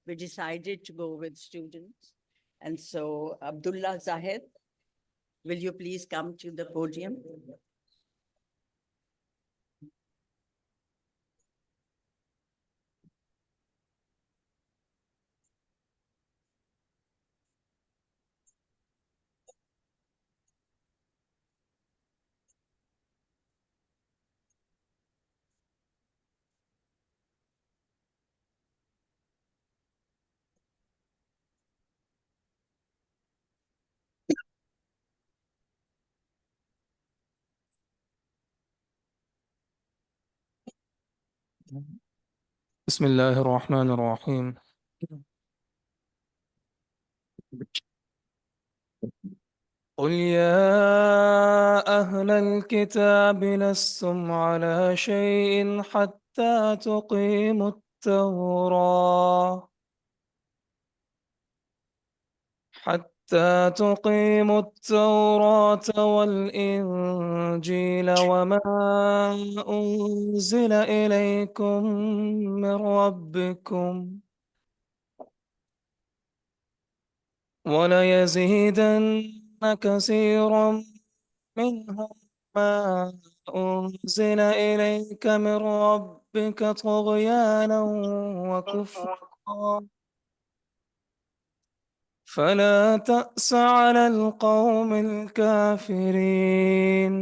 we decided to go with students. And so, Abdullah Zahid, will you please come to the podium? بسم الله الرحمن الرحيم. قل يا أهل الكتاب لستم على شيء حتى تقيموا التوراة والإنجيل وما أنزل إليكم من ربكم وليزيدن كثيرا منهم ما أنزل إليك من ربك طغيانا وكفرا فلا تأس على القوم الكافرين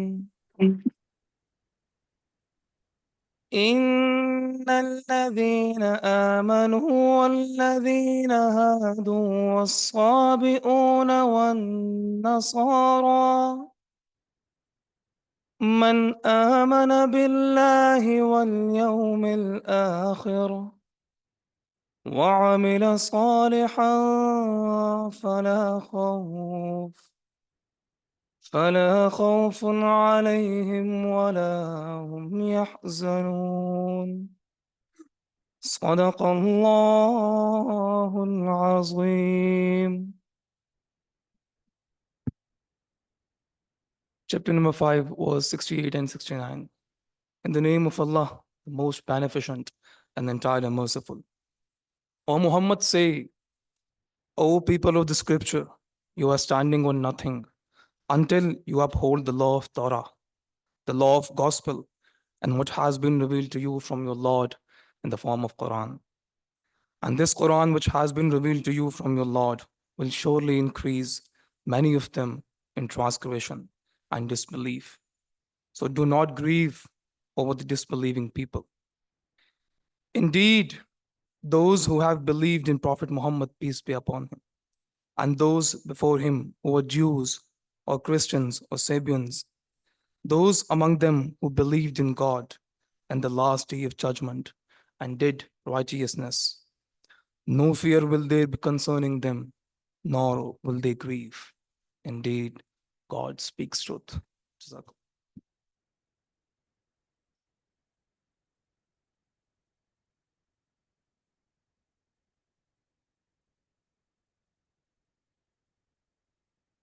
إن الذين آمنوا والذين هادوا والصابئون والنصارى من آمن بالله واليوم الآخر وعمل صالحا فلا خوف عليهم ولا هم يحزنون صدق الله العظيم. Chapter number 5 was 68 and 69. In the name of Allah, the most beneficent and entirely merciful. O Muhammad, say, O people of the scripture, you are standing on nothing until you uphold the law of Torah, the law of gospel, and what has been revealed to you from your Lord in the form of Quran. And this Quran which has been revealed to you from your Lord will surely increase many of them in transgression and disbelief. So do not grieve over the disbelieving people. Indeed, those who have believed in Prophet Muhammad, peace be upon him, and those before him who were Jews or Christians or Sabians, those among them who believed in God and the last day of judgment and did righteousness, no fear will there be concerning them, nor will they grieve. Indeed, God speaks truth. Jazakallah.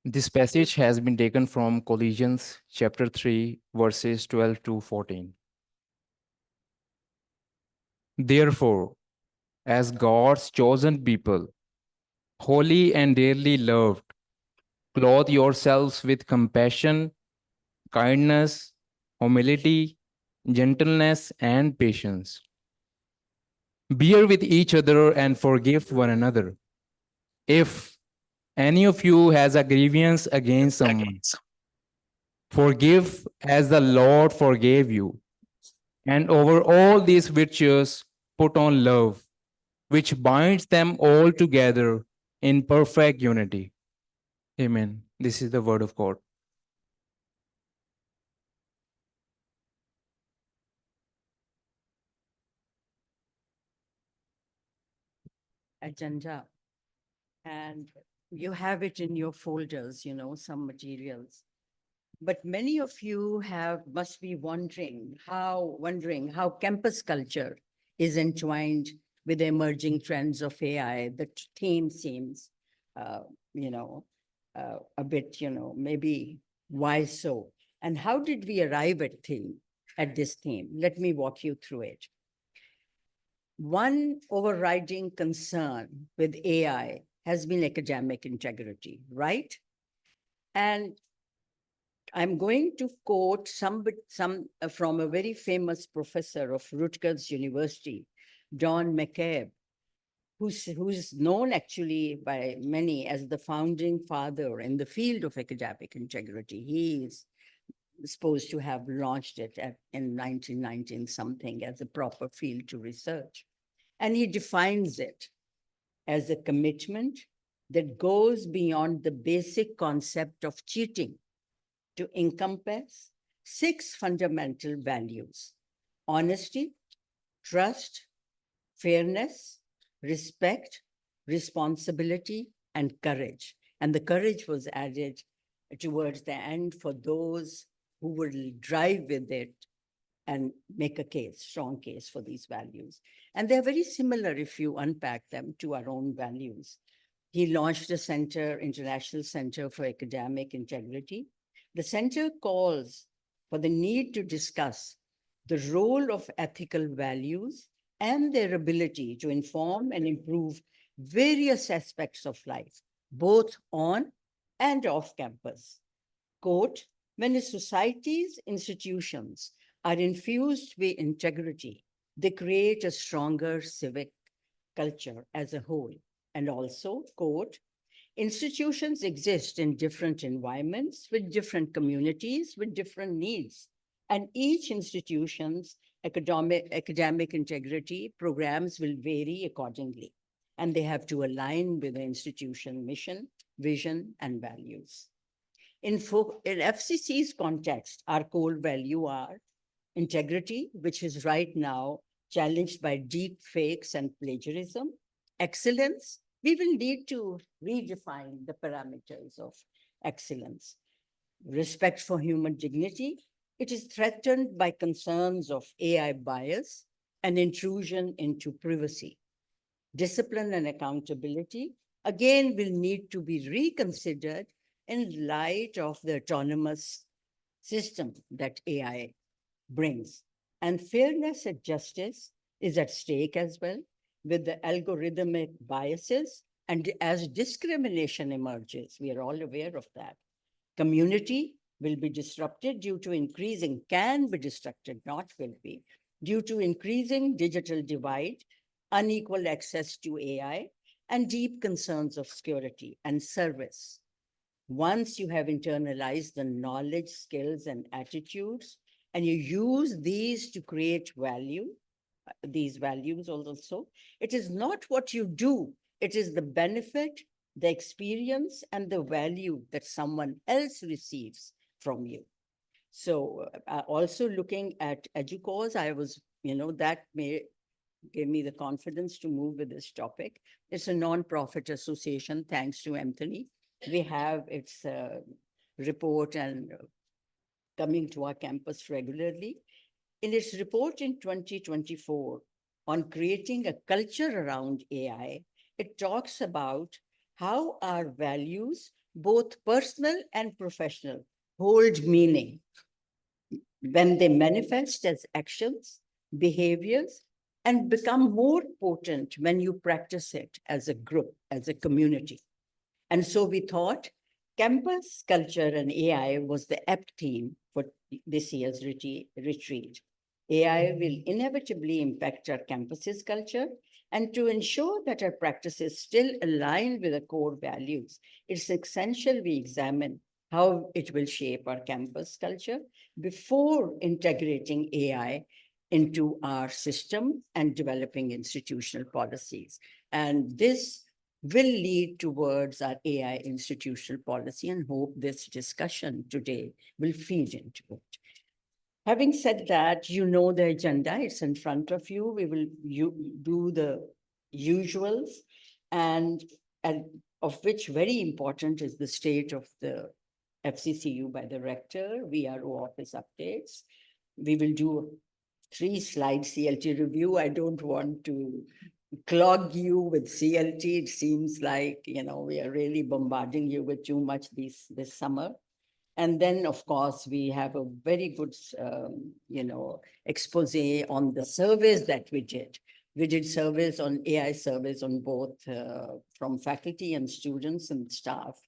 This passage has been taken from Colossians chapter 3, verses 12 to 14. Therefore, as God's chosen people, holy and dearly loved, clothe yourselves with compassion, kindness, humility, gentleness, and patience. Bear with each other and forgive one another. If any of you has a grievance against someone, forgive as the Lord forgave you. And over all these virtues, put on love, which binds them all together in perfect unity. Amen. This is the word of God. Agenda. And you have it in your folders, some materials. But many of you must be wondering how campus culture is entwined with the emerging trends of AI. The theme seems, a bit, maybe why so? And how did we arrive at this theme? Let me walk you through it. One overriding concern with AI has been academic integrity, right? And I'm going to quote some from a very famous professor of Rutgers University, Don McCabe, who's known actually by many as the founding father in the field of academic integrity. He is supposed to have launched it in 1919 something as a proper field to research. And he defines it as a commitment that goes beyond the basic concept of cheating to encompass 6 fundamental values: honesty, trust, fairness, respect, responsibility, and courage. And the courage was added towards the end for those who will drive with it and make a case, strong case for these values. And they're very similar if you unpack them to our own values. He launched a center, International Center for Academic Integrity. The center calls for the need to discuss the role of ethical values and their ability to inform and improve various aspects of life, both on and off campus. Quote, when a society's institutions are infused with integrity, they create a stronger civic culture as a whole. And also, quote, institutions exist in different environments with different communities with different needs. And each institution's academic integrity programs will vary accordingly. And they have to align with the institution mission, vision, and values. In FCC's context, our core value are integrity, which is right now challenged by deep fakes and plagiarism; excellence, we will need to redefine the parameters of excellence; respect for human dignity, it is threatened by concerns of AI bias and intrusion into privacy; discipline and accountability, again, will need to be reconsidered in light of the autonomous system that AI brings. And fairness and justice is at stake as well, with the algorithmic biases. And as discrimination emerges, we are all aware of that. Community will be disrupted due to increasing, can be disrupted, not will be, due to increasing digital divide, unequal access to AI, and deep concerns of security and service. Once you have internalized the knowledge, skills, and attitudes, and you use these to create value, these values also, it is not what you do, it is the benefit, the experience, and the value that someone else receives from you. So also looking at EduCause, I was, that gave me the confidence to move with this topic. It's a nonprofit association, thanks to Anthony. We have its report and coming to our campus regularly. In its report in 2024 on creating a culture around AI, it talks about how our values, both personal and professional, hold meaning when they manifest as actions, behaviors, and become more potent when you practice it as a group, as a community. And so we thought campus culture and AI was the apt theme for this year's retreat. AI will inevitably impact our campus's culture, and to ensure that our practices still align with the core values, it's essential we examine how it will shape our campus culture before integrating AI into our system and developing institutional policies. And this will lead towards our AI institutional policy, and hope this discussion today will feed into it. Having said that, you know the agenda, it's in front of you. We will do the usuals, and of which very important is the state of the FCCU by the Rector, VRO office updates. We will do 3-slide CLT review. I don't want to clog you with CLT. It seems like, we are really bombarding you with too much this summer. And then, of course, we have a very good, expose on the surveys that we did. We did surveys on AI surveys on both from faculty and students and staff.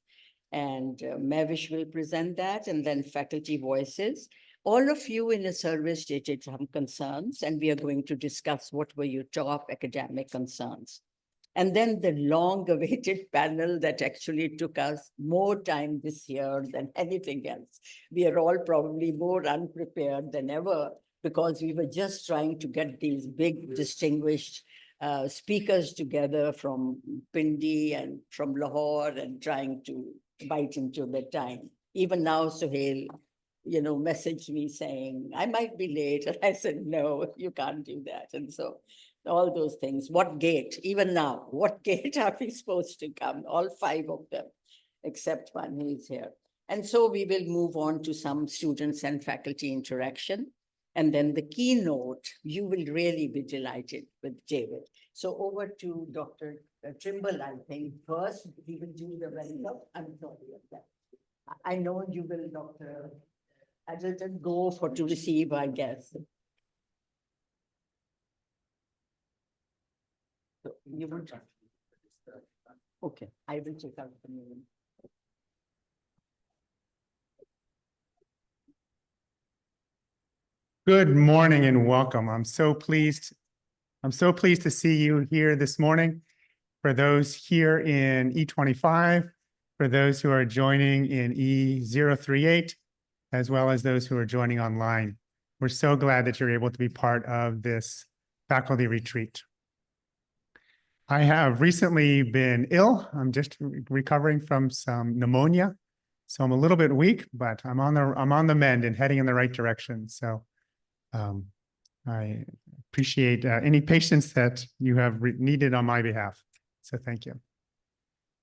And Mavish will present that, and then faculty voices. All of you in the survey stated some concerns, and we are going to discuss what were your top academic concerns. And then the long-awaited panel that actually took us more time this year than anything else. We are all probably more unprepared than ever because we were just trying to get these big, distinguished speakers together from Pindi and from Lahore and trying to bite into the time. Even now, Suhail, messaged me saying, I might be late. And I said, no, you can't do that. And so all those things. What gate? Even now, what gate are we supposed to come? All 5 of them, except one who is here. And so we will move on to some students and faculty interaction. And then the keynote, you will really be delighted with David. So over to Dr. Trimble, I think. First, he will do the welcome. I'm sorry of that. I know you will, Dr. Adjutant, go to receive, I guess. So you will. Okay, I will check out the name. Good morning and welcome. I'm so pleased to see you here this morning. For those here in E25, for those who are joining in E038, as well as those who are joining online. We're so glad that you're able to be part of this faculty retreat. I have recently been ill. I'm just recovering from some pneumonia. So I'm a little bit weak, but I'm on the mend and heading in the right direction. So I appreciate any patience that you have needed on my behalf. So thank you.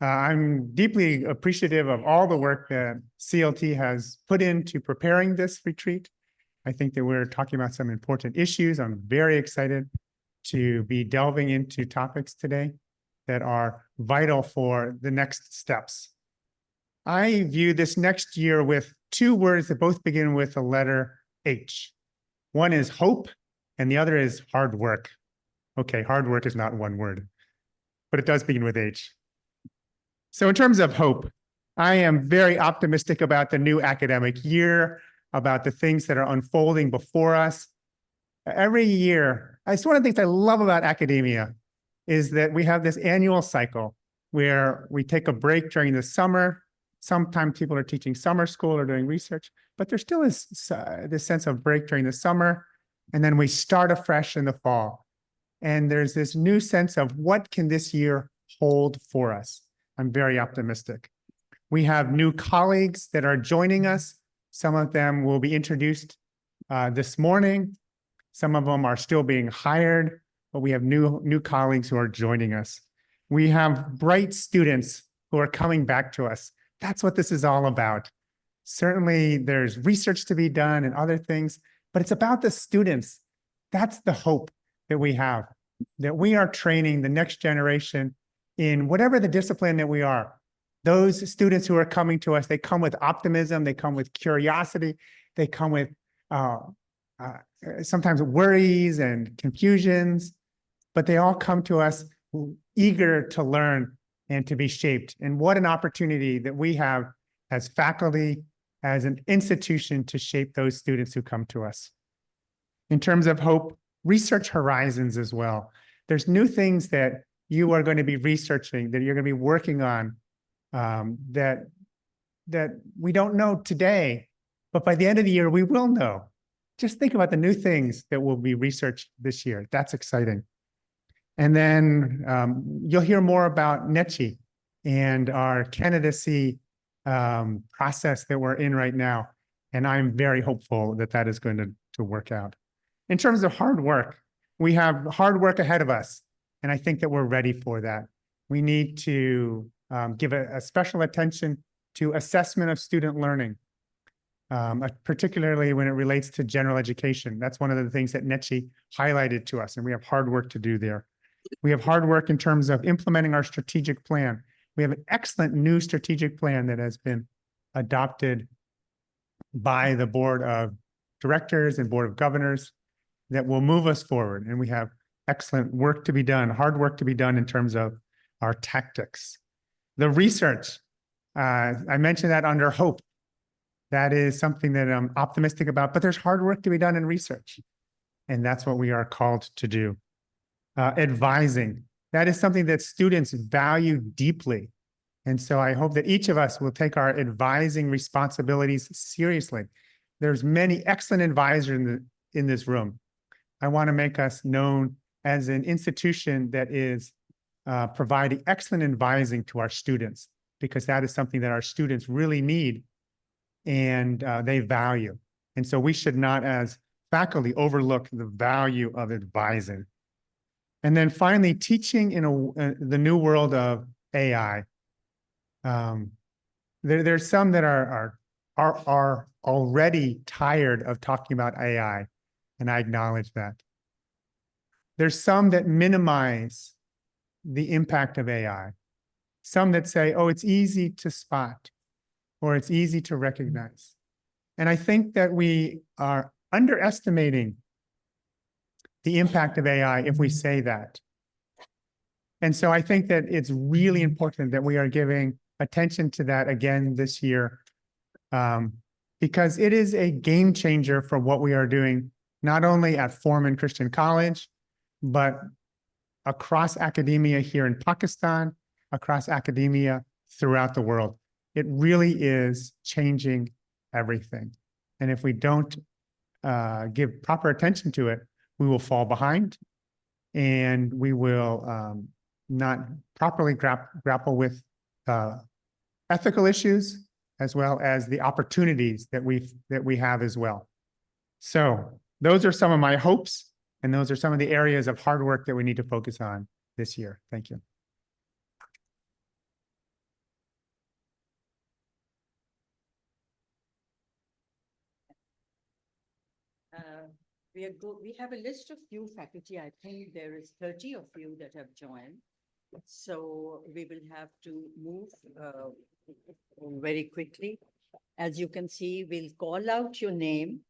I'm deeply appreciative of all the work that CLT has put into preparing this retreat. I think that we're talking about some important issues. I'm very excited to be delving into topics today that are vital for the next steps. I view this next year with 2 words that both begin with the letter H. One is hope, and the other is hard work. Okay, hard work is not one word, but it does begin with H. So in terms of hope, I am very optimistic about the new academic year, about the things that are unfolding before us. Every year, it's one of the things I love about academia is that we have this annual cycle where we take a break during the summer. Sometimes people are teaching summer school or doing research, but there still is this sense of break during the summer. And then we start afresh in the fall. And there's this new sense of what can this year hold for us? I'm very optimistic. We have new colleagues that are joining us. Some of them will be introduced this morning. Some of them are still being hired, but we have new colleagues who are joining us. We have bright students who are coming back to us. That's what this is all about. Certainly, there's research to be done and other things, but it's about the students. That's the hope that we have, that we are training the next generation in whatever the discipline that we are. Those students who are coming to us, they come with optimism, they come with curiosity, they come with sometimes worries and confusions, but they all come to us eager to learn and to be shaped. And what an opportunity that we have as faculty, as an institution to shape those students who come to us. In terms of hope, research horizons as well. There's new things that you are going to be researching, that you're going to be working on, that we don't know today, but by the end of the year, we will know. Just think about the new things that will be researched this year. That's exciting. And then you'll hear more about NECHI and our candidacy process that we're in right now. And I'm very hopeful that that is going to work out. In terms of hard work, we have hard work ahead of us. And I think that we're ready for that. We need to give a special attention to assessment of student learning, particularly when it relates to general education. That's one of the things that NECHI highlighted to us, and we have hard work to do there. We have hard work in terms of implementing our strategic plan. We have an excellent new strategic plan that has been adopted by the Board of Directors and Board of Governors that will move us forward. And we have excellent work to be done, hard work to be done in terms of our tactics. The research, I mentioned that under hope. That is something that I'm optimistic about, but there's hard work to be done in research. And that's what we are called to do. Advising, that is something that students value deeply. And so I hope that each of us will take our advising responsibilities seriously. There's many excellent advisors in this room. I want to make us known as an institution that is providing excellent advising to our students, because that is something that our students really need and they value. And so we should not, as faculty, overlook the value of advising. And then finally, teaching in the new world of AI. There's some that are already tired of talking about AI, and I acknowledge that. There's some that minimize the impact of AI. Some that say, oh, it's easy to spot, or it's easy to recognize. And I think that we are underestimating the impact of AI if we say that. And so I think that it's really important that we are giving attention to that again this year, because it is a game changer for what we are doing, not only at Foreman Christian College, but across academia here in Pakistan, across academia throughout the world. It really is changing everything. And if we don't give proper attention to it, we will fall behind, and we will not properly grapple with ethical issues, as well as the opportunities that we have as well. So those are some of my hopes, and those are some of the areas of hard work that we need to focus on this year. Thank you. We have a list of new faculty. I think there is 30 of you that have joined. So we will have to move very quickly. As you can see, we'll call out your name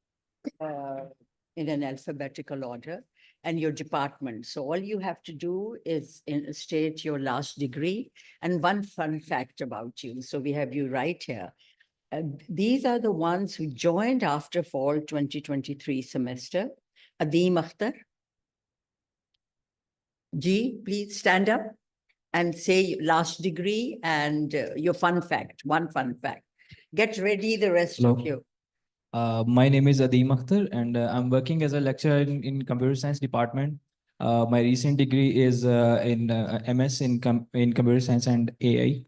in an alphabetical order and your department. So all you have to do is state your last degree and one fun fact about you. So we have you right here. These are the ones who joined after fall 2023 semester. Adeem Akhtar. Ji, please stand up and say last degree and your fun fact, one fun fact. Get ready, the rest of you. My name is Adeem Akhtar, and I'm working as a lecturer in computer science department. My recent degree is in MS in computer science and AI.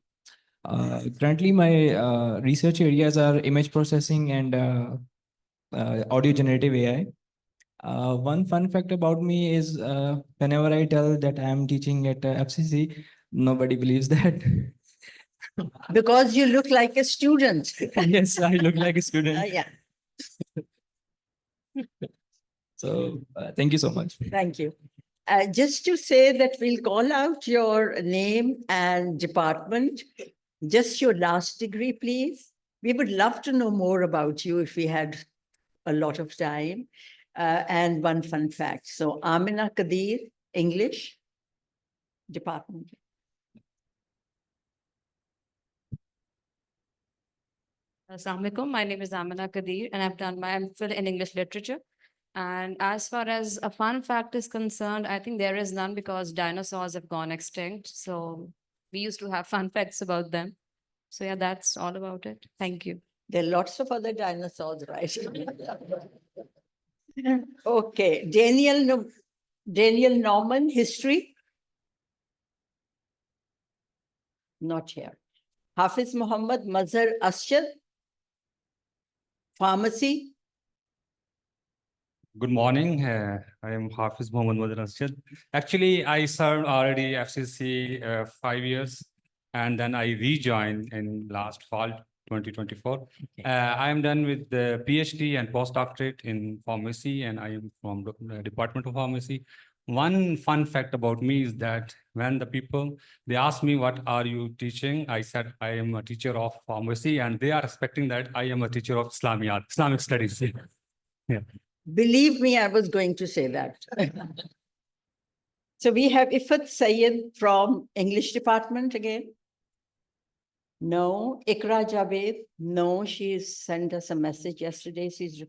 Currently, my research areas are image processing and audio generative AI. One fun fact about me is whenever I tell that I'm teaching at FCC, nobody believes that. Because you look like a student. Yes, I look like a student. Yeah. So thank you so much. Thank you. Just to say that we'll call out your name and department, just your last degree, please. We would love to know more about you if we had a lot of time. And one fun fact. So Amina Kadir, English department. Assalamu alaikum. My name is Amina Kadir, and I've done my MPhil in English literature. And as far as a fun fact is concerned, I think there is none because dinosaurs have gone extinct. So we used to have fun facts about them. So yeah, that's all about it. Thank you. There are lots of other dinosaurs, right? Okay, Daniel Norman, history. Not here. Hafiz Muhammad Mazhar Asjad, pharmacy. Good morning. I am Hafiz Muhammad Mazhar Asjad. Actually, I served already FCC 5 years, and then I rejoined in last fall 2024. I am done with the PhD and postdoctorate in pharmacy, and I am from the Department of Pharmacy. One fun fact about me is that when the people, they ask me, what are you teaching? I said, I am a teacher of pharmacy, and they are expecting that I am a teacher of Islamic studies. Yeah. Believe me, I was going to say that. So we have Ifat Sayed from English department again. No. Ikra Javed. No, she sent us a message yesterday. She's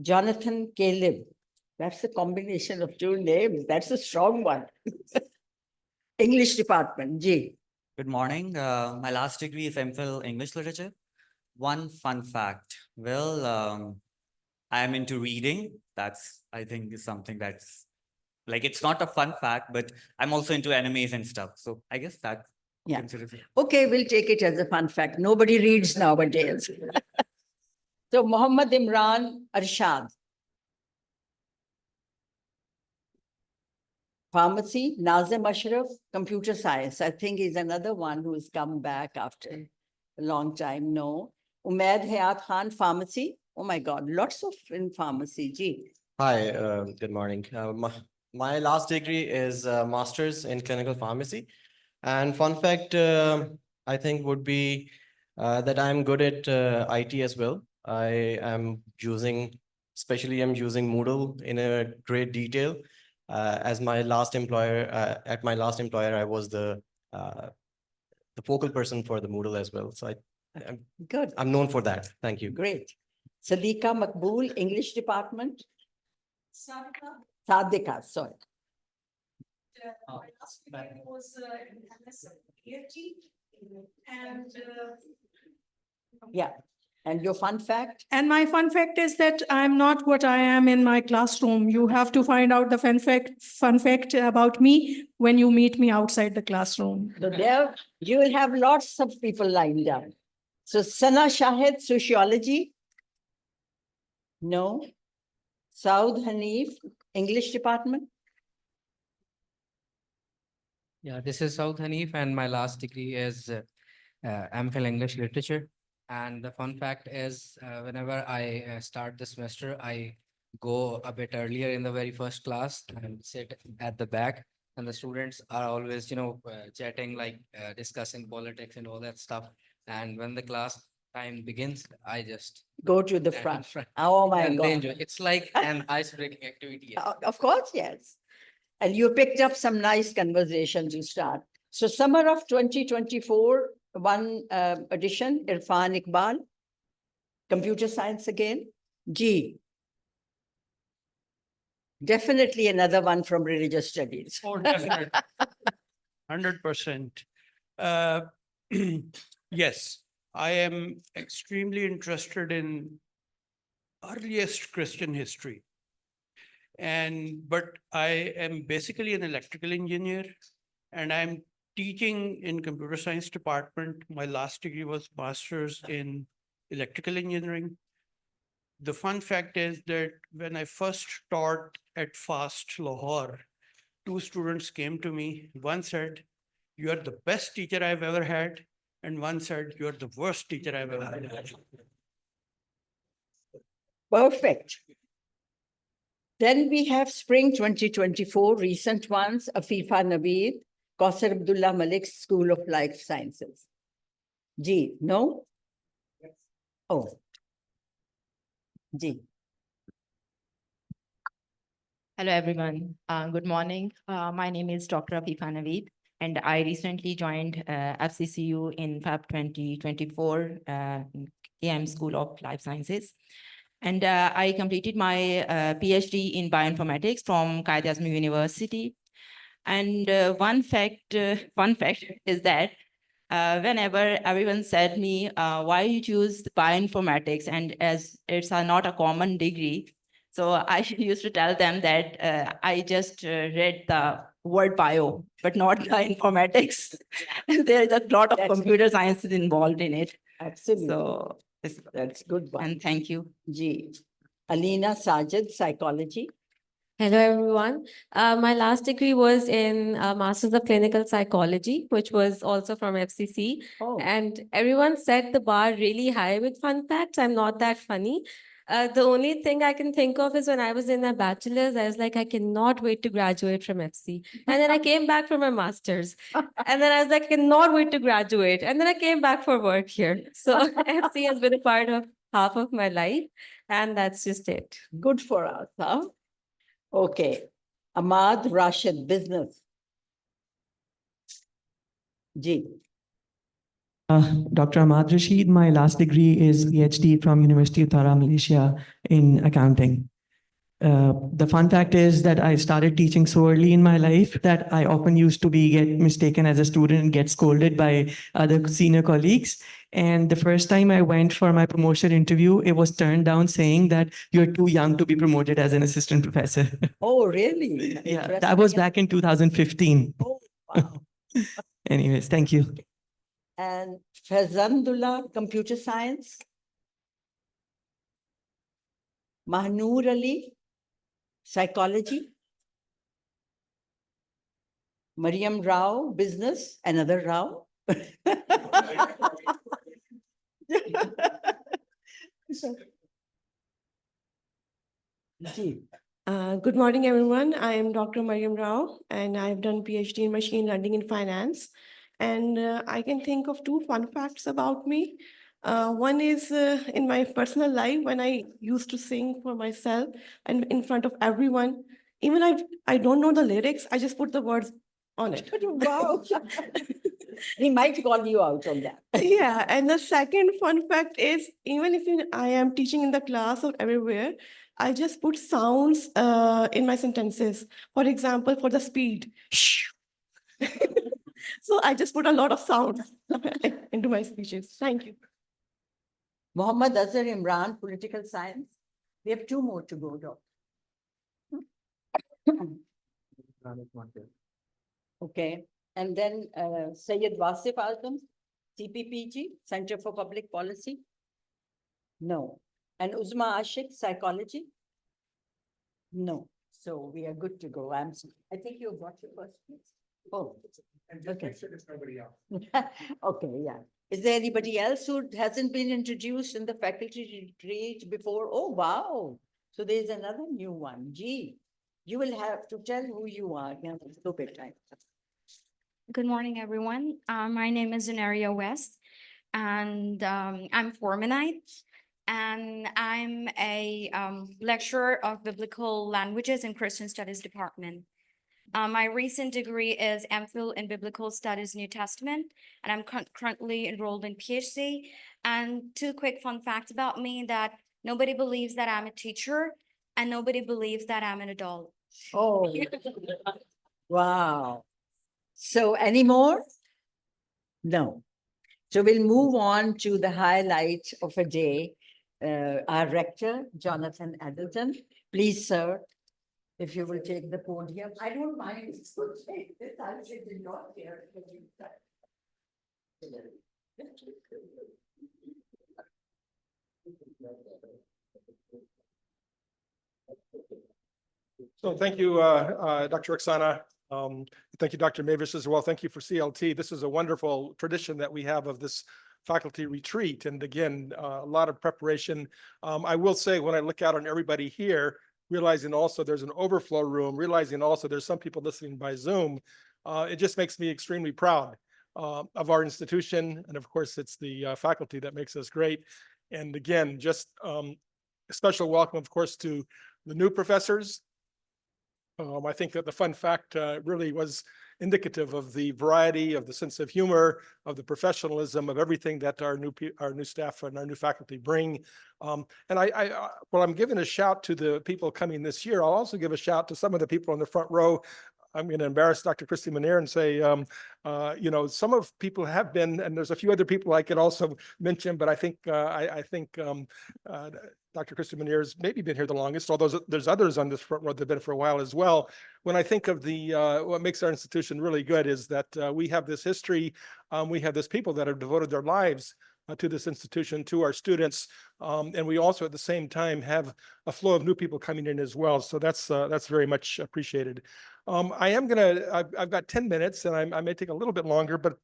Jonathan Caleb. That's a combination of two names. That's a strong one. English department, G. Good morning. My last degree is MPhil English Literature. One fun fact. Well, I am into reading. That's, I think, is something that's like, it's not a fun fact, but I'm also into animes and stuff. So I guess that Yeah. considers it. Okay, we'll take it as a fun fact. Nobody reads nowadays. So Muhammad Imran Arshad. Pharmacy, Nazim Ashraf, computer science. I think he's another one who's come back after a long time. No. Umaid Hayat Khan, pharmacy. Oh my God, lots of in pharmacy. Gee. Hi, good morning. My last degree is master's in clinical pharmacy. And fun fact, I think would be that I'm good at IT as well. I am using, especially I'm using Moodle in a great detail. As my last employer, at my last employer, I was the focal person for the Moodle as well. So Good, I'm known for that. Thank you. great. Sadiqa Makbul, English department. Sadika, sorry. Yeah, and your fun fact? And my fun fact is that I'm not what I am in my classroom. You have to find out the fun fact about me when you meet me outside the classroom. So there you will have lots of people lined up. So Sana Shahid, sociology. No. Saud Hanif, English department. Yeah, this is South Hanif, and my last degree is MPhil English Literature. And the fun fact is, whenever I start the semester, I go a bit earlier in the very first class and sit at the back. And the students are always, chatting, like discussing politics and all that stuff. And when the class time begins, I just Go to the stand in front. Oh my and they God. enjoy. It's like an ice-breaking activity. Yes. Of course, yes. And you picked up some nice conversations to start. So summer of 2024, one edition, Irfan Iqbal, computer science again. G. Definitely another one from religious studies. Oh, definitely. 100%. Yes, I am extremely interested in earliest Christian history. But I am basically an electrical engineer and I'm teaching in computer science department. My last degree was master's in electrical engineering. The fun fact is that when I first taught at FAST Lahore, two students came to me. One said, "You are the best teacher I've ever had." And one said, "You are the worst teacher I've ever had." Perfect. Then we have spring 2024, recent ones, Afifa Naveed, Qausar Abdullah Malik School of Life Sciences. G, no? Oh. G. Hello, everyone. Good morning. My name is Dr. Afifa Naveed, and I recently joined FCCU in Feb 2024, AM School of Life Sciences. And I completed my PhD in bioinformatics from Qaid-e-Azmi University. And fun fact is that whenever everyone said me, why you choose bioinformatics, and as it's not a common degree, so I used to tell them that I just read the word bio, but not the informatics. There is a lot of computer sciences involved in it. Absolutely. So that's good one. And thank you. G. Alina Sajid, psychology. Hello, everyone. My last degree was in Masters of Clinical Psychology, which was also from FCC. Oh. And everyone set the bar really high with fun facts. I'm not that funny. The only thing I can think of is when I was in my bachelor's, I was like, I cannot wait to graduate from FC. And then I came back for my master's. And then I was like, I cannot wait to graduate. And then I came back for work here. So FC has been a part of half of my life. And that's just it. Good for us, huh? Okay. Ahmad Rashid, business. Ji. Dr. Ahmad Rashid, my last degree is PhD from University of Tara, Malaysia in accounting. The fun fact is that I started teaching so early in my life that I often used to get mistaken as a student and get scolded by other senior colleagues. And the first time I went for my promotion interview, it was turned down saying that you're too young to be promoted as an assistant professor. Oh, really? Yeah, that was back in 2015. Oh, wow. Anyways, thank you. And Fazandullah, computer science. Mahnoor Ali, psychology. Mariam Rao, business, another Rao. Good morning, everyone. I am Dr. Mariam Rao, and I've done PhD in machine learning in finance. And I can think of two fun facts about me. One is in my personal life, when I used to sing for myself and in front of everyone, even I don't know the lyrics, I just put the words on it. Wow. He might call you out on that. Yeah, and the second fun fact is, even if I am teaching in the class or everywhere, I just put sounds in my sentences. For example, for the speed. So I just put a lot of sounds into my speeches. Thank you. Muhammad Azhar Imran, political science. We have two more to go, Doctor. Okay. And then Syed Wasif Azam, CPPG, Center for Public Policy. No. And Uzma Ashik, psychology. No. So we are good to go. I think you got your first place. Oh, okay. It's nobody else. Okay, yeah. Is there anybody else who hasn't been introduced in the faculty retreat before? Oh, wow. So there's another new one. Gee, you will have to tell who you are. Yeah, stupid time. Good morning, everyone. My name is Zenaria West, and I'm Formanite, and I'm a lecturer of biblical languages and Christian Studies department. My recent degree is MPhil in Biblical Studies New Testament, and I'm currently enrolled in PhD. And two quick fun facts about me: that nobody believes that I'm a teacher, and nobody believes that I'm an adult. Oh, wow. So any more? No. So we'll move on to the highlight of a day. Our rector, Jonathan Addleton. Please, sir, if you will take the podium. I don't mind. Take this. I'll sit in your chair. So thank you, Dr. Roxana. Thank you, Dr. Mavis, as well. Thank you for CLT. This is a wonderful tradition that we have of this faculty retreat. And again, a lot of preparation. I will say, when I look out on everybody here, realizing also there's an overflow room, realizing also there's some people listening by Zoom, it just makes me extremely proud of our institution. And of course, it's the faculty that makes us great. And again, just a special welcome, of course, to the new professors. I think that the fun fact really was indicative of the variety, of the sense of humor, of the professionalism, of everything that our new staff and our new faculty bring. And well, I'm giving a shout to the people coming this year. I'll also give a shout to some of the people in the front row. I'm going to embarrass Dr. Christy Munir and say, you know, some of people have been, and there's a few other people I could also mention, but I think Dr. Christy Munir has maybe been here the longest, although there's others on this front row that have been for a while as well. When I think of the what makes our institution really good is that we have this history, we have this people that have devoted their lives to this institution, to our students, and we also at the same time have a flow of new people coming in as well. So that's very much appreciated. I've got 10 minutes, and I may take a little bit longer, but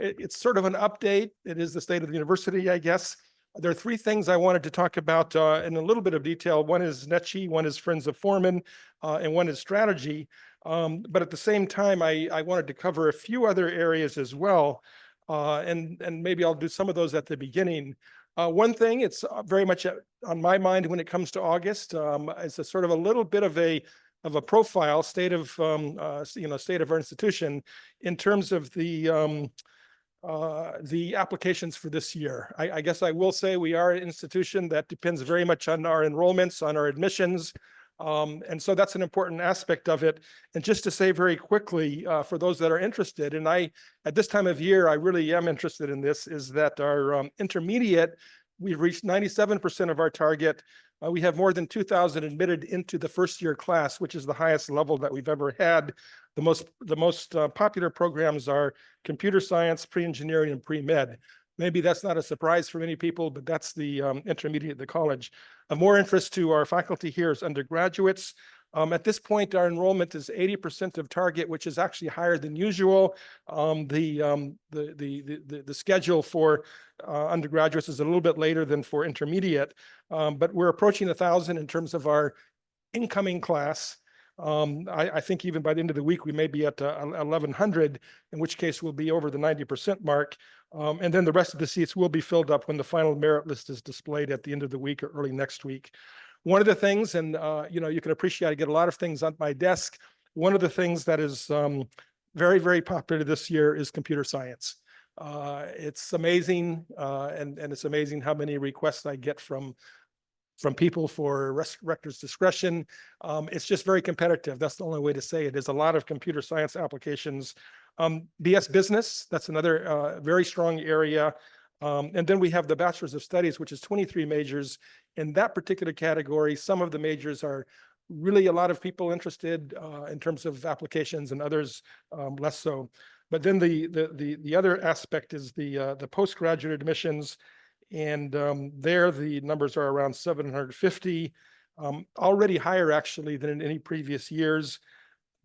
it's sort of an update. It is the state of the university, I guess. There are three things I wanted to talk about in a little bit of detail. One is NECHI, one is Friends of Foreman, and one is strategy. But at the same time, I wanted to cover a few other areas as well. And maybe I'll do some of those at the beginning. One thing, it's very much on my mind when it comes to August, is a sort of a little bit of a a profile, state of our institution in terms of the applications for this year. I guess I will say we are an institution that depends very much on our enrollments, on our admissions. And so that's an important aspect of it. And just to say very quickly, for those that are interested, and at this time of year, I really am interested in this, is that our intermediate, we've reached 97% of our target. We have more than 2,000 admitted into the first year class, which is the highest level that we've ever had. The most popular programs are computer science, pre-engineering, and pre-med. Maybe that's not a surprise for many people, but that's the intermediate at the college. Of more interest to our faculty here is undergraduates. At this point, our enrollment is 80% of target, which is actually higher than usual. The schedule for undergraduates is a little bit later than for intermediate, but we're approaching 1,000 in terms of our incoming class. I think even by the end of the week, we may be at 1,100, in which case we'll be over the 90% mark. And then the rest of the seats will be filled up when the final merit list is displayed at the end of the week or early next week. One of the things, and you can appreciate I get a lot of things on my desk. One of the things that is very, very popular this year is computer science. It's amazing, and it's amazing how many requests I get from people for rector's discretion. It's just very competitive. That's the only way to say it. There's a lot of computer science applications. BS Business, that's another very strong area. And then we have the Bachelor's of Studies, which is 23 majors. In that particular category, some of the majors are really a lot of people interested in terms of applications, and others less so. But then the other aspect is the postgraduate admissions. And there the numbers are around 750, already higher actually than in any previous years.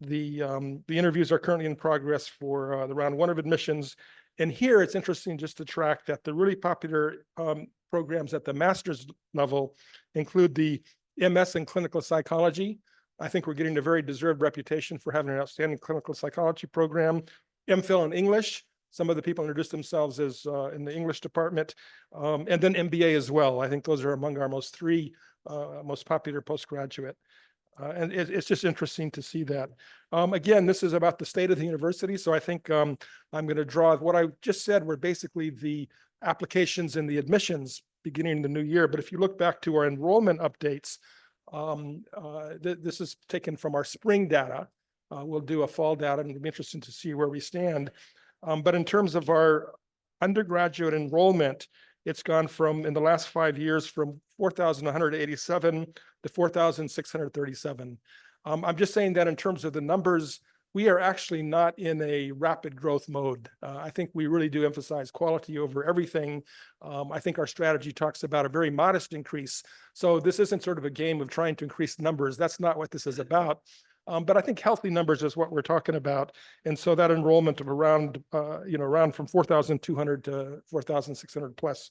The interviews are currently in progress for the round one of admissions. And here it's interesting just to track that the really popular programs at the master's level include the MS in clinical psychology. I think we're getting a very deserved reputation for having an outstanding clinical psychology program. MPhil in English. Some of the people introduced themselves as in the English department, and then MBA as well. I think those are among our three most popular postgraduate. And it's just interesting to see that. Again, this is about the state of the university. So I think I'm going to draw what I just said were basically the applications and the admissions beginning the new year. But if you look back to our enrollment updates, this is taken from our spring data. We'll do a fall data, and it'll be interesting to see where we stand. But in terms of our undergraduate enrollment, it's gone from, in the last 5 years, from 4,187 to 4,637. I'm just saying that in terms of the numbers, we are actually not in a rapid growth mode. I think we really do emphasize quality over everything. I think our strategy talks about a very modest increase. So this isn't sort of a game of trying to increase numbers. That's not what this is about. But I think healthy numbers is what we're talking about. And so that enrollment of around from 4,200 to 4,600 plus.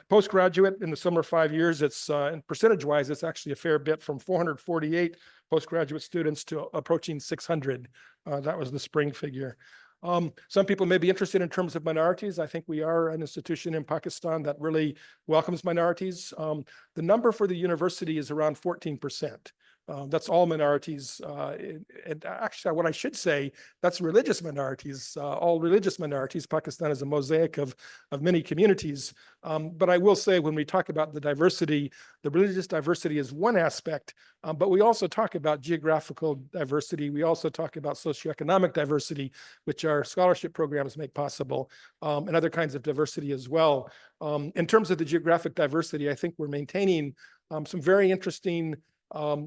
Postgraduate in the summer 5 years, it's percentage-wise, it's actually a fair bit, from 448 postgraduate students to approaching 600. That was the spring figure. Some people may be interested in terms of minorities. I think we are an institution in Pakistan that really welcomes minorities. The number for the university is around 14%. That's all minorities. And actually, what I should say, that's religious minorities, all religious minorities. Pakistan is a mosaic of many communities. But I will say, when we talk about the diversity, the religious diversity is one aspect, but we also talk about geographical diversity. We also talk about socioeconomic diversity, which our scholarship programs make possible, and other kinds of diversity as well. In terms of the geographic diversity, I think we're maintaining some very interesting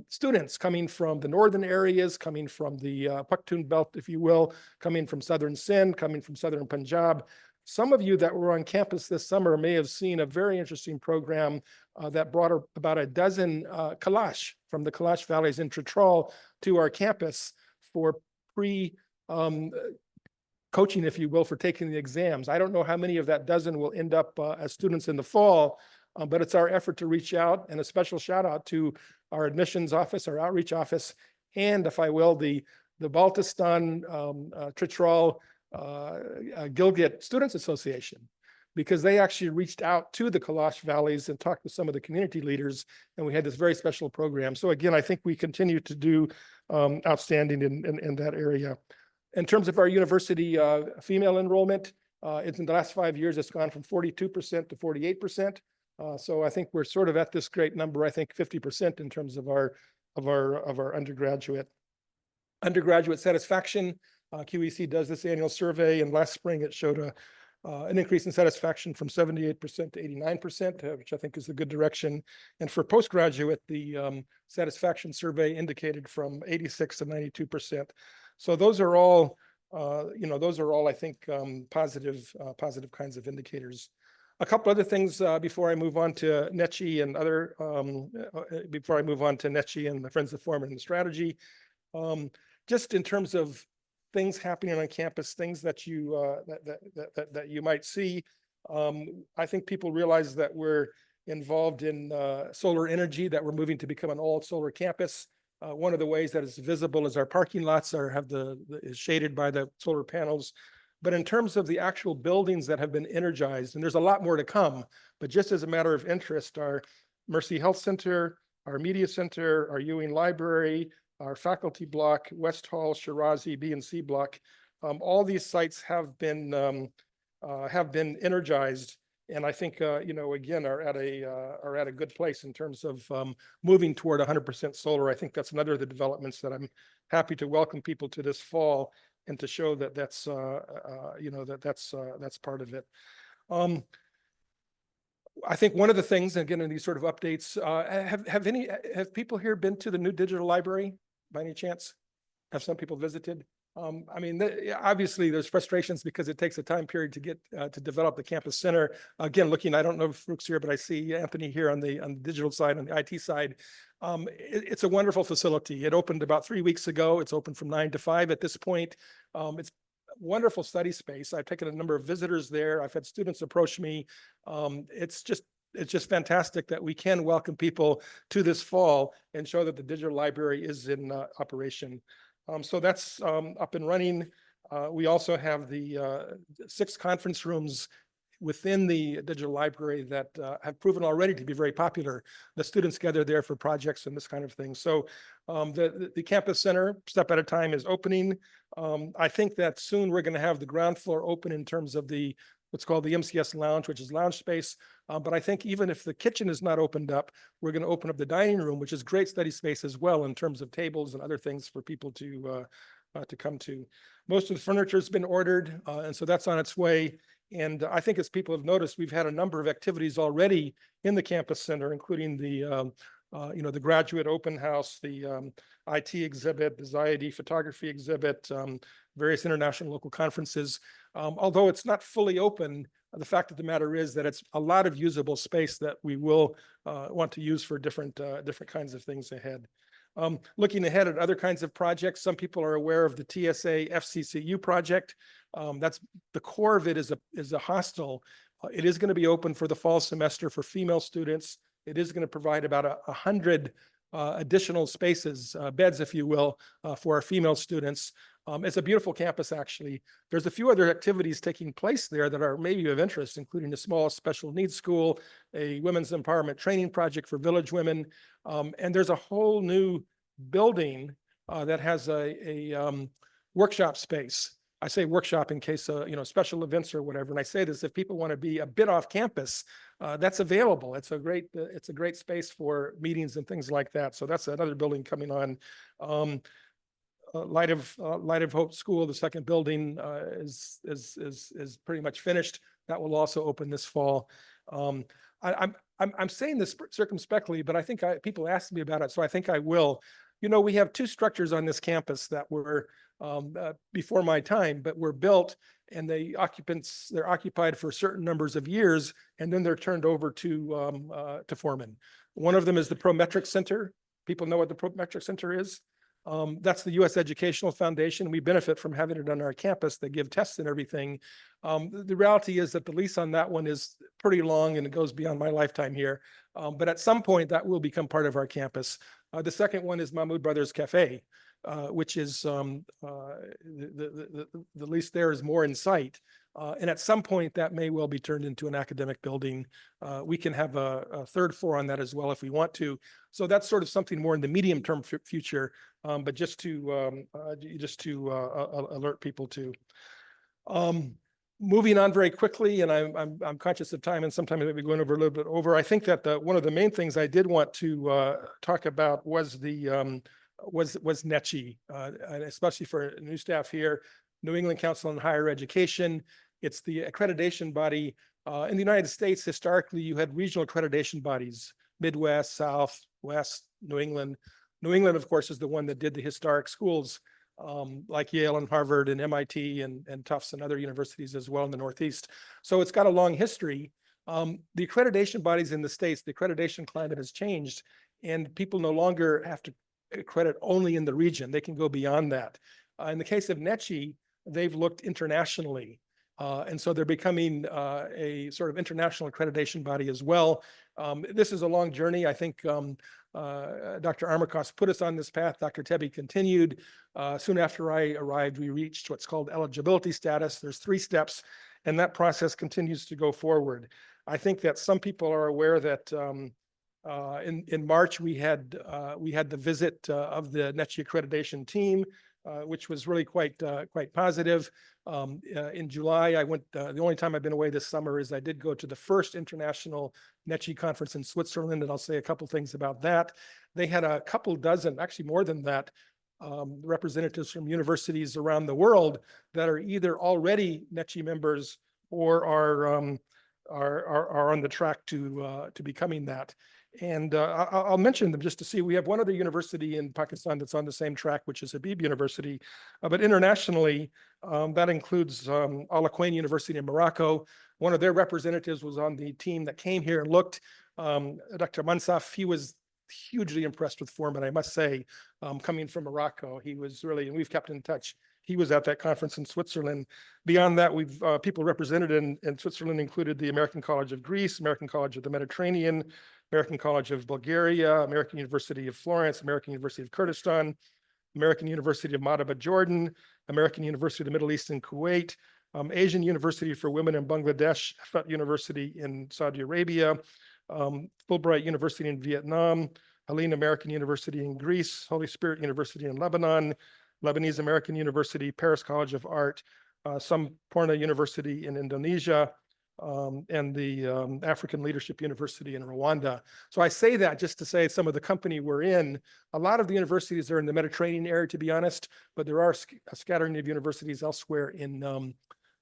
students coming from the northern areas, coming from the Pakhtun belt, if you will, coming from southern Sindh, coming from southern Punjab. Some of you that were on campus this summer may have seen a very interesting program that brought about a dozen Kalash from the Kalash valleys in Chitral to our campus for coaching, if you will, for taking the exams. I don't know how many of that dozen will end up as students in the fall, but it's our effort to reach out, and a special shout out to our admissions office, our outreach office, and, if I will, the Baltistan Chitral Gilgit Students Association. because they actually reached out to the Kalash Valleys and talked with some of the community leaders, and we had this very special program. So again, I think we continue to do outstanding in that area. In terms of our university female enrollment, it's in the last 5 years, it's gone from 42% to 48%. So I think we're sort of at this great number, I think 50% in terms of our undergraduate satisfaction. QEC does this annual survey, and last spring it showed an increase in satisfaction from 78% to 89%, which I think is a good direction. And for postgraduate, the satisfaction survey indicated from 86 to 92%. So those are all, I think, positive kinds of indicators. A couple other things before I move on to NECHI and the Friends of Foreman and the strategy. Just in terms of things happening on campus, things that you that you might see. I think people realize that we're involved in solar energy, that we're moving to become an all solar campus. One of the ways that is visible is our parking lots is shaded by the solar panels. But in terms of the actual buildings that have been energized, and there's a lot more to come, but just as a matter of interest, our Mercy Health Center, our Media Center, our Ewing Library, our faculty block, West Hall, Shirazi, B and C block, all these sites have been energized, and I think again are at a good place in terms of moving toward 100% solar. I think that's another of the developments that I'm happy to welcome people to this fall and to show that that's part of it. I think one of the things, again, in these sort of updates, have people here been to the new digital library by any chance? Have some people visited? I mean, obviously there's frustrations because it takes a time period to get to develop the campus center. Again, looking, I don't know if Rook's here, but I see Anthony here on the digital side, on the IT side. It's a wonderful facility. It opened about 3 weeks ago. It's open from 9 to 5 at this point. It's wonderful study space. I've taken a number of visitors there. I've had students approach me. It's just fantastic that we can welcome people to this fall and show that the digital library is in operation. So that's up and running. We also have the 6 conference rooms within the digital library that have proven already to be very popular. The students gather there for projects and this kind of thing. So the campus center, step at a time, is opening. I think that soon we're going to have the ground floor open in terms of what's called the MCS Lounge, which is lounge space. But I think even if the kitchen is not opened up, we're going to open up the dining room, which is great study space as well in terms of tables and other things for people to come to. Most of the furniture has been ordered, and so that's on its way. And I think as people have noticed, we've had a number of activities already in the campus center, including the graduate open house, the IT exhibit, the ZIAD photography exhibit, various international local conferences. Although it's not fully open, the fact of the matter is that it's a lot of usable space that we will want to use for different kinds of things ahead. Looking ahead at other kinds of projects, some people are aware of the TSA FCCU project. That's the core of it is a hostel. It is going to be open for the fall semester for female students. It is going to provide about 100 additional spaces, beds, if you will, for our female students. It's a beautiful campus, actually. There's a few other activities taking place there that are maybe of interest, including a small special needs school, a women's empowerment training project for village women, and there's a whole new building that has a workshop space. I say workshop in case special events or whatever. And I say this, if people want to be a bit off campus, that's available. It's a great space for meetings and things like that. So that's another building coming on. Light of Hope School, the second building is pretty much finished. That will also open this fall. I'm saying this circumspectly, but I think people asked me about it, so I think I will. We have 2 structures on this campus that were before my time, but were built, and they're occupied for certain numbers of years, and then they're turned over to Foreman. One of them is the Prometric Center. People know what the Prometric Center is. That's the U.S. Educational Foundation. We benefit from having it on our campus. They give tests and everything. The reality is that the lease on that one is pretty long, and it goes beyond my lifetime here. But at some point, that will become part of our campus. The second one is Mahmoud Brothers Cafe, which is the lease there is more in sight. And at some point, that may well be turned into an academic building. We can have a third floor on that as well if we want to. So that's sort of something more in the medium-term future, but just to alert people to. Moving on very quickly, and I'm conscious of time, and sometimes maybe going over a little bit over. I think that one of the main things I did want to talk about was the was NECHI, and especially for new staff here, New England Council on Higher Education. It's the accreditation body. In the United States, historically, you had regional accreditation bodies, Midwest, South, West, New England. New England, of course, is the one that did the historic schools like Yale and Harvard and MIT and Tufts and other universities as well in the Northeast. So it's got a long history. The accreditation bodies in the States, the accreditation climate has changed, and people no longer have to accredit only in the region. They can go beyond that. In the case of NECHI, they've looked internationally. And so they're becoming a sort of international accreditation body as well. This is a long journey. I think Dr. Armacost put us on this path. Dr. Tebby continued. Soon after I arrived, we reached what's called eligibility status. There's 3 steps, and that process continues to go forward. I think that some people are aware that in March we had the visit of the NECHI accreditation team, which was really quite positive. In July, I went. The only time I've been away this summer is I did go to the first international NECHI conference in Switzerland, and I'll say a couple things about that. They had a couple dozen, actually more than that, representatives from universities around the world that are either already NECHI members or are on the track to becoming that. And I'll mention them just to see. We have one other university in Pakistan that's on the same track, which is Habib University. But internationally, that includes Al Aqain University in Morocco. One of their representatives was on the team that came here and looked. Dr. Mansaf, he was hugely impressed with Foreman, I must say, coming from Morocco. He was really, and we've kept in touch. He was at that conference in Switzerland. Beyond that, we've people represented in Switzerland included the American College of Greece, American College of the Mediterranean, American College of Bulgaria, American University of Florence, American University of Kurdistan, American University of Madaba, Jordan, American University of the Middle East in Kuwait, Asian University for Women in Bangladesh, Fat University in Saudi Arabia, Fulbright University in Vietnam, Helene American University in Greece, Holy Spirit University in Lebanon, Lebanese American University, Paris College of Art, Samporna University in Indonesia, and the African Leadership University in Rwanda. So I say that just to say some of the company we're in. A lot of the universities are in the Mediterranean area, to be honest, but there are a scattering of universities elsewhere in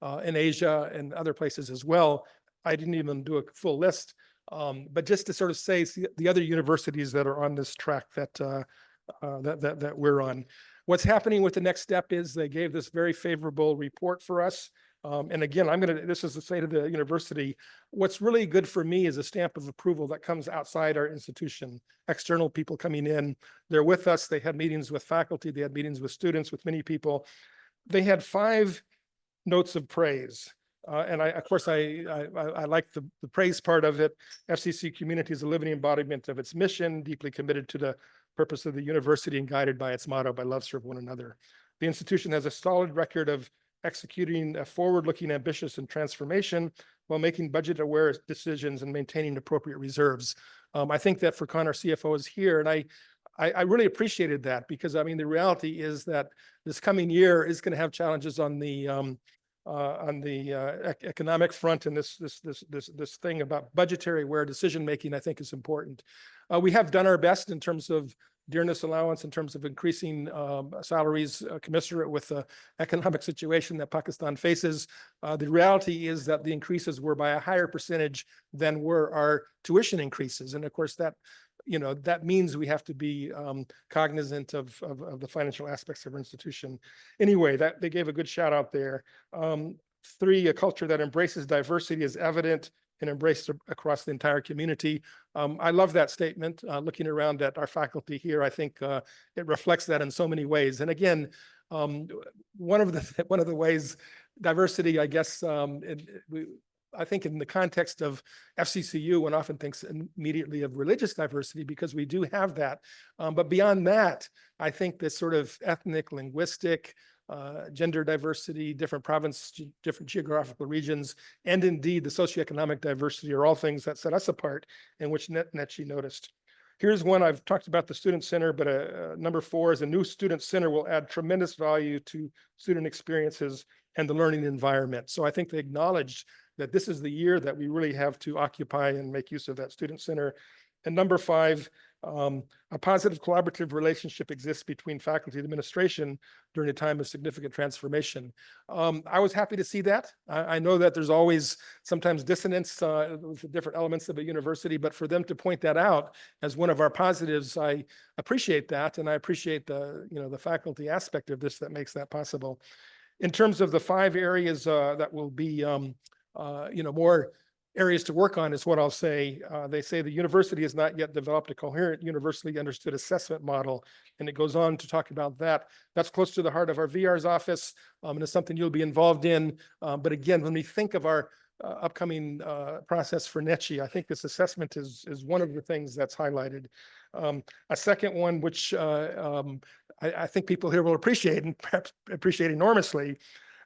Asia and other places as well. I didn't even do a full list, but just to sort of say the other universities that are on this track that we're on. What's happening with the next step is they gave this very favorable report for us. And again, this is the state of the university. What's really good for me is a stamp of approval that comes outside our institution, external people coming in. They're with us. They had meetings with faculty. They had meetings with students, with many people. They had 5 notes of praise. And of course, I like the praise part of it. FCC community is a living embodiment of its mission, deeply committed to the purpose of the university and guided by its motto, by love, serve one another. The institution has a solid record of executing a forward-looking, ambitious, and transformation while making budget-aware decisions and maintaining appropriate reserves. I think that for Connor, CFO is here, and I really appreciated that because I mean the reality is that this coming year is going to have challenges on the economic front, and this thing about budgetary aware decision making I think is important. We have done our best in terms of dearness allowance, in terms of increasing salaries commensurate with the economic situation that Pakistan faces. The reality is that the increases were by a higher percentage than were our tuition increases. And of course that, that means we have to be cognizant of the financial aspects of our institution. Anyway, that they gave a good shout out there. 3, a culture that embraces diversity is evident and embraced across the entire community. I love that statement. Looking around at our faculty here, I think it reflects that in so many ways. And again, one of the ways diversity, I guess, I think in the context of FCCU, one often thinks immediately of religious diversity because we do have that. But beyond that, I think this sort of ethnic, linguistic, gender diversity, different different geographical regions, and indeed the socioeconomic diversity are all things that set us apart and which NETCHI noticed. Here's one I've talked about the student center, but number 4 is a new student center will add tremendous value to student experiences and the learning environment. So I think they acknowledged that this is the year that we really have to occupy and make use of that student center. And number 5, a positive collaborative relationship exists between faculty and administration during a time of significant transformation. I was happy to see that. I know that there's always sometimes dissonance with the different elements of a university, but for them to point that out as one of our positives, I appreciate that, and I appreciate the faculty aspect of this that makes that possible. In terms of the 5 areas that will be more areas to work on is what I'll say. They say the university has not yet developed a coherent, universally understood assessment model, and it goes on to talk about that. That's close to the heart of our VR's office, and it's something you'll be involved in. But again, when we think of our upcoming process for NETCHI, I think this assessment is one of the things that's highlighted. A second one, which I think people here will appreciate and perhaps appreciate enormously.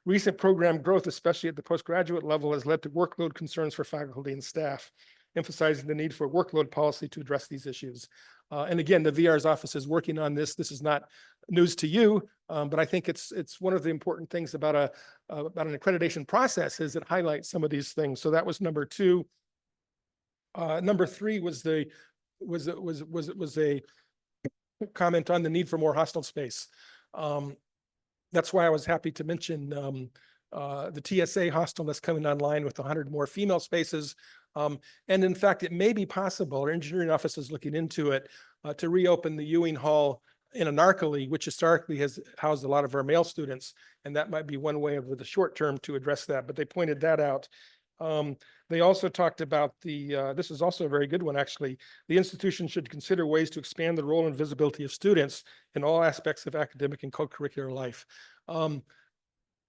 Recent program growth, especially at the postgraduate level, has led to workload concerns for faculty and staff, emphasizing the need for workload policy to address these issues. And again, the VR's office is working on this. This is not news to you, but I think it's one of the important things about an accreditation process is it highlights some of these things. So that was number 2. Number 3 was a comment on the need for more hostel space. That's why I was happy to mention the TSA hostel that's coming online with 100 more female spaces. And in fact, it may be possible, our engineering office is looking into it, to reopen the Ewing Hall in Anarkali, which historically has housed a lot of our male students. And that might be one way over the short term to address that, but they pointed that out. They also talked about this is also a very good one, actually. The institution should consider ways to expand the role and visibility of students in all aspects of academic and co-curricular life.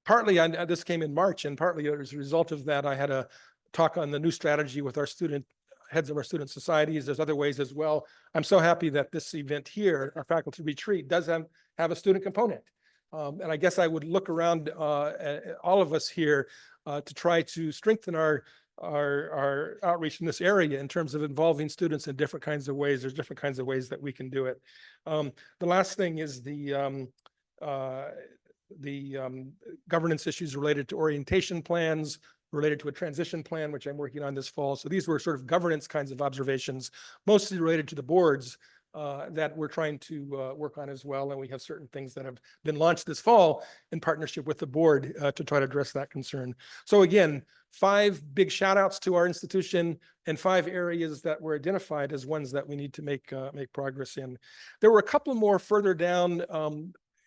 Partly, this came in March, and partly as a result of that, I had a talk on the new strategy with our heads of our student societies. There's other ways as well. I'm so happy that this event here, our faculty retreat, does have a student component. And I guess I would look around at all of us here to try to strengthen our outreach in this area in terms of involving students in different kinds of ways. There's different kinds of ways that we can do it. The last thing is the governance issues related to orientation plans, related to a transition plan, which I'm working on this fall. So these were sort of governance kinds of observations, mostly related to the boards that we're trying to work on as well. And we have certain things that have been launched this fall in partnership with the board to try to address that concern. So again, 5 big shout outs to our institution and 5 areas that were identified as ones that we need to make progress in. There were a couple more further down,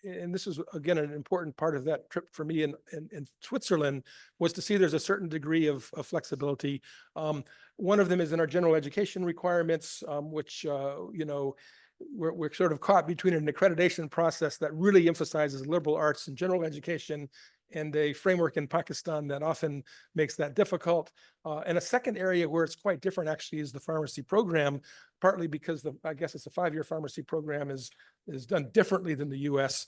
and this is again an important part of that trip for me in Switzerland, was to see there's a certain degree of flexibility. One of them is in our general education requirements, which we're sort of caught between an accreditation process that really emphasizes liberal arts and general education and a framework in Pakistan that often makes that difficult. And a second area where it's quite different actually is the pharmacy program, partly because I guess it's a 5-year pharmacy program is done differently than the US.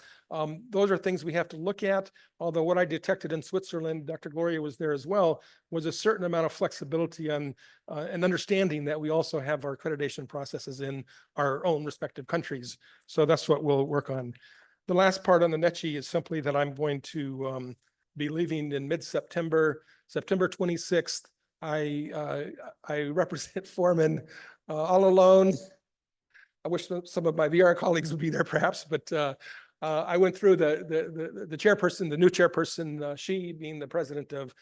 Those are things we have to look at, although what I detected in Switzerland, Dr. Gloria was there as well, was a certain amount of flexibility on and understanding that we also have our accreditation processes in our own respective countries. So that's what we'll work on. The last part on the NETCHI is simply that I'm going to be leaving in mid-September, September 26th. I represent Foreman all alone. I wish some of my VR colleagues would be there perhaps, but I went through the chairperson, the new chairperson, she being the president of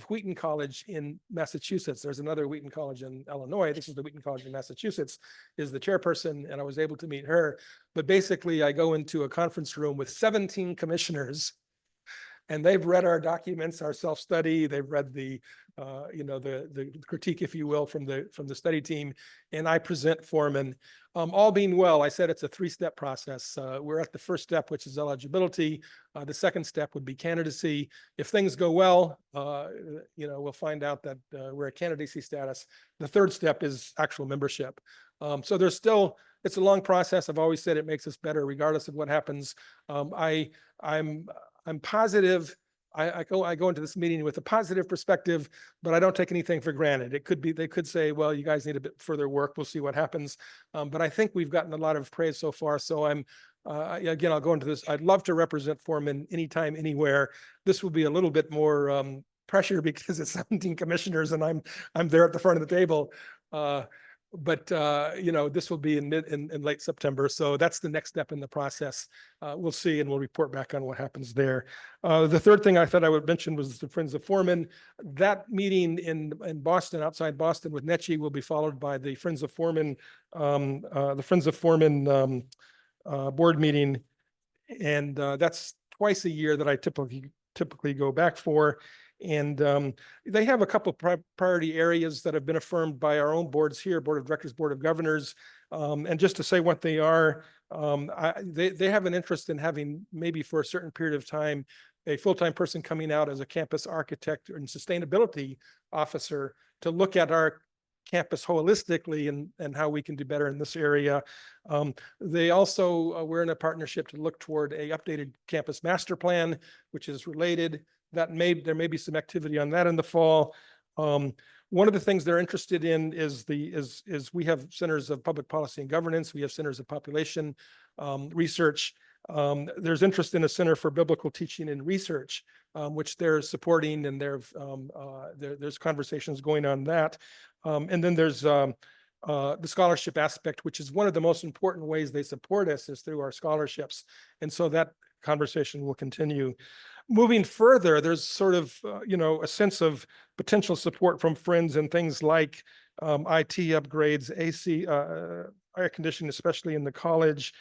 Wheaton College in Massachusetts. There's another Wheaton College in Illinois. This is the Wheaton College in Massachusetts, is the chairperson, and I was able to meet her. But basically, I go into a conference room with 17 commissioners, and they've read our documents, our self-study. They've read the critique, if you will, from the study team, and I present Foreman. All being well, I said it's a 3-step process. We're at the first step, which is eligibility. The second step would be candidacy. If things go well, we'll find out that we're at candidacy status. The third step is actual membership. So it's a long process. I've always said it makes us better regardless of what happens. I'm I'm positive. I go into this meeting with a positive perspective, but I don't take anything for granted. It could be, they could say, well, you guys need a bit further work. We'll see what happens. But I think we've gotten a lot of praise so far. So I'm, again, I'll go into this. I'd love to represent Foreman anytime, anywhere. This will be a little bit more pressure because it's 17 commissioners and I'm there at the front of the table. But you know, this will be in late September. So that's the next step in the process. We'll see, and we'll report back on what happens there. The third thing I thought I would mention was the Friends of Foreman. That meeting in Boston, outside Boston with NECHI, will be followed by the Friends of Foreman, board meeting. And that's twice a year that I typically go back for. And they have a couple priority areas that have been affirmed by our own boards here, Board of Directors, Board of Governors. And just to say what they are, they have an interest in having, maybe for a certain period of time, a full-time person coming out as a campus architect and sustainability officer to look at our campus holistically and how we can do better in this area. They also, we're in a partnership to look toward a updated campus master plan, which is related. There may be some activity on that in the fall. One of the things they're interested in is we have centers of public policy and governance. We have centers of population research. There's interest in a center for biblical teaching and research, which they're supporting, and there's conversations going on that. And then there's the scholarship aspect, which is one of the most important ways they support us is through our scholarships. And so that conversation will continue. Moving further, there's sort of, you know, a sense of potential support from friends and things like IT upgrades, AC, air conditioning, especially in the college,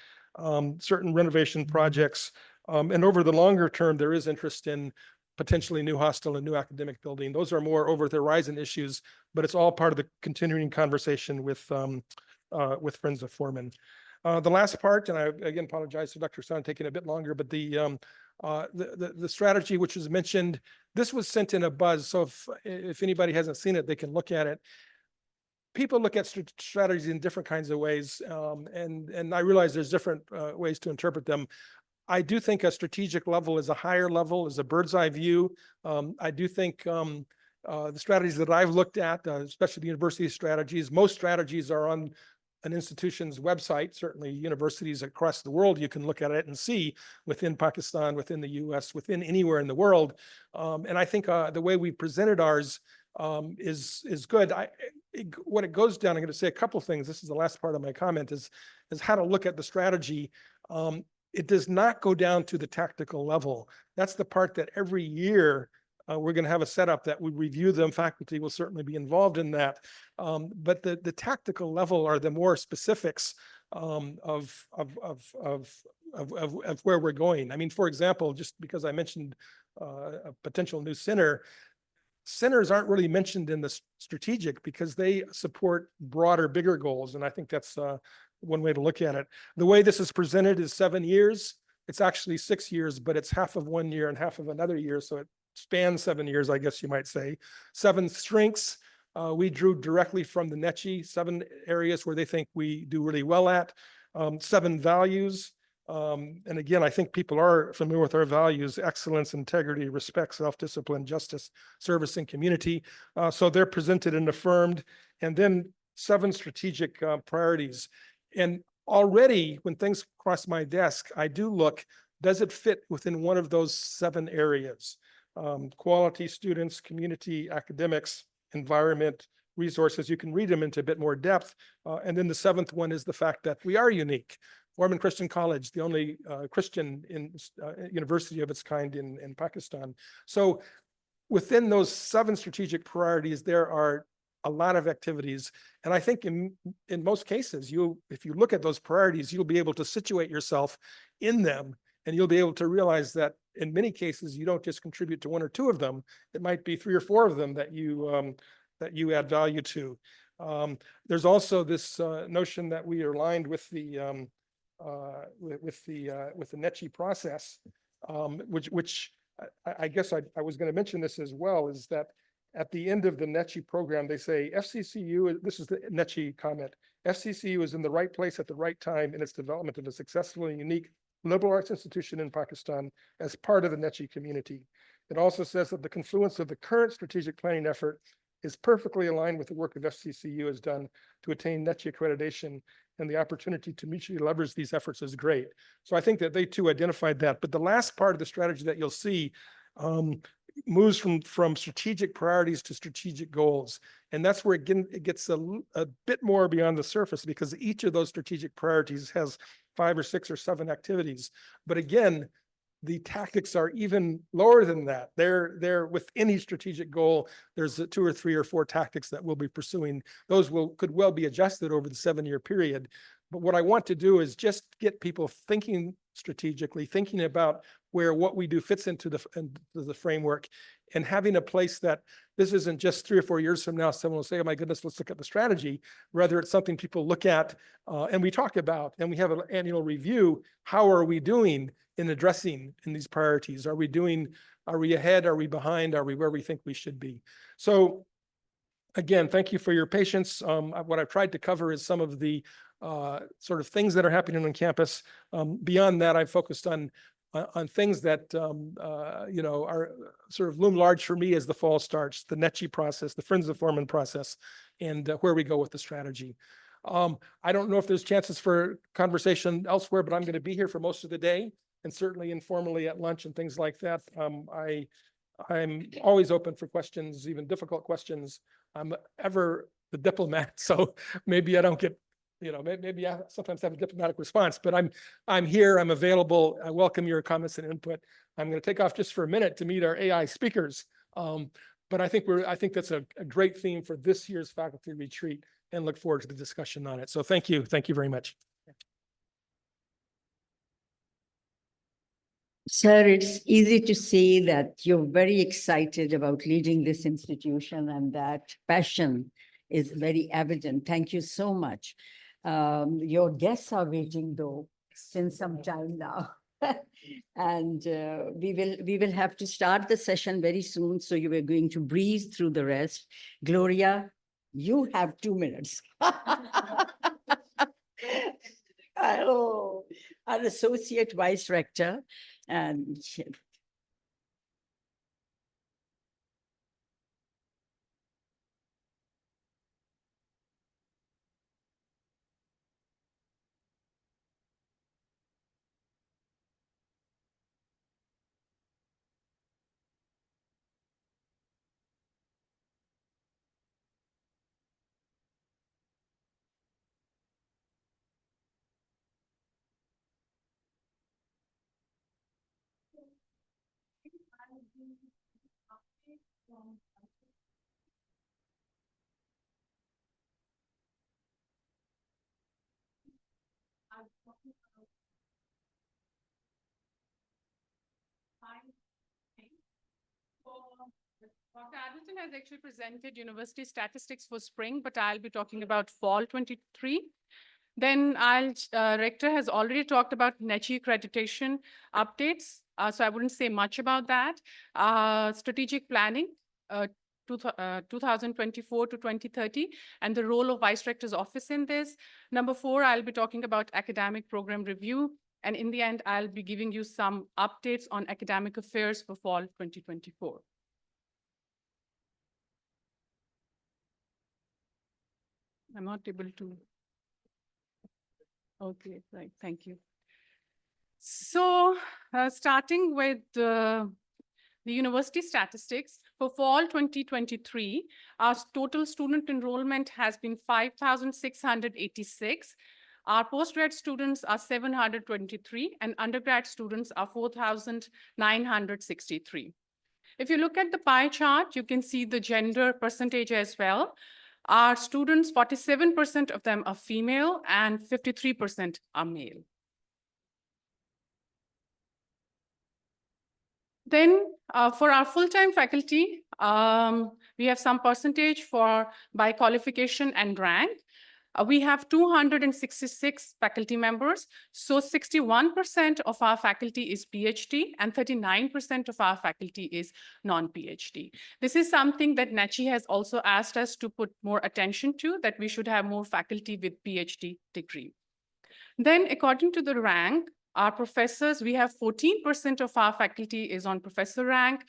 certain renovation projects. And over the longer term, there is interest in potentially new hostel and new academic building. Those are more over the horizon issues, but it's all part of the continuing conversation with Friends of Foreman. The last part, and I again apologize to Dr. San taking a bit longer, but the strategy which was mentioned, this was sent in a buzz. So if anybody hasn't seen it, they can look at it. People look at strategies in different kinds of ways, and I realize there's different ways to interpret them. I do think a strategic level is a higher level, is a bird's eye view. I do think the strategies that I've looked at, especially the university strategies, most strategies are on an institution's website. Certainly universities across the world, you can look at it and see within Pakistan, within the US, within anywhere in the world. And I think the way we presented ours is good. What it goes down, I'm going to say a couple of things. This is the last part of my comment, is how to look at the strategy. It does not go down to the tactical level. That's the part that every year we're going to have a setup that we review them. Faculty will certainly be involved in that. But the tactical level are the more specifics of where we're going. I mean, for example, just because I mentioned a potential new center, centers aren't really mentioned in the strategic because they support broader, bigger goals. And I think that's one way to look at it. The way this is presented is 7 years. It's actually 6 years, but it's half of 1 year and half of another year. So it spans 7 years, I guess you might say. 7 strengths, we drew directly from the NECHI, 7 areas where they think we do really well at. 7 values. And again, I think people are familiar with our values: excellence, integrity, respect, self-discipline, justice, service, and community. So they're presented and affirmed. And then 7 strategic priorities. And already when things cross my desk, I do look, does it fit within one of those 7 areas? Quality, students, community, academics, environment, resources. You can read them into a bit more depth. And then the 7th one is the fact that we are unique. Foreman Christian College, the only Christian university of its kind in Pakistan. So within those 7 strategic priorities, there are a lot of activities. And I think in most cases, if you look at those priorities, you'll be able to situate yourself in them, and you'll be able to realize that in many cases, you don't just contribute to 1 or 2 of them. It might be 3 or 4 of them that you add value to. There's also this notion that we are aligned with the NECHI process, which I guess I was going to mention this as well, is that at the end of the NECHI program, they say FCCU, this is the NECHI comment, FCCU is in the right place at the right time in its development of a successful and unique liberal arts institution in Pakistan as part of the NECI community. It also says that the confluence of the current strategic planning effort is perfectly aligned with the work of FCCU has done to attain NECI accreditation, and the opportunity to mutually leverage these efforts is great. So I think that they too identified that. But the last part of the strategy that you'll see moves from strategic priorities to strategic goals. And that's where it gets a bit more beyond the surface, because each of those strategic priorities has 5 or 6 or 7 activities. But again, the tactics are even lower than that. They're with any strategic goal, there's 2 or 3 or 4 tactics that we'll be pursuing. Those could well be adjusted over the 7-year period. But what I want to do is just get people thinking strategically, thinking about where what we do fits into the framework, and having a place that this isn't just 3 or 4 years from now, someone will say, oh my goodness, let's look at the strategy. Rather, it's something people look at and we talk about, and we have an annual review. How are we doing in addressing in these priorities? Are we ahead? Are we behind? Are we where we think we should be? So again, thank you for your patience. What I've tried to cover is some of the sort of things that are happening on campus. Beyond that, I've focused on things that you know, are sort of loom large for me as the fall starts, the NECI process, the Friends of Foreman process, and where we go with the strategy. I don't know if there's chances for conversation elsewhere, but I'm going to be here for most of the day, and certainly informally at lunch and things like that. I'm always open for questions, even difficult questions. I'm ever the diplomat, so maybe I don't get, you know, maybe I sometimes have a diplomatic response, but I'm here, I'm available. I welcome your comments and input. I'm going to take off just for a minute to meet our AI speakers. But I think that's a great theme for this year's faculty retreat, and look forward to the discussion on it. So thank you very much. Sir, it's easy to see that you're very excited about leading this institution, and that passion is very evident. Thank you so much. Your guests are waiting though since some time now. And we will have to start the session very soon. So you are going to breeze through the rest. Gloria, you have 2 minutes. Oh, our Associate Vice Rector. And Dr. Addington has actually presented university statistics for spring, but I'll be talking about fall 23. Then Rector has already talked about NECI accreditation updates, so I wouldn't say much about that. Strategic planning, 2024 to 2030, and the role of Vice Rector's office in this. Number 4, I'll be talking about academic program review. And in the end, I'll be giving you some updates on academic affairs for fall 2024. I'm not able to. Okay, right, thank you. So starting with the university statistics, for fall 2023, our total student enrollment has been 5,686. Our postgrad students are 723, and undergrad students are 4,963. If you look at the pie chart, you can see the gender percentage as well. Our students, 47% of them are female and 53% are male. Then for our full-time faculty, we have some percentage by qualification and rank. We have 266 faculty members. So 61% of our faculty is PhD and 39% of our faculty is non-PhD. This is something that NECI has also asked us to put more attention to, that we should have more faculty with PhD degree. Then according to the rank, Our professors, we have 14% of our faculty is on professor rank,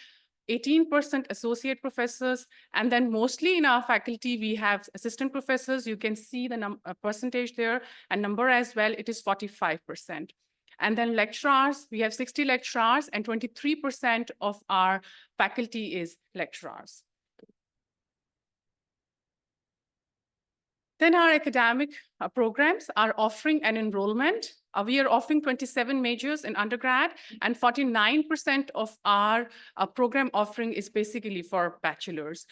18% associate professors, and then mostly in our faculty, we have assistant professors. You can see the percentage there and number as well, it is 45%. And then lecturers, we have 60 lecturers and 23% of our faculty is lecturers. Then our academic programs are offering an enrollment. We are offering 27 majors in undergrad, and 49% of our program offering is basically for bachelors.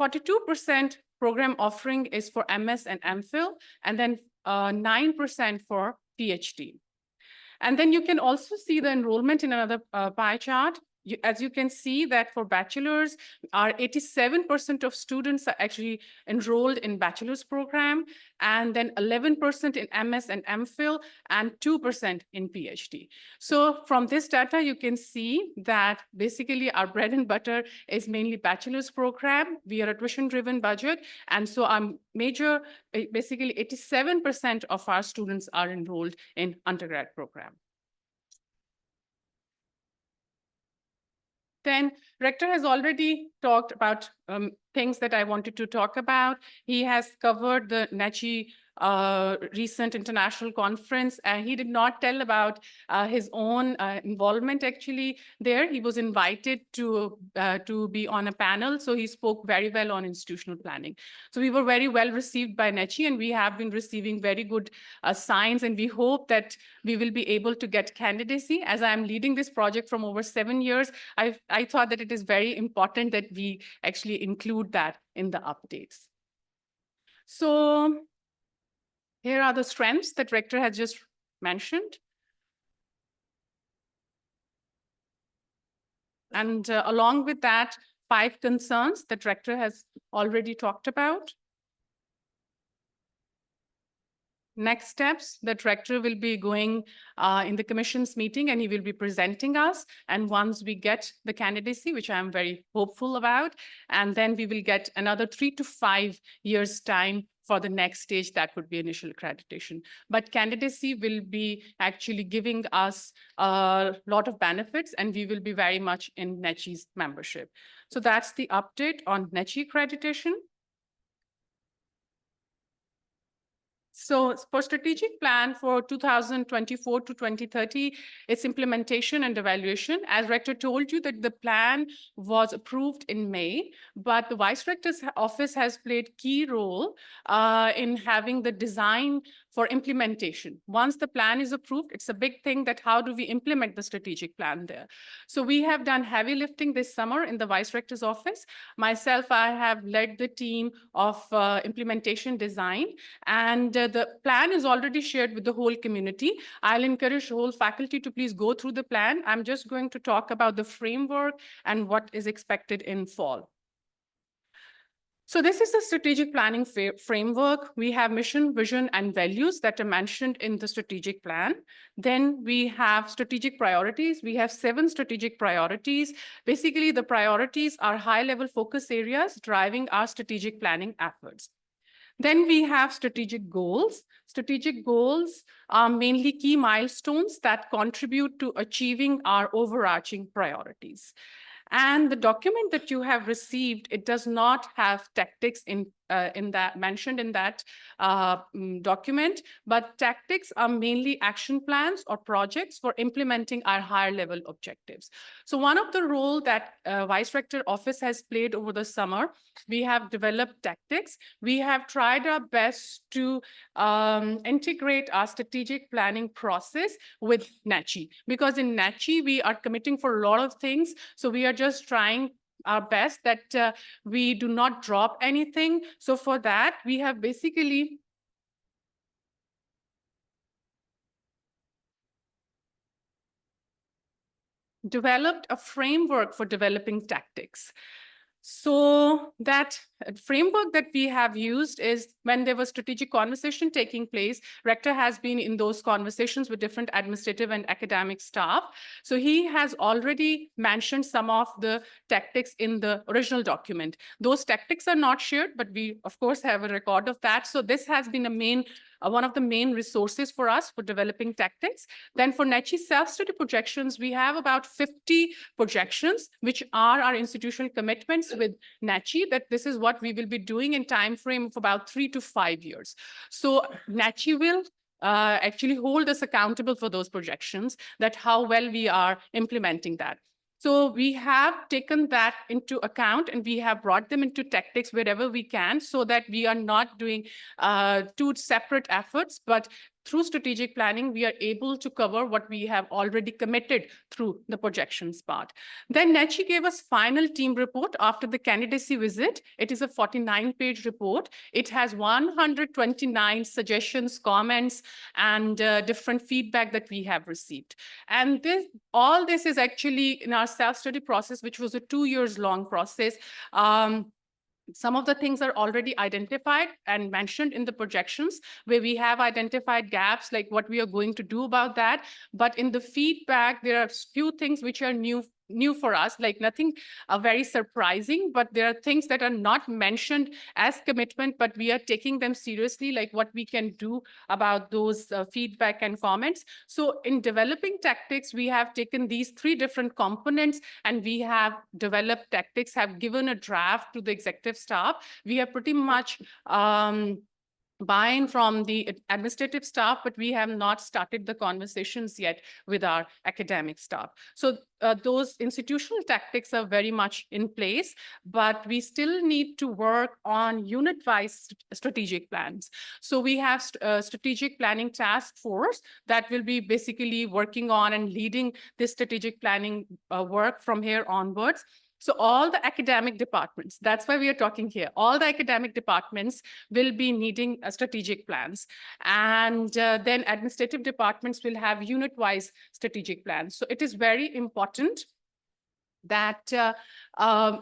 42% program offering is for MS and MPhil, and then 9% for PhD. And then you can also see the enrollment in another pie chart. As you can see that for bachelors, our 87% of students are actually enrolled in bachelor's program, and then 11% in MS and MPhil, and 2% in PhD. So from this data, you can see that basically our bread and butter is mainly bachelor's program. We are a tuition-driven budget, and so our major, basically 87% of our students are enrolled in undergrad program. Then Rector has already talked about things that I wanted to talk about. He has covered the NACHI recent international conference, and he did not tell about his own involvement actually there. He was invited to be on a panel, so he spoke very well on institutional planning. So we were very well received by NACHI, and we have been receiving very good signs, and we hope that we will be able to get candidacy. As I'm leading this project from over 7 years, I thought that it is very important that we actually include that in the updates. So here are the strengths that Rector has just mentioned. And along with that, 5 concerns that Rector has already talked about. Next steps that Rector will be going in the commission's meeting, and he will be presenting us. And once we get the candidacy, which I'm very hopeful about, and then we will get another 3 to 5 years time for the next stage, that would be initial accreditation. But candidacy will be actually giving us a lot of benefits, and we will be very much in NACHI's membership. So that's the update on NACHI accreditation. So for strategic plan for 2024 to 2030, its implementation and evaluation, as Rector told you that the plan was approved in May, but the Vice Rector's office has played key role in having the design for implementation. Once the plan is approved, it's a big thing that how do we implement the strategic plan there. So we have done heavy lifting this summer in the Vice Rector's office. Myself, I have led the team of implementation design, and the plan is already shared with the whole community. I'll encourage the whole faculty to please go through the plan. I'm just going to talk about the framework and what is expected in fall. So this is the strategic planning framework. We have mission, vision, and values that are mentioned in the strategic plan. Then we have strategic priorities. We have 7 strategic priorities. Basically, the priorities are high-level focus areas driving our strategic planning efforts. Then we have strategic goals. Strategic goals are mainly key milestones that contribute to achieving our overarching priorities. And the document that you have received, it does not have tactics in that mentioned in that document, but tactics are mainly action plans or projects for implementing our higher level objectives. So one of the role that Vice Rector Office has played over the summer, we have developed tactics. We have tried our best to integrate our strategic planning process with NACHI, because in NACHI, we are committing for a lot of things. So we are just trying our best that we do not drop anything. So for that, we have basically developed a framework for developing tactics. So that framework that we have used is when there was strategic conversation taking place, Rector has been in those conversations with different administrative and academic staff. So he has already mentioned some of the tactics in the original document. Those tactics are not shared, but we, of course, have a record of that. So this has been one of the main resources for us for developing tactics. Then for NECHI self-study projections, we have about 50 projections, which are our institutional commitments with NECHI, that this is what we will be doing in time frame of about 3 to 5 years. So NECHI will actually hold us accountable for those projections, that how well we are implementing that. So we have taken that into account and we have brought them into tactics wherever we can, so that we are not doing two separate efforts, but through strategic planning, we are able to cover what we have already committed through the projections part. Then NECHI gave us final team report after the candidacy visit. It is a 49-page report. It has 129 suggestions, comments, and different feedback that we have received. And all this is actually in our self-study process, which was a 2 years long process. Some of the things are already identified and mentioned in the projections, where we have identified gaps, like what we are going to do about that. But in the feedback, there are few things which are new for us, like nothing very surprising, but there are things that are not mentioned as commitment, but we are taking them seriously, like what we can do about those feedback and comments. So in developing tactics, we have taken these 3 different components and we have developed tactics, have given a draft to the executive staff. We have pretty much buy-in from the administrative staff, but we have not started the conversations yet with our academic staff. So those institutional tactics are very much in place, but we still need to work on unit-wise strategic plans. So we have a strategic planning task force that will be basically working on and leading this strategic planning work from here onwards. So all the academic departments, that's why we are talking here, all the academic departments will be needing strategic plans. And then administrative departments will have unit-wise strategic plans. So it is very important that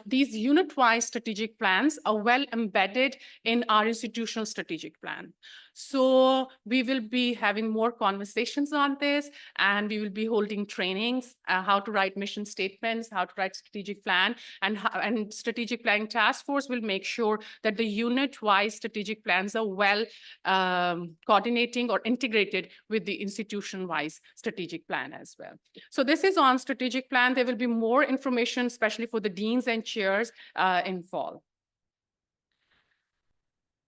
these unit-wise strategic plans are well embedded in our institutional strategic plan. So we will be having more conversations on this, and we will be holding trainings, how to write mission statements, how to write strategic plan, and strategic planning task force will make sure that the unit-wise strategic plans are well coordinating or integrated with the institution-wise strategic plan as well. So this is on strategic plan. There will be more information, especially for the deans and chairs in fall.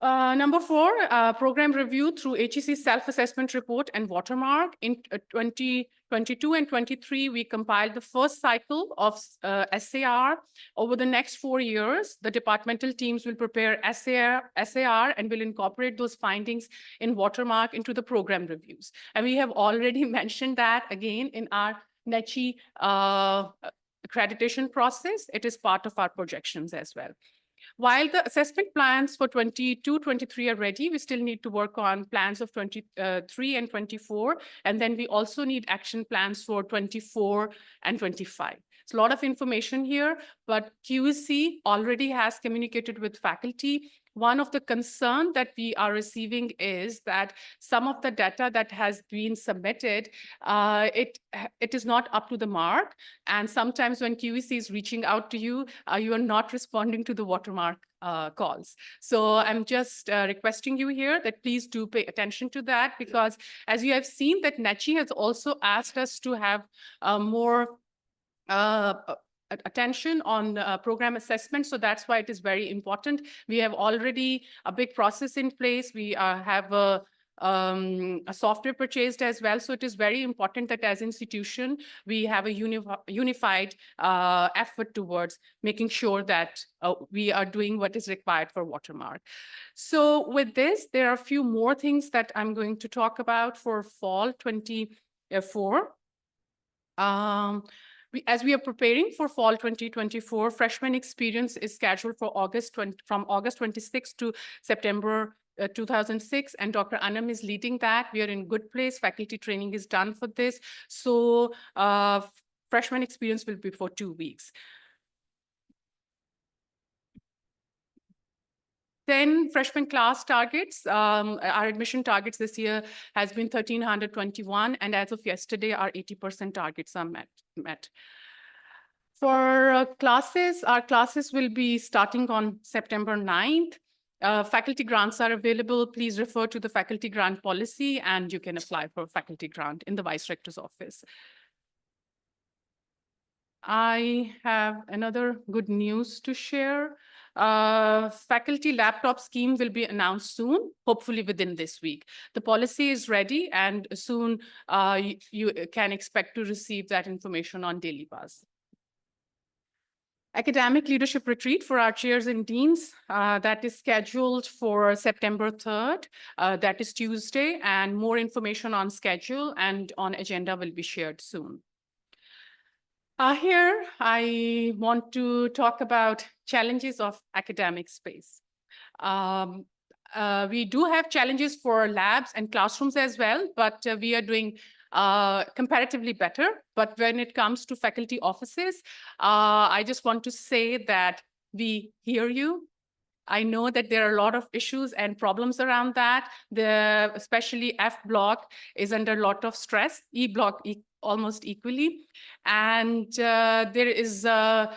Number 4, program review through HEC self-assessment report and watermark. In 2022 and 23, we compiled the first cycle of SAR. Over the next 4 years, the departmental teams will prepare SAR and will incorporate those findings in watermark into the program reviews. And we have already mentioned that again in our NECHI accreditation process. It is part of our projections as well. While the assessment plans for 22-23 are ready, we still need to work on plans of 23 and 24. And then we also need action plans for 24 and 25. It's a lot of information here, but QEC already has communicated with faculty. One of the concerns that we are receiving is that some of the data that has been submitted, it is not up to the mark. And sometimes when QEC is reaching out to you, you are not responding to the watermark calls. So I'm just requesting you here that please do pay attention to that, because as you have seen that NECHI has also asked us to have more attention on program assessment. So that's why it is very important. We have already a big process in place. We have a software purchased as well. So it is very important that as institution, we have a unified effort towards making sure that we are doing what is required for watermark. So with this, there are a few more things that I'm going to talk about for fall 24. As we are preparing for fall 2024, freshman experience is scheduled for from August 26 to September 2006, and Dr. Anam is leading that. We are in good place. Faculty training is done for this. So freshman experience will be for 2 weeks. Then freshman class targets, our admission targets this year has been 1,321, and as of yesterday, our 80% targets are met. For classes, our classes will be starting on September 9th. Faculty grants are available. Please refer to the faculty grant policy, and you can apply for a faculty grant in the Vice Rector's office. I have another good news to share. Faculty laptop scheme will be announced soon, hopefully within this week. The policy is ready, and soon you can expect to receive that information on Daily Buzz. Academic leadership retreat for our chairs and deans, that is scheduled for September 3rd. That is Tuesday, and more information on schedule and on agenda will be shared soon. Here, I want to talk about challenges of academic space. We do have challenges for labs and classrooms as well, but we are doing comparatively better. But when it comes to faculty offices, I just want to say that we hear you. I know that there are a lot of issues and problems around that. Especially F block is under a lot of stress, E block almost equally. And there is a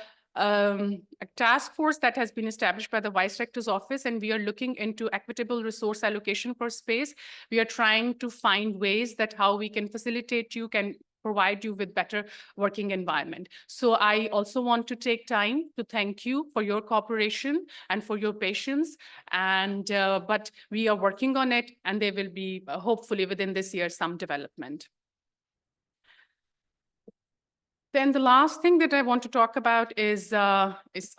task force that has been established by the Vice Rector's office, and we are looking into equitable resource allocation for space. We are trying to find ways that how we can facilitate you, can provide you with better working environment. So I also want to take time to thank you for your cooperation and for your patience. And but we are working on it, and there will be hopefully within this year some development. Then the last thing that I want to talk about is our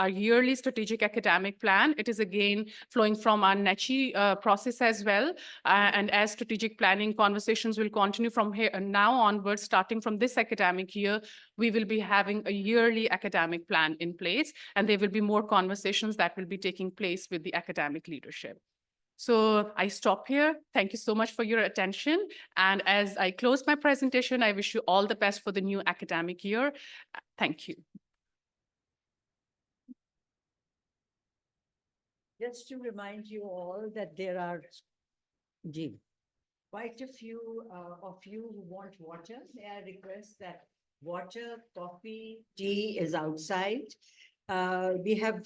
yearly strategic academic plan. It is again flowing from our NECHI process as well. And as strategic planning conversations will continue from here and now onwards, starting from this academic year, we will be having a yearly academic plan in place, and there will be more conversations that will be taking place with the academic leadership. So I stop here. Thank you so much for your attention. And as I close my presentation, I wish you all the best for the new academic year. Thank you. Just to remind you all that there are quite a few of you who want water. May I request that water, coffee, tea is outside. We have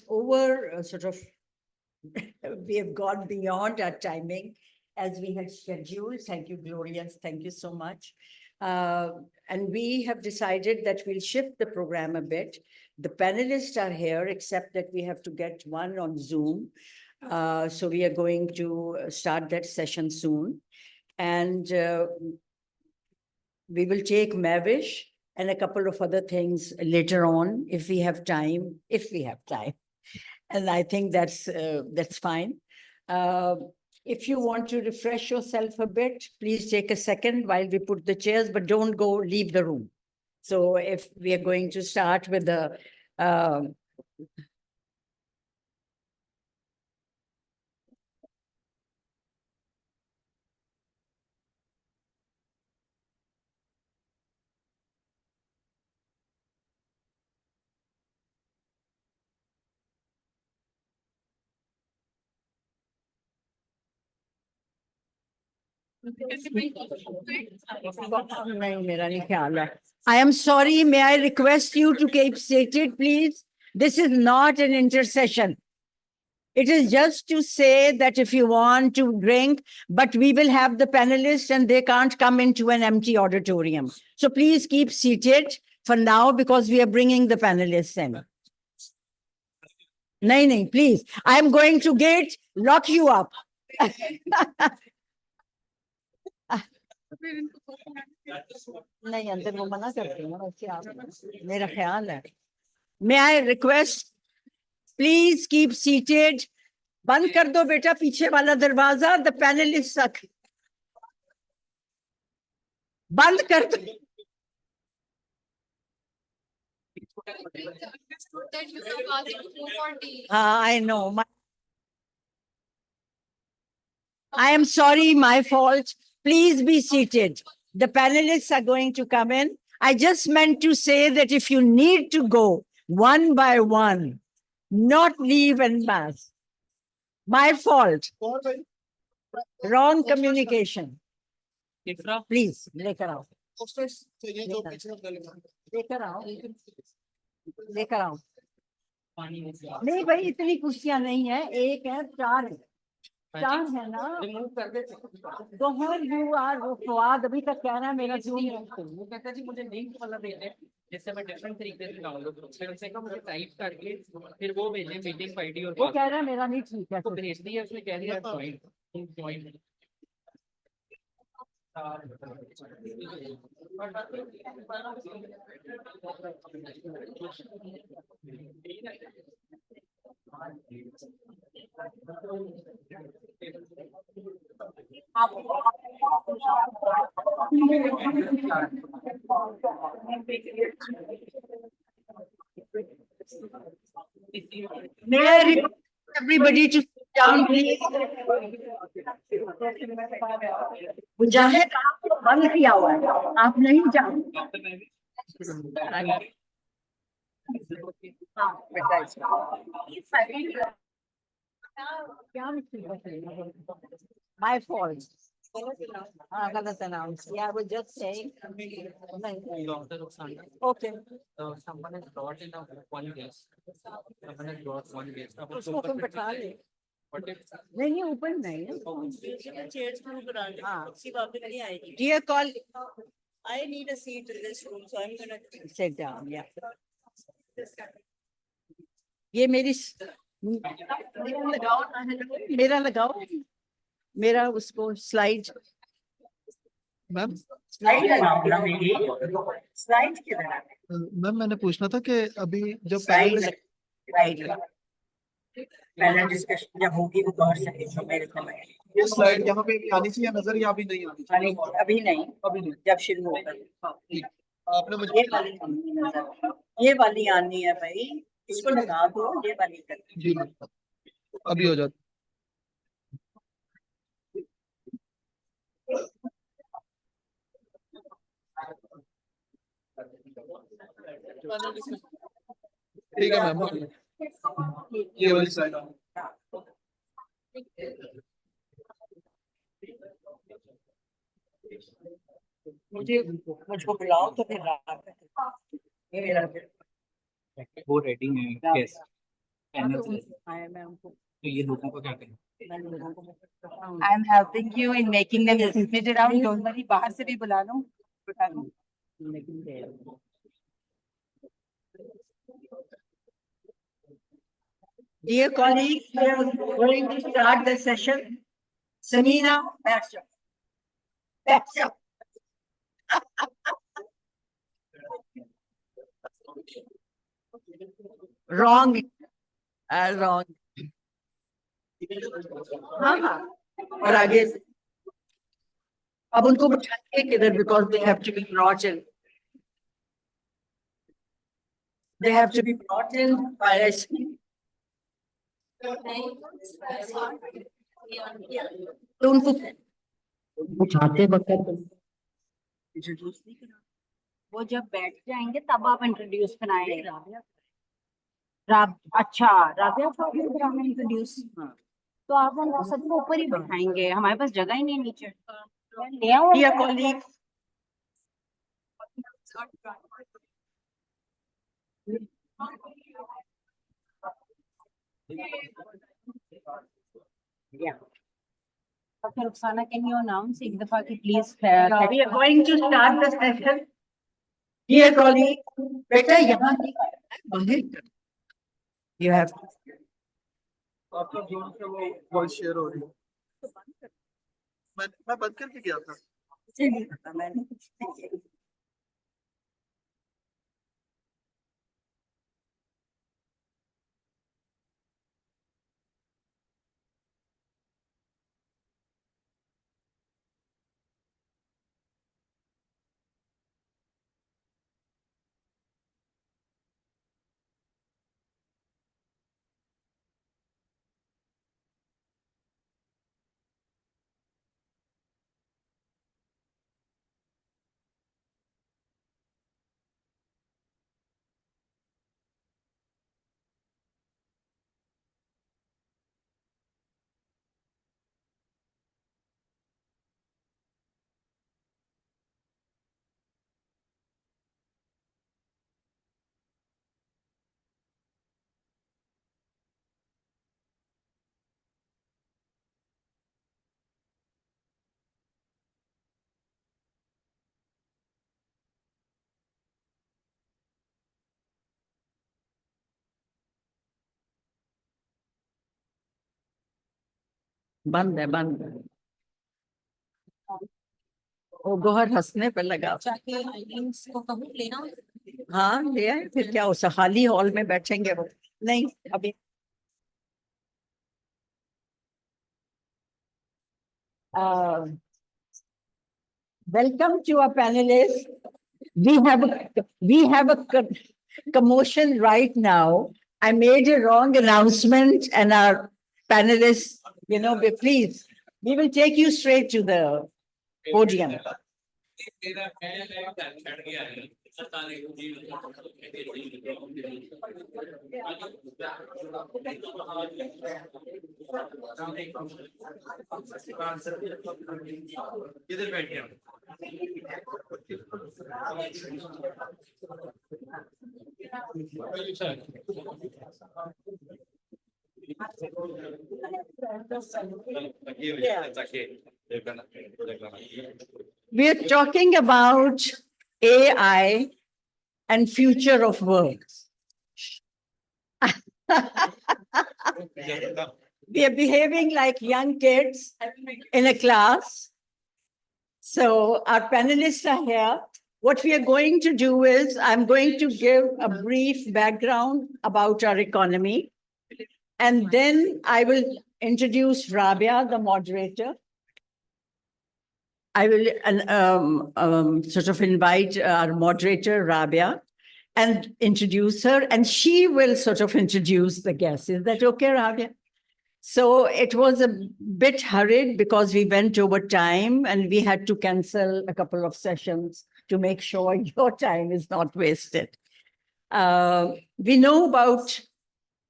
we have gone beyond our timing as we had scheduled. Thank you, Gloria. Thank you so much. And we have decided that we'll shift the program a bit. The panelists are here, except that we have to get one on Zoom. So we are going to start that session soon. And we will take Mavish and a couple of other things later on, if we have time, And I think that's fine. If you want to refresh yourself a bit, please take a second while we put the chairs, but don't leave the room. So if we are going to start with the I am sorry, may I request you to keep seated, please? This is not an intercession. It is just to say that if you want to drink, but we will have the panelists and they can't come into an empty auditorium. So please keep seated for now because we are bringing the panelists in. No, please. I'm going to lock you up. May I request, please keep seated. Band kar do beta piche wala darwaza, the panelists are. Band kar do. I know. I am sorry, my fault. Please be seated. The panelists are going to come in. I just meant to say that if you need to go one by one, not leave en masse. My fault. Wrong communication. Please, लेकर आओ. लेकर आओ. लेकर आओ. नहीं भाई इतनी कुर्सियां नहीं है, एक है, चार है. चार है ना. तो हर यू आर वो फवाद अभी तक कह रहा है मेरा जूम. वो कहता है जी मुझे लिंक वाला भेजे जिससे मैं डिफरेंट तरीके से डाउनलोड करूं, फिर उसे मुझे टाइप करके फिर वो भेजे मीटिंग आईडी और वो कह रहा है मेरा नहीं ठीक है. तो भेज दिया, उसने कह दिया join. May I request everybody to sit down, please? मुजाहिद आपको बंद किया हुआ है, आप नहीं जाओ. My fault. गलत announced. Yeah, I was just saying. Okay. Someone has brought in one guest. Someone has brought one guest. उसको तुम बैठा ले. नहीं ऊपर नहीं. Dear call. I need a seat in this room, so I'm gonna sit down. Yeah. ये मेरी मेरा लगाओ. मेरा उसको स्लाइड. मैम स्लाइड किधर है? मैम मैंने पूछना था कि अभी जब पहला डिस्कशन जब होगी वो कर सकते हैं मेरे समय. ये स्लाइड यहाँ पे आनी चाहिए नजर या अभी नहीं आनी चाहिए? अभी नहीं. जब शुरू होगा. आपने मुझे ये वाली आनी है भाई. इसको लगा दो. ये वाली कर. जी मैम अभी हो जाता. ठीक है मैम. ये वाली स्लाइड मुझको बुलाओ तो फिर ये मेरा वो रेडी है गेस्ट पैनल से, तो ये लोगों को क्या करें? I am helping you in making them split it out. Don't worry, बाहर से भी बुला लो. Dear colleagues, we are going to start the session. Samina, back up. Back up. Wrong. Wrong. हाँ. और आगे अब उनको बिठाएंगे किधर, because they have to be brought in. They have to be brought in by a speed. तो उनको उठाते वक्त इंट्रोड्यूस नहीं करा. वो जब बैठ जाएंगे तब आप इंट्रोड्यूस कराएंगे. अच्छा राबिया को कराना इंट्रोड्यूस. तो आप हम सबको ऊपर ही बैठाएंगे, हमारे पास जगह ही नहीं नीचे. Dear colleagues, yeah. Dr. Roxana, can you announce एक दफा कि please? We are going to start the session. Dear colleagues, बेटा यहाँ बाहर you have. आपका जोन से वो वॉइस शेयर हो रही है. मैं बंद करके गया था. नहीं पता मैंने. बंद है बंद है वो गोहर हंसने पे लगा हाँ ले आए फिर क्या उस खाली हॉल में बैठेंगे वो नहीं अभी welcome to our panelists. We have a commotion right now. I made a wrong announcement, and our panelists, please, we will take you straight to the podium. We are talking about AI and future of work. We are behaving like young kids in a class. So our panelists are here. What we are going to do is I'm going to give a brief background about our economy. And then I will introduce Rabia, the moderator. I will sort of invite our moderator, Rabia, and introduce her, and she will sort of introduce the guests. Is that okay, Rabia? So it was a bit hurried because we went over time and we had to cancel a couple of sessions to make sure your time is not wasted. We know about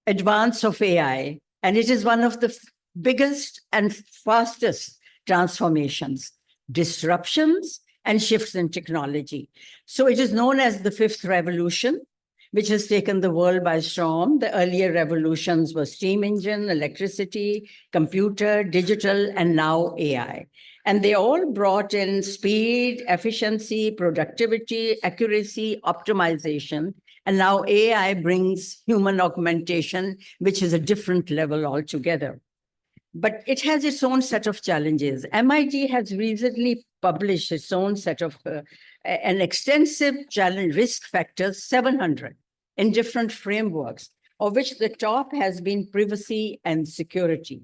advance of AI, and it is one of the biggest and fastest transformations, disruptions, and shifts in technology. So it is known as the fifth revolution, which has taken the world by storm. The earlier revolutions were steam engine, electricity, computer, digital, and now AI. And they all brought in speed, efficiency, productivity, accuracy, optimization. And now AI brings human augmentation, which is a different level altogether. But it has its own set of challenges. MIT has recently published its own set of an extensive challenge risk factors, 700 in different frameworks, of which the top has been privacy and security.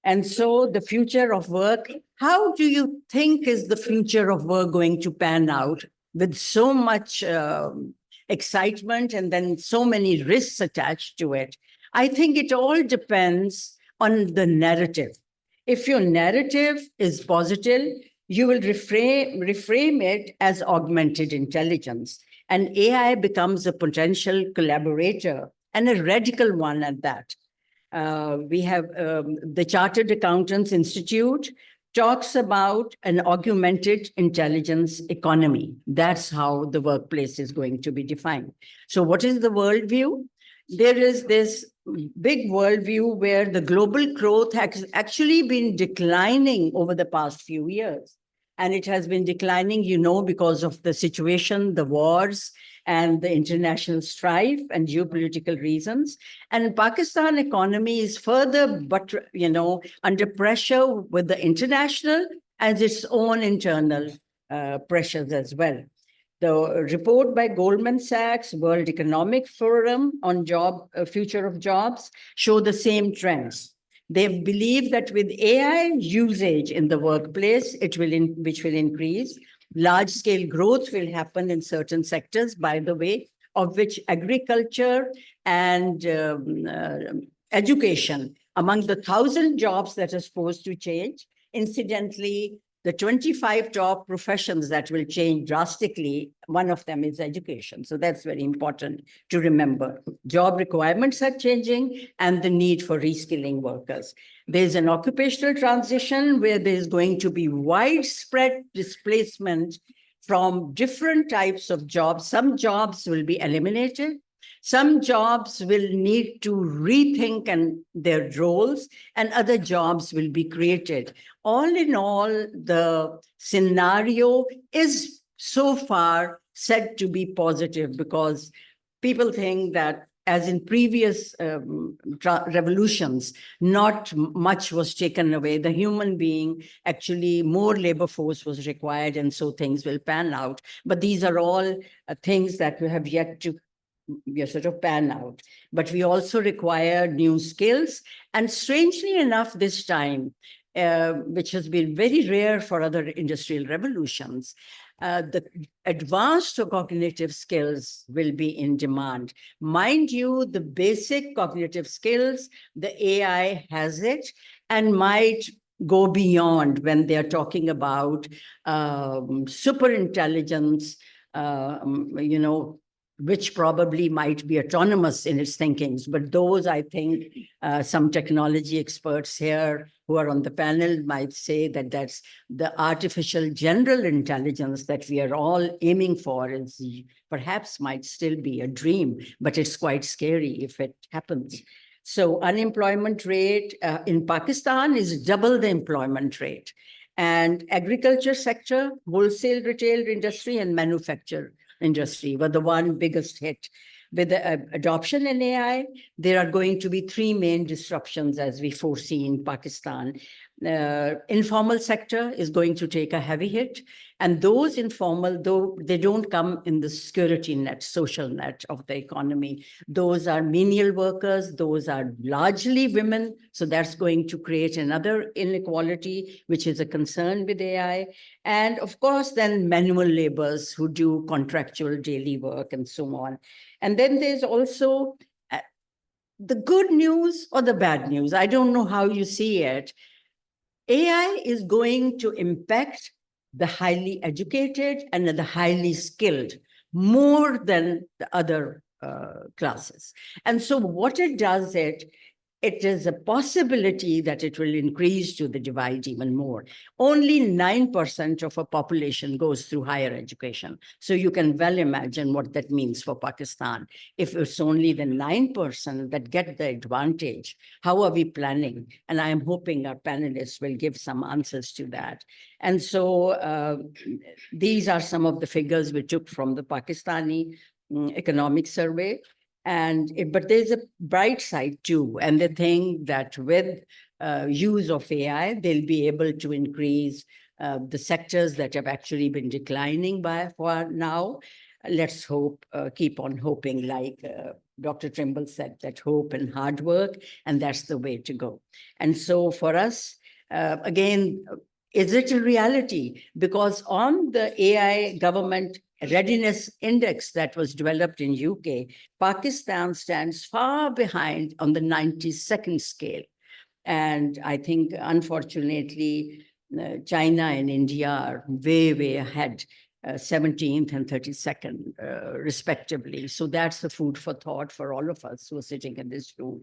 And so the future of work, how do you think is the future of work going to pan out with so much excitement and then so many risks attached to it? I think it all depends on the narrative. If your narrative is positive, you will reframe it as augmented intelligence. And AI becomes a potential collaborator and a radical one at that. We have the Chartered Accountants Institute talks about an augmented intelligence economy. That's how the workplace is going to be defined. So what is the worldview? There is this big worldview where the global growth has actually been declining over the past few years. And it has been declining, because of the situation, the wars, and the international strife and geopolitical reasons. And Pakistan economy is further, under pressure with the international and its own internal pressures as well. The report by Goldman Sachs, World Economic Forum on future of jobs show the same trends. They believe that with AI usage in the workplace, which will increase, large-scale growth will happen in certain sectors, by the way, of which agriculture and education, among the 1,000 jobs that are supposed to change, incidentally, the 25 top professions that will change drastically, one of them is education. So that's very important to remember. Job requirements are changing and the need for reskilling workers. There's an occupational transition where there's going to be widespread displacement from different types of jobs. Some jobs will be eliminated. Some jobs will need to rethink their roles, and other jobs will be created. All in all, the scenario is so far said to be positive because people think that as in previous revolutions, not much was taken away. The human being, actually more labor force was required, and so things will pan out. But these are all things that we have yet to sort of pan out. But we also require new skills. And strangely enough, this time, which has been very rare for other industrial revolutions, the advanced cognitive skills will be in demand. Mind you, the basic cognitive skills, the AI has it and might go beyond when they're talking about super intelligence, which probably might be autonomous in its thinkings. But those, I think, some technology experts here who are on the panel might say that that's the artificial general intelligence that we are all aiming for, is perhaps might still be a dream, but it's quite scary if it happens. So unemployment rate in Pakistan is double the employment rate. And agriculture sector, wholesale retail industry, and manufacture industry were the one biggest hit. With the adoption in AI, there are going to be three main disruptions as we foresee in Pakistan. Informal sector is going to take a heavy hit. And those informal, though they don't come in the security net, social net of the economy, those are menial workers, those are largely women. So that's going to create another inequality, which is a concern with AI. And of course, then manual laborers who do contractual daily work and so on. And then there's also the good news or the bad news. I don't know how you see it. AI is going to impact the highly educated and the highly skilled more than the other classes. And so what it does, it is a possibility that it will increase to the divide even more. Only 9% of a population goes through higher education. So you can well imagine what that means for Pakistan. If it's only the 9% that get the advantage, how are we planning? And I am hoping our panelists will give some answers to that. And so these are some of the figures we took from the Pakistani economic survey. But there's a bright side too. And they think that with use of AI, they'll be able to increase the sectors that have actually been declining for now. Let's hope, keep on hoping, like Dr. Trimble said, that hope and hard work, and that's the way to go. And so for us, again, is it a reality? Because on the AI government readiness index that was developed in UK, Pakistan stands far behind on the 92nd scale. And I think, unfortunately, China and India are way, way ahead, 17th and 32nd, respectively. So that's the food for thought for all of us who are sitting in this room.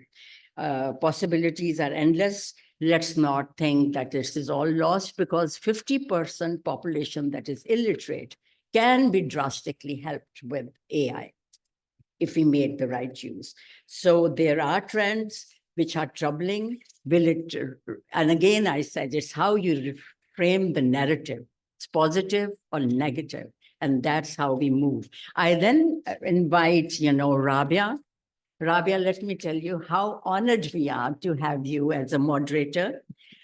Possibilities are endless. Let's not think that this is all lost, because 50% population that is illiterate can be drastically helped with AI if we made the right use. So there are trends which are troubling. And again, I said, it's how you frame the narrative. It's positive or negative, and that's how we move. I then invite, Rabia. Rabia, let me tell you how honored we are to have you as a moderator.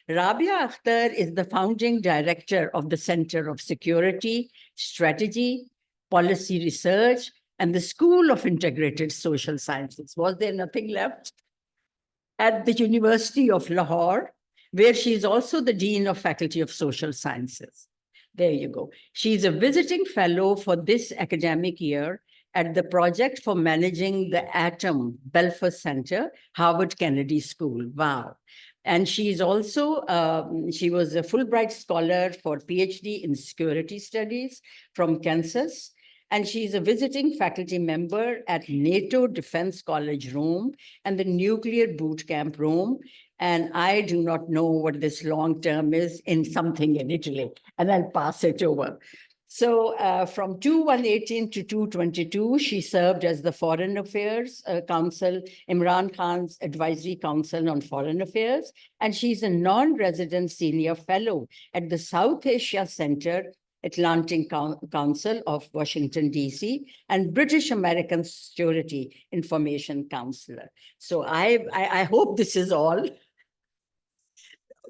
Rabia Akhtar is the founding director of the Center of Security, Strategy, Policy Research, and the School of Integrated Social Sciences. Was there nothing left? At the University of Lahore, where she is also the Dean of Faculty of Social Sciences. There you go. She's a visiting fellow for this academic year at the Project for Managing the Atom Belfer Center, Harvard Kennedy School. Wow. And she's also, she was a Fulbright Scholar for PhD in Security Studies from Kansas. And she's a visiting faculty member at NATO Defense College Rome and the Nuclear Boot Camp Rome. And I do not know what this long term is in something in Italy, and I'll pass it over. So from 2018 to 2022, she served as the Foreign Affairs Council, Imran Khan's Advisory Council on Foreign Affairs, and she's a non-resident senior fellow at the South Asia Center Atlantic Council of Washington, D.C., and British American Security Information Counselor. So I hope this is all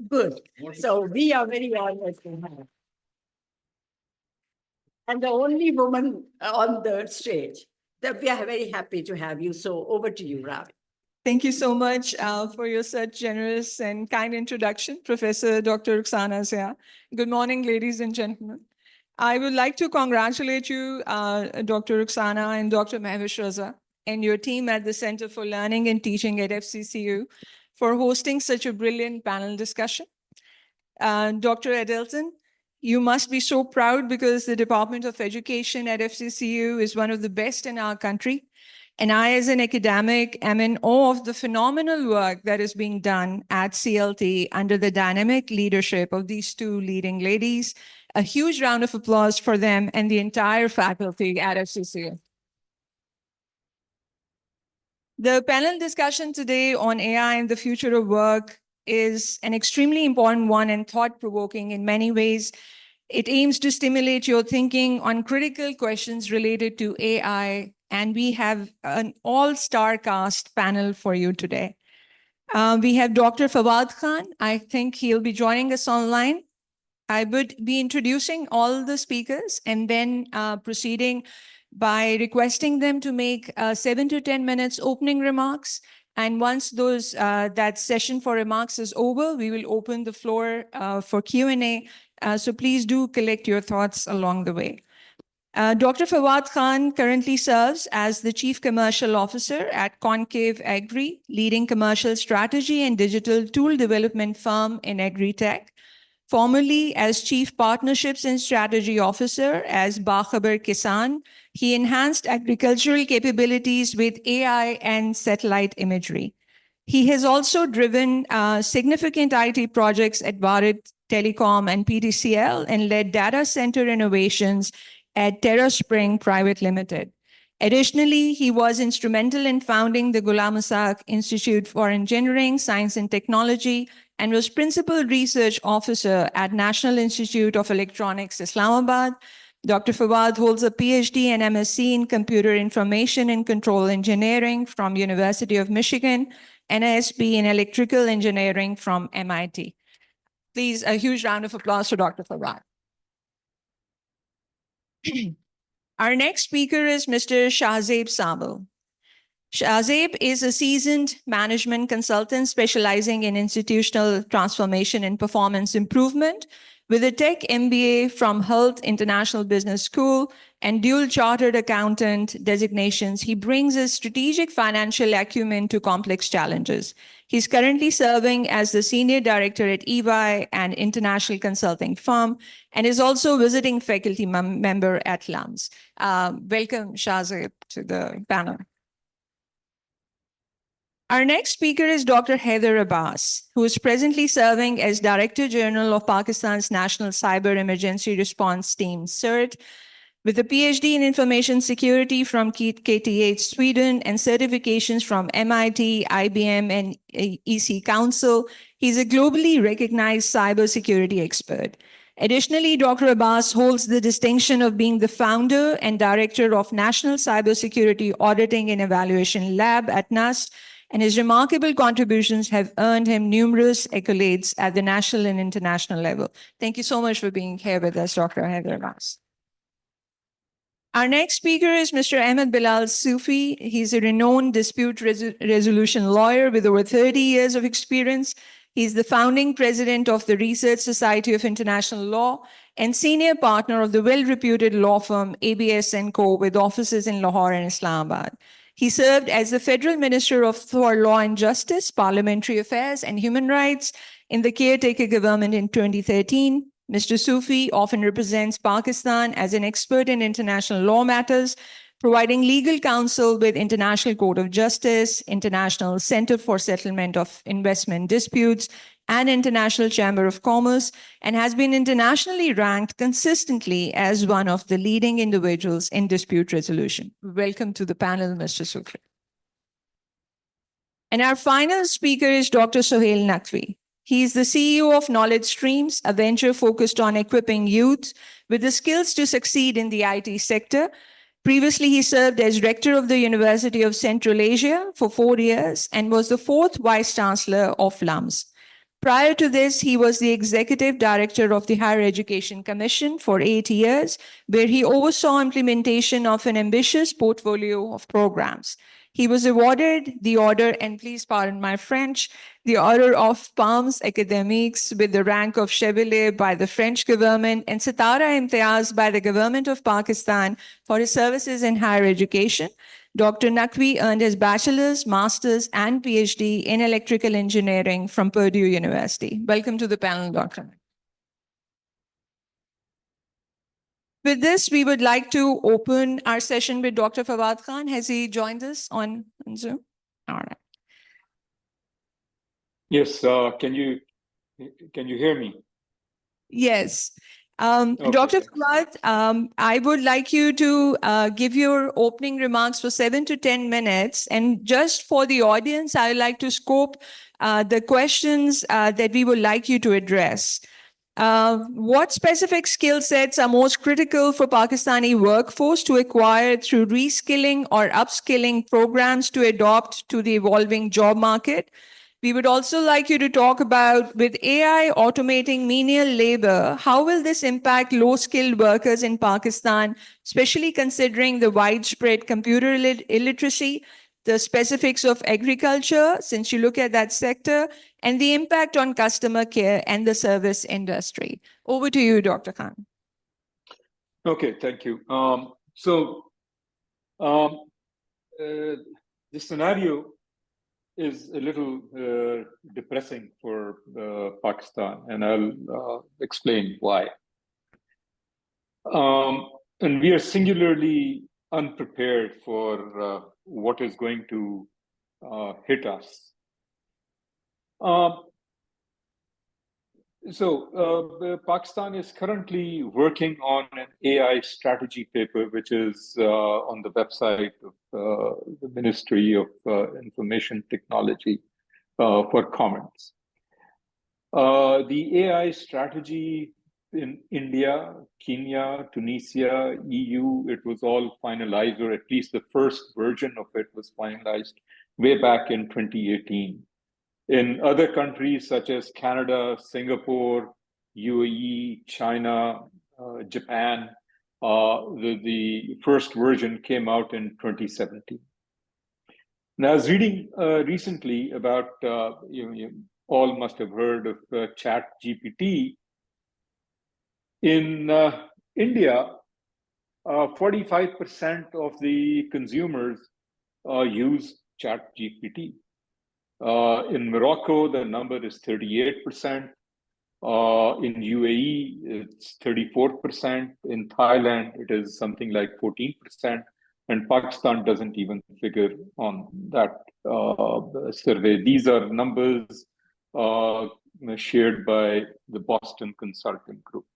good. So we are very honored to have. And the only woman on the stage, that we are very happy to have you. So over to you, Ravi. Thank you so much for your such generous and kind introduction, Professor Dr. Rukhsana Zia. Good morning, ladies and gentlemen. I would like to congratulate you, Dr. Rukhsana and Dr. Mahwish Raza, and your team at the Center for Learning and Teaching at FCCU for hosting such a brilliant panel discussion. Dr. Edelton, you must be so proud because the Department of Education at FCCU is one of the best in our country. And I, as an academic, am in awe of the phenomenal work that is being done at CLT under the dynamic leadership of these two leading ladies. A huge round of applause for them and the entire faculty at FCCU. The panel discussion today on AI and the future of work is an extremely important one and thought-provoking in many ways. It aims to stimulate your thinking on critical questions related to AI, and we have an all-star cast panel for you today. We have Dr. Fawad Khan. I think he'll be joining us online. I would be introducing all the speakers and then proceeding by requesting them to make 7 to 10 minutes opening remarks. And once that session for remarks is over, we will open the floor for Q&A. So please do collect your thoughts along the way. Dr. Fawad Khan currently serves as the Chief Commercial Officer at Concave Agri, leading commercial strategy and digital tool development firm in agri-tech. Formerly as Chief Partnerships and Strategy Officer as Bakhabar Kisan, he enhanced agricultural capabilities with AI and satellite imagery. He has also driven significant IT projects at Bharat Telecom and PTCL and led data center innovations at Terra Spring Private Limited. Additionally, he was instrumental in founding the Ghulam Isaq Institute for Engineering, Science and Technology, and was Principal Research Officer at National Institute of Electronics, Islamabad. Dr. Fawad holds a PhD and MSc in Computer Information and Control Engineering from University of Michigan, and a SB in Electrical Engineering from MIT. Please, a huge round of applause for Dr. Fawad. Our next speaker is Mr. Shahzeb Sabel. Shahzeb is a seasoned management consultant specializing in institutional transformation and performance improvement with a tech MBA from Health International Business School and dual chartered accountant designations. He brings a strategic financial acumen to complex challenges. He's currently serving as the senior director at EY, an international consulting firm, and is also visiting faculty member at LUMS. Welcome, Shahzeb, to the panel. Our next speaker is Dr. Haider Abbas, who is presently serving as Director General of Pakistan's National Cyber Emergency Response Team, CERT, with a PhD in Information Security from KTH Sweden and certifications from MIT, IBM, and EC Council. He's a globally recognized cybersecurity expert. Additionally, Dr. Abbas holds the distinction of being the founder and director of National Cybersecurity Auditing and Evaluation Lab at NUST, and his remarkable contributions have earned him numerous accolades at the national and international level. Thank you so much for being here with us, Dr. Haider Abbas. Our next speaker is Mr. Ahmed Bilal Sufi. He's a renowned dispute resolution lawyer with over 30 years of experience. He's the founding president of the Research Society of International Law and senior partner of the well-reputed law firm ABS & Co. with offices in Lahore and Islamabad. He served as the Federal Minister for Law and Justice, Parliamentary Affairs and Human Rights in the caretaker government in 2013. Mr. Sufi often represents Pakistan as an expert in international law matters, providing legal counsel with International Court of Justice, International Center for Settlement of Investment Disputes, and International Chamber of Commerce, and has been internationally ranked consistently as one of the leading individuals in dispute resolution. Welcome to the panel, Mr. Sufi. And our final speaker is Dr. Sohail Naqvi. He is the CEO of Knowledge Streams, a venture focused on equipping youth with the skills to succeed in the IT sector. Previously, he served as rector of the University of Central Asia for 4 years and was the 4th vice chancellor of LUMS. Prior to this, he was the executive director of the Higher Education Commission for 8 years, where he oversaw implementation of an ambitious portfolio of programs. He was awarded the order, and please pardon my French, the Order of Palmes Académiques with the rank of Chevalier by the French government and Sitara Imtiaz by the government of Pakistan for his services in higher education. Dr. Naqvi earned his bachelor's, master's, and PhD in electrical engineering from Purdue University. Welcome to the panel, Dr. With this, we would like to open our session with Dr. Fawad Khan. Has he joined us on Zoom? All right. Yes, can you hear me? Yes. Okay, Dr. thanks. Fawad, I would like you to give your opening remarks for 7 to 10 minutes. And just for the audience, I would like to scope the questions that we would like you to address. What specific skill sets are most critical for Pakistani workforce to acquire through reskilling or upskilling programs to adopt to the evolving job market? We would also like you to talk about, with AI automating menial labor, how will this impact low-skilled workers in Pakistan, especially considering the widespread computer illiteracy, the specifics of agriculture, since you look at that sector, and the impact on customer care and the service industry. Over to you, Dr. Khan. Okay, thank you. The scenario is a little depressing for Pakistan, and I'll explain why. And we are singularly unprepared for what is going to hit us. Pakistan is currently working on an AI strategy paper, which is on the website of the Ministry of Information Technology for comments. The AI strategy in India, Kenya, Tunisia, EU, it was all finalized, or at least the first version of it was finalized way back in 2018. In other countries such as Canada, Singapore, UAE, China, Japan, the first version came out in 2017. Now, I was reading recently about, you all must have heard of ChatGPT. In India, 45% of the consumers use ChatGPT. In Morocco, the number is 38%. In UAE, it's 34%. In Thailand, it is something like 14%. And Pakistan doesn't even figure on that survey. These are numbers shared by the Boston Consulting Group.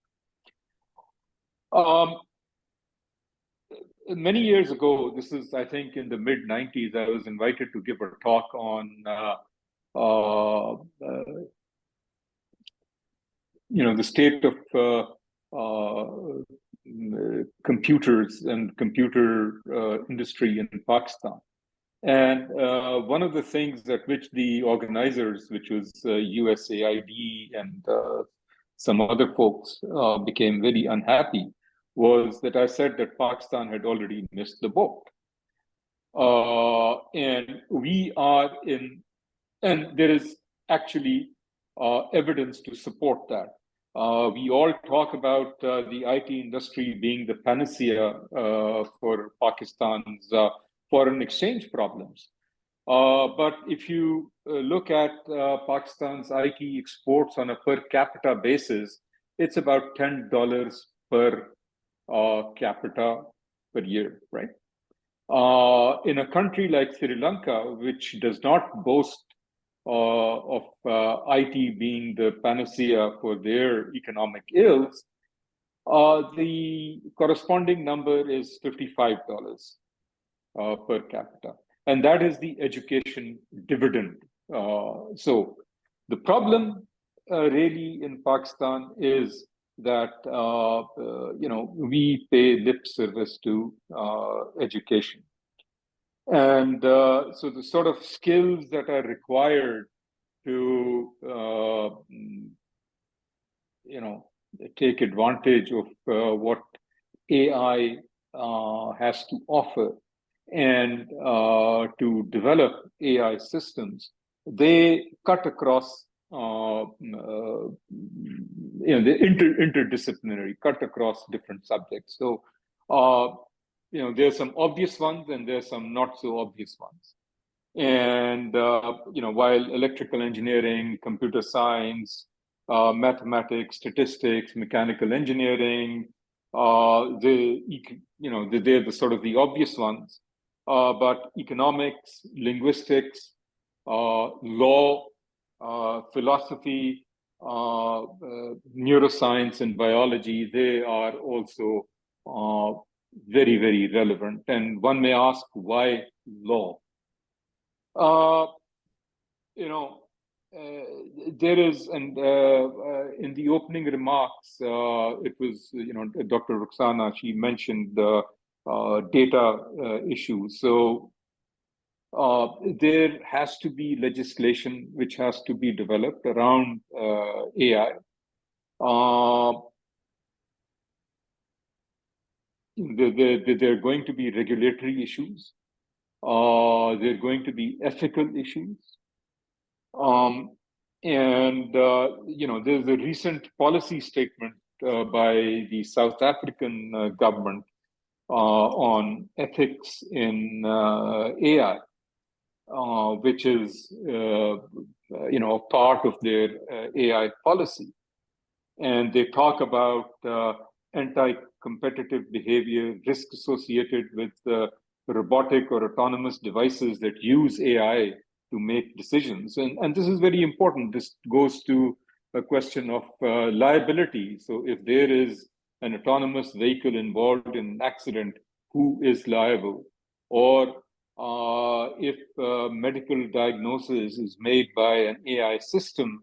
Many years ago, this is, I think, in the mid-90s, I was invited to give a talk on, the state of computers and computer industry in Pakistan. And one of the things at which the organizers, which was USAID and some other folks, became very unhappy, was that I said that Pakistan had already missed the boat. And we are and there is actually evidence to support that. We all talk about the IT industry being the panacea for Pakistan's foreign exchange problems. But if you look at Pakistan's IT exports on a per capita basis, it's about $10 per capita per year, right? In a country like Sri Lanka, which does not boast of IT being the panacea for their economic ills, the corresponding number is $55 per capita. And that is the education dividend. So the problem really in Pakistan is that we pay lip service to education, and so the sort of skills that are required to take advantage of what AI has to offer and to develop AI systems, they cut across the interdisciplinary, cut across different subjects. So there's some obvious ones and there's some not so obvious ones. And while electrical engineering, computer science, mathematics, statistics, mechanical engineering, they're the sort of the obvious ones. But economics, linguistics, law, philosophy, neuroscience, and biology, they are also very, very relevant. And one may ask, why law? There is, and in the opening remarks, it was, Dr. Ruxana, she mentioned the data issues. So there has to be legislation which has to be developed around AI. There are going to be regulatory issues. There are going to be ethical issues. There's a recent policy statement by the South African government on ethics in AI, which is part of their AI policy. And they talk about anti-competitive behavior, risk associated with robotic or autonomous devices that use AI to make decisions. And this is very important. This goes to a question of liability. So if there is an autonomous vehicle involved in an accident, who is liable? Or if medical diagnosis is made by an AI system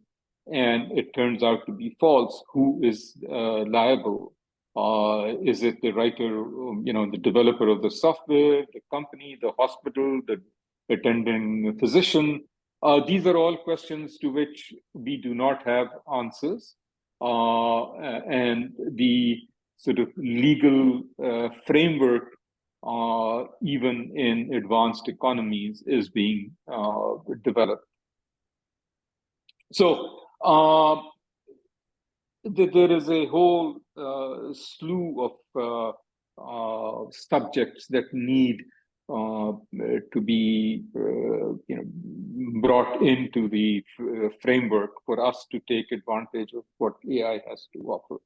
and it turns out to be false, who is liable? Is it the writer, the developer of the software, the company, the hospital, the attending physician? These are all questions to which we do not have answers. And the sort of legal framework, even in advanced economies, is being developed. So there is a whole slew of subjects that need to be brought into the framework for us to take advantage of what AI has to offer.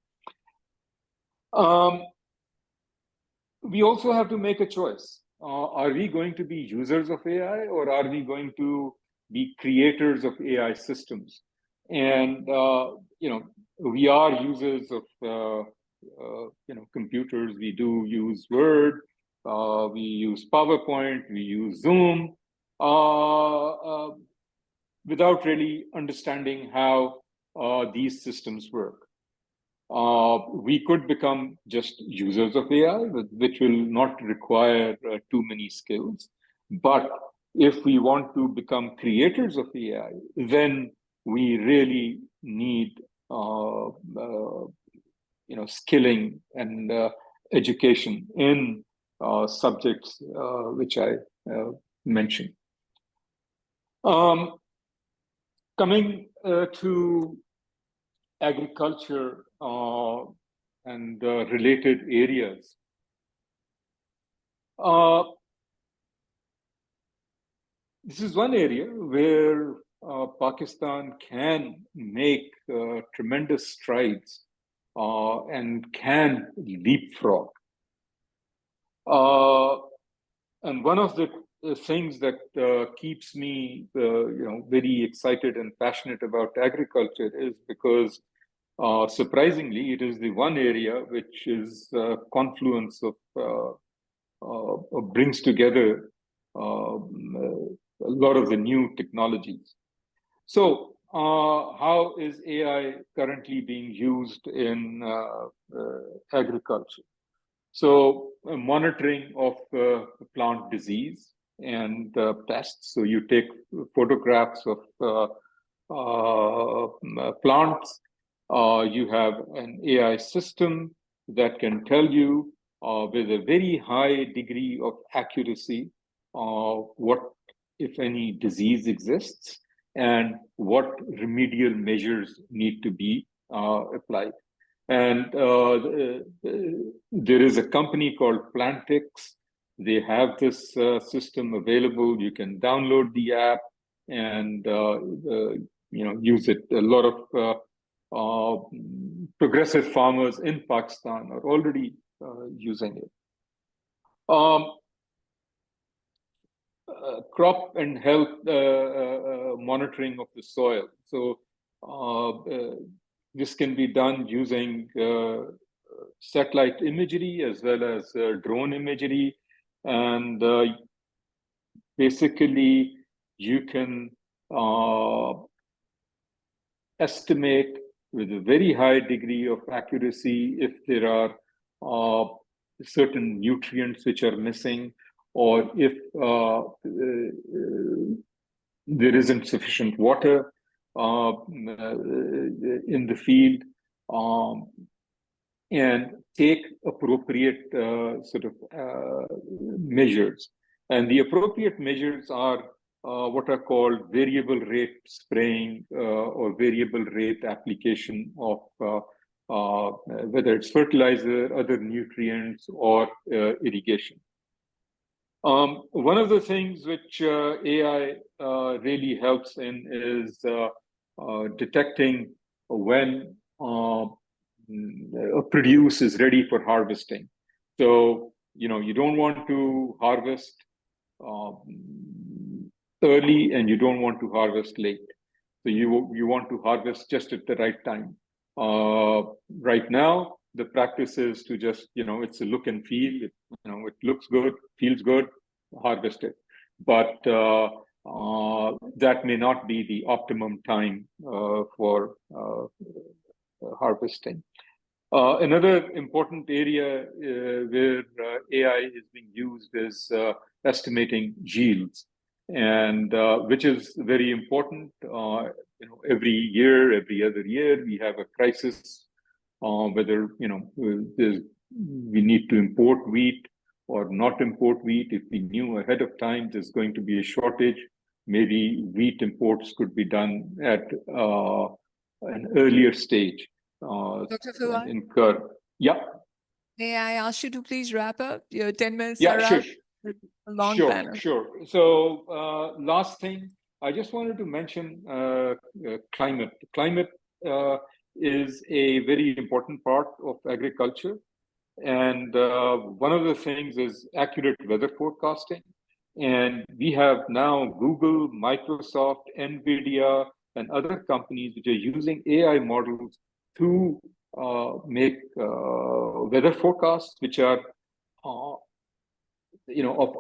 We also have to make a choice. Are we going to be users of AI, or are we going to be creators of AI systems? And we are users of computers. We do use Word, we use PowerPoint, we use Zoom, without really understanding how these systems work. We could become just users of AI, which will not require too many skills. But if we want to become creators of AI, then we really need skilling and education in subjects which I mentioned. Coming to agriculture and related areas. This is one area where Pakistan can make tremendous strides and can leapfrog. And one of the things that keeps me very excited and passionate about agriculture is because surprisingly, it is the one area which is a confluence of brings together a lot of the new technologies. So how is AI currently being used in agriculture? So monitoring of plant disease and pests. So you take photographs of plants. You have an AI system that can tell you with a very high degree of accuracy what, if any, disease exists and what remedial measures need to be applied. And there is a company called Plantix. They have this system available. You can download the app and use it. A lot of progressive farmers in Pakistan are already using it. Crop and health monitoring of the soil. So this can be done using satellite imagery as well as drone imagery. And basically, you can estimate with a very high degree of accuracy if there are certain nutrients which are missing, or if there isn't sufficient water in the field, and take appropriate measures. And the appropriate measures are what are called variable rate spraying or variable rate application of whether it's fertilizer, other nutrients, or irrigation. One of the things which AI really helps in is detecting when a produce is ready for harvesting. So, you don't want to harvest early and you don't want to harvest late. So you want to harvest just at the right time. Right now, the practice is to just, it's a look and feel. It looks good, feels good, harvest it. But that may not be the optimum time for harvesting. Another important area where AI is being used is estimating yields, and which is very important. Every year, every other year, we have a crisis. Whether we need to import wheat or not import wheat. If we knew ahead of time there's going to be a shortage, maybe wheat imports could be done at an earlier stage. Dr. Fawad? Incur. Yeah. May I ask you to please wrap up? Your 10 minutes Yeah, are sure. up. A long Sure, panel. sure. So last thing, I just wanted to mention climate. Climate is a very important part of agriculture. And one of the things is accurate weather forecasting. And we have now Google, Microsoft, NVIDIA, and other companies which are using AI models to make weather forecasts, which are of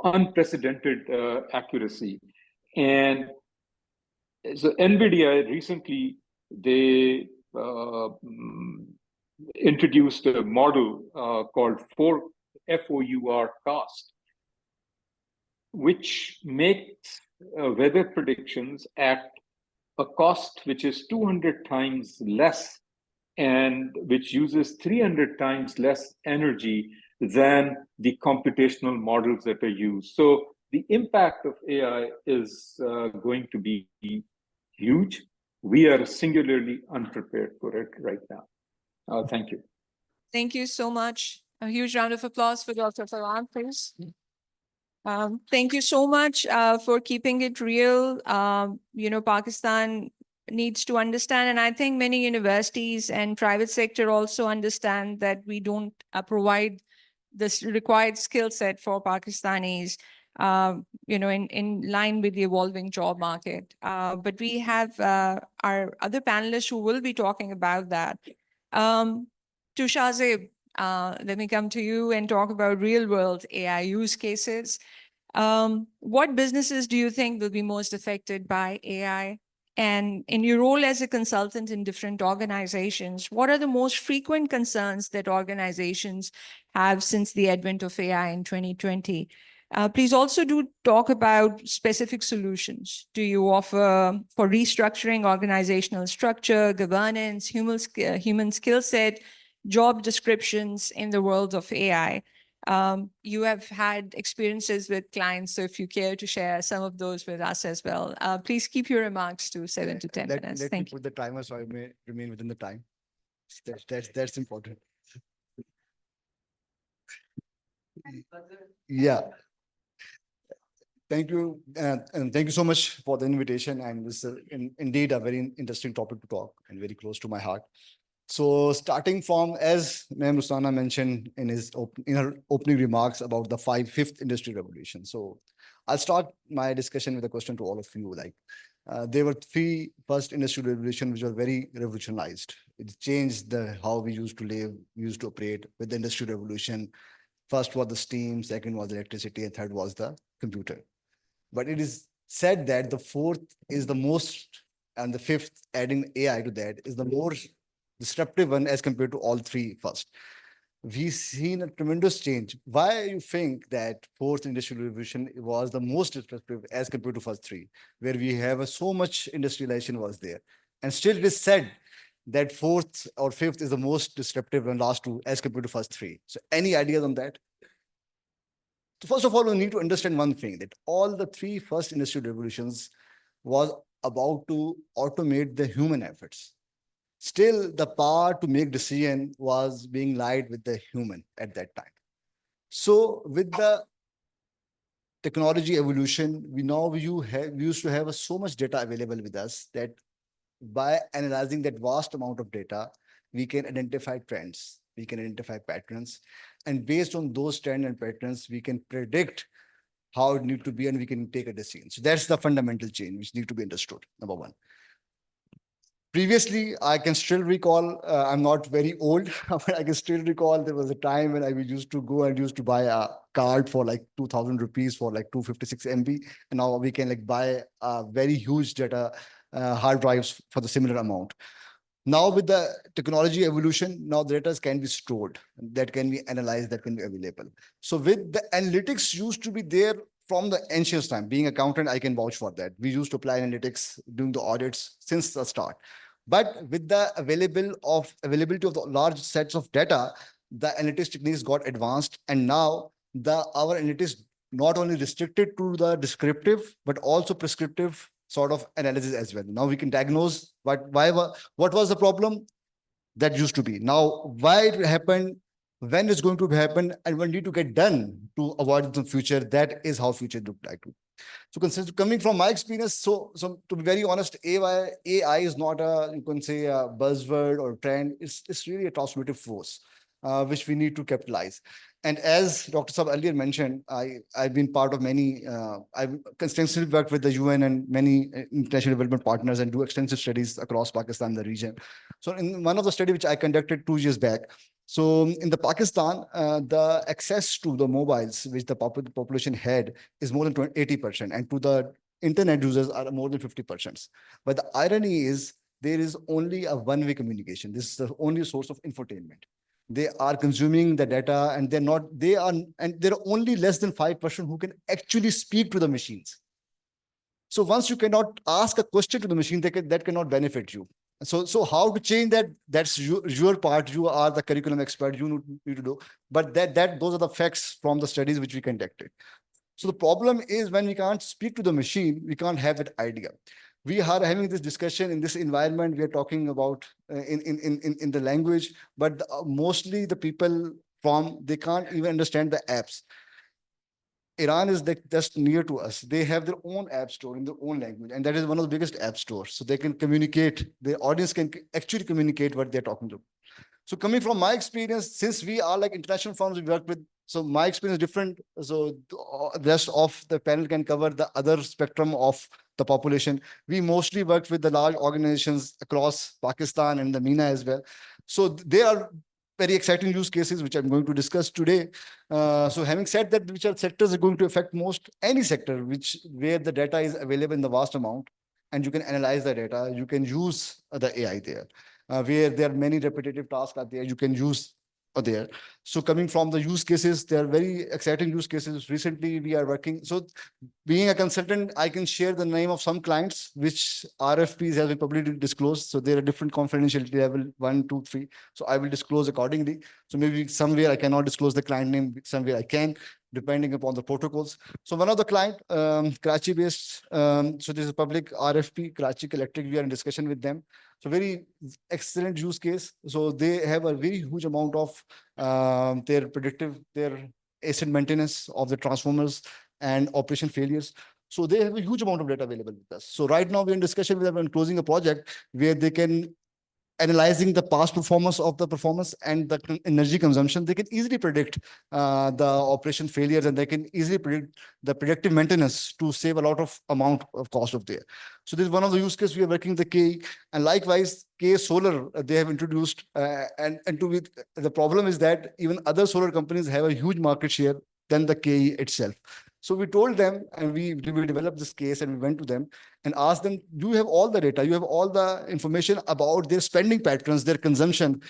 unprecedented accuracy. And so NVIDIA recently, they introduced a model called forecast, which makes weather predictions at a cost which is 200 times less and which uses 300 times less energy than the computational models that are used. So the impact of AI is going to be huge. We are singularly unprepared for it right now. Thank you. Thank you so much. A huge round of applause for Dr. Fawad, please. Thank you so much for keeping it real. Pakistan needs to understand, and I think many universities and private sector also understand that we don't provide this required skill set for Pakistanis, in line with the evolving job market. But we have our other panelists who will be talking about that. To Shahzeb, let me come to you and talk about real world AI use cases. What businesses do you think will be most affected by AI? And in your role as a consultant in different organizations, what are the most frequent concerns that organizations have since the advent of AI in 2020? Please also do talk about specific solutions. Do you offer for restructuring organizational structure, governance, human skill set, job descriptions in the world of AI? You have had experiences with clients, so if you care to share some of those with us as well, please keep your remarks to 7 to 10 minutes. Let me Thank you. put the timer so I may remain within the time. That's important. Yeah. Thank you, and thank you so much for the invitation. And this is indeed a very interesting topic to talk and very close to my heart. So starting from, as Ma'am Rusana mentioned in her opening remarks about the fifth industrial revolution. So I'll start my discussion with a question to all of you. Like, there were three first industrial revolutions which were very revolutionized. It changed how we used to live, we used to operate with the industrial revolution. First was the steam, second was electricity, and third was the computer. But it is said that the fourth is the most, and the fifth, adding AI to that, is the more disruptive one as compared to all three first. We've seen a tremendous change. Why you think that fourth industrial revolution was the most disruptive as compared to first three, where we have so much industrialization was there? And still it is said that fourth or fifth is the most disruptive and last two as compared to first three. So any ideas on that? So first of all, we need to understand one thing, that all the three first industrial revolutions was about to automate the human efforts. Still, the power to make decision was being lied with the human at that time. So with the technology evolution, we used to have so much data available with us that by analyzing that vast amount of data, we can identify trends, we can identify patterns, and based on those trends and patterns, we can predict how it needs to be, and we can take a decision. So that's the fundamental change which need to be understood, number one. Previously, I can still recall, I'm not very old, but I can still recall there was a time when I used to go and used to buy a card for like 2,000 rupees for like 256 MB. And now we can like buy a very huge data hard drives for the similar amount. Now with the technology evolution, now the data can be stored, that can be analyzed, that can be available. So with the analytics used to be there from the ancient time. Being accountant, I can vouch for that. We used to apply analytics doing the audits since the start. But with the availability of the large sets of data, the analytics techniques got advanced, and now our analytics not only restricted to the descriptive but also prescriptive sort of analysis as well. Now we can diagnose what was the problem that used to be. Now, why it happened, when it's going to happen, and when need to get done to avoid the future. That is how future look like. So coming from my experience, so to be very honest, AI is not you can say a buzzword or trend. It's really a transformative force, which we need to capitalize. And as Dr. Saab earlier mentioned, I've been part of many, I've extensively worked with the UN and many international development partners and do extensive studies across Pakistan, the region. So in one of the studies which I conducted 2 years back, so in the Pakistan, the access to the mobiles which the population had is more than 80%, and to the internet users are more than 50%. But the irony is there is only a one-way communication. This is the only source of infotainment. They are consuming the data, and there are only less than 5% who can actually speak to the machines. So once you cannot ask a question to the machine, that cannot benefit you. So how to change that? That's your part. You are the curriculum expert. You need to do. But those are the facts from the studies which we conducted. So the problem is when we can't speak to the machine, we can't have that idea. We are having this discussion in this environment. We are talking about in the language, but mostly the people they can't even understand the apps. Iran is just near to us. They have their own app store in their own language, and that is one of the biggest app stores. So they can communicate. The audience can actually communicate what they're talking to. So coming from my experience, since we are like international firms, we work with. So my experience is different. So the rest of the panel can cover the other spectrum of the population. We mostly work with the large organizations across Pakistan and the MENA as well. So there are very exciting use cases which I'm going to discuss today. So having said that, which are sectors are going to affect most? Any sector where the data is available in the vast amount and you can analyze the data. You can use the AI there. Where there are many repetitive tasks out there, you can use there. So coming from the use cases, there are very exciting use cases. Recently, we are working. So being a consultant, I can share the name of some clients, which RFPs have been publicly disclosed. So there are different confidentiality level 1, 2, 3. So I will disclose accordingly. So maybe somewhere I cannot disclose the client name, somewhere I can, depending upon the protocols. So one of the client, Karachi based, so there's a public RFP, Karachi Electric, we are in discussion with them. So very excellent use case. So they have a very huge amount of their asset maintenance of the transformers and operation failures. So they have a huge amount of data available with us. So right now we're in discussion with them and closing a project where they can analyzing the past performance of the performance and the energy consumption, they can easily predict the operation failures, and they can easily predict the predictive maintenance to save a lot of amount of cost of there. So this is one of the use cases we are working the KE, and likewise KE Solar they have introduced, the problem is that even other solar companies have a huge market share than the KE itself. So we told them, and we developed this case, and we went to them and asked them, do you have all the data? You have all the information about their spending patterns, their consumption.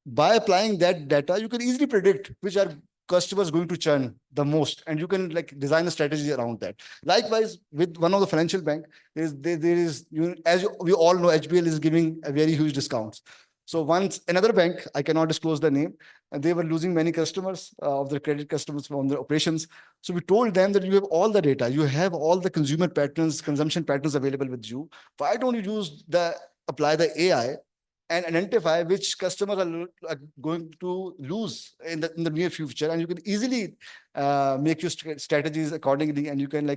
By applying that data, you can easily predict which are customers going to churn the most, and you can like design a strategy around that. Likewise, with one of the financial bank, as we all know, HBL is giving a very huge discounts. So once another bank, I cannot disclose the name, and they were losing many customers of their credit customers from their operations. So we told them that you have all the data, you have all the consumer patterns, consumption patterns available with you. Why don't you apply the AI and identify which customers are going to lose in the near future, and you can easily make your strategies accordingly, and you can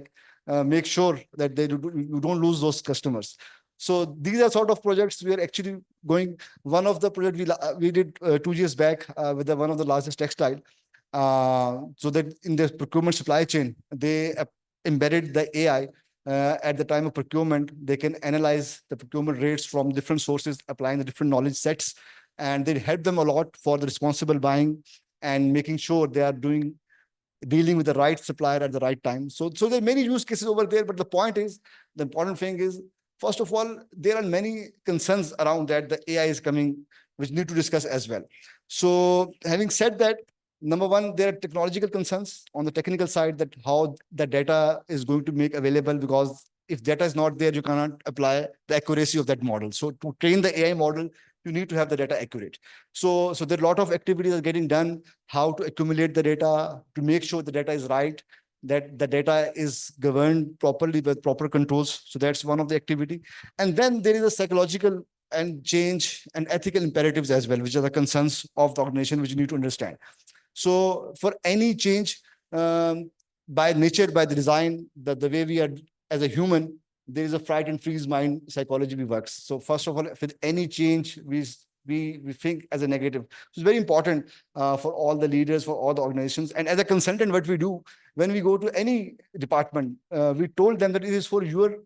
make sure that you don't lose those customers. So these are sort of projects we are actually going. One of the projects we did 2 years back with one of the largest textile. So that in the procurement supply chain, they embedded the AI at the time of procurement. They can analyze the procurement rates from different sources, applying the different knowledge sets, and they help them a lot for the responsible buying and making sure they are dealing with the right supplier at the right time. So there are many use cases over there, but the important thing is, first of all, there are many concerns around that the AI is coming, which need to discuss as well. So having said that, number one, there are technological concerns on the technical side, that how the data is going to make available, because if data is not there, you cannot apply the accuracy of that model. So to train the AI model, you need to have the data accurate. So there are a lot of activities are getting done, how to accumulate the data, to make sure the data is right, that the data is governed properly with proper controls. So that's one of the activity. And then there is a psychological and change and ethical imperatives as well, which are the concerns of the organization, which you need to understand. So for any change, by nature, by the design, the way we are as a human, there is a fright and freeze mind psychology we works. So first of all, with any change, we think as a negative. So it's very important for all the leaders, for all the organizations. And as a consultant, what we do, when we go to any department, we told them that it is for your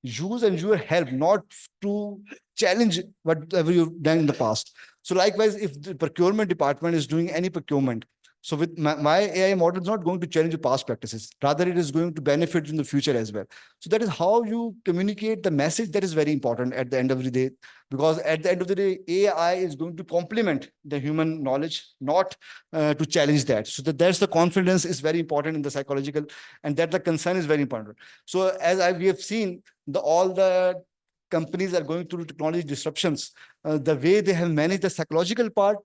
use and your help, not to challenge whatever you've done in the past. So likewise, if the procurement department is doing any procurement, so with my AI model is not going to challenge your past practices. Rather, it is going to benefit in the future as well. So that is how you communicate the message. That is very important at the end of the day, because at the end of the day, AI is going to complement the human knowledge, not to challenge that. So that's the confidence is very important in the psychological, and that the concern is very important. So as we have seen, all the companies are going through technology disruptions. The way they have managed the psychological part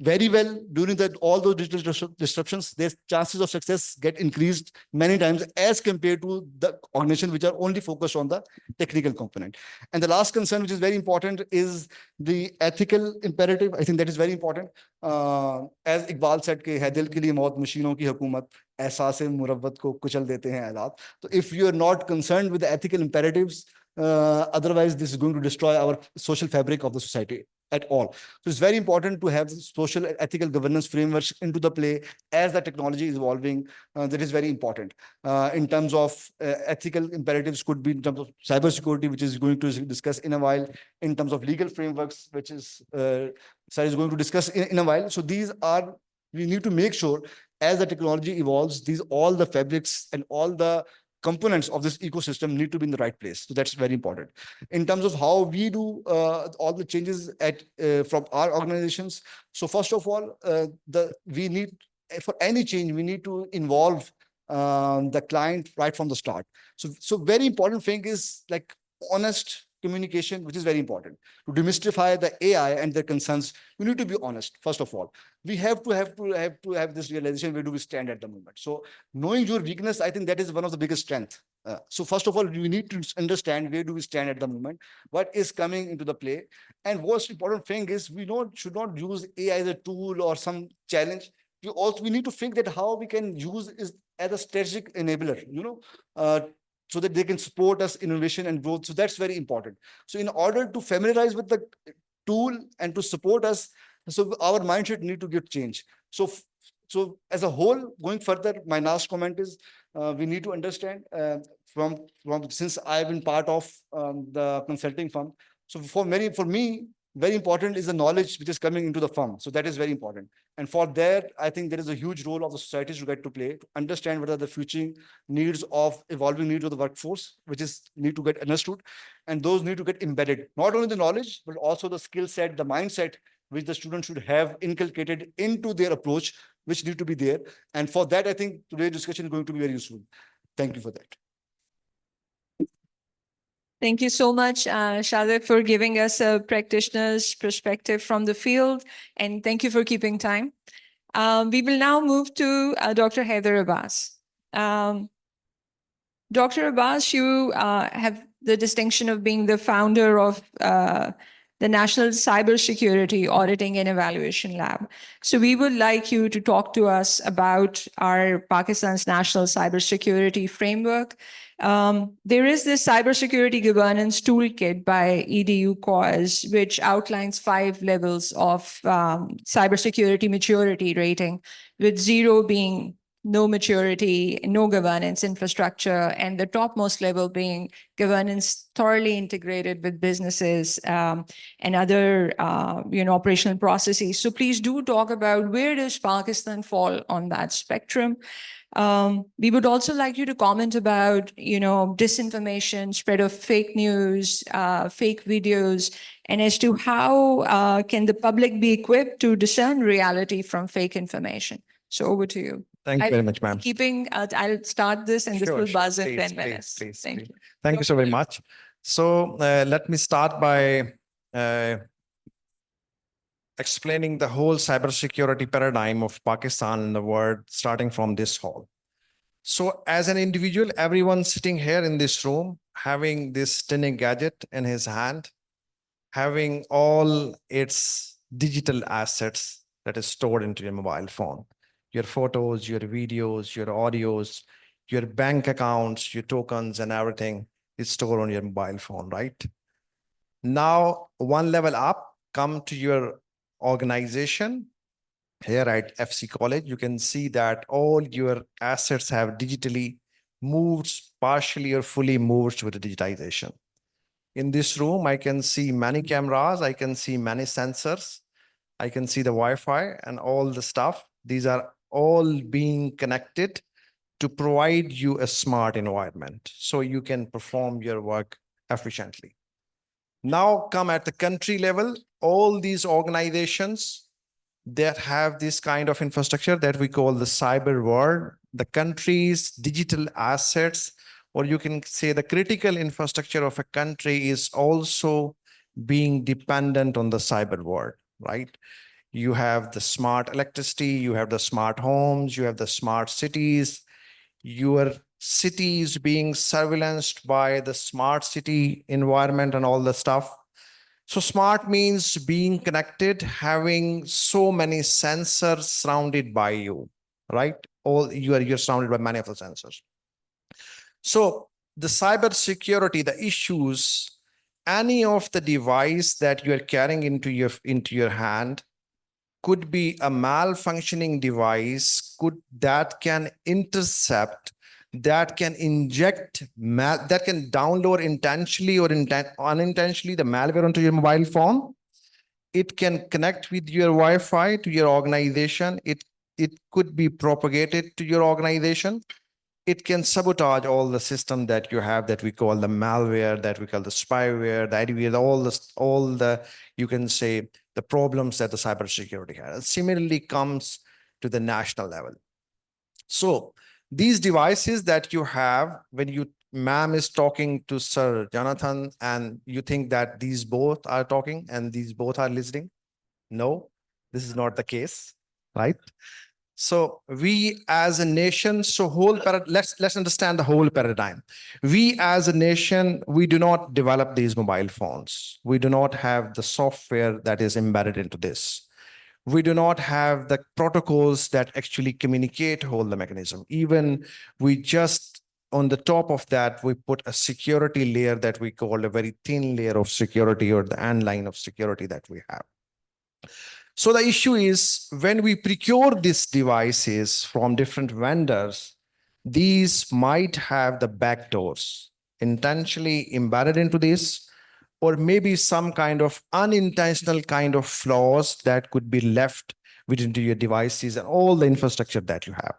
very well during all those digital disruptions, their chances of success get increased many times as compared to the organization which are only focused on the technical component. And the last concern, which is very important, is the ethical imperative. I think that is very important. As Iqbal said, कि है दिल के लिए मौत मशीनों की हुकूमत, एहसास मुरव्वत को कुचल देते हैं आलात. So if you are not concerned with the ethical imperatives, otherwise this is going to destroy our social fabric of the society at all. So it's very important to have social ethical governance frameworks into the play as the technology is evolving. That is very important. In terms of ethical imperatives, could be in terms of cybersecurity, which is going to discuss in a while, in terms of legal frameworks, which is Sir is going to discuss in a while. So we need to make sure as the technology evolves, all the fabrics and all the components of this ecosystem need to be in the right place. So that's very important. In terms of how we do all the changes from our organizations. So first of all, we need, for any change, we need to involve the client right from the start. So very important thing is like honest communication, which is very important. To demystify the AI and their concerns, we need to be honest, first of all. We have to have this realization, where do we stand at the moment. So knowing your weakness, I think that is one of the biggest strengths. So first of all, we need to understand where do we stand at the moment, what is coming into the play. And most important thing is we should not use AI as a tool or some challenge. We need to think that how we can use it as a strategic enabler, so that they can support us innovation and growth. So that's very important. So in order to familiarize with the tool and to support us, so our mindset need to get changed. So as a whole, going further, my last comment is we need to understand since I've been part of the consulting firm. So for me, very important is the knowledge which is coming into the firm. So that is very important. And for that, I think there is a huge role of the society to get to play, to understand what are the future needs of evolving needs of the workforce, which need to get understood. And those need to get embedded, not only the knowledge, but also the skill set, the mindset, which the students should have inculcated into their approach, which need to be there. And for that, I think today's discussion is going to be very useful. Thank you for that. Thank you so much, Shadab, for giving us a practitioner's perspective from the field. And thank you for keeping time. We will now move to Dr. Haider Abbas. Dr. Abbas, you have the distinction of being the founder of the National Cybersecurity Auditing and Evaluation Lab. So we would like you to talk to us about our Pakistan's National Cybersecurity Framework. There is this Cybersecurity Governance Toolkit by EDU Cause, which outlines 5 levels of cybersecurity maturity rating, with 0 being no maturity, no governance infrastructure, and the topmost level being governance thoroughly integrated with businesses and other operational processes. So please do talk about where does Pakistan fall on that spectrum. We would also like you to comment about, disinformation, spread of fake news, fake videos, and as to how can the public be equipped to discern reality from fake information. So over to you. Thank you very much, ma'am. I'll start this and this will buzz in 10 Please, minutes. please. Thank you. Thank you so very much. So let me start by explaining the whole cybersecurity paradigm of Pakistan and the world, starting from this hall. So as an individual, everyone sitting here in this room, having this tiny gadget in his hand, having all its digital assets that is stored into your mobile phone, your photos, your videos, your audios, your bank accounts, your tokens and everything is stored on your mobile phone, right? Now, one level up, come to your organization. Here at FC College, you can see that all your assets have digitally moved, partially or fully moved with the digitization. In this room, I can see many cameras, I can see many sensors, I can see the Wi-Fi and all the stuff. These are all being connected to provide you a smart environment so you can perform your work efficiently. Now come at the country level, all these organizations that have this kind of infrastructure that we call the cyber world, the country's digital assets, or you can say the critical infrastructure of a country is also being dependent on the cyber world, right? You have the smart electricity, you have the smart homes, you have the smart cities, your cities being surveillanced by the smart city environment and all the stuff. So smart means being connected, having so many sensors surrounded by you, right? You're surrounded by many of the sensors. So the cyber security, the issues, any of the device that you're carrying into your hand could be a malfunctioning device, that can intercept, that can inject, that can download intentionally or unintentionally the malware onto your mobile phone. It can connect with your Wi-Fi to your organization. It could be propagated to your organization. it can sabotage all the system that you have that we call the malware, that we call the spyware, the adware, all the, you can say, the problems that the cybersecurity has. Similarly comes to the national level. So these devices that you have, when you, ma'am is talking to Sir Jonathan, and you think that these both are talking and these both are listening. No, this is not the case, right? So we as a nation, so let's understand the whole paradigm. We as a nation, we do not develop these mobile phones. We do not have the software that is embedded into this. We do not have the protocols that actually communicate whole the mechanism. Even we just, on the top of that, we put a security layer that we call a very thin layer of security, or the end line of security that we have. So the issue is, when we procure these devices from different vendors, these might have the backdoors intentionally embedded into this, or maybe some kind of unintentional kind of flaws that could be left within your devices and all the infrastructure that you have.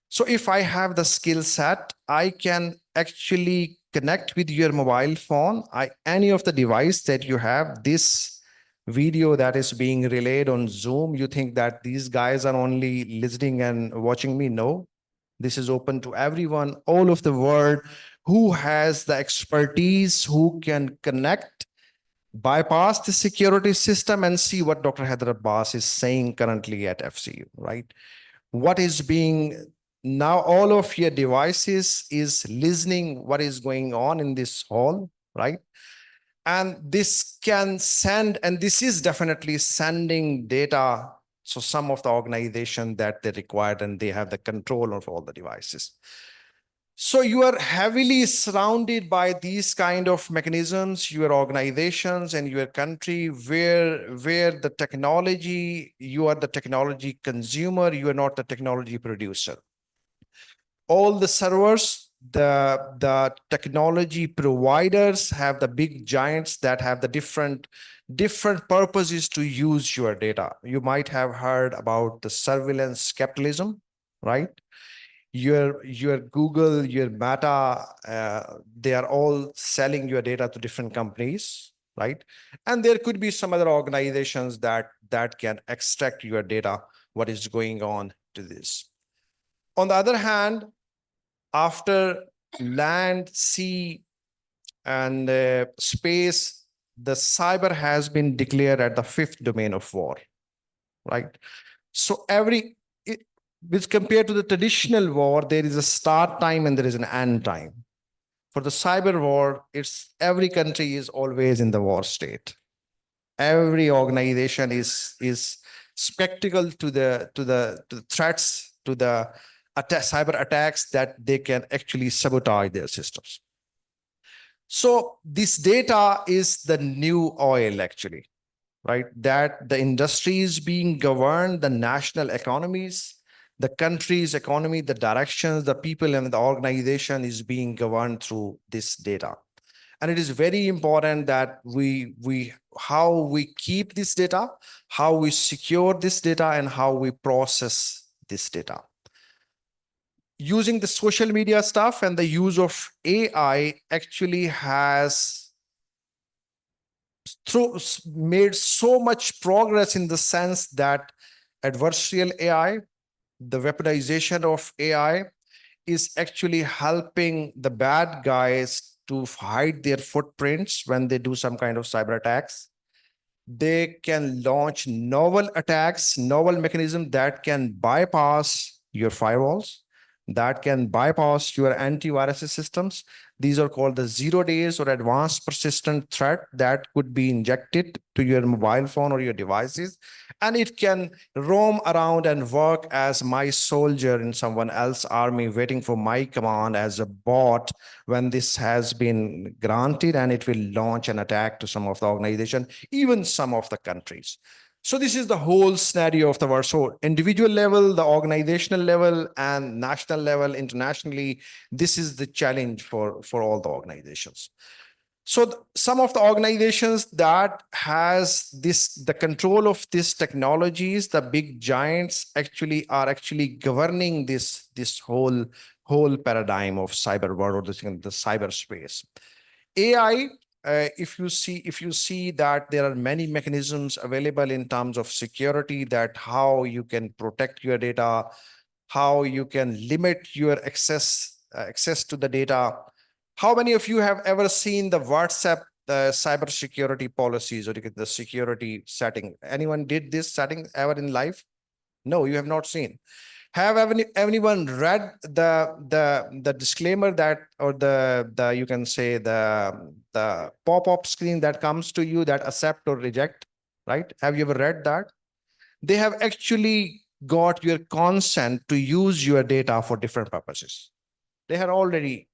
So if I have the skill set, I can actually connect with your mobile phone, any of the device that you have, this video that is being relayed on Zoom, you think that these guys are only listening and watching me? No, this is open to everyone all of the world who has the expertise, who can connect, bypass the security system, and see what Dr. Haider Abbas is saying currently at FCU, right? What is being now, all of your devices is listening what is going on in this hall, right? And this can send, and this is definitely sending data. So some of the organization that they required, and they have the control of all the devices. So you are heavily surrounded by these kind of mechanisms, your organizations and your country, where the technology, you are the technology consumer, you are not the technology producer. All the servers, the technology providers have the big giants that have the different purposes to use your data. You might have heard about the surveillance capitalism, right? Your Google, your Meta, they are all selling your data to different companies, right? And there could be some other organizations that can extract your data, what is going on to this. On the other hand, after land, sea, and space, the cyber has been declared at the 5th domain of war, right? So which compared to the traditional war, there is a start time and there is an end time. For the cyber war, it's every country is always in the war state. Every organization is spectacle to the threats, to the cyber attacks that they can actually sabotage their systems. So this data is the new oil, actually, right? That the industry is being governed, the national economies, the country's economy, the directions, the people and the organization is being governed through this data. And it is very important that how we keep this data, how we secure this data, and how we process this data. Using the social media stuff and the use of AI actually has made so much progress in the sense that adversarial AI, the weaponization of AI, is actually helping the bad guys to hide their footprints when they do some kind of cyber attacks. They can launch novel attacks, novel mechanisms that can bypass your firewalls, that can bypass your antivirus systems. These are called the 0 days or advanced persistent threat that could be injected to your mobile phone or your devices. And it can roam around and work as my soldier in someone else's army, waiting for my command as a bot when this has been granted, and it will launch an attack to some of the organization, even some of the countries. So this is the whole scenario of the world. So individual level, the organizational level, and national level, internationally, this is the challenge for all the organizations. So some of the organizations that has the control of these technologies, the big giants are actually governing this whole whole paradigm of cyber world or the cyberspace. AI, if you see that there are many mechanisms available in terms of security, that how you can protect your data, how you can limit your access to the data. How many of you have ever seen the WhatsApp cybersecurity policies or the security setting? Anyone did this setting ever in life? No, you have not seen. Have anyone read the disclaimer that, or the you can say the pop-up screen that comes to you, that accept or reject, right? Have you ever read that? They have actually got your consent to use your data for different purposes. They had already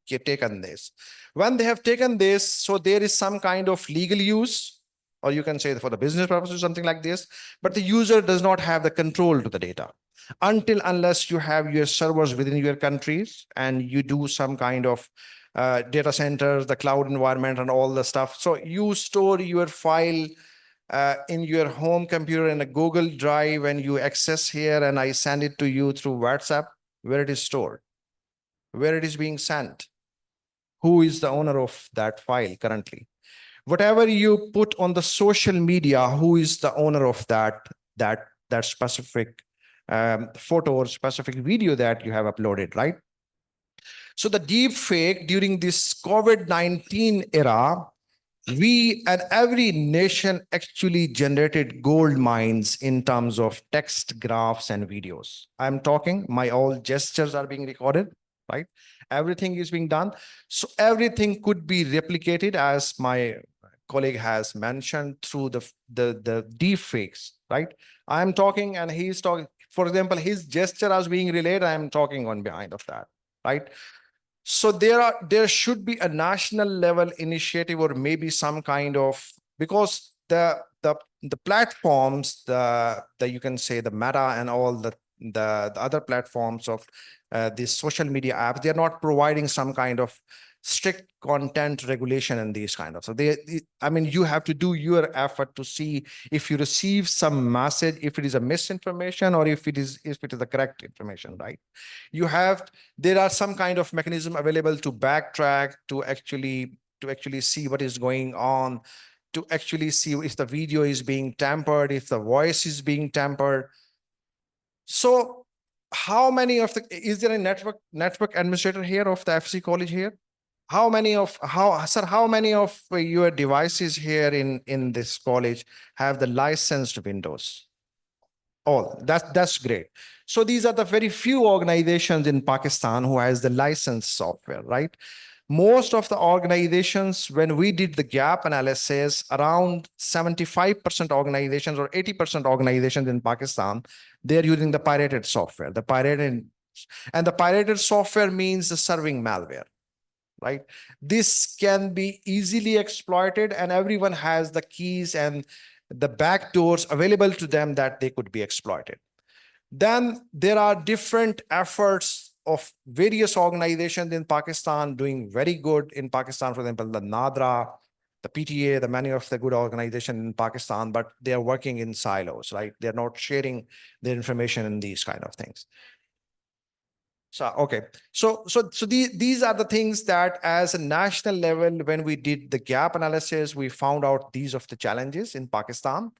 taken this. When they have taken this, so there is some kind of legal use, or you can say for the business purposes, something like this, but the user does not have the control to the data unless you have your servers within your countries and you do some kind of data centers, the cloud environment and all the stuff. So you store your file in your home computer in a Google Drive, and you access here, and I send it to you through WhatsApp, where it is stored, where it is being sent, who is the owner of that file currently. Whatever you put on the social media, who is the owner of that specific photo or specific video that you have uploaded, right? So the deep fake during this COVID-19 era, we and every nation actually generated gold mines in terms of text, graphs, and videos. I'm talking, my all gestures are being recorded, right? Everything is being done. So everything could be replicated, as my colleague has mentioned, through the deep fakes, right? I'm talking and he's talking. For example, his gesture is being relayed, I'm talking on behind of that, right? So there should be a national level initiative, or maybe some kind of, because the platforms, the you can say the Meta and all the other platforms of these social media apps, they're not providing some kind of strict content regulation and these kind of. So I mean, you have to do your effort to see if you receive some message, if it is a misinformation or if it is the correct information, right? There are some kind of mechanism available to backtrack, to actually see what is going on, to actually see if the video is being tampered, if the voice is being tampered. So how many of is there a network administrator here of the FC college here? How many of your devices here in this college have the licensed Windows? All. That's great. So these are the very few organizations in Pakistan who has the licensed software, right? Most of the organizations, when we did the gap analysis, around 75% organizations or 80% organizations in Pakistan, they're using the pirated software. The pirated software means the serving malware, right? This can be easily exploited, and everyone has the keys and the backdoors available to them that they could be exploited. Then there are different efforts of various organizations in Pakistan doing very good in Pakistan. For example, the NADRA, the PTA, the many of the good organizations in Pakistan, but they are working in silos, right? They're not sharing their information in these kind of things. So, okay. So these are the things that as a national level, when we did the gap analysis, we found out these of the challenges in Pakistan.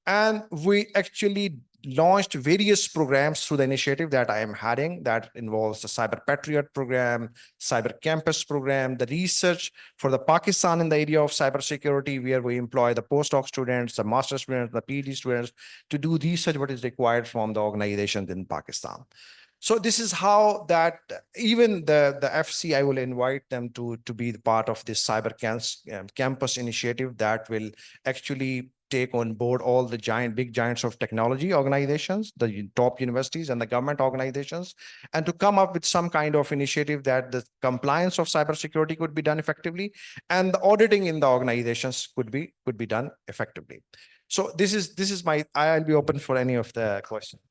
And we actually launched various programs through the initiative that I am heading, that involves the Cyber Patriot program, Cyber Campus program, the research for the Pakistan in the area of cybersecurity, where we employ the postdoc students, the master students, the PhD students to do research what is required from the organizations in Pakistan. So this is how that even the FC, I will invite them to be the part of this Cyber Campus initiative that will actually take on board all the big giants of technology organizations, the top universities and the government organizations, and to come up with some kind of initiative that the compliance of cybersecurity could be done effectively, and the auditing in the organizations could be done effectively. So this is I'll be open for any of the questions.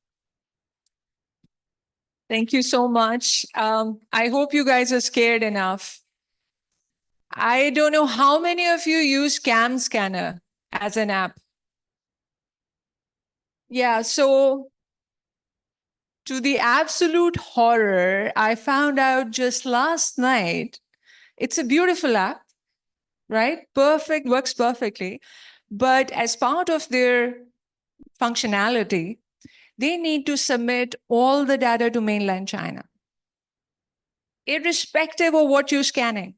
Thank you so much. I hope you guys are scared enough. I don't know how many of you use Cam Scanner as an app. Yeah, so to the absolute horror, I found out just last night, it's a beautiful app, right? Perfect, works perfectly. But as part of their functionality, they need to submit all the data to mainland China, irrespective of what you're scanning.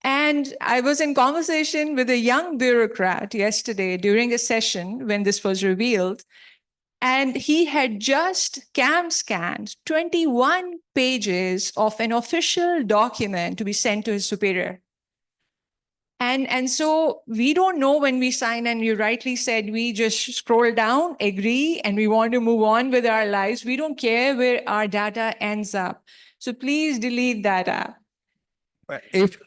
And I was in conversation with a young bureaucrat yesterday during a session when this was revealed, and he had just scanned 21 pages of an official document to be sent to his superior. And so we don't know when we sign, and you rightly said, we just scroll down, agree, and we want to move on with our lives. We don't care where our data ends up. So please delete that app. If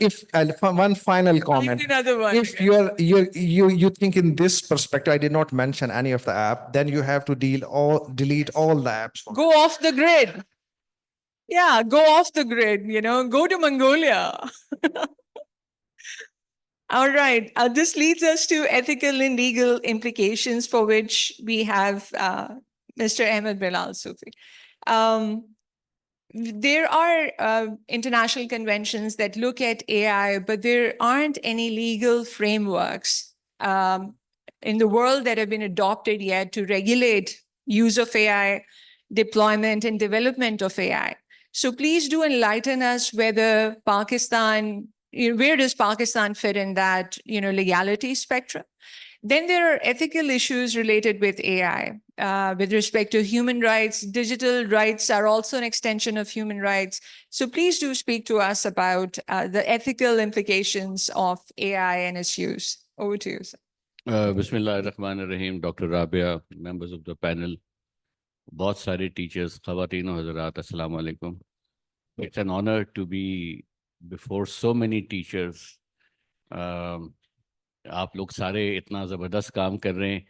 one final comment, Another one. if you think in this perspective, I did not mention any of the app, then you have to delete all the apps. Go off the grid. Yeah, go off the grid, go to Mongolia. All right. This leads us to ethical and legal implications, for which we have Mr. Ahmed Bilal Sufi. There are international conventions that look at AI, but there aren't any legal frameworks in the world that have been adopted yet to regulate use of AI, deployment and development of AI. So please do enlighten us whether Pakistan, where does Pakistan fit in that, legality spectrum? Then there are ethical issues related with AI. With respect to human rights, digital rights are also an extension of human rights. So please do speak to us about the ethical implications of AI and its use. Over to you, sir. Bismillah ar-Rahman ar-Rahim, Dr. Rabia, members of the panel, बहुत सारे teachers, Khawateen और Hazrat, Assalamu alaikum. It's an honor to be before so many teachers. आप लोग सारे इतना ज़बरदस्त काम कर रहे हैं,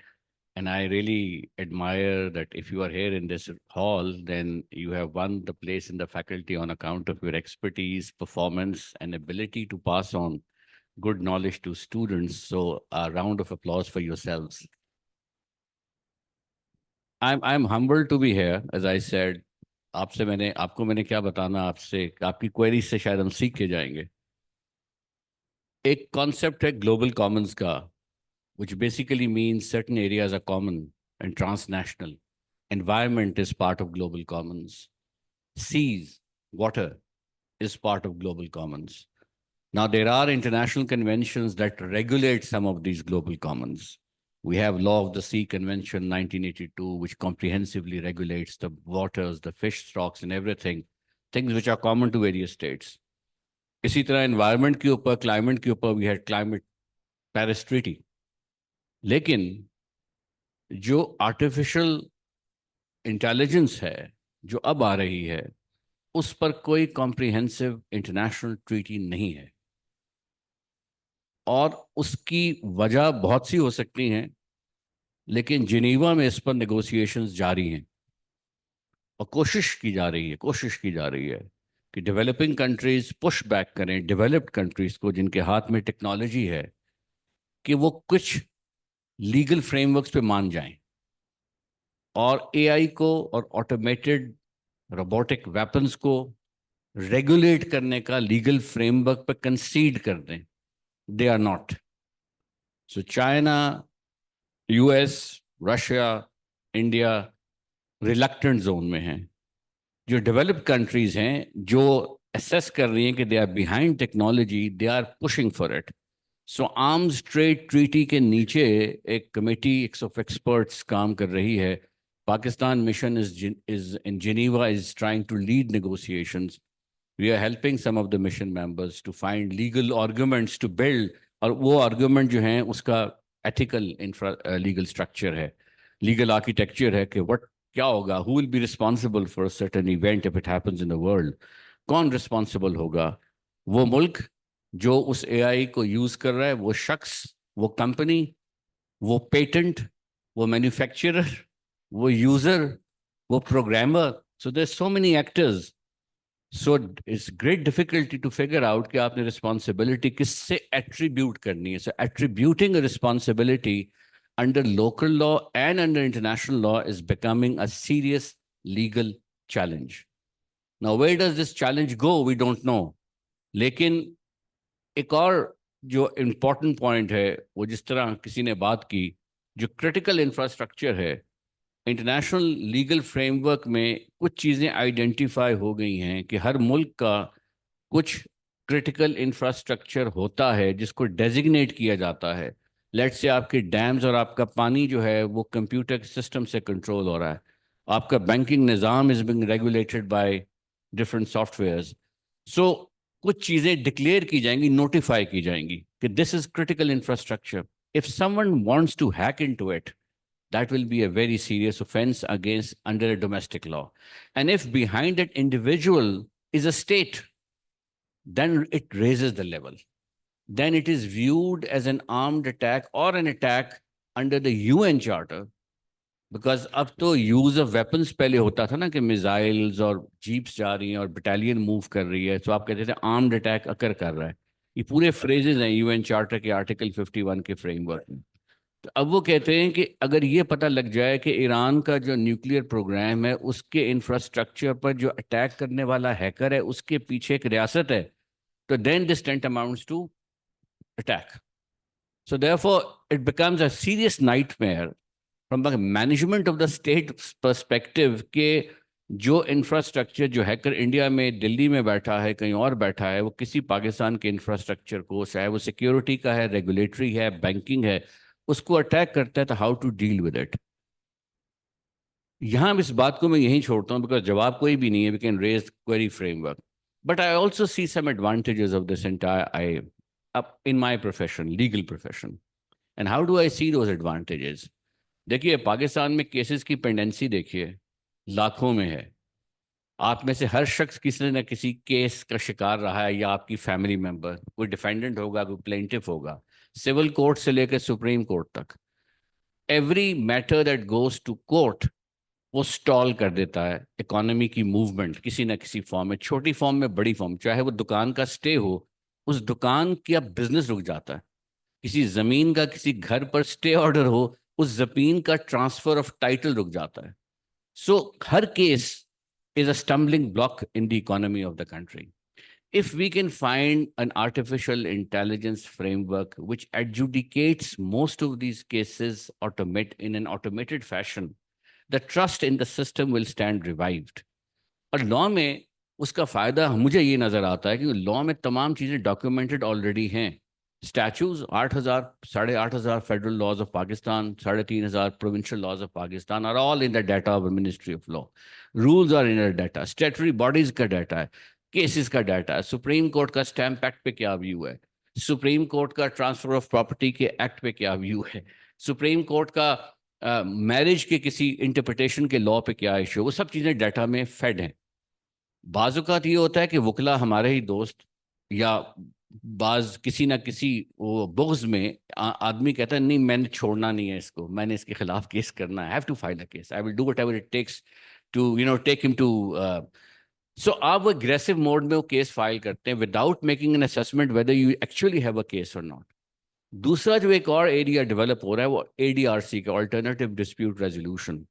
and I really admire that if you are here in this hall, then you have won the place in the faculty on account of your expertise, performance, and ability to pass on good knowledge to students. So a round of applause for yourselves. I'm humbled to be here, as I said. आपको मैंने क्या बताना आपसे, आपकी query से शायद हम सीख के जाएंगे. एक concept है global commons का, which basically means certain areas are common and transnational. Environment is part of global commons. Seas, water is part of global commons. Now, there are international conventions that regulate some of these global commons. We have Law of the Sea Convention 1982, which comprehensively regulates the waters, the fish stocks and everything, things which are common to various states. इसी तरह environment के ऊपर, climate के ऊपर, we had Climate Paris Treaty. लेकिन जो artificial intelligence है, जो अब आ रही है, उस पर कोई comprehensive international treaty नहीं है. और उसकी वजह बहुत सी हो सकती हैं, लेकिन जिनीवा में इस पर negotiations जारी हैं. और कोशिश की जा रही है कि डेवलपिंग कंट्रीज पुश बैक करें डेवलप्ड कंट्रीज को, जिनके हाथ में टेक्नोलॉजी है, कि वो कुछ लीगल फ्रेमवर्क्स पे मान जाएं और एआई को और ऑटोमेटेड रोबोटिक वेपन्स को रेगुलेट करने का लीगल फ्रेमवर्क पे कंसीड कर दें. They are not. So China, US, Russia, India reluctant zone में हैं. जो डेवलप्ड कंट्रीज हैं, जो असेस कर रही हैं कि they are behind technology, they are pushing for it. So arms trade treaty के नीचे एक कमेटी ऑफ एक्सपर्ट्स काम कर रही है. Pakistan mission is in Geneva, is trying to lead negotiations. We are helping some of the mission members to find legal arguments to build, और वो argument जो हैं उसका ethical legal structure है, legal architecture है कि क्या होगा, who will be responsible for a certain event if it happens in the world. कौन responsible होगा? वो मुल्क जो उस AI को use कर रहा है, वो शख्स, वो कंपनी, वो पेटेंट, वो मैन्युफैक्चरर, वो यूजर, वो programmer. So there's so many actors. So it's great difficulty to figure out कि आपने responsibility किससे attribute करनी है. So attributing a responsibility under local law and under international law is becoming a serious legal challenge. Now, where does this challenge go? We don't know. लेकिन एक और जो important point है, वो जिस तरह किसी ने बात की, जो critical infrastructure है, इंटरनेशनल लीगल फ्रेमवर्क में कुछ चीज़ें आइडेंटिफाई हो गई हैं कि हर मुल्क का कुछ क्रिटिकल इंफ्रास्ट्रक्चर होता है जिसको डेजिग्नेट किया जाता है. लेट्स से आपके डैम्स और आपका पानी जो है वो कंप्यूटर सिस्टम से कंट्रोल हो रहा है. आपका बैंकिंग निज़ाम is being regulated by different softwares. So कुछ चीज़ें डिक्लेयर की जाएंगी, नोटिफाई की जाएंगी कि this is critical infrastructure. If someone wants to hack into it, that will be a very serious offense against under a domestic law. And if behind that individual is a state, then it raises the level. Then it is viewed as an armed attack or an attack under the UN Charter. Because अब तो use of weapons पहले होता था ना कि missiles और jeeps जा रही हैं और battalion move कर रही है, तो आप कहते थे armed attack occur कर रहा है. ये पूरे phrases हैं UN Charter के Article 51 के framework में. तो अब वो कहते हैं कि अगर ये पता लग जाए कि ईरान का जो न्यूक्लियर प्रोग्राम है उसके इंफ्रास्ट्रक्चर पर जो अटैक करने वाला हैकर है उसके पीछे एक रियासत है, तो then this tent amounts to attack. So therefore it becomes a serious nightmare from the management of the state perspective के जो इंफ्रास्ट्रक्चर जो हैकर इंडिया में दिल्ली में बैठा है, कहीं और बैठा है, वो किसी पाकिस्तान के इंफ्रास्ट्रक्चर को, चाहे वो सिक्योरिटी का है, रेगुलेटरी है, बैंकिंग है, उसको अटैक करता है. तो how to deal with it. यहाँ इस बात को मैं यहीं छोड़ता हूँ बिकॉज जवाब कोई भी नहीं है. We can raise query framework, but I also see some advantages of this entire in my profession, legal profession. And how do I see those advantages. देखिए, पाकिस्तान में केसेस की पेंडेंसी देखिए लाखों में है. आप में से हर शख्स किसी न किसी केस का शिकार रहा है, या आपकी फैमिली मेंबर, कोई डिफेंडेंट होगा, कोई प्लेंटिफ होगा, सिविल कोर्ट से लेकर सुप्रीम कोर्ट तक. Every matter that goes to court वो स्टॉल कर देता है इकोनॉमी की मूवमेंट किसी न किसी फॉर्म में, छोटी फॉर्म में, बड़ी फॉर्म. चाहे वो दुकान का स्टे हो, उस दुकान का बिजनेस रुक जाता है. किसी जमीन का किसी घर पर स्टे ऑर्डर हो, उस जमीन का ट्रांसफर ऑफ टाइटल रुक जाता है. सो हर case is a stumbling block in the economy of the country. If we can find an artificial intelligence framework which adjudicates most of these cases in an automated fashion, the trust in the system will stand revived. और law में उसका फायदा मुझे ये नजर आता है कि लॉ में तमाम चीजें डॉक्यूमेंटेड ऑलरेडी हैं. Statutes, 8,000, 8,500 federal laws of Pakistan, 3,500 provincial laws of Pakistan are all in the data of the Ministry of Law. Rules are in the data. Statutory bodies का data है, cases का data है, Supreme Court का Stamp Act पे क्या view है, Supreme Court का Transfer of Property के Act पे क्या view है, Supreme Court का marriage के किसी interpretation के law पे क्या issue, वो सब चीज़ें data में fed हैं. बाज़-औक़ात ये होता है कि वकला हमारे ही दोस्त या बाज किसी ना किसी वो बुग़्ज़ में आदमी कहता है नहीं मैंने छोड़ना नहीं है इसको, मैंने इसके खिलाफ केस करना है, I have to file a case, I will do whatever it takes to take him to so आप वो aggressive mode में वो केस फाइल करते हैं without making an assessment whether you actually have a case or not. दूसरा जो एक और एरिया डेवलप हो रहा है वो ADRC का Alternative Dispute Resolution.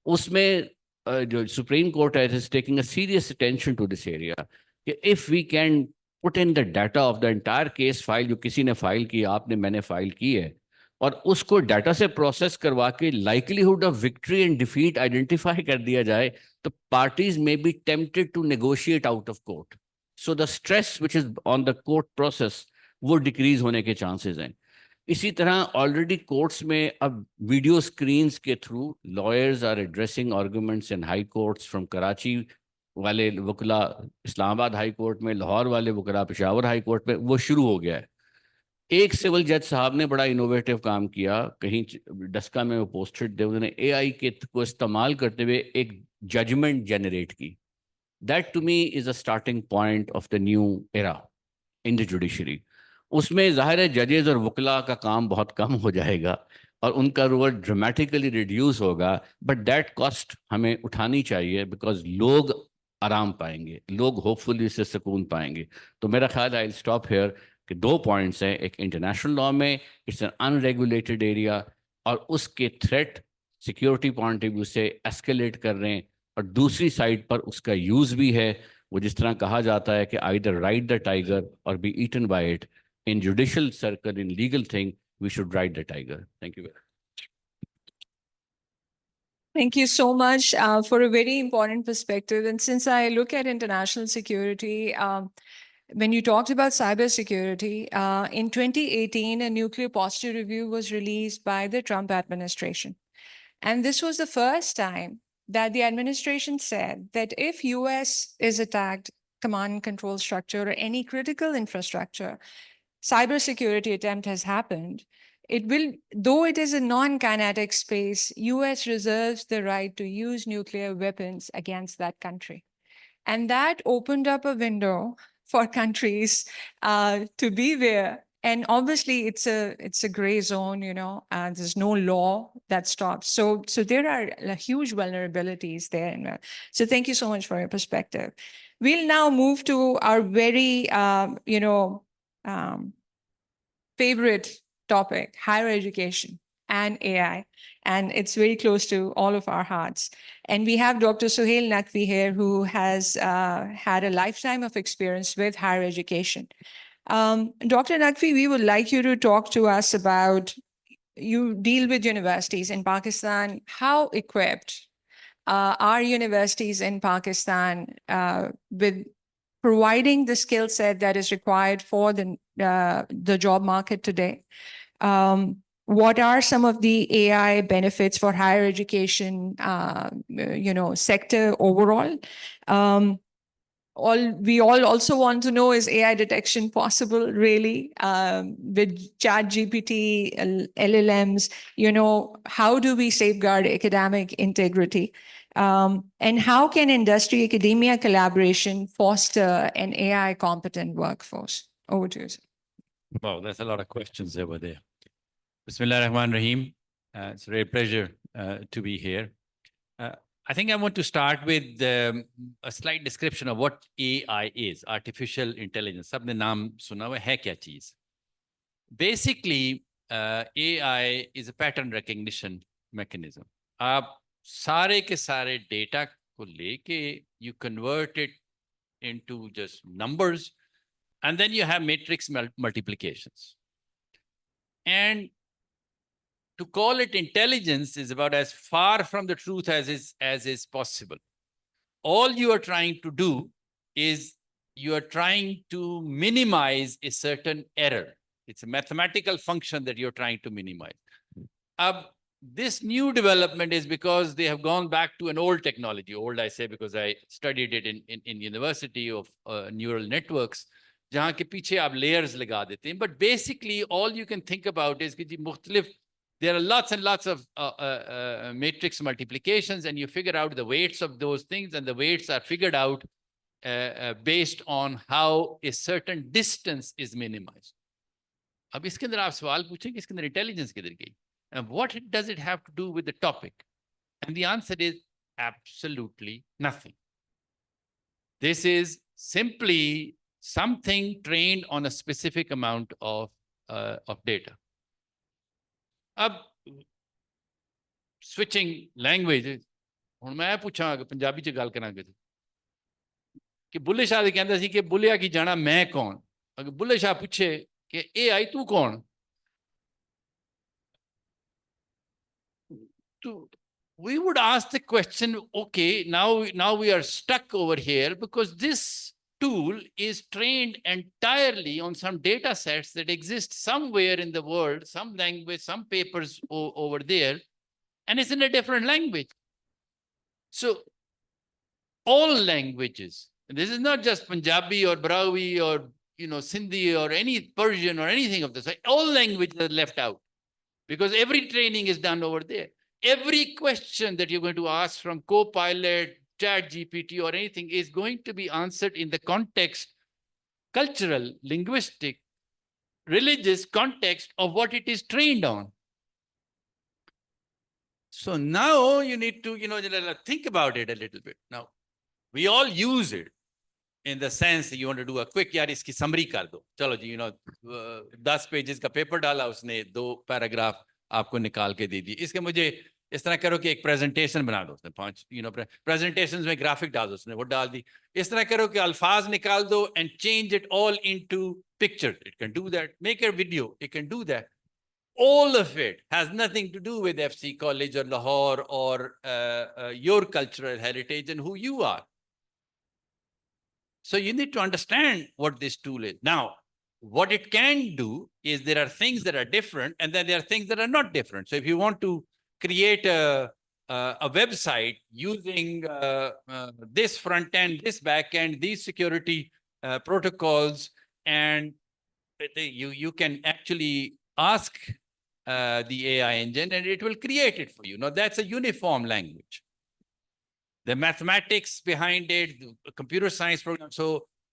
उसमें जो सुप्रीम कोर्ट है is taking a serious attention to this area. If we can put in the data of the entire case file जो किसी ने फाइल की, आपने, मैंने फाइल की है, और उसको डाटा से प्रोसेस करवा के likelihood of victory and defeat identify कर दिया जाए, तो parties may be tempted to negotiate out of court. So the stress which is on the court process वो डिक्रीज होने के चांसेस हैं. इसी तरह ऑलरेडी कोर्ट्स में अब वीडियो स्क्रीन्स के through lawyers are addressing arguments in high courts. From Karachi वाले वकला इस्लामाबाद हाई कोर्ट में, लाहौर वाले वकला पेशावर हाई कोर्ट में, वो शुरू हो गया है. एक सिविल जज साहब ने बड़ा इनोवेटिव काम किया, कहीं डस्का में वो पोस्टेड थे, उन्होंने AI के को इस्तेमाल करते हुए एक जजमेंट जनरेट की. That to me is a starting point of the new era in the judiciary. उसमें ज़ाहिर है जजेस और वकला का काम बहुत कम हो जाएगा और उनका रोल ड्रामेटिकली रिड्यूस होगा, बट दैट कॉस्ट हमें उठानी चाहिए बिकॉज लोग आराम पाएंगे, लोग होपफुली इससे सुकून पाएंगे. तो मेरा ख्याल आई विल स्टॉप हियर कि 2 पॉइंट्स हैं. एक इंटरनेशनल लॉ में इट्स एन अनरेगुलेटेड एरिया और उसके threat security point of view से एस्केलेट कर रहे हैं. और दूसरी साइड पर उसका यूज भी है। वो जिस तरह कहा जाता है कि आइदर राइड द टाइगर और be eaten by it, in judicial circle, in legal thing, we should ride the tiger. Thank you. Thank you so much for a very important perspective. And since I look at international security, when you talked about cybersecurity, in 2018, a nuclear posture review was released by the Trump administration. And this was the first time that the administration said that if US is attacked, command and control structure or any critical infrastructure, cybersecurity attempt has happened, it will, though it is a non-kinetic space, US reserves the right to use nuclear weapons against that country. And that opened up a window for countries to be there. And obviously it's a gray zone, you know, and there's no law that stops. So there are huge vulnerabilities there. So thank you so much for your perspective. We'll now move to our very, favorite topic, higher education and AI. And it's very close to all of our hearts. And we have Dr. Suhail Naqvi here, who has had a lifetime of experience with higher education. Dr. Naqvi, we would like you to talk to us about, you deal with universities in Pakistan. How equipped are universities in Pakistan with providing the skill set that is required for the job market today? What are some of the AI benefits for higher education, sector overall? We all also want to know, is AI detection possible really with ChatGPT, LLMs? How do we safeguard academic integrity? And how can industry-academia collaboration foster an AI competent workforce? Over to you, sir. Wow, there's a lot of questions over there. Bismillah ar-Rahman ar-Rahim. It's a great pleasure to be here. I think I want to start with a slight description of what AI is, artificial intelligence. Sabne naam suna hua hai kya cheez? Basically, AI is a pattern recognition mechanism. Aap sare ke sare data ko leke, you convert it into just numbers, and then you have matrix multiplications. And to call it intelligence is about as far from the truth as is possible. All you are trying to do is you are trying to minimize a certain error. It's a mathematical function that you're trying to minimize. This new development is because they have gone back to an old technology. Old, I say, because I studied it in University of Neural Networks, jahan ke piche aap layers laga dete hain. But basically, all you can think about is ki there are lots and lots of matrix multiplications, and you figure out the weights of those things, and the weights are figured out based on how a certain distance is minimized. Ab iske andar aap sawal puchenge, iske andar intelligence kidhar gayi? And what does it have to do with the topic? And the answer is absolutely nothing. This is simply something trained on a specific amount of data. Switching languages, ਹੁਣ ਮੈਂ ਪੁੱਛਾਂ ਕਿ ਪੰਜਾਬੀ 'ਚ ਗੱਲ ਕਰਾਂਗੇ ਕਿ ਬੁੱਲੇ ਸ਼ਾਹ ਦੇ ਕਹਿੰਦਾ ਸੀ ਕਿ ਬੁੱਲਿਆ ਕੀ ਜਾਣਾ ਮੈਂ ਕੌਣ? ਅਗਰ ਬੁੱਲੇ ਸ਼ਾਹ ਪੁੱਛੇ ਕਿ ਇਹ ਆਈ ਤੂੰ ਕੌਣ? We would ask the question, okay, now we are stuck over here because this tool is trained entirely on some data sets that exist somewhere in the world, some language, some papers over there, and it's in a different language. So all languages, and this is not just Punjabi or Brahui or Sindhi or any Persian or anything of this, all languages are left out because every training is done over there. Every question that you're going to ask from Copilot, ChatGPT or anything is going to be answered in the context, cultural, linguistic, religious context of what it is trained on. So now you need to, think about it a little bit. Now, we all use it in the sense that you want to do a quick, yaar, iski summary kar do. Chalo ji, 10 pages ka paper dala, usne 2 paragraph aapko nikal ke de diye. Iske mujhe इस तरह करो कि एक presentation बना दो, उसने 5 presentations में graphic डाल दो, उसने वो डाल दी। इस तरह करो कि अल्फाज निकाल दो and change it all into picture, it can do that. Make a video, it can do that. All of it has nothing to do with FC College or Lahore or your cultural heritage and who you are. So you need to understand what this tool is. Now, what it can do is there are things that are different and then there are things that are not different. So if you want to create a website using this front end, this back end, these security protocols, and you can actually ask the AI engine and it will create it for you. Now that's a uniform language. The mathematics behind it, the computer science program. So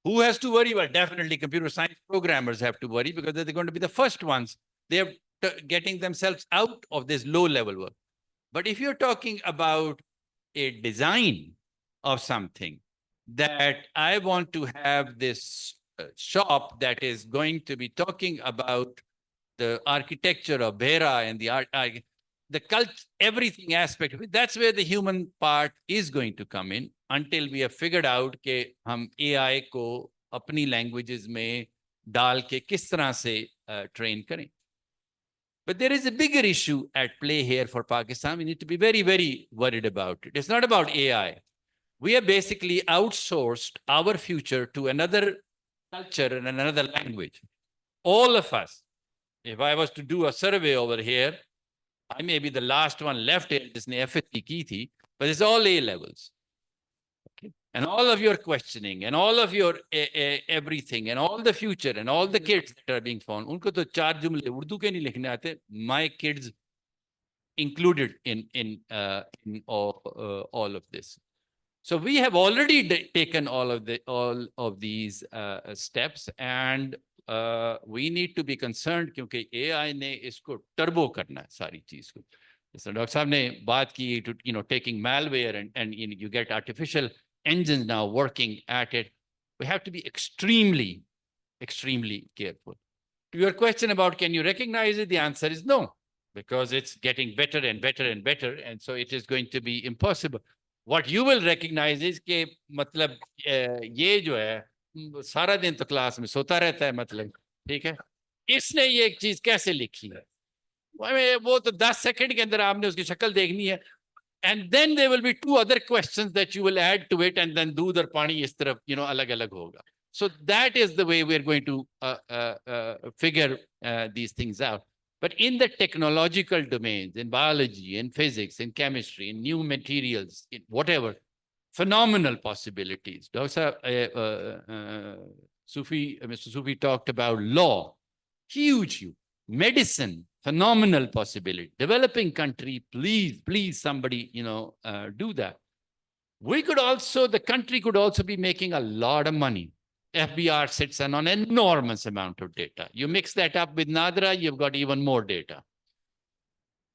who has to worry? Well, definitely computer science programmers have to worry because they're going to be the first ones. They're getting themselves out of this low level work. But if you're talking about a design of something that I want to have this shop that is going to be talking about the architecture of Bhera and the art, the cult, everything aspect of it, that's where the human part is going to come in until we have figured out कि हम AI को अपनी languages में डाल के किस तरह से train करें. But there is a bigger issue at play here for Pakistan. We need to be very, very worried about it. It's not about AI. We have basically outsourced our future to another culture and another language. All of us. If I was to do a survey over here, I may be the last one left here, जिसने FSC की थी, but it's all A levels. Okay. And all of your questioning and all of your everything and all the future and all the kids that are being found, उनको तो 4 जुमले उर्दू के नहीं लिखने आते. My kids included in all of this. So we have already taken all of these steps, and we need to be concerned क्योंकि AI ने इसको टर्बो करना है सारी चीज को. जैसे डॉक्टर साहब ने बात की, taking malware and you get artificial engines now working at it. We have to be extremely, extremely careful. To your question about can you recognize it, the answer is no, because it's getting better and better and better, and so it is going to be impossible. What you will recognize is कि मतलब ये जो है सारा दिन तो class में सोता रहता है, मतलब ठीक है, इसने ये एक चीज कैसे लिखी है, वो तो 10 सेकंड के अंदर आपने उसकी शक्ल देखनी है, and then there will be 2 other questions that you will add to it, and then दूध और पानी इस तरफ अलग अलग होगा. So that is the way we're going to figure these things out. But in the technological domains, in biology, in physics, in chemistry, in new materials, in whatever, phenomenal possibilities. Mr. Sufi talked about law, huge. Medicine, phenomenal possibility. Developing country, please, somebody, do that. The country could also be making a lot of money. FBR sits on an enormous amount of data. You mix that up with Nadra, you've got even more data.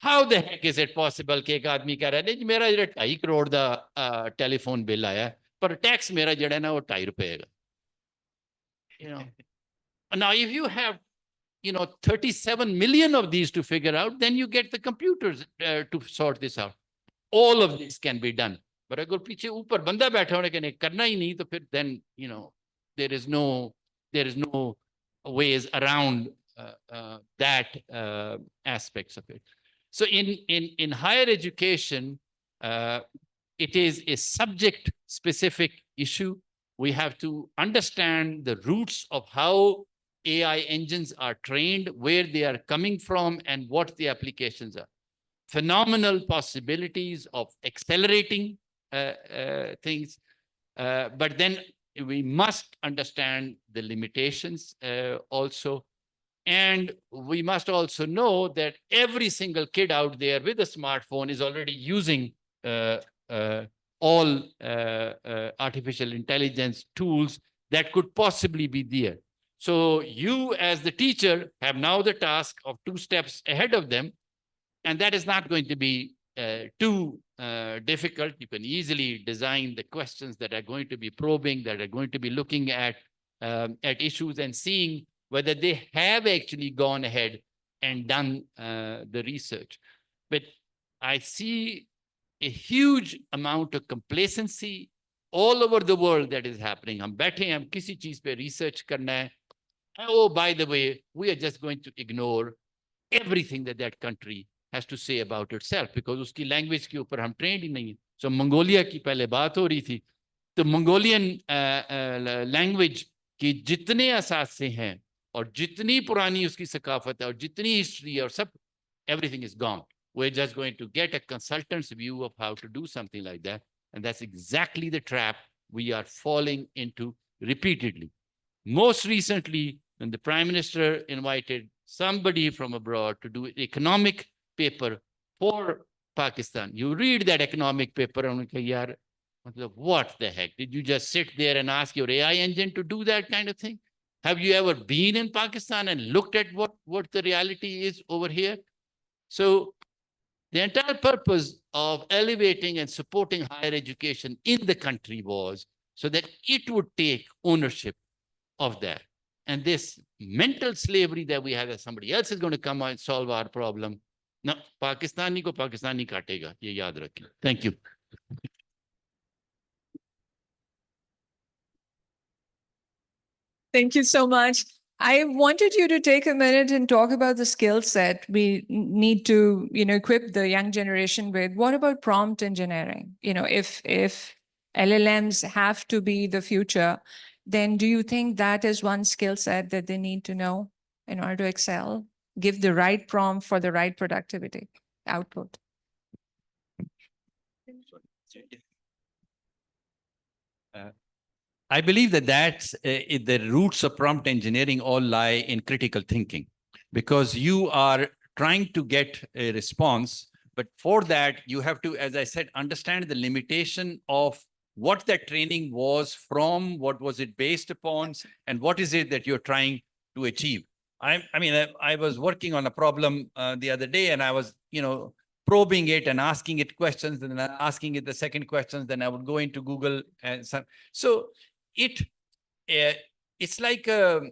How the heck is it possible कि एक आदमी कह रहा है नहीं मेरा जो 2.5 करोड़ का टेलीफोन बिल आया पर टैक्स मेरा जो है ना वो 2.5 रुपए का. Now if you have 37 million of these to figure out, then you get the computers to sort this out. All of this can be done. But अगर पीछे ऊपर बंदा बैठा होने के करना ही नहीं तो फिर then there is no ways around that aspects of it. So in higher education, it is a subject specific issue. We have to understand the roots of how AI engines are trained, where they are coming from, and what the applications are. Phenomenal possibilities of accelerating things, but then we must understand the limitations also. And we must also know that every single kid out there with a smartphone is already using all artificial intelligence tools that could possibly be there. So you as the teacher have now the task of 2 steps ahead of them, and that is not going to be too difficult. You can easily design the questions that are going to be probing, that are going to be looking at issues and seeing whether they have actually gone ahead and done the research. But I see a huge amount of complacency all over the world that is happening. हम बैठे हैं, हम किसी चीज पे research करना है. Oh, by the way, we are just going to ignore everything that that country has to say about itself because उसकी language के ऊपर हम trained ही नहीं है. So Mongolia की पहले बात हो रही थी. तो Mongolian language की जितने असासे हैं और जितनी पुरानी उसकी सकाफत है और जितनी history है और सब, everything is gone. We're just going to get a consultant's view of how to do something like that. And that's exactly the trap we are falling into repeatedly. Most recently, when the Prime Minister invited somebody from abroad to do an economic paper for Pakistan, you read that economic paper and yaar, what the heck? Did you just sit there and ask your AI engine to do that kind of thing? Have you ever been in Pakistan and looked at what the reality is over here? So the entire purpose of elevating and supporting higher education in the country was so that it would take ownership of that. And this mental slavery that we have, that somebody else is going to come and solve our problem. No, Pakistani ko Pakistani kaatega. Ye yaad rakhiye. Thank you. Thank you so much. I wanted you to take a minute and talk about the skill set we need to, equip the young generation with. What about prompt engineering? If LLMs have to be the future, then do you think that is one skill set that they need to know in order to excel? Give the right prompt for the right productivity output. I believe that the roots of prompt engineering all lie in critical thinking, because you are trying to get a response, but for that you have to, as I said, understand the limitation of what that training was from, what was it based upon, and what is it that you're trying to achieve. I was working on a problem the other day, and I was, probing it and asking it questions, and then asking it the second questions. Then I would go into Google and so it's like a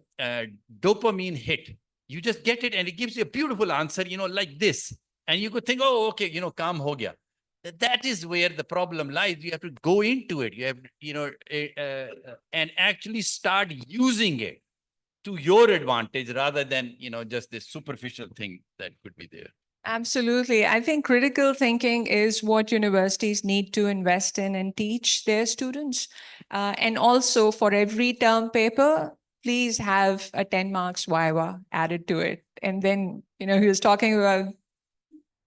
dopamine hit. You just get it, and it gives you a beautiful answer, like this, and you could think, oh, okay, kaam ho gaya. That is where the problem lies. You have to go into it. You have, and actually start using it to your advantage rather than, just this superficial thing that could be there. Absolutely. I think critical thinking is what universities need to invest in and teach their students. And also for every term paper, please have a 10 marks Viva added to it. And then, he was talking about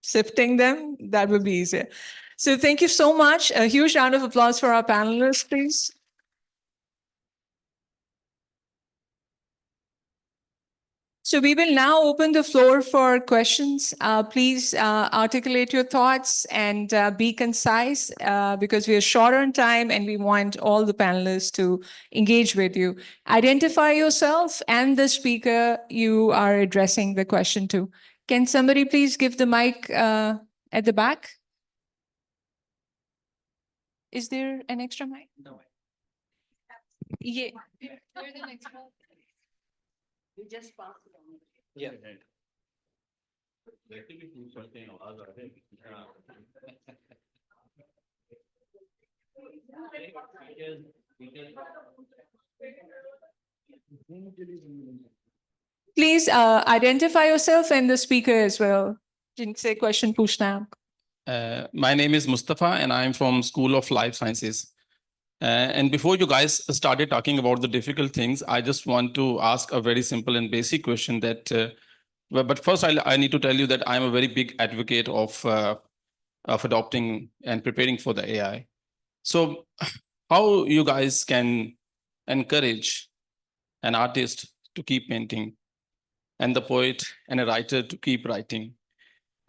sifting them, that would be easier. So thank you so much. A huge round of applause for our panelists, please. So we will now open the floor for questions. Please articulate your thoughts and be concise because we are short on time and we want all the panelists to engage with you. Identify yourself and the speaker you are addressing the question to. Can somebody please give the mic at the back? Is there an extra mic? No. Yeah. There's an extra. You just pass it on. Yeah. Please identify yourself and the speaker as well. Jinse question puchna hai. My name is Mustafa and I'm from School of Life Sciences. And before you guys started talking about the difficult things, I just want to ask a very simple and basic question that, but first I need to tell you that I'm a very big advocate of adopting and preparing for the AI. So how you guys can encourage an artist to keep painting and the poet and a writer to keep writing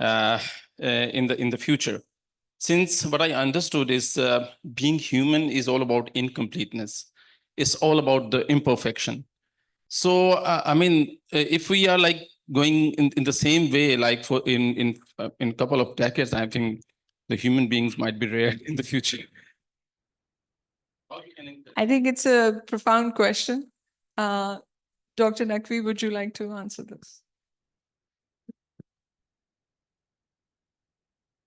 in the future? Since what I understood is being human is all about incompleteness. It's all about the imperfection. So, if we are like going in the same way, like for in a couple of decades, I think the human beings might be rare in the future. I think it's a profound question. Dr. Naqvi, would you like to answer this?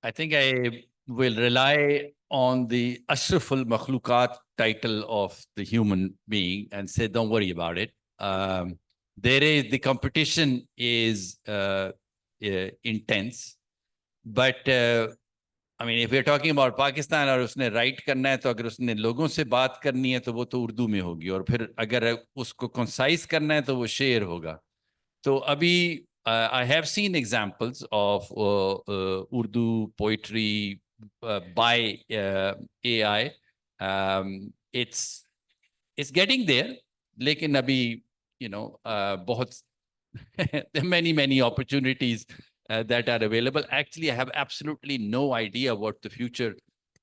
I think I will rely on the Ashraful Makhlukat title of the human being and say, don't worry about it. The competition is intense, but I mean, if we're talking about Pakistan और उसने write करना है, तो अगर उसने लोगों से बात करनी है, तो वो तो उर्दू में होगी, और फिर अगर उसको concise करना है, तो वो शेर होगा. तो अभी I have seen examples of Urdu poetry by AI. It's getting there, लेकिन अभी, बहुत there are many opportunities that are available. Actually, I have absolutely no idea what the future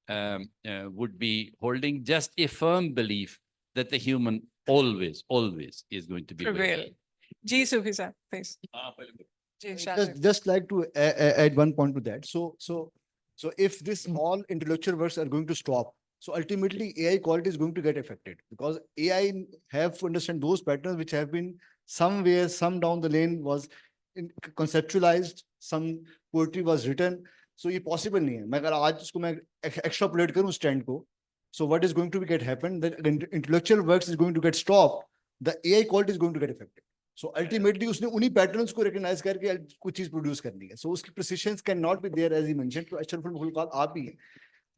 would be holding. Just a firm belief that the human always is going to be Prevail. Ji Sufi sir, please. Just like to add one point to that. So if this all intellectual works are going to stop, so ultimately AI quality is going to get affected, because AI have to understand those patterns which have been somewhere, some down the lane was conceptualized, some poetry was written. So ये possible नहीं है. मैं अगर आज उसको मैं extrapolate करूँ stand को, so what is going to get happen? The intellectual works is going to get stopped. The AI quality is going to get affected. So ultimately उसने उन्हीं patterns को recognize करके कुछ चीज produce करनी है. So उसकी precisions cannot be there, as he mentioned. तो अशरफुल मखलूकात आप ही हैं.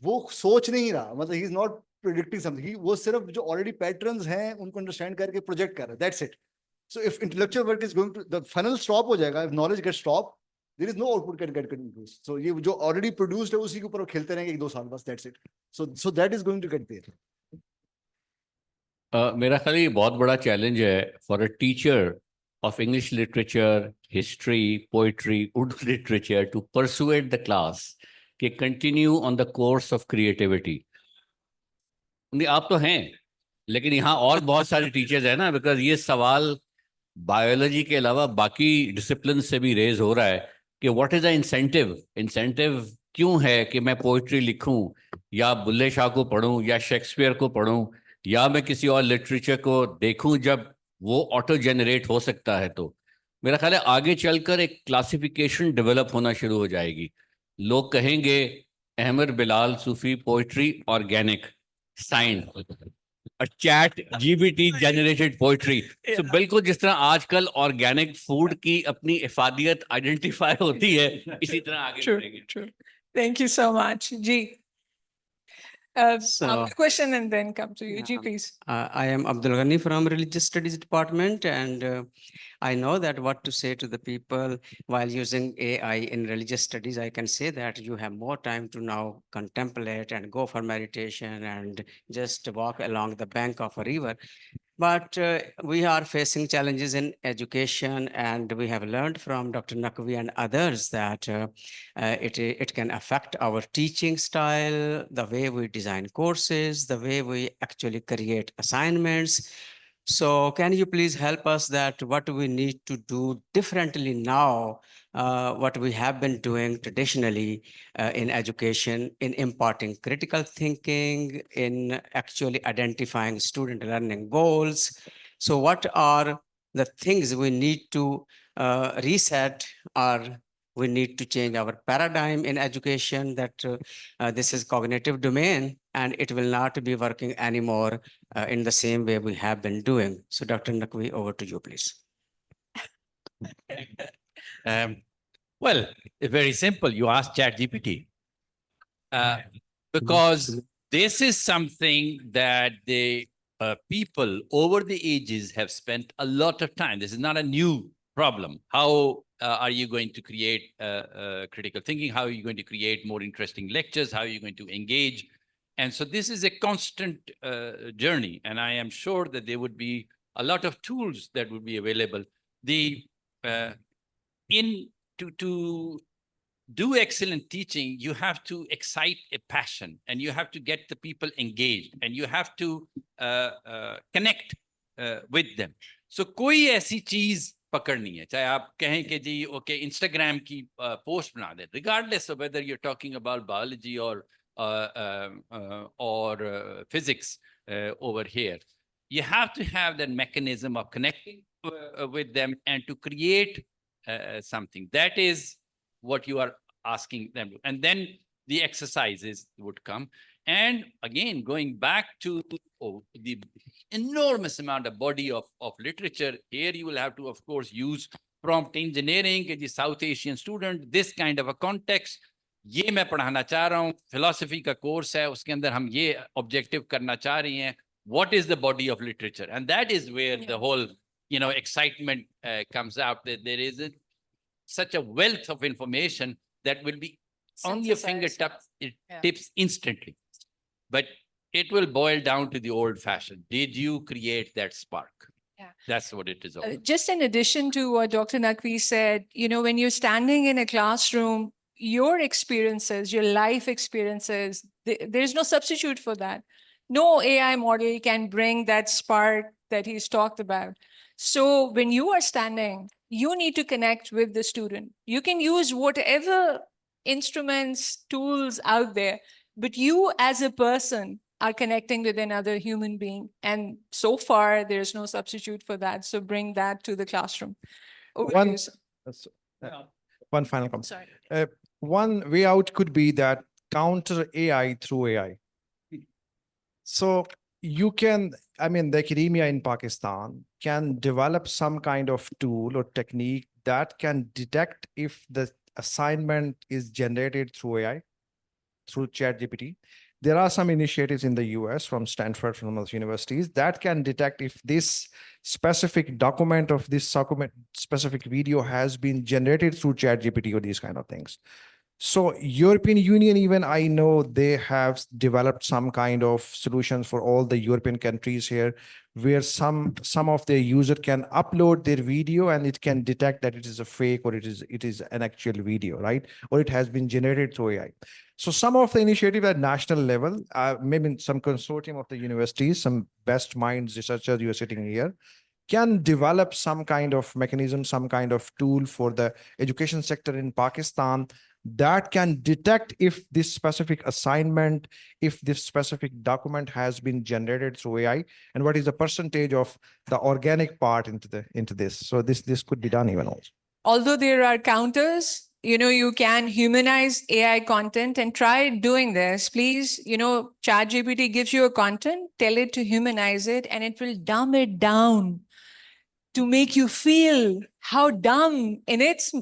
वो सोच नहीं रहा, मतलब he is not predicting something. वो सिर्फ जो already patterns हैं उनको understand करके project कर रहा है. That's it. So if intellectual work is going to, the funnel stop हो जाएगा. If knowledge gets stopped, there is no output can get produced. So ये जो already produced है उसी के ऊपर वो खेलते रहेंगे 1-2 साल बस. That's it. So that is going to get there. मेरा ख्याल ये बहुत बड़ा चैलेंज है for a teacher of English literature, history, poetry, Urdu literature to persuade the class कि continue on the course of creativity. नहीं, आप तो हैं, लेकिन यहाँ और बहुत सारे टीचर्स हैं ना, बिकॉज ये सवाल बायोलॉजी के अलावा बाकी डिसिप्लिन से भी रेज हो रहा है कि व्हाट इज द इंसेंटिव क्यों है कि मैं पोइट्री लिखूं या बुल्ले शाह को पढूं या शेक्सपियर को पढूं या मैं किसी और लिटरेचर को देखूं जब वो ऑटो जनरेट हो सकता है. तो मेरा ख्याल है आगे चलकर एक क्लासिफिकेशन डेवलप होना शुरू हो जाएगी. लोग कहेंगे अहमद बिलाल सूफी पोइट्री ऑर्गेनिक साइन और चैट जीबीटी जनरेटेड पोइट्री. सो बिल्कुल जिस तरह आजकल ऑर्गेनिक फूड की अपनी इफादियत आइडेंटिफाई होती है, इसी तरह आगे बढ़ेंगे. True. Thank you so much. Ji. Question and then come to you. Ji, please. I am Abdul Ghani from Religious Studies Department, and I know that what to say to the people while using AI in religious studies. I can say that you have more time to now contemplate and go for meditation and just walk along the bank of a river. But we are facing challenges in education, and we have learned from Dr. Naqvi and others that it can affect our teaching style, the way we design courses, the way we actually create assignments. So can you please help us that what we need to do differently now, what we have been doing traditionally in education, in imparting critical thinking, in actually identifying student learning goals. So what are the things we need to reset, or we need to change our paradigm in education, that this is cognitive domain and it will not be working anymore in the same way we have been doing. So Dr. Naqvi, over to you, please. Well, it's very simple. You ask ChatGPT. Because this is something that the people over the ages have spent a lot of time. This is not a new problem. How are you going to create critical thinking? How are you going to create more interesting lectures? How are you going to engage? And so this is a constant journey. And I am sure that there would be a lot of tools that would be available. To do excellent teaching, you have to excite a passion, and you have to get the people engaged, and you have to connect with them. So कोई ऐसी चीज पकड़नी है, चाहे आप कहें कि जी okay Instagram की post बना दे, regardless of whether you're talking about biology or physics over here, you have to have that mechanism of connecting with them and to create something. That is what you are asking them, and then the exercises would come. And again, going back to the enormous amount of body of literature, here you will have to, of course, use prompt engineering, the South Asian student, this kind of a context. ये मैं पढ़ाना चाह रहा हूँ, philosophy का course है, उसके अंदर हम ये objective करना चाह रही हैं. What is the body of literature? And that is where the whole, excitement comes out. That there is such a wealth of information that will be on your fingertips tips instantly. But it will boil down to the old fashioned. Did you create that spark? Yeah. That's what it is all about. Just in addition to what Dr. Naqvi said, when you're standing in a classroom, your experiences, your life experiences, there's no substitute for that. No AI model can bring that spark that he's talked about. So when you are standing, you need to connect with the student. You can use whatever instruments, tools out there, but you as a person are connecting with another human being. And so far, there's no substitute for that. So bring that to the classroom. One final comment. Sorry. One way out could be that counter AI through AI. So you can, the academia in Pakistan can develop some kind of tool or technique that can detect if the assignment is generated through AI, through ChatGPT. There are some initiatives in the US from Stanford, from those universities, that can detect if this specific document of this specific video has been generated through ChatGPT or these kind of things. So European Union, even I know they have developed some kind of solutions for all the European countries here, where some of their user can upload their video and it can detect that it is a fake or it is an actual video, right? Or it has been generated through AI. So some of the initiative at national level, maybe some consortium of the universities, some best minds researchers you are sitting here, can develop some kind of mechanism, some kind of tool for the education sector in Pakistan that can detect if this specific assignment, if this specific document has been generated through AI, and what is the percentage of the organic part into this. So this could be done even also. Although there are counters, you can humanize AI content and try doing this. Please, ChatGPT gives you a content, tell it to humanize it, and it will dumb it down to make you feel how dumb in its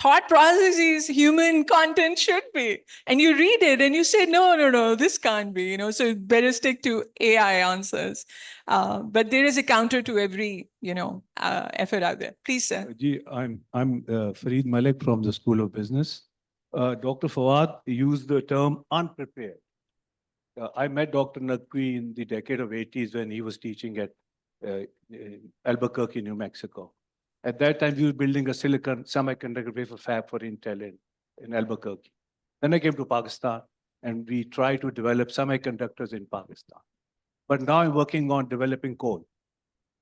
thought processes human content should be. And you read it and you say, no, this can't be, so better stick to AI answers. But there is a counter to every, effort out there. Please, sir. I'm Fareed Malik from the School of Business. Dr. Fawad used the term unprepared. I met Dr. Naqvi in the decade of 80s when he was teaching at Albuquerque, New Mexico. At that time, we were building a silicon semiconductor wafer fab for Intel in Albuquerque. Then I came to Pakistan and we tried to develop semiconductors in Pakistan. But now I'm working on developing coal.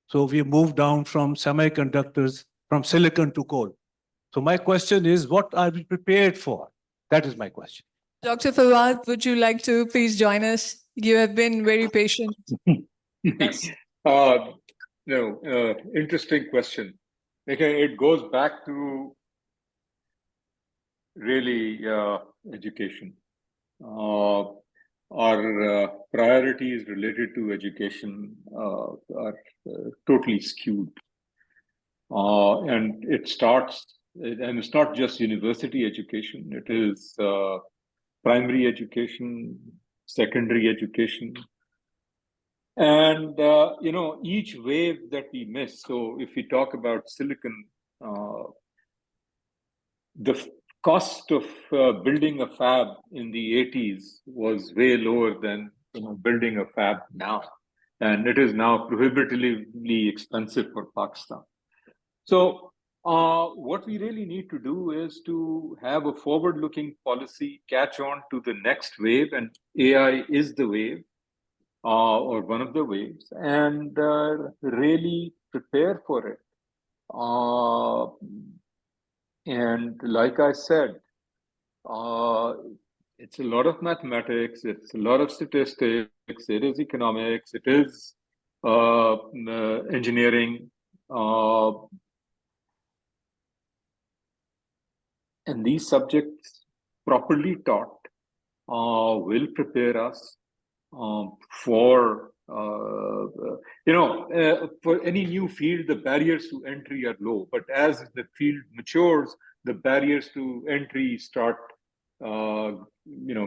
So we moved down from semiconductors, from silicon to coal. So my question is, what are we prepared for? That is my question. Dr. Fawad, would you like to please join us? You have been very patient. Yes. No, interesting question. Okay, it goes back to really education. Our priorities related to education are totally skewed. And it starts, and it's not just university education, it is primary education, secondary education. And, each wave that we miss, so if we talk about silicon, the cost of building a fab in the 80s was way lower than building a fab now. And it is now prohibitively expensive for Pakistan. So what we really need to do is to have a forward-looking policy, catch on to the next wave, and AI is the wave, or one of the waves, and really prepare for it. And like I said, it's a lot of mathematics, it's a lot of statistics, it is economics, it is engineering, and these subjects properly taught, will prepare us for for any new field. The barriers to entry are low, but as the field matures, the barriers to entry start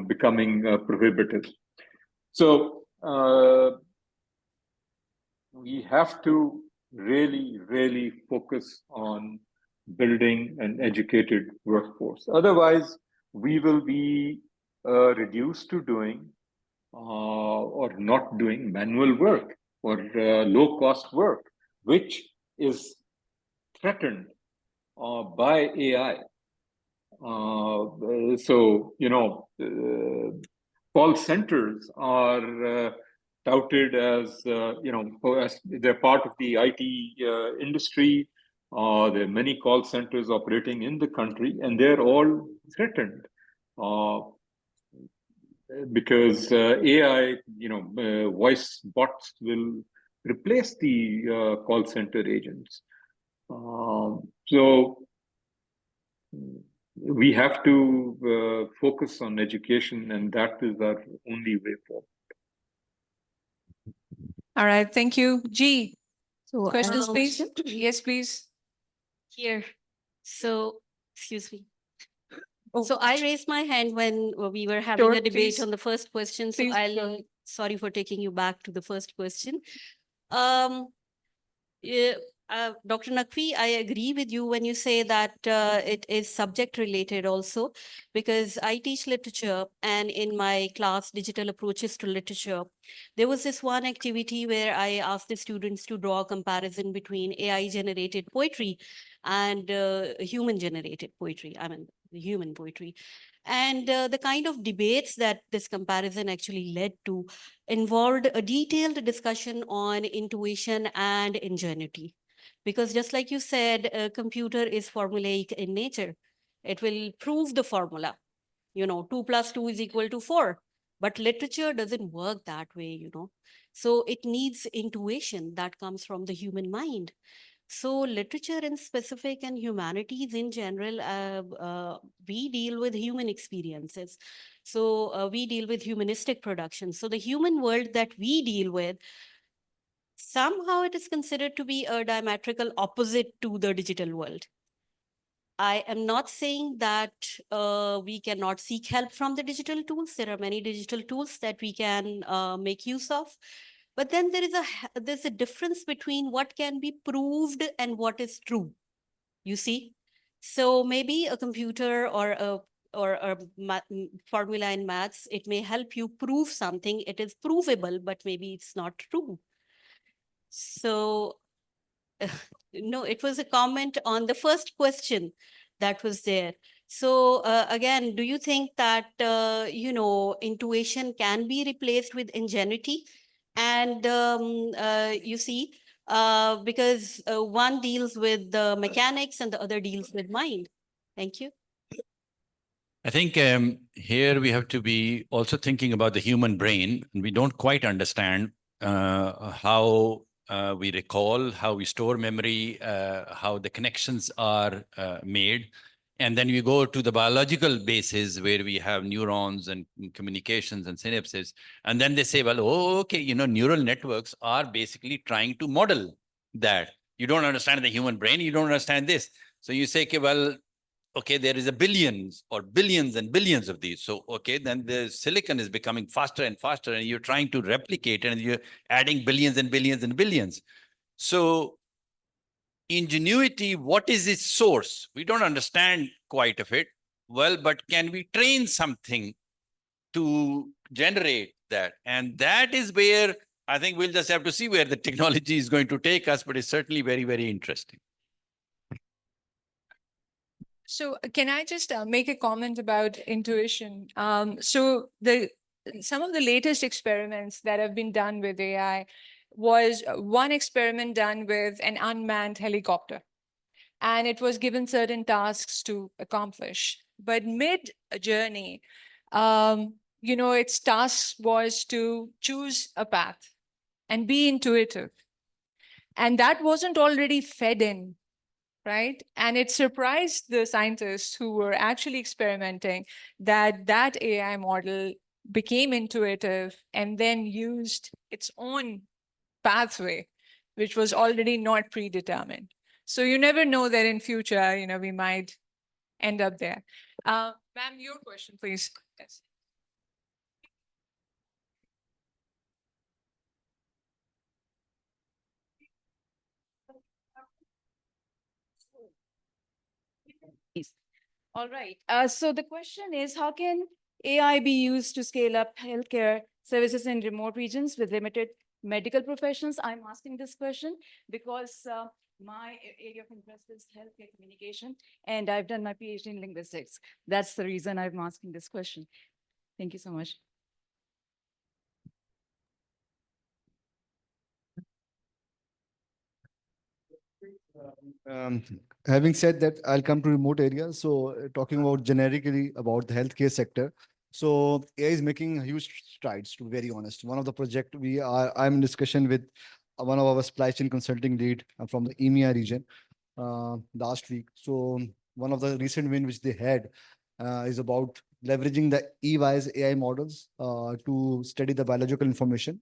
becoming prohibitive. So we have to really focus on building an educated workforce. Otherwise, we will be reduced to doing or not doing manual work or low-cost work, which is threatened by AI. Call centers are touted as, as they're part of the IT industry. There are many call centers operating in the country, and they're all threatened because AI, voice bots will replace the call center agents. So we have to focus on education, and that is our only way forward. All right, thank you. G, So, questions, please? Yes, please. Here. So, excuse me. Oh. So I raised my hand when we were having Sure, a debate please. on the first question. So Please, I'll, sorry for taking you back to the first question. Yeah, Dr. Naqvi, I agree with you when you say that it is subject related also, because I teach literature, and in my class, Digital Approaches to Literature, there was this one activity where I asked the students to draw a comparison between AI generated poetry and human generated poetry. I mean, the human poetry. And the kind of debates that this comparison actually led to involved a detailed discussion on intuition and ingenuity. Because just like you said, a computer is formulaic in nature. It will prove the formula, 2 + 2 = 4. But literature doesn't work that way, So it needs intuition that comes from the human mind. So literature in specific and humanities in general, we deal with human experiences. So we deal with humanistic production. So the human world that we deal with, somehow it is considered to be a diametrical opposite to the digital world. I am not saying that we cannot seek help from the digital tools. There are many digital tools that we can make use of. But then there's a difference between what can be proved and what is true, you see? So maybe a computer or a formula in maths, it may help you prove something. It is provable, but maybe it's not true. So no, it was a comment on the first question that was there. So again, do you think that, intuition can be replaced with ingenuity? And you see, because one deals with the mechanics and the other deals with mind. Thank you. I think here we have to be also thinking about the human brain. And we don't quite understand how we recall, how we store memory, how the connections are made. And then we go to the biological basis where we have neurons and communications and synapses. And then they say, well, okay, neural networks are basically trying to model that. You don't understand the human brain, you don't understand this. So you say, okay, there is a billions or billions and billions of these. So, okay, then the silicon is becoming faster and faster, and you're trying to replicate, and you're adding billions and billions and billions. So ingenuity, what is its source? We don't understand quite of it. Well, but can we train something to generate that? And that is where I think we'll just have to see where the technology is going to take us, but it's certainly very, very interesting. So can I just make a comment about intuition? So some of the latest experiments that have been done with AI was one experiment done with an unmanned helicopter. And it was given certain tasks to accomplish. But mid-journey, its task was to choose a path and be intuitive. And that wasn't already fed in right? And it surprised the scientists who were actually experimenting that that AI model became intuitive and then used its own pathway, which was already not predetermined. So you never know that in future, we might end up there. Ma'am, your question, please. Yes. All right. So the question is, how can AI be used to scale up healthcare services in remote regions with limited medical professionals? I'm asking this question because my area of interest is healthcare communication, and I've done my PhD in linguistics. That's the reason I'm asking this question. Thank you so much. Having said that, I'll come to remote areas. So talking about generically about the healthcare sector. So AI is making huge strides, to be very honest. One of the project I'm in discussion with one of our supply chain consulting lead from the EMEA region last week. So one of the recent win which they had is about leveraging the EY's AI models to study the biological information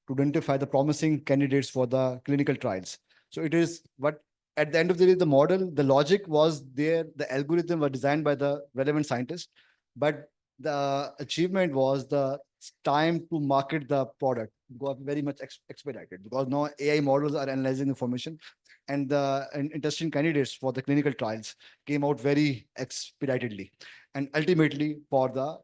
to identify the promising candidates for the clinical trials. So it is what at the end of the day, the model, the logic was there, the algorithm were designed by the relevant scientists, but the achievement was the time to market the product got very much expedited because now AI models are analyzing information and the interesting candidates for the clinical trials came out very expeditedly and ultimately for the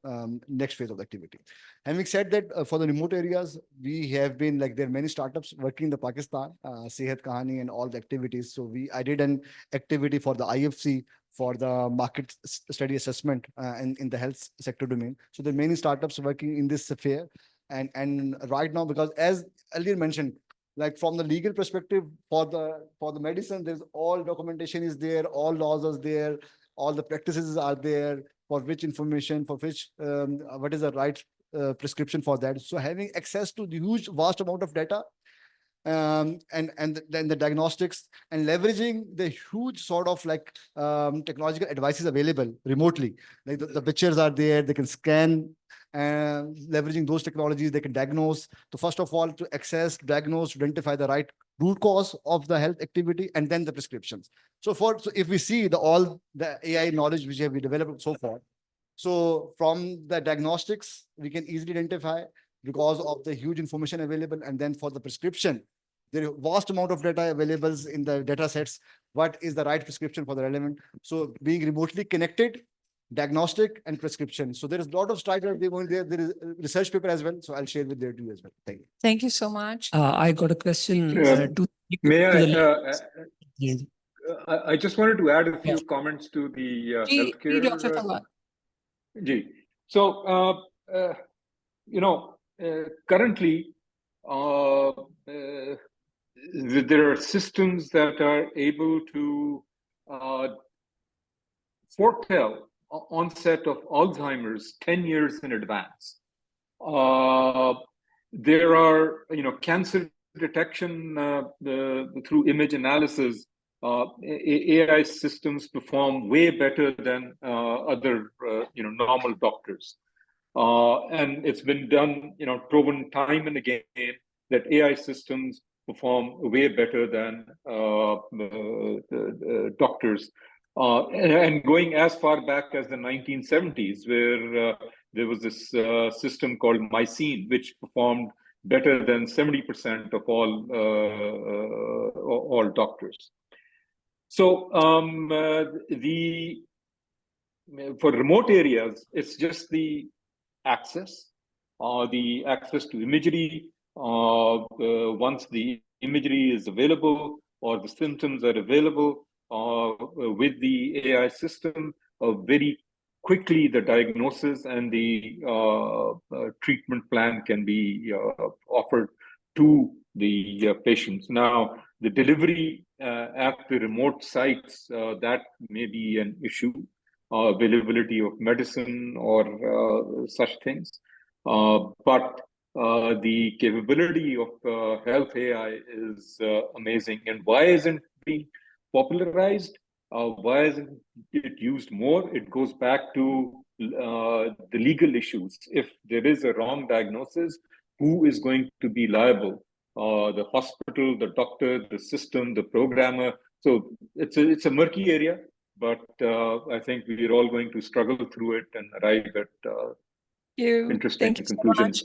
next phase of the activity. Having said that, for the remote areas, we have been like there are many startups working in the Pakistan, Sehat Kahani and all the activities. So I did an activity for the IFC for the market study assessment in the health sector domain. So there are many startups working in this sphere. And right now, because as earlier mentioned, like from the legal perspective for the medicine, there's all documentation is there, all laws are there, all the practices are there for which information, for which what is the right prescription for that. So having access to the huge vast amount of data and then the diagnostics and leveraging the huge sort of like technological advices available remotely. Like the pictures are there, they can scan and leveraging those technologies, they can diagnose. So first of all, to access, diagnose, identify the right root cause of the health activity and then the prescriptions. So if we see all the AI knowledge which have been developed so far, so from the diagnostics, we can easily identify because of the huge information available. And then for the prescription, there is vast amount of data available in the data sets. What is the right prescription for the relevant? So being remotely connected, diagnostic and prescription. So there is a lot of strides that going there. There is a research paper as well. So I'll share with there too as well. Thank you. Thank you so much. I got a question May Yes. I just wanted to add a few comments to the healthcare. So, currently, there are systems that are able to foretell onset of Alzheimer's 10 years in advance. There are, cancer detection through image analysis. AI systems perform way better than other, normal doctors. And it's been done, proven time and again that AI systems perform way better than the doctors. And going as far back as the 1970s, where there was this system called Mycene, which performed better than 70% of all doctors. So for remote areas, it's just the access to imagery. Once the imagery is available or the symptoms are available with the AI system, very quickly the diagnosis and the treatment plan can be offered to the patients. Now, the delivery at the remote sites, that may be an issue, availability of medicine or such things. But the capability of health AI is amazing. And why isn't it being popularized? Why isn't it used more? It goes back to the legal issues. If there is a wrong diagnosis, who is going to be liable? The hospital, the doctor, the system, the programmer. So it's a murky area, but I think we're all going to struggle through it and arrive at interesting Thank you so conclusions.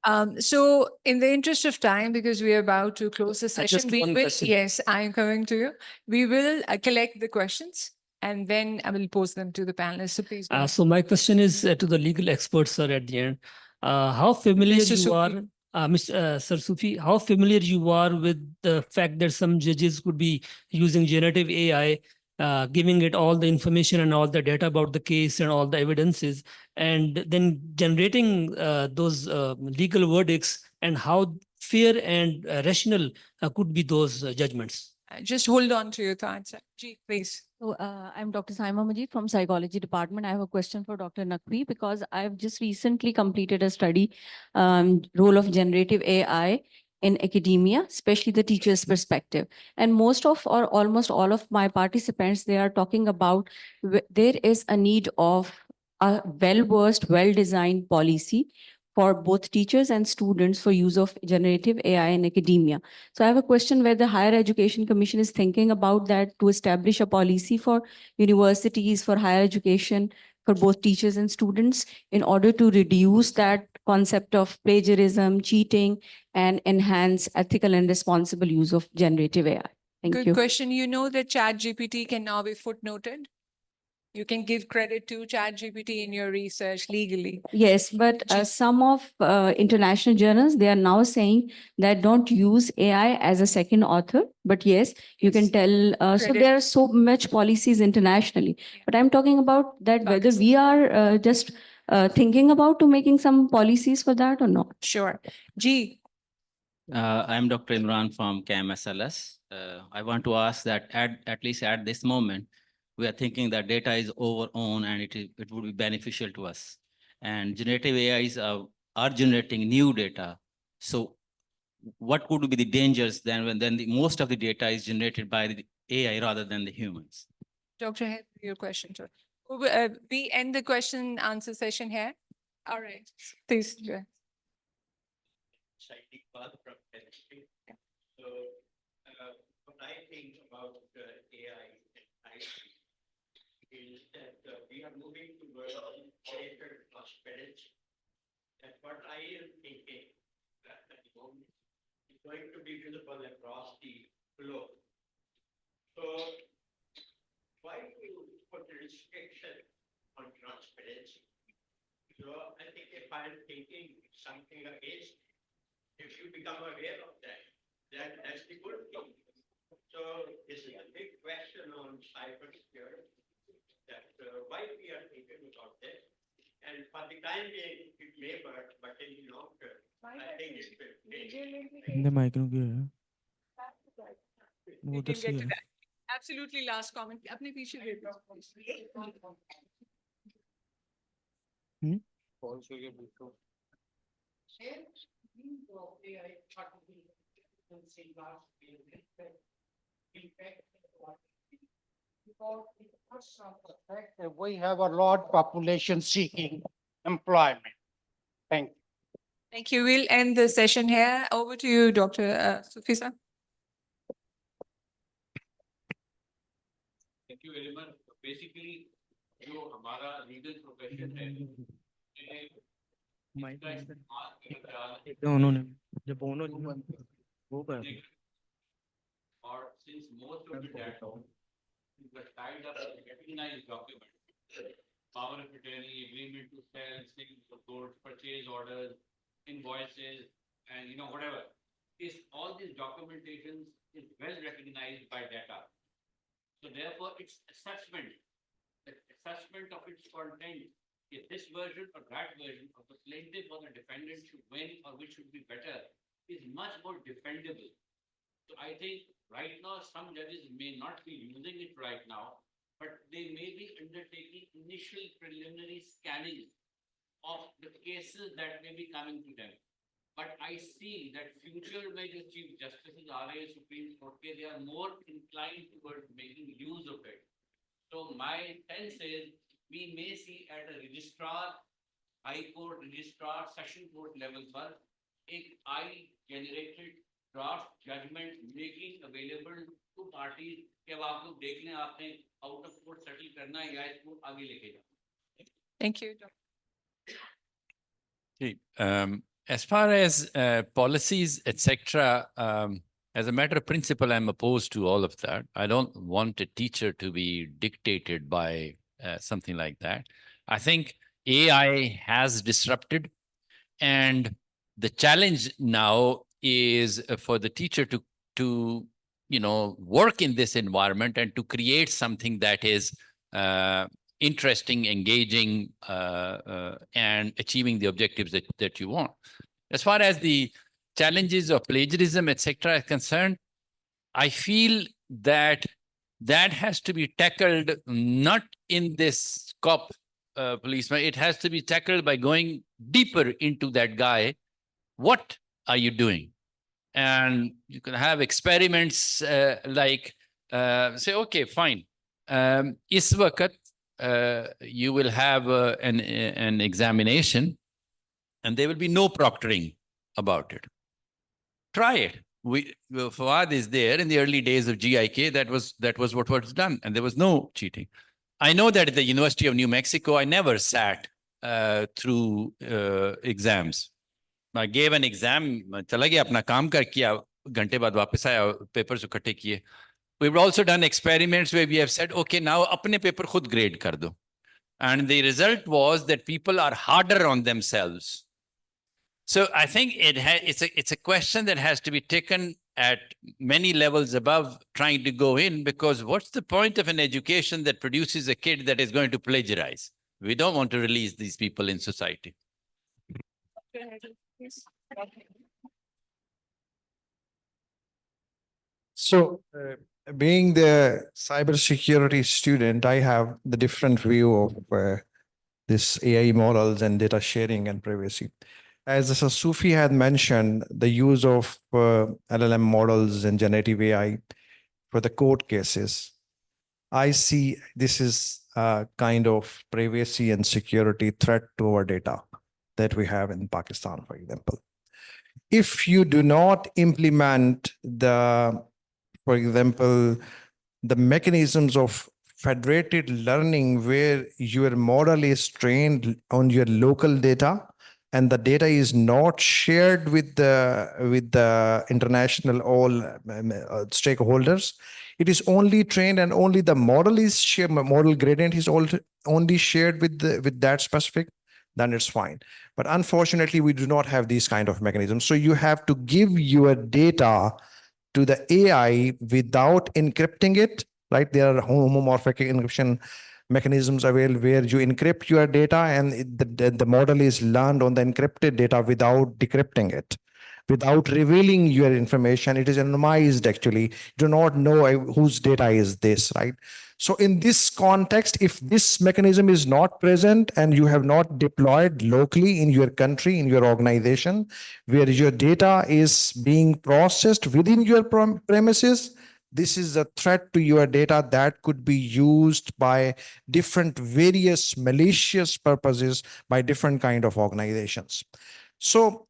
much. So in the interest of time, because we are about to close the session, just we one will, question. yes, I am coming to you. We will collect the questions and then I will pose them to the panelists. So please go ahead. So my question is to the legal experts, sir, at the end. How familiar Mr. you are, Sufi. Sir Sufi, how familiar you are with the fact that some judges could be using generative AI, giving it all the information and all the data about the case and all the evidences, and then generating those legal verdicts, and how fair and rational could be those judgments? Just hold on to your thoughts. Ji, please. So I'm Dr. Saima Majid from Psychology Department. I have a question for Dr. Naqvi because I've just recently completed a study, role of generative AI in academia, especially the teacher's perspective. And most of or almost all of my participants, they are talking about there is a need of a well-versed, well-designed policy for both teachers and students for use of generative AI in academia. So I have a question where the Higher Education Commission is thinking about that to establish a policy for universities, for higher education, for both teachers and students in order to reduce that concept of plagiarism, cheating, and enhance ethical and responsible use of generative AI. Thank Good you. question. You know that ChatGPT can now be footnoted. You can give credit to ChatGPT in your research legally. Yes, but some of international journals, they are now saying that don't use AI as a second author, but yes, you can tell. So Credit. there are so much policies internationally, but I'm talking about that whether we are just thinking about to making some policies for that or not. Sure. G. I'm Dr. Imran from KMSLS. I want to ask that at least at this moment, we are thinking that data is overowned and it would be beneficial to us. And generative AIs are generating new data. So what could be the dangers then when most of the data is generated by the AI rather than the humans? Dr. Head, your question, sir. We end the question and answer session here. All right. Please. Go ahead. So what I think about AI and IT is that we are moving towards greater transparency. And what I am thinking at the moment is going to be visible across the globe. So why do you put a restriction on transparency? So I think if I'm thinking something against, if you become aware of that, that's the good thing. So this is a big question on cybersecurity, that why we are thinking about this. And for the time being, it may work, but in the long term, I think it will fail. The microphone. We can get to that. Absolutely last comment. Apne piche dekho. Also, you because of the fact that we have a large population seeking employment. Thank you. Thank you. We'll end the session here. Over to you, Dr. Sufisa. Thank you very much. Basically, जो हमारा legal profession है, or since most of the data is tied up with recognized documents, power of attorney, agreement to sell, signatures of court, purchase orders, invoices, and whatever. All these documentations is well recognized by data. So therefore, its assessment, the assessment of its content, if this version or that version of the plaintiff or the defendant should win or which should be better, is much more defendable. So I think right now, some judges may not be using it right now, but they may be undertaking initial preliminary scanning of the cases that may be coming to them. But I see that future major chief justices, RA Supreme Court, they are more inclined towards making use of it. So my sense is we may see at a registrar, high court registrar, session court level पर एक AI-generated draft judgment making available to parties कि अब आप लोग देख लें आपने out of court settle करना है या इसको आगे लेके जाना. Thank you. See, as far as policies, etc., as a matter of principle, I'm opposed to all of that. I don't want a teacher to be dictated by something like that. I think AI has disrupted, and the challenge now is for the teacher to work in this environment and to create something that is interesting, engaging, and achieving the objectives that you want. As far as the challenges of plagiarism, etc., are concerned, I feel that that has to be tackled not in this cop policeman. It has to be tackled by going deeper into that guy. What are you doing? And you can have experiments like say, okay, fine. Is waqt you will have an examination and there will be no proctoring about it. Try it. Fawad is there in the early days of GIK. That was what was done, and there was no cheating. I know that at the University of New Mexico, I never sat through exams. I gave an exam, चला गया अपना काम कर किया, घंटे बाद वापस आया, papers इकट्ठे किए. We've also done experiments where we have said, okay, now अपने paper खुद grade कर दो. And the result was that people are harder on themselves. So I think it's a question that has to be taken at many levels above trying to go in, because what's the point of an education that produces a kid that is going to plagiarize? We don't want to release these people in society. So, being the cybersecurity student, I have the different view of this AI models and data sharing and privacy. As Sufi had mentioned, the use of LLM models and generative AI for the court cases, I see this is a kind of privacy and security threat to our data that we have in Pakistan, for example. If you do not implement for example, the mechanisms of federated learning where your model is trained on your local data and the data is not shared with the international stakeholders, it is only trained and only the model is shared, model gradient is only shared with that specific, then it's fine. But unfortunately, we do not have these kind of mechanisms. So you have to give your data to the AI without encrypting it, right? There are homomorphic encryption mechanisms available where you encrypt your data and the model is learned on the encrypted data without decrypting it, without revealing your information. It is anonymized actually. You do not know whose data is this, right? So in this context, if this mechanism is not present and you have not deployed locally in your country, in your organization, where your data is being processed within your premises, this is a threat to your data that could be used by different various malicious purposes by different kind of organizations. So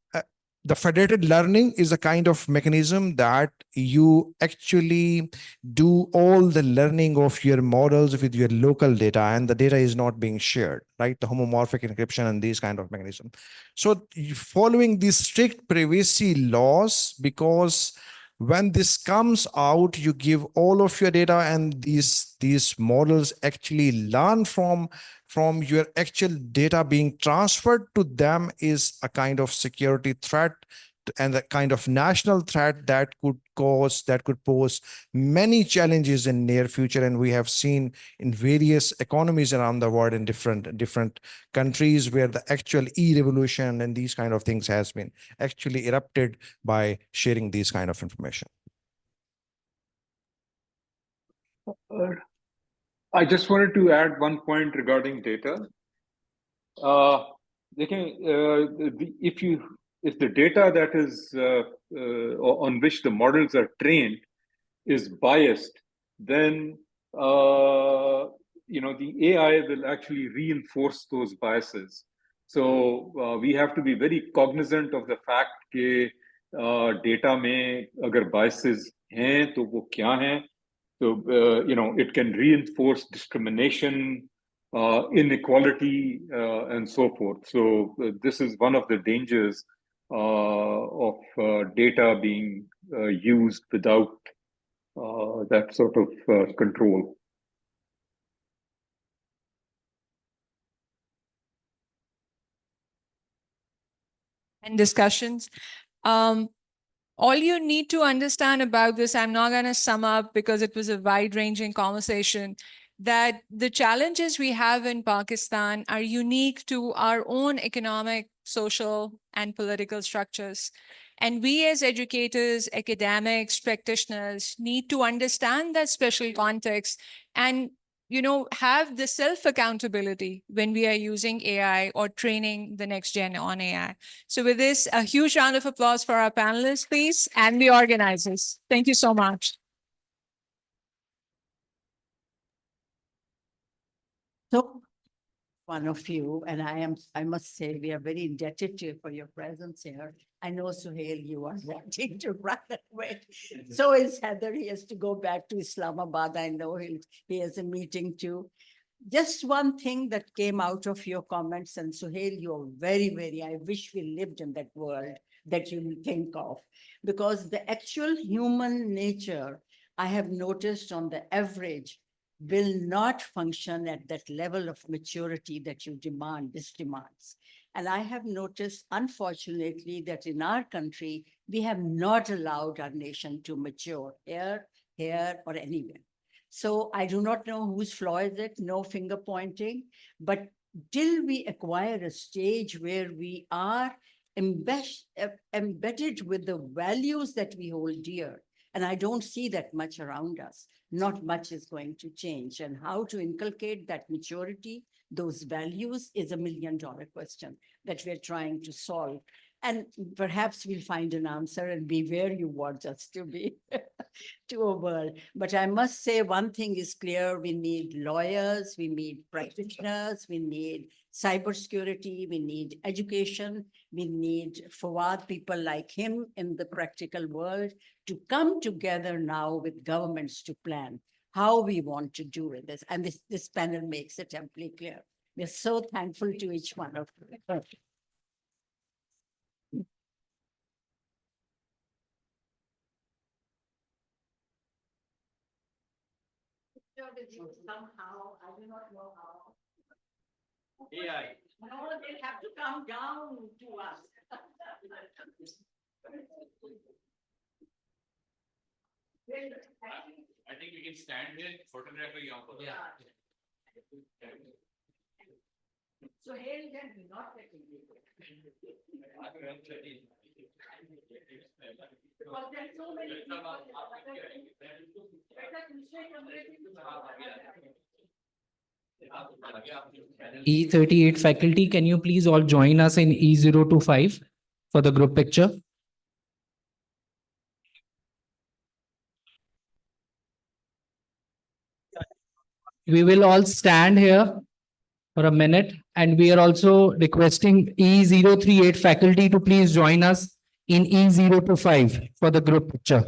the federated learning is a kind of mechanism that you actually do all the learning of your models with your local data and the data is not being shared, right? The homomorphic encryption and these kind of mechanisms. So following these strict privacy laws, because when this comes out, you give all of your data and these models actually learn from your actual data being transferred to them is a kind of security threat and a kind of national threat that could pose many challenges in near future. And we have seen in various economies around the world in different countries where the actual e-revolution and these kind of things has been actually erupted by sharing these kind of information. I just wanted to add one point regarding data. If the data that is on which the models are trained is biased, then the AI will actually reinforce those biases. So we have to be very cognizant of the fact that data में अगर biases हैं तो वो क्या हैं? So it can reinforce discrimination, inequality, and so forth. So this is one of the dangers of data being used without that sort of control. And discussions. All you need to understand about this, I'm not going to sum up because it was a wide-ranging conversation, that the challenges we have in Pakistan are unique to our own economic, social, and political structures. And we as educators, academics, practitioners need to understand that special context and have the self-accountability when we are using AI or training the next gen on AI. So with this, a huge round of applause for our panelists, please, and the organizers. Thank you so much. So one of you, and I must say, we are very indebted to you for your presence here. I know, Suhail, you are wanting to run away. So is Heather. He has to go back to Islamabad. I know he has a meeting too. Just one thing that came out of your comments, and Suhail, you're I wish we lived in that world that you think of, because the actual human nature, I have noticed on the average, will not function at that level of maturity that you this demands. And I have noticed, unfortunately, that in our country, we have not allowed our nation to mature here, or anywhere. So I do not know whose flaw is it, no finger pointing, but till we acquire a stage where we are embedded with the values that we hold dear, and I don't see that much around us, not much is going to change. And how to inculcate that maturity, those values, is $1 million question that we're trying to solve. And perhaps we'll find an answer and be where you want us to be to a world. But I must say one thing is clear. We need lawyers, we need practitioners, we need cybersecurity, we need education, we need Fawad, people like him in the practical world to come together now with governments to plan how we want to do with this. And this panel makes it amply clear. We're so thankful to each one of you. Somehow, I do not know how. AI. No, they'll have to come down to us. I think we can stand here, photograph a yeah. So here again, not letting you. Because there's so many E38 faculty, can you please all join us in E025 for the group picture? We will all stand here for a minute, and we are also requesting E038 faculty to please join us in E025 for the group picture.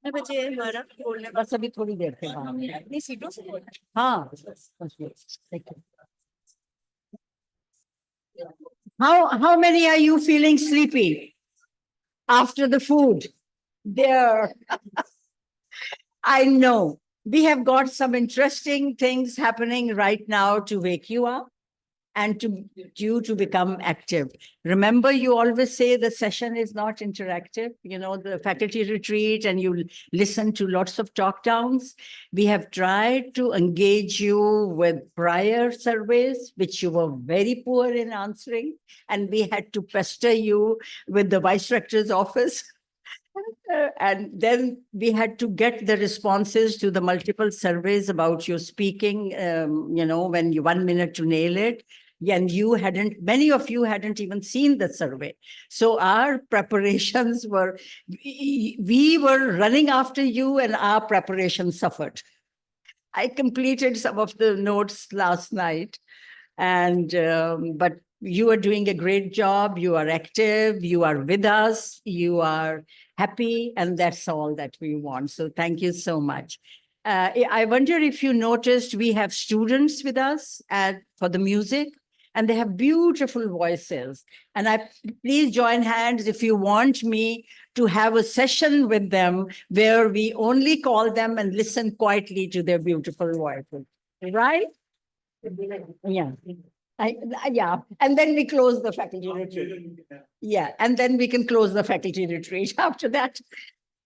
कितने बजे है हमारा बोलने? बस अभी थोड़ी देर के बाद। अपनी सीटों से? हाँ। How many are you feeling sleepy after the food? There. I know. We have got some interesting things happening right now to wake you up and to you to become active. Remember, you always say the session is not interactive, the faculty retreat, and you listen to lots of talk downs. We have tried to engage you with prior surveys, which you were very poor in answering, and we had to pester you with the Vice Rector's office. And then we had to get the responses to the multiple surveys about your speaking, when you 1 minute to nail it. And many of you hadn't even seen the survey. So our preparations we were running after you and our preparation suffered. I completed some of the notes last night, but you are doing a great job. You are active, you are with us, you are happy, and that's all that we want. So thank you so much. I wonder if you noticed we have students with us for the music, and they have beautiful voices. And please join hands if you want me to have a session with them where we only call them and listen quietly to their beautiful voices. Right? Yeah. Yeah. And then we close the faculty retreat. Yeah. And then we can close the faculty retreat after that.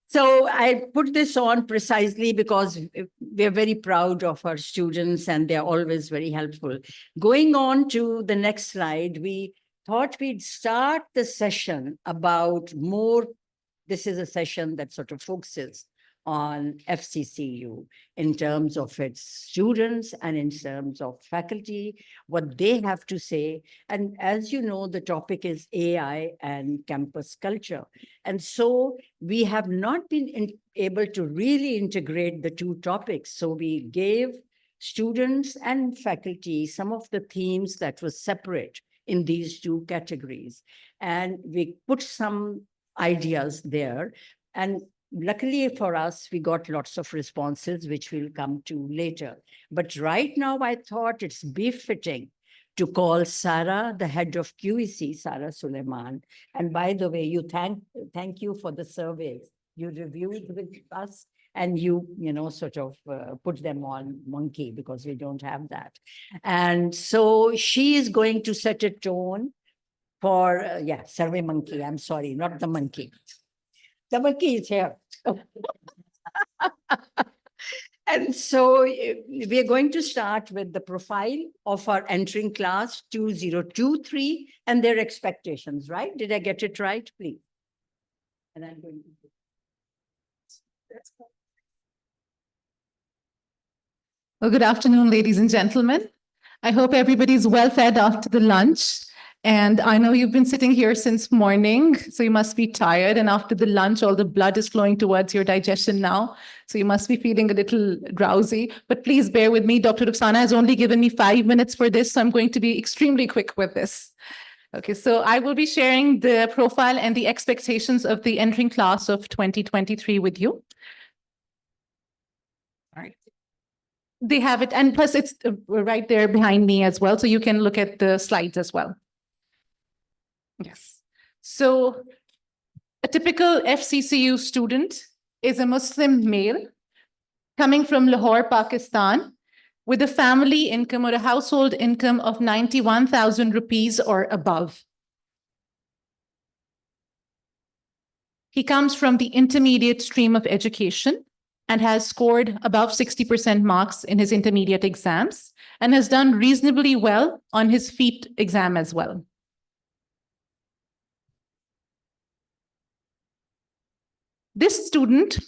So I put this on precisely because we're very proud of our students and they're always very helpful. Going on to the next slide, we thought we'd start the session about more. This is a session that sort of focuses on FCCU in terms of its students and in terms of faculty, what they have to say. And as you know, the topic is AI and campus culture. And so we have not been able to really integrate the two topics. So we gave students and faculty some of the themes that were separate in these two categories. And we put some ideas there. And luckily for us, we got lots of responses, which we'll come to later. But right now, I thought it's befitting to call Sarah, the head of QEC, Sarah Suleiman. And by the way, thank you for the surveys. You reviewed with us and you sort of put them on Monkey because we don't have that. And so she is going to set a tone for, Survey Monkey. I'm sorry, not the monkey. The monkey is here. And so we are going to start with the profile of our entering class 2023 and their expectations, right? Did I get it right, please? And I'm going to. Well, good afternoon, ladies and gentlemen. I hope everybody's well fed after the lunch. And I know you've been sitting here since morning, so you must be tired. And after the lunch, all the blood is flowing towards your digestion now. So you must be feeling a little drowsy. But please bear with me. Dr. Rukhsana has only given me 5 minutes for this, so I'm going to be extremely quick with this. Okay, so I will be sharing the profile and the expectations of the entering class of 2023 with you. All right. They have it, and plus it's right there behind me as well, so you can look at the slides as well. Yes. So a typical FCCU student is a Muslim male coming from Lahore, Pakistan, with a family income or a household income of 91,000 rupees or above. He comes from the intermediate stream of education and has scored above 60% marks in his intermediate exams and has done reasonably well on his FEET exam as well. This student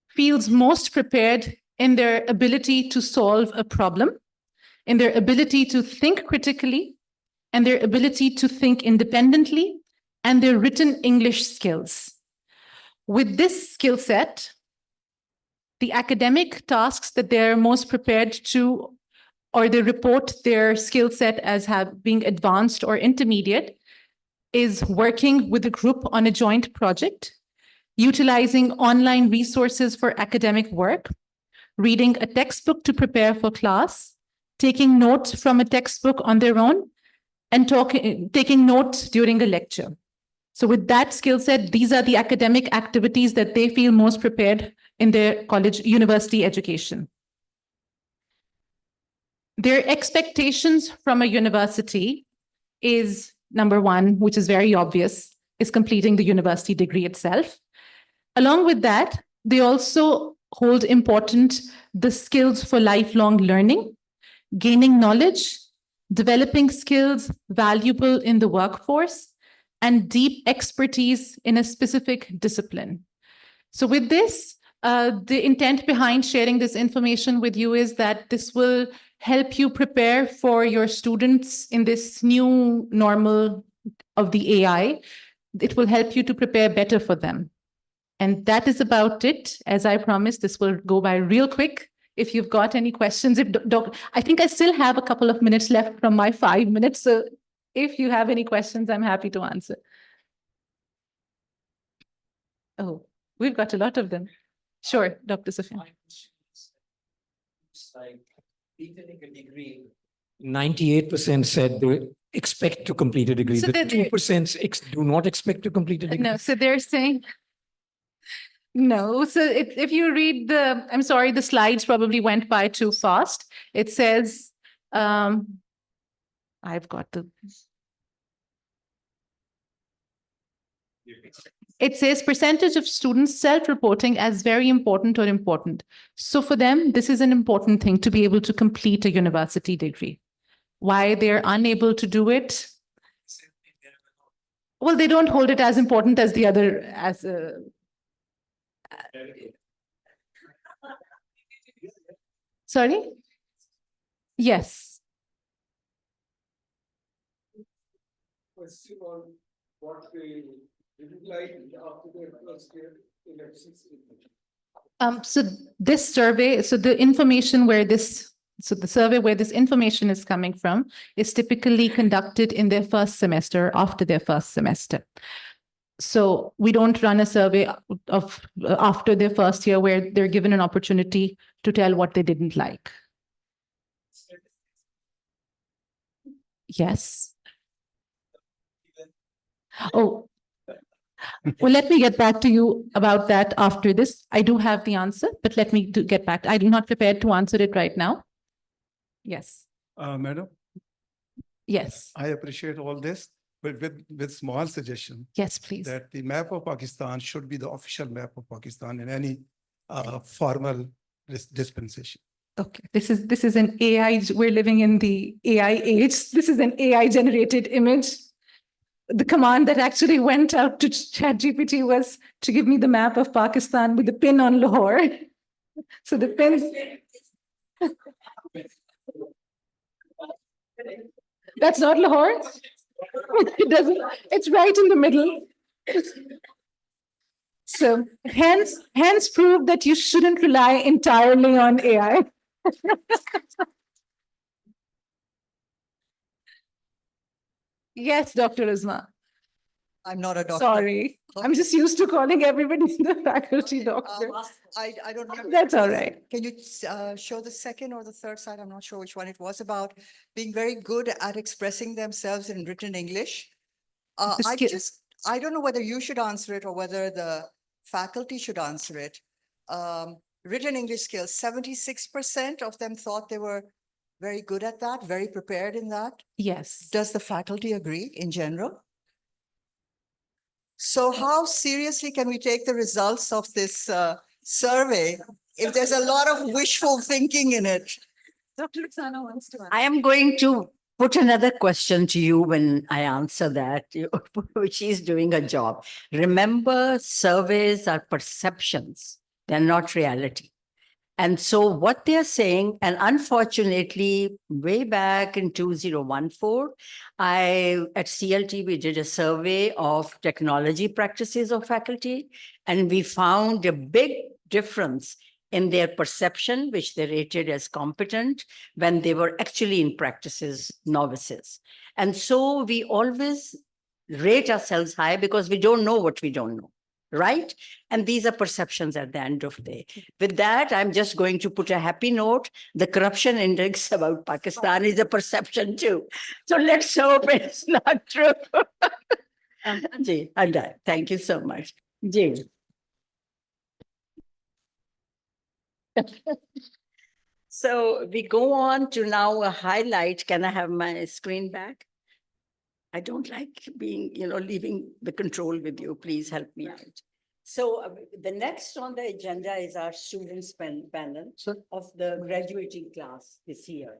feels most prepared in their ability to solve a problem, in their ability to think critically, and their ability to think independently, and their written English skills. With this skill set, the academic tasks that they're most prepared to, or they report their skill set as being advanced or intermediate, is working with a group on a joint project, utilizing online resources for academic work, reading a textbook to prepare for class, taking notes from a textbook on their own, and taking notes during a lecture. So with that skill set, these are the academic activities that they feel most prepared in their college, university education. Their expectations from a university is number one, which is very obvious, is completing the university degree itself. Along with that, they also hold important the skills for lifelong learning, gaining knowledge, developing skills valuable in the workforce, and deep expertise in a specific discipline. So with this, the intent behind sharing this information with you is that this will help you prepare for your students in this new normal of the AI. It will help you to prepare better for them. And that is about it. As I promised, this will go by real quick. If you've got any questions, I think I still have a couple of minutes left from my 5 minutes. So if you have any questions, I'm happy to answer. Oh, we've got a lot of them. Sure, Dr. Sufyan. It's like completing a degree. 98% said they expect to complete a degree. So The 2% do not expect to complete a degree. No, so they're saying, no. So if you read the, I'm sorry, the slides probably went by too fast. It says, I've got the. It says percentage of students self-reporting as very important or important. So for them, this is an important thing to be able to complete a university degree. Why they're unable to do it? Well, they don't hold it as important as the other, as sorry? Yes. What they didn't like after their first year in FCCU. So this survey, so the information where this, so the survey where this information is coming from is typically conducted in their first semester, after their first semester. So we don't run a survey of after their first year where they're given an opportunity to tell what they didn't like. Yes. Oh, well, let me get back to you about that after this. I do have the answer, but let me get back. I'm not prepared to answer it right now. Yes. Madam? Yes. I appreciate all this, but with small suggestion. Yes, please. That the map of Pakistan should be the official map of Pakistan in any formal dispensation. Okay, this is an AI, we're living in the AI age. This is an AI generated image. The command that actually went out to ChatGPT was to give me the map of Pakistan with the pin on Lahore. So the pin. That's not Lahore. It doesn't, it's right in the middle. So hence prove that you shouldn't rely entirely on AI. Yes, Dr. Uzma. I'm not a doctor. Sorry, I'm just used to calling everybody in the faculty doctor. I don't know. That's all right. Can you show the second or the third slide? I'm not sure which one it was about being very good at expressing themselves in written English. I don't know whether you should answer it or whether the faculty should answer it. Written English skills, 76% of them thought they were very good at that, very prepared in that. Yes. Does the faculty agree in general? So how seriously can we take the results of this survey if there's a lot of wishful thinking in it? Dr. Luxana wants to answer. I am going to put another question to you when I answer that, which is doing a job. Remember, surveys are perceptions. They're not reality. And so what they're saying, and unfortunately, way back in 2014, at CLT, we did a survey of technology practices of faculty, and we found a big difference in their perception, which they rated as competent, when they were actually in practices novices. And so we always rate ourselves high because we don't know what we don't know. right? And these are perceptions at the end of the day. With that, I'm just going to put a happy note. The corruption index about Pakistan is a perception too. So let's hope it's not true. Ji, I'm done. Thank you so much. Ji. So we go on to now a highlight. Can I have my screen back? I don't like being, leaving the control with you. Please help me out. So the next on the agenda is our students panel of the graduating class this year.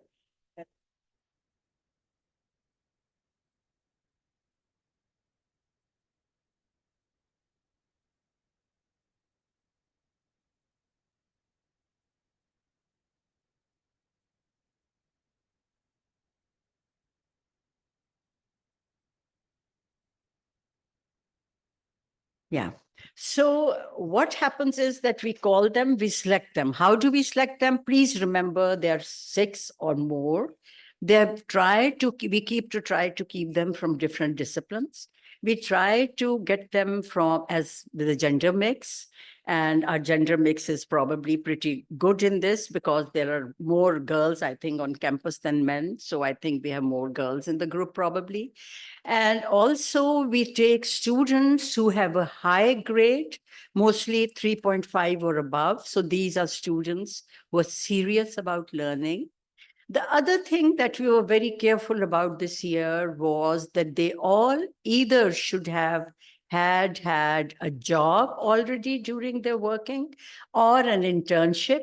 Yeah. So what happens is that we call them, we select them. How do we select them? Please remember there are 6 or more. We keep to keep them from different disciplines. We try to get them from as the gender mix. And our gender mix is probably pretty good in this because there are more girls, I think, on campus than men. So I think we have more girls in the group probably. And also we take students who have a high grade, mostly 3.5 or above. So these are students who are serious about learning. The other thing that we were very careful about this year was that they all either should have had a job already during their working, or an internship,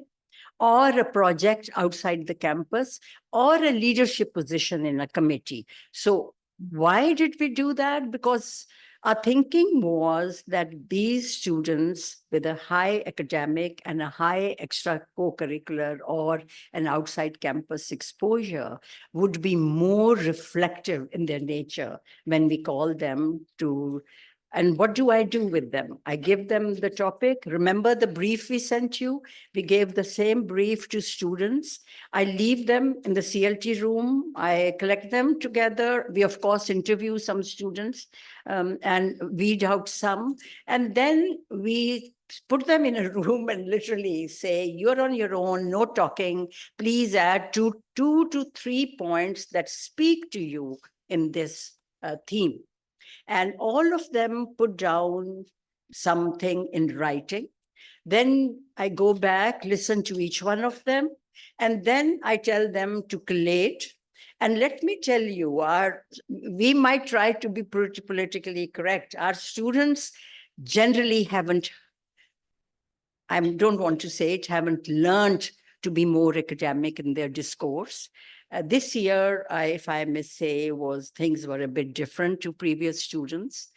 or a project outside the campus, or a leadership position in a committee. So why did we do that? Because our thinking was that these students with a high academic and a high extra co-curricular or an outside campus exposure would be more reflective in their nature when we call them to. And what do I do with them? I give them the topic. Remember the brief we sent you? We gave the same brief to students. I leave them in the CLT room. I collect them together. We, of course, interview some students and weed out some. And then we put them in a room and literally say, you're on your own, no talking. Please add 2 to 3 points that speak to you in this theme. And all of them put down something in writing. Then I go back, listen to each one of them, and then I tell them to collate. And let me tell you, we might try to be politically correct. Our students generally haven't, I don't want to say it, haven't learned to be more academic in their discourse. This year, if I may say, things were a bit different to previous students.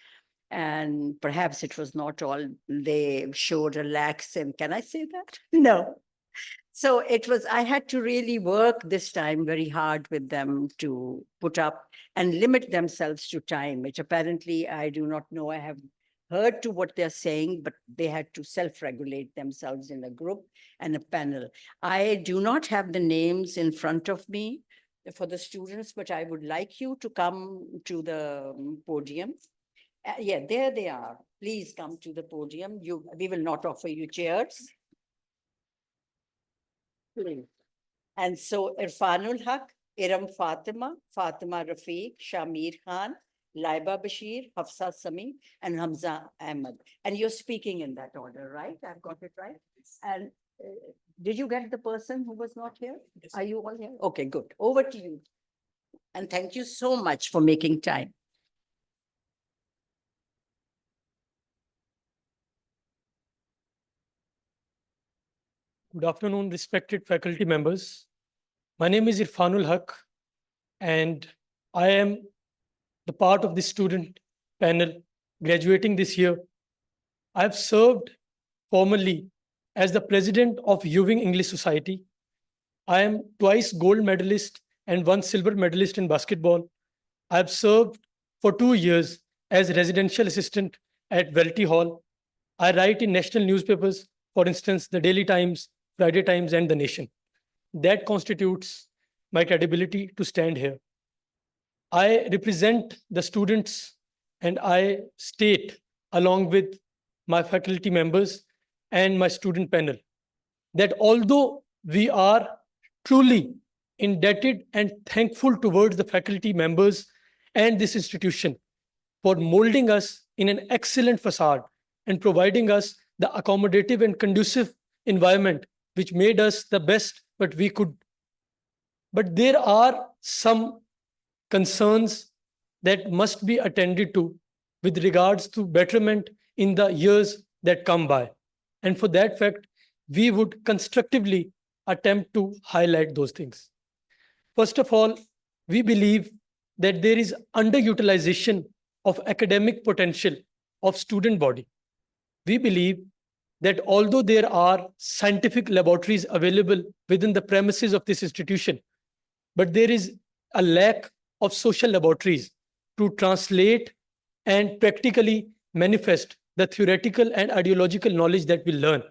And perhaps it was not all, they showed a lax, and can I say that? No. So I had to really work this time very hard with them to put up and limit themselves to time, which apparently I do not know. I have heard to what they're saying, but they had to self-regulate themselves in a group and a panel. I do not have the names in front of me for the students, but I would like you to come to the podium. Yeah, there they are. Please come to the podium. We will not offer you chairs. Please. And so Irfanul Haq, Iram Fatima, Fatima Rafiq, Shamir Khan, Laiba Bashir, Hafsa Sami, and Hamza Ahmed. And you're speaking in that order, right? I've got it right. And did you get the person who was not here? Yes. Are you all here? Okay, good. Over to you. And thank you so much for making time. Good afternoon, respected faculty members. My name is Irfanul Haq, and I am the part of the student panel graduating this year. I have served formally as the president of Ewing English Society. I am twice gold medalist and 1 silver medalist in basketball. I have served for 2 years as residential assistant at Welty Hall. I write in national newspapers, for instance, the Daily Times, Friday Times, and The Nation. That constitutes my credibility to stand here. I represent the students and I state, along with my faculty members, and my student panel that although we are truly indebted and thankful towards the faculty members and this institution for molding us in an excellent facade and providing us the accommodative and conducive environment which made us the best but we could. But there are some concerns that must be attended to with regards to betterment in the years that come by. And for that fact, we would constructively attempt to highlight those things. First of all, we believe that there is underutilization of academic potential of student body. We believe that although there are scientific laboratories available within the premises of this institution, but there is a lack of social laboratories to translate and practically manifest the theoretical and ideological knowledge that we learn.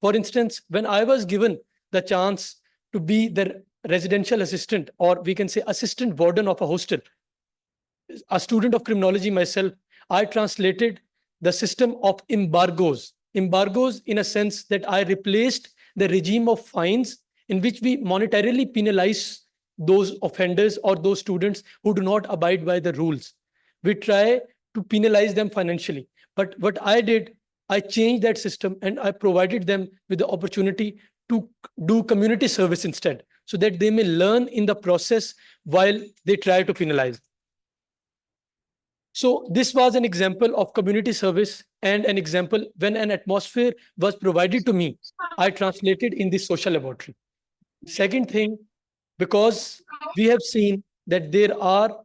For instance, when I was given the chance to be the residential assistant, or we can say assistant warden of a hostel, a student of criminology myself, I translated the system of embargoes. Embargoes in a sense that I replaced the regime of fines in which we monetarily penalize those offenders or those students who do not abide by the rules. We try to penalize them financially. But what I did, I changed that system and I provided them with the opportunity to do community service instead, so that they may learn in the process while they try to penalize. So this was an example of community service and an example when an atmosphere was provided to me, I translated in this social laboratory. Second thing, because we have seen that there are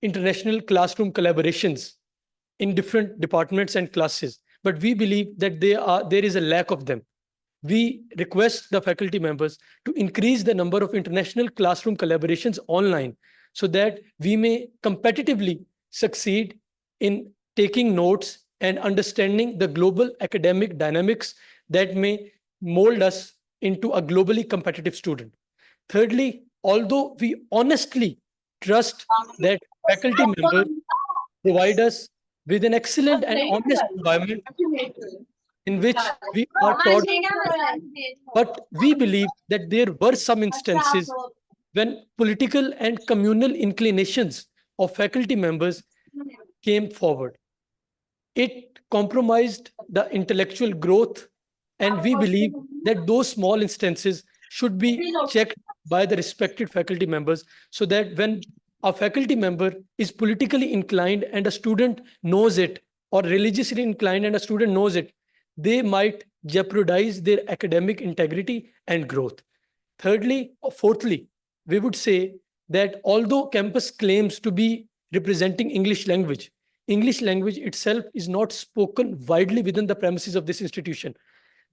international classroom collaborations in different departments and classes, but we believe that there is a lack of them. We request the faculty members to increase the number of international classroom collaborations online so that we may competitively succeed in taking notes and understanding the global academic dynamics that may mold us into a globally competitive student. Thirdly, although we honestly trust that faculty members provide us with an excellent and honest environment in which we are taught, but we believe that there were some instances when political and communal inclinations of faculty members came forward. It compromised the intellectual growth, and we believe that those small instances should be checked by the respected faculty members so that when a faculty member is politically inclined and a student knows it, or religiously inclined and a student knows it, they might jeopardize their academic integrity and growth. Thirdly, or fourthly, we would say that although campus claims to be representing English language itself is not spoken widely within the premises of this institution.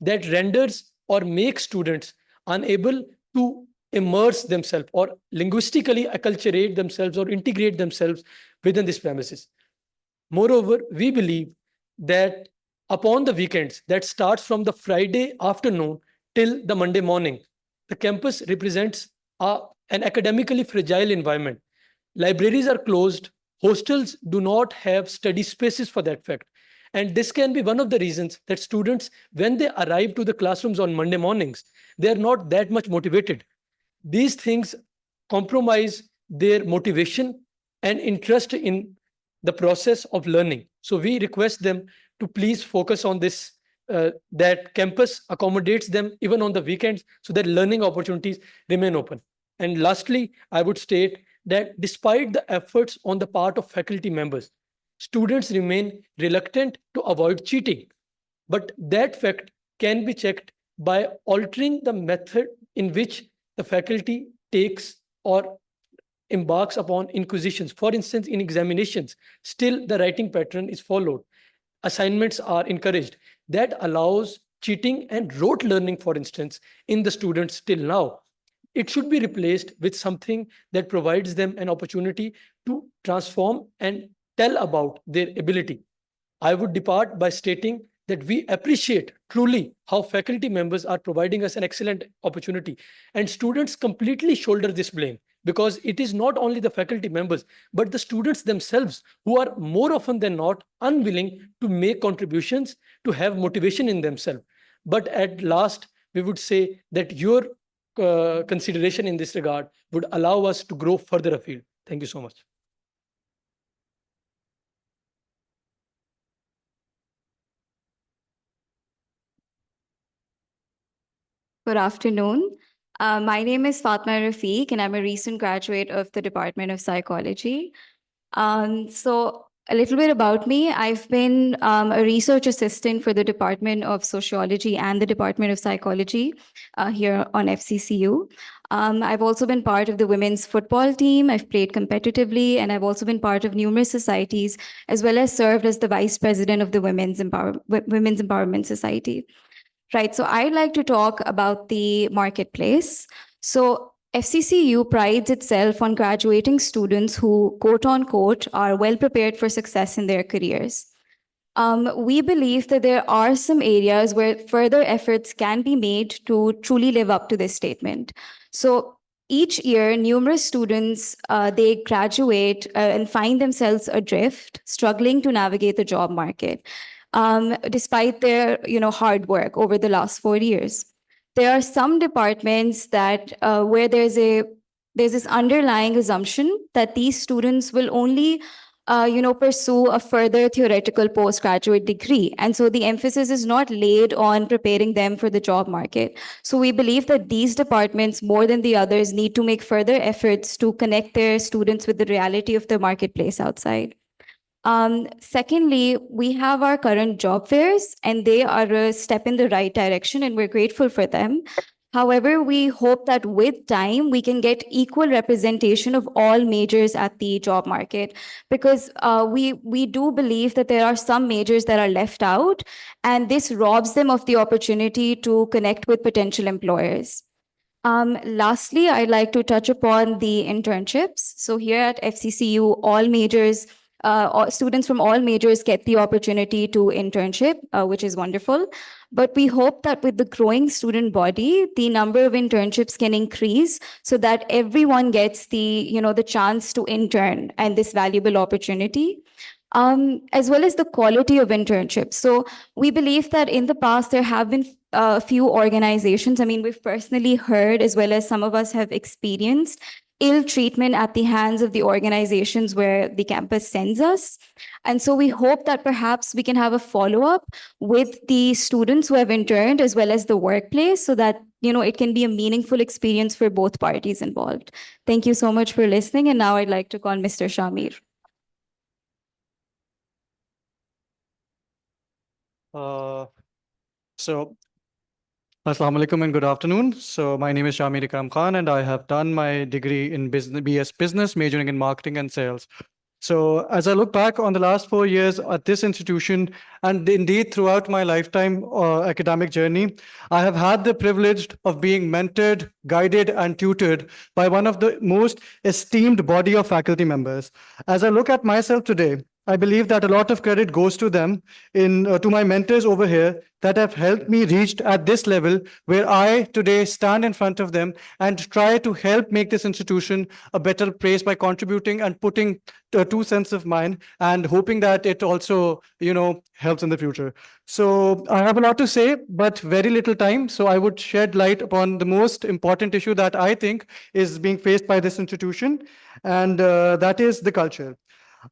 That renders or makes students unable to immerse themselves or linguistically acculturate themselves or integrate themselves within this premises. Moreover, we believe that upon the weekends, that starts from the Friday afternoon till the Monday morning, the campus represents an academically fragile environment. Libraries are closed. Hostels do not have study spaces for that fact. And this can be one of the reasons that students, when they arrive to the classrooms on Monday mornings, they are not that much motivated. These things compromise their motivation and interest in the process of learning. So we request them to please focus on this, that campus accommodates them even on the weekends so that learning opportunities remain open. And lastly, I would state that despite the efforts on the part of faculty members, students remain reluctant to avoid cheating. But that fact can be checked by altering the method in which the faculty takes or embarks upon inquisitions. For instance, in examinations, still the writing pattern is followed. Assignments are encouraged. That allows cheating and rote learning, for instance, in the students till now. It should be replaced with something that provides them an opportunity to transform and tell about their ability. I would depart by stating that we appreciate truly how faculty members are providing us an excellent opportunity, and students completely shoulder this blame. because it is not only the faculty members, but the students themselves who are more often than not unwilling to make contributions, to have motivation in themselves. But at last, we would say that your consideration in this regard would allow us to grow further afield. Thank you so much. Good afternoon. My name is Fatma Rafiq, and I'm a recent graduate of the Department of Psychology. So a little bit about me. I've been a research assistant for the Department of Sociology and the Department of Psychology here on FCCU. I've also been part of the women's football team. I've played competitively, and I've also been part of numerous societies, as well as served as the vice president of the Women's Empowerment Society. Right, so I'd like to talk about the marketplace. So FCCU prides itself on graduating students who, quote unquote, are well prepared for success in their careers. We believe that there are some areas where further efforts can be made to truly live up to this statement. So each year, numerous students, they graduate and find themselves adrift, struggling to navigate the job market. Despite their hard work over the last 4 years. There are some departments that where there's this underlying assumption that these students will only pursue a further theoretical postgraduate degree. And so the emphasis is not laid on preparing them for the job market. So we believe that these departments, more than the others, need to make further efforts to connect their students with the reality of the marketplace outside. Secondly, we have our current job fairs, and they are a step in the right direction, and we're grateful for them. However, we hope that with time, we can get equal representation of all majors at the job market, because we do believe that there are some majors that are left out, and this robs them of the opportunity to connect with potential employers. Lastly, I'd like to touch upon the internships. So here at FCCU, all majors, students from all majors get the opportunity to internship, which is wonderful. But we hope that with the growing student body, the number of internships can increase so that everyone gets the chance to intern and this valuable opportunity. As well as the quality of internships. So we believe that in the past, there have been a few organizations. I mean, we've personally heard, as well as some of us have experienced, ill treatment at the hands of the organizations where the campus sends us. And so we hope that perhaps we can have a follow-up with the students who have interned, as well as the workplace, so that it can be a meaningful experience for both parties involved. Thank you so much for listening. And now I'd like to call Mr. Shamir. Assalamu alaikum and good afternoon. So my name is Shamir Ikram Khan, and I have done my degree in BS Business, majoring in marketing and sales. So as I look back on the last 4 years at this institution, and indeed throughout my lifetime academic journey, I have had the privilege of being mentored, guided, and tutored by one of the most esteemed body of faculty members. As I look at myself today, I believe that a lot of credit goes to them, to my mentors over here that have helped me reach at this level where I today stand in front of them and try to help make this institution a better place by contributing and putting 2 cents of mine and hoping that it also, helps in the future. So I have a lot to say, but very little time. So I would shed light upon the most important issue that I think is being faced by this institution, and that is the culture.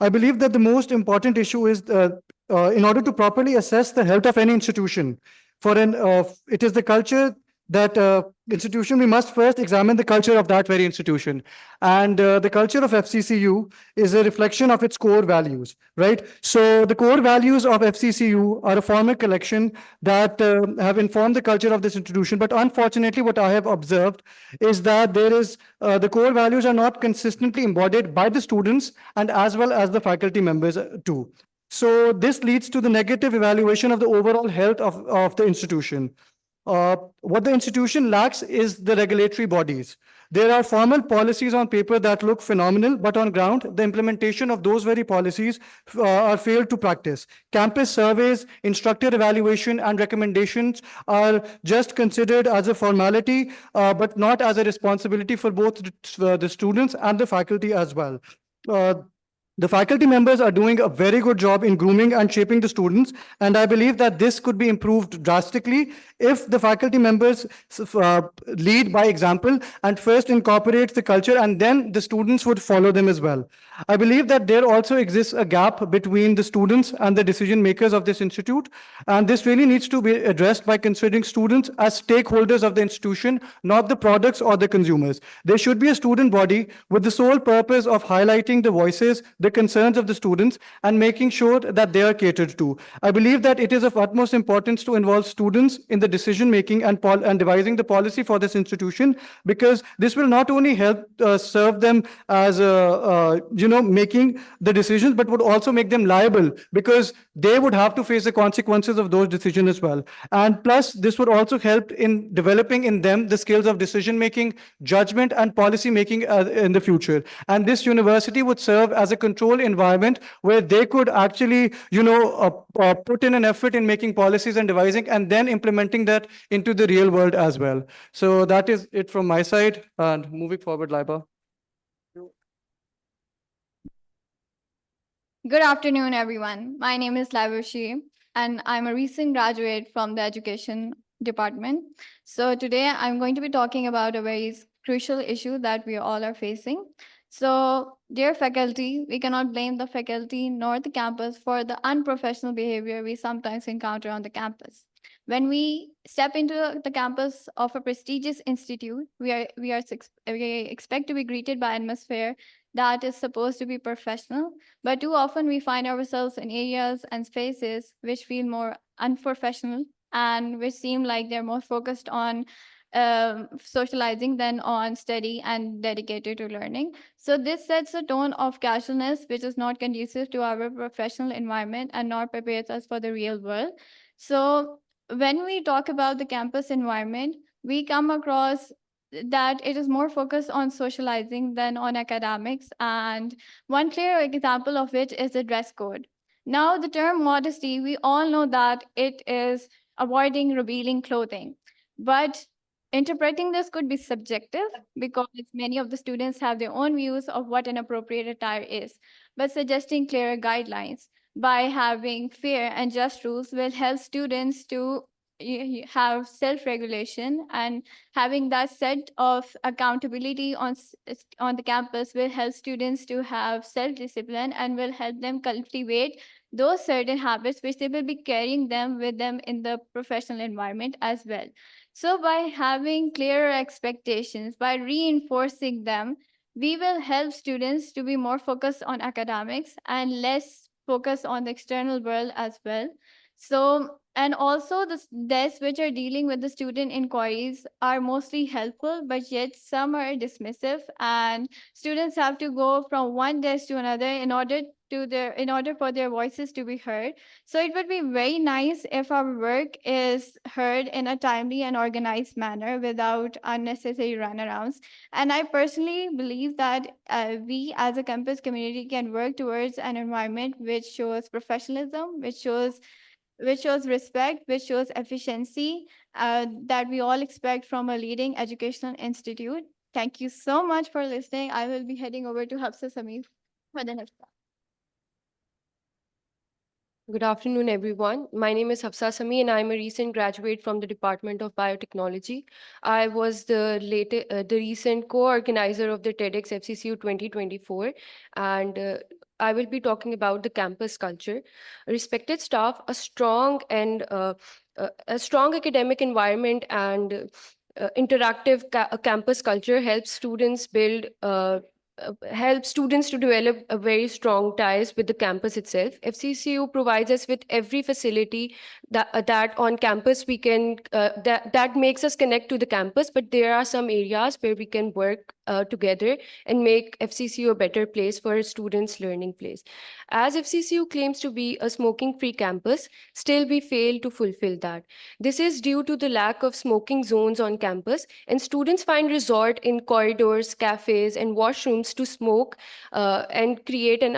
I believe that the most important issue is in order to properly assess the health of any institution, it is the culture that institution, we must first examine the culture of that very institution. And the culture of FCCU is a reflection of its core values, right? So the core values of FCCU are a formal collection that have informed the culture of this institution. But unfortunately, what I have observed is that the core values are not consistently embodied by the students and as well as the faculty members too. So this leads to the negative evaluation of the overall health of the institution. What the institution lacks is the regulatory bodies. There are formal policies on paper that look phenomenal, but on ground, the implementation of those very policies are failed to practice. Campus surveys, instructor evaluation, and recommendations are just considered as a formality, but not as a responsibility for both the students and the faculty as well. The faculty members are doing a very good job in grooming and shaping the students, and I believe that this could be improved drastically if the faculty members lead by example and first incorporate the culture, and then the students would follow them as well. I believe that there also exists a gap between the students and the decision makers of this institute, and this really needs to be addressed by considering students as stakeholders of the institution, not the products or the consumers. There should be a student body with the sole purpose of highlighting the voices, the concerns of the students, and making sure that they are catered to. I believe that it is of utmost importance to involve students in the decision making and devising the policy for this institution, because this will not only help serve them as making the decisions, but would also make them liable, because they would have to face the consequences of those decisions as well. And plus, this would also help in developing in them the skills of decision making, judgment, and policy making in the future. And this university would serve as a control environment where they could actually, put in an effort in making policies and devising and then implementing that into the real world as well. So that is it from my side. And moving forward, Laiba. Good afternoon, everyone. My name is Laiba, and I'm a recent graduate from the education department. So today I'm going to be talking about a very crucial issue that we all are facing. So, dear faculty, we cannot blame the faculty nor the campus for the unprofessional behavior we sometimes encounter on the campus. When we step into the campus of a prestigious institute, we expect to be greeted by an atmosphere that is supposed to be professional, but too often we find ourselves in areas and spaces which feel more unprofessional and which seem like they're more focused on socializing than on study and dedicated to learning. So this sets a tone of casualness which is not conducive to our professional environment and not prepares us for the real world. So when we talk about the campus environment, we come across that it is more focused on socializing than on academics. And one clear example of which is the dress code. Now, the term modesty, we all know that it is avoiding revealing clothing. But interpreting this could be subjective because many of the students have their own views of what an appropriate attire is. But suggesting clearer guidelines by having fair and just rules will help students to have self-regulation, and having that set of accountability on the campus will help students to have self-discipline and will help them cultivate those certain habits which they will be carrying them with them in the professional environment as well. So by having clearer expectations, by reinforcing them, we will help students to be more focused on academics and less focused on the external world as well. So, and also the desks which are dealing with the student inquiries are mostly helpful, but yet some are dismissive, and students have to go from one desk to another in order for their voices to be heard. So it would be very nice if our work is heard in a timely and organized manner without unnecessary runarounds. And I personally believe that we as a campus community can work towards an environment which shows professionalism, which shows respect, which shows efficiency, that we all expect from a leading educational institute. Thank you so much for listening. I will be heading over to Hafsa Sami for the next part. Good afternoon, everyone. My name is Hafsa Sami, and I'm a recent graduate from the Department of Biotechnology. I was the recent co-organizer of the TEDx FCCU 2024, and I will be talking about the campus culture. Respected staff, a strong academic environment and interactive campus culture helps students to develop a very strong ties with the campus itself. FCCU provides us with every facility that on campus we can that makes us connect to the campus, but there are some areas where we can work together and make FCCU a better place for students' learning place. As FCCU claims to be a smoking-free campus, still we fail to fulfill that. This is due to the lack of smoking zones on campus, and students find resort in corridors, cafes, and washrooms to smoke and create an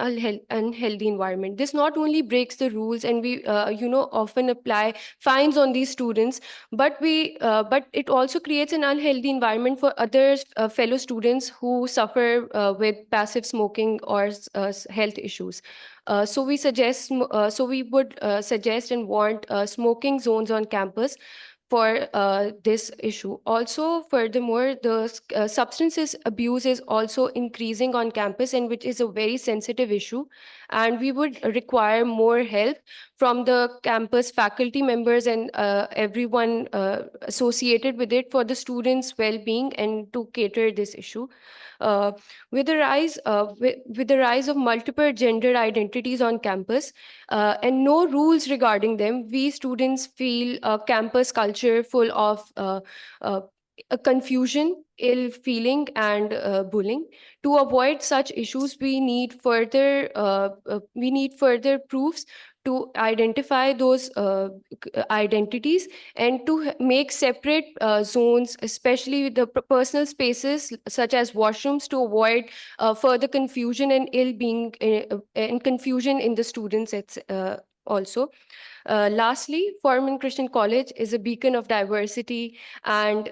unhealthy environment. This not only breaks the rules, and we often apply fines on these students, but it also creates an unhealthy environment for other fellow students who suffer with passive smoking or health issues. So we would suggest and want smoking zones on campus for this issue. Also, furthermore, the substances abuse is also increasing on campus, and which is a very sensitive issue. And we would require more help from the campus faculty members and everyone associated with it for the students' well-being and to cater this issue. With the rise of multiple gender identities on campus and no rules regarding them, we students feel a campus culture full of a confusion, ill feeling, and bullying. To avoid such issues, we need further proofs to identify those identities and to make separate zones, especially the personal spaces such as washrooms, to avoid further confusion and ill-being and confusion in the students also. Lastly, Foreman Christian College is a beacon of diversity, and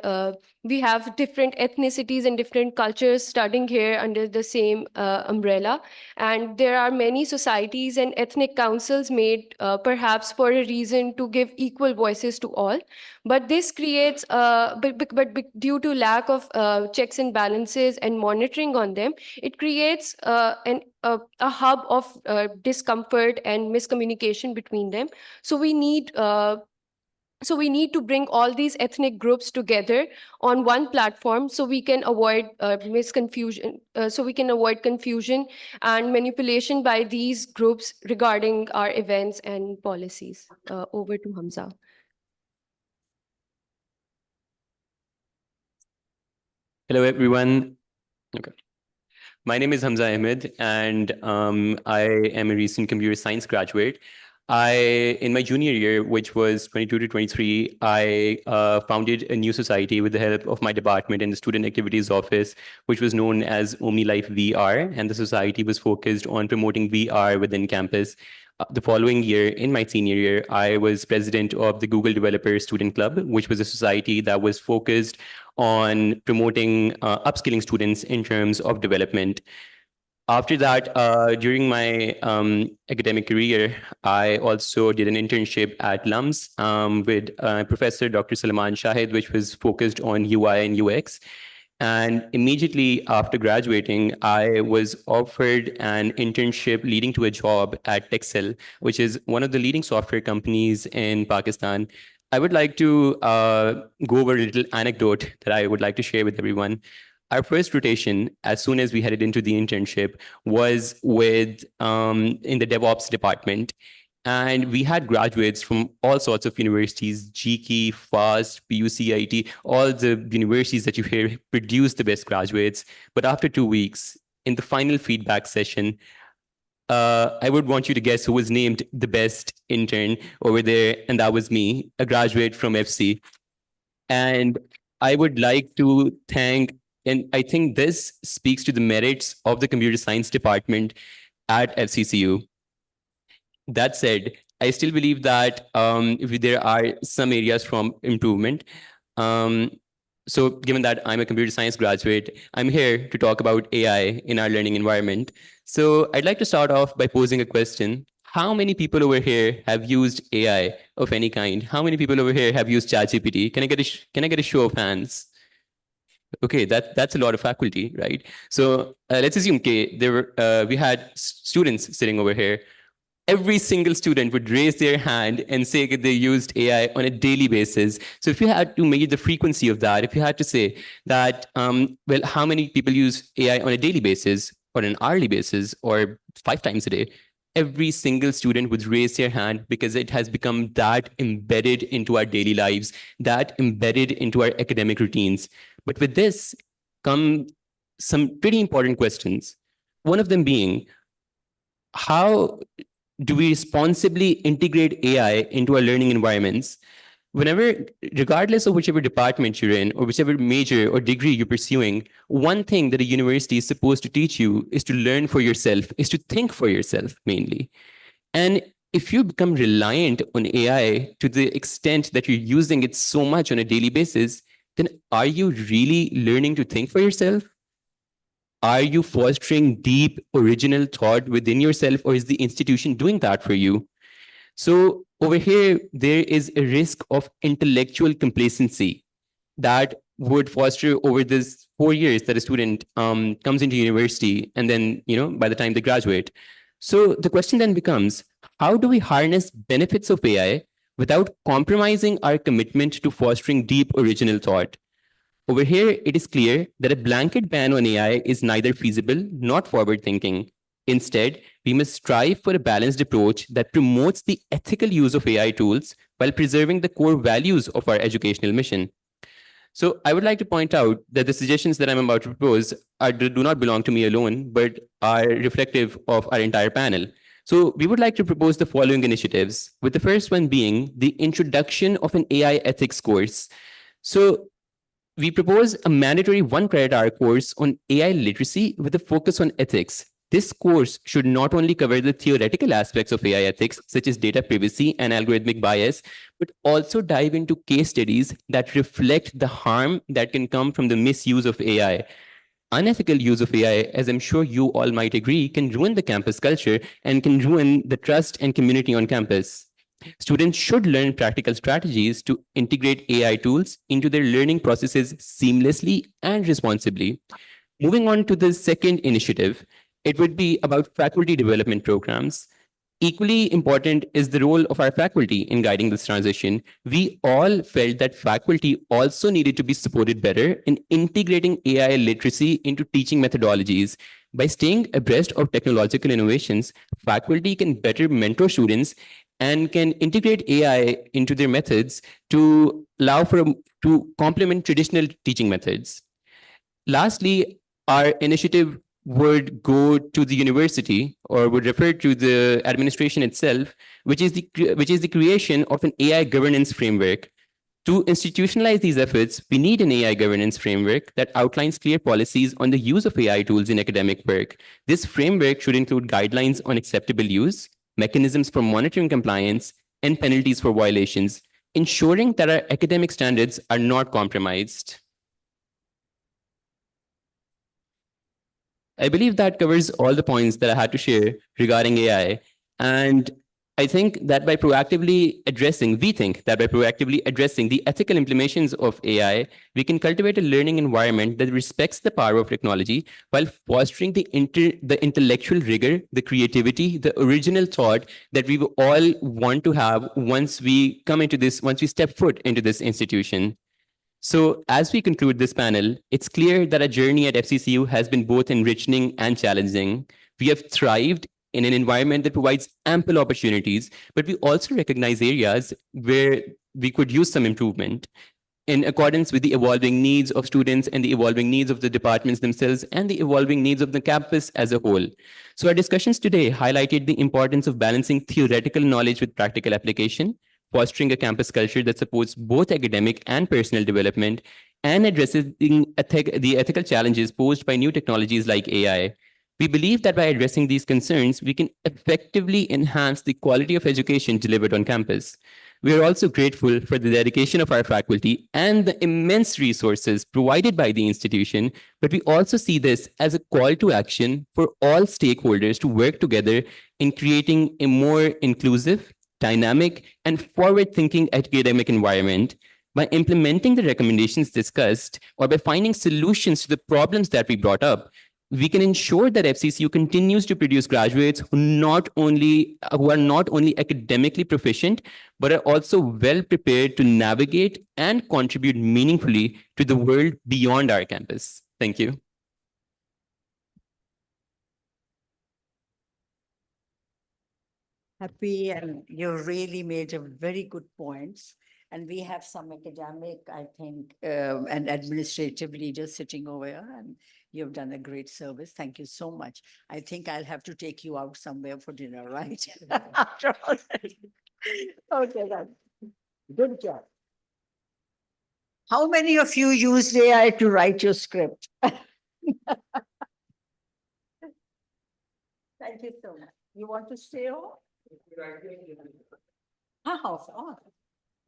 we have different ethnicities and different cultures studying here under the same umbrella. And there are many societies and ethnic councils made perhaps for a reason to give equal voices to all. But this creates, but due to lack of checks and balances and monitoring on them, it creates a hub of discomfort and miscommunication between them. So we need to bring all these ethnic groups together on one platform so we can avoid confusion and manipulation by these groups regarding our events and policies. Over to Hamza. Hello, everyone. Okay. My name is Hamza Ahmed, and I am a recent computer science graduate. In my junior year, which was 22 to 23, I founded a new society with the help of my department and the Student Activities Office, which was known as Omni Life VR. And the society was focused on promoting VR within campus. The following year, in my senior year, I was president of the Google Developer Student Club, which was a society that was focused on promoting upskilling students in terms of development. After that, during my academic career, I also did an internship at LUMS with Professor Dr. Salman Shahid, which was focused on UI and UX. And immediately after graduating, I was offered an internship leading to a job at Texel, which is one of the leading software companies in Pakistan. I would like to go over a little anecdote that I would like to share with everyone. Our first rotation, as soon as we headed into the internship, was with in the DevOps department. And we had graduates from all sorts of universities, GKE, FAST, PUCIT, all the universities that you hear produce the best graduates. But after 2 weeks, in the final feedback session, I would want you to guess who was named the best intern over there. And that was me, a graduate from FC. And I would like to thank, and I think this speaks to the merits of the computer science department at FCCU. That said, I still believe that there are some areas from improvement. So given that I'm a computer science graduate, I'm here to talk about AI in our learning environment. So I'd like to start off by posing a question. How many people over here have used AI of any kind? How many people over here have used ChatGPT? Can I get a show of hands? Okay, that's a lot of faculty, right? So let's assume we had students sitting over here. Every single student would raise their hand and say that they used AI on a daily basis. So if you had to measure the frequency of that, if you had to say that, well, how many people use AI on a daily basis or an hourly basis or 5 times a day, every single student would raise their hand because it has become that embedded into our daily lives, that embedded into our academic routines. But with this come some pretty important questions. One of them being, how do we responsibly integrate AI into our learning environments? Whenever, regardless of whichever department you're in or whichever major or degree you're pursuing, one thing that a university is supposed to teach you is to learn for yourself, is to think for yourself mainly. And if you become reliant on AI to the extent that you're using it so much on a daily basis, then are you really learning to think for yourself? Are you fostering deep, original thought within yourself, or is the institution doing that for you? So over here, there is a risk of intellectual complacency that would foster over this 4 years that a student comes into university, and then, by the time they graduate. So the question then becomes, how do we harness benefits of AI without compromising our commitment to fostering deep, original thought? Over here, it is clear that a blanket ban on AI is neither feasible nor forward-thinking. Instead, we must strive for a balanced approach that promotes the ethical use of AI tools while preserving the core values of our educational mission. So I would like to point out that the suggestions that I'm about to propose do not belong to me alone, but are reflective of our entire panel. So we would like to propose the following initiatives, with the first one being the introduction of an AI ethics course. So we propose a mandatory 1 credit hour course on AI literacy with a focus on ethics. This course should not only cover the theoretical aspects of AI ethics, such as data privacy and algorithmic bias, but also dive into case studies that reflect the harm that can come from the misuse of AI. Unethical use of AI, as I'm sure you all might agree, can ruin the campus culture and can ruin the trust and community on campus. Students should learn practical strategies to integrate AI tools into their learning processes seamlessly and responsibly. Moving on to the second initiative, it would be about faculty development programs. Equally important is the role of our faculty in guiding this transition. We all felt that faculty also needed to be supported better in integrating AI literacy into teaching methodologies. By staying abreast of technological innovations, faculty can better mentor students and can integrate AI into their methods to to complement traditional teaching methods. Lastly, our initiative would go to the university or would refer to the administration itself, which is the creation of an AI governance framework. To institutionalize these efforts, we need an AI governance framework that outlines clear policies on the use of AI tools in academic work. This framework should include guidelines on acceptable use, mechanisms for monitoring compliance, and penalties for violations, ensuring that our academic standards are not compromised. I believe that covers all the points that I had to share regarding AI. And I think that by proactively addressing, we think that by proactively addressing the ethical implications of AI, we can cultivate a learning environment that respects the power of technology while fostering the intellectual rigor, the creativity, the original thought that we all want to have once we step foot into this institution. So as we conclude this panel, it's clear that our journey at FCCU has been both enriching and challenging. We have thrived in an environment that provides ample opportunities, but we also recognize areas where we could use some improvement in accordance with the evolving needs of students and the evolving needs of the departments themselves and the evolving needs of the campus as a whole. So our discussions today highlighted the importance of balancing theoretical knowledge with practical application, fostering a campus culture that supports both academic and personal development, and addresses the ethical challenges posed by new technologies like AI. We believe that by addressing these concerns, we can effectively enhance the quality of education delivered on campus. We are also grateful for the dedication of our faculty and the immense resources provided by the institution, but we also see this as a call to action for all stakeholders to work together in creating a more inclusive, dynamic, and forward-thinking academic environment. By implementing the recommendations discussed or by finding solutions to the problems that we brought up, we can ensure that FCCU continues to produce graduates who are not only academically proficient, but are also well prepared to navigate and contribute meaningfully to the world beyond our campus. Thank you. Happy, and you really made a very good points. And we have some academic, I think, and administrative leaders sitting over here, and you've done a great service. Thank you so much. I think I'll have to take you out somewhere for dinner, right? After all that. Okay, then. Good job. How many of you used AI to write your script? Thank you so much. You want to stay on? Oh,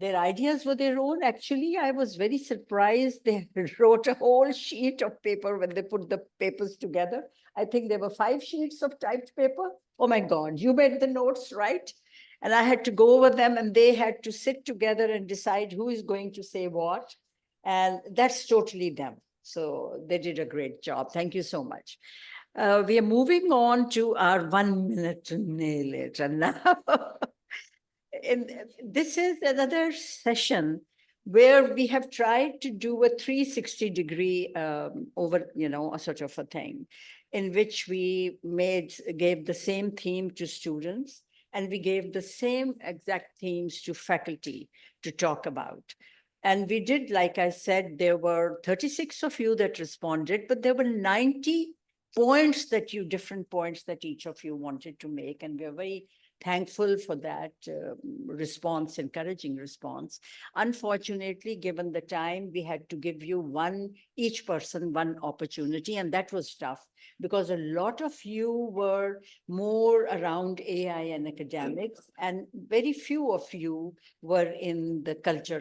their ideas were their own. Actually, I was very surprised. They wrote a whole sheet of paper when they put the papers together. I think there were 5 sheets of typed paper. Oh my God, you made the notes, right? And I had to go over them, and they had to sit together and decide who is going to say what. And that's totally them. So they did a great job. Thank you so much. We are moving on to our 1 minute to nail it. And now, this is another session where we have tried to do a 360-degree over, a sort of a thing, in which we gave the same theme to students, and we gave the same exact themes to faculty to talk about. And we did, like I said, there were 36 of you that responded, but there were 90 different points that each of you wanted to make. And we're very thankful for that response, encouraging response. Unfortunately, given the time, we had to give you each person one opportunity, and that was tough because a lot of you were more around AI and academics, and very few of you were in the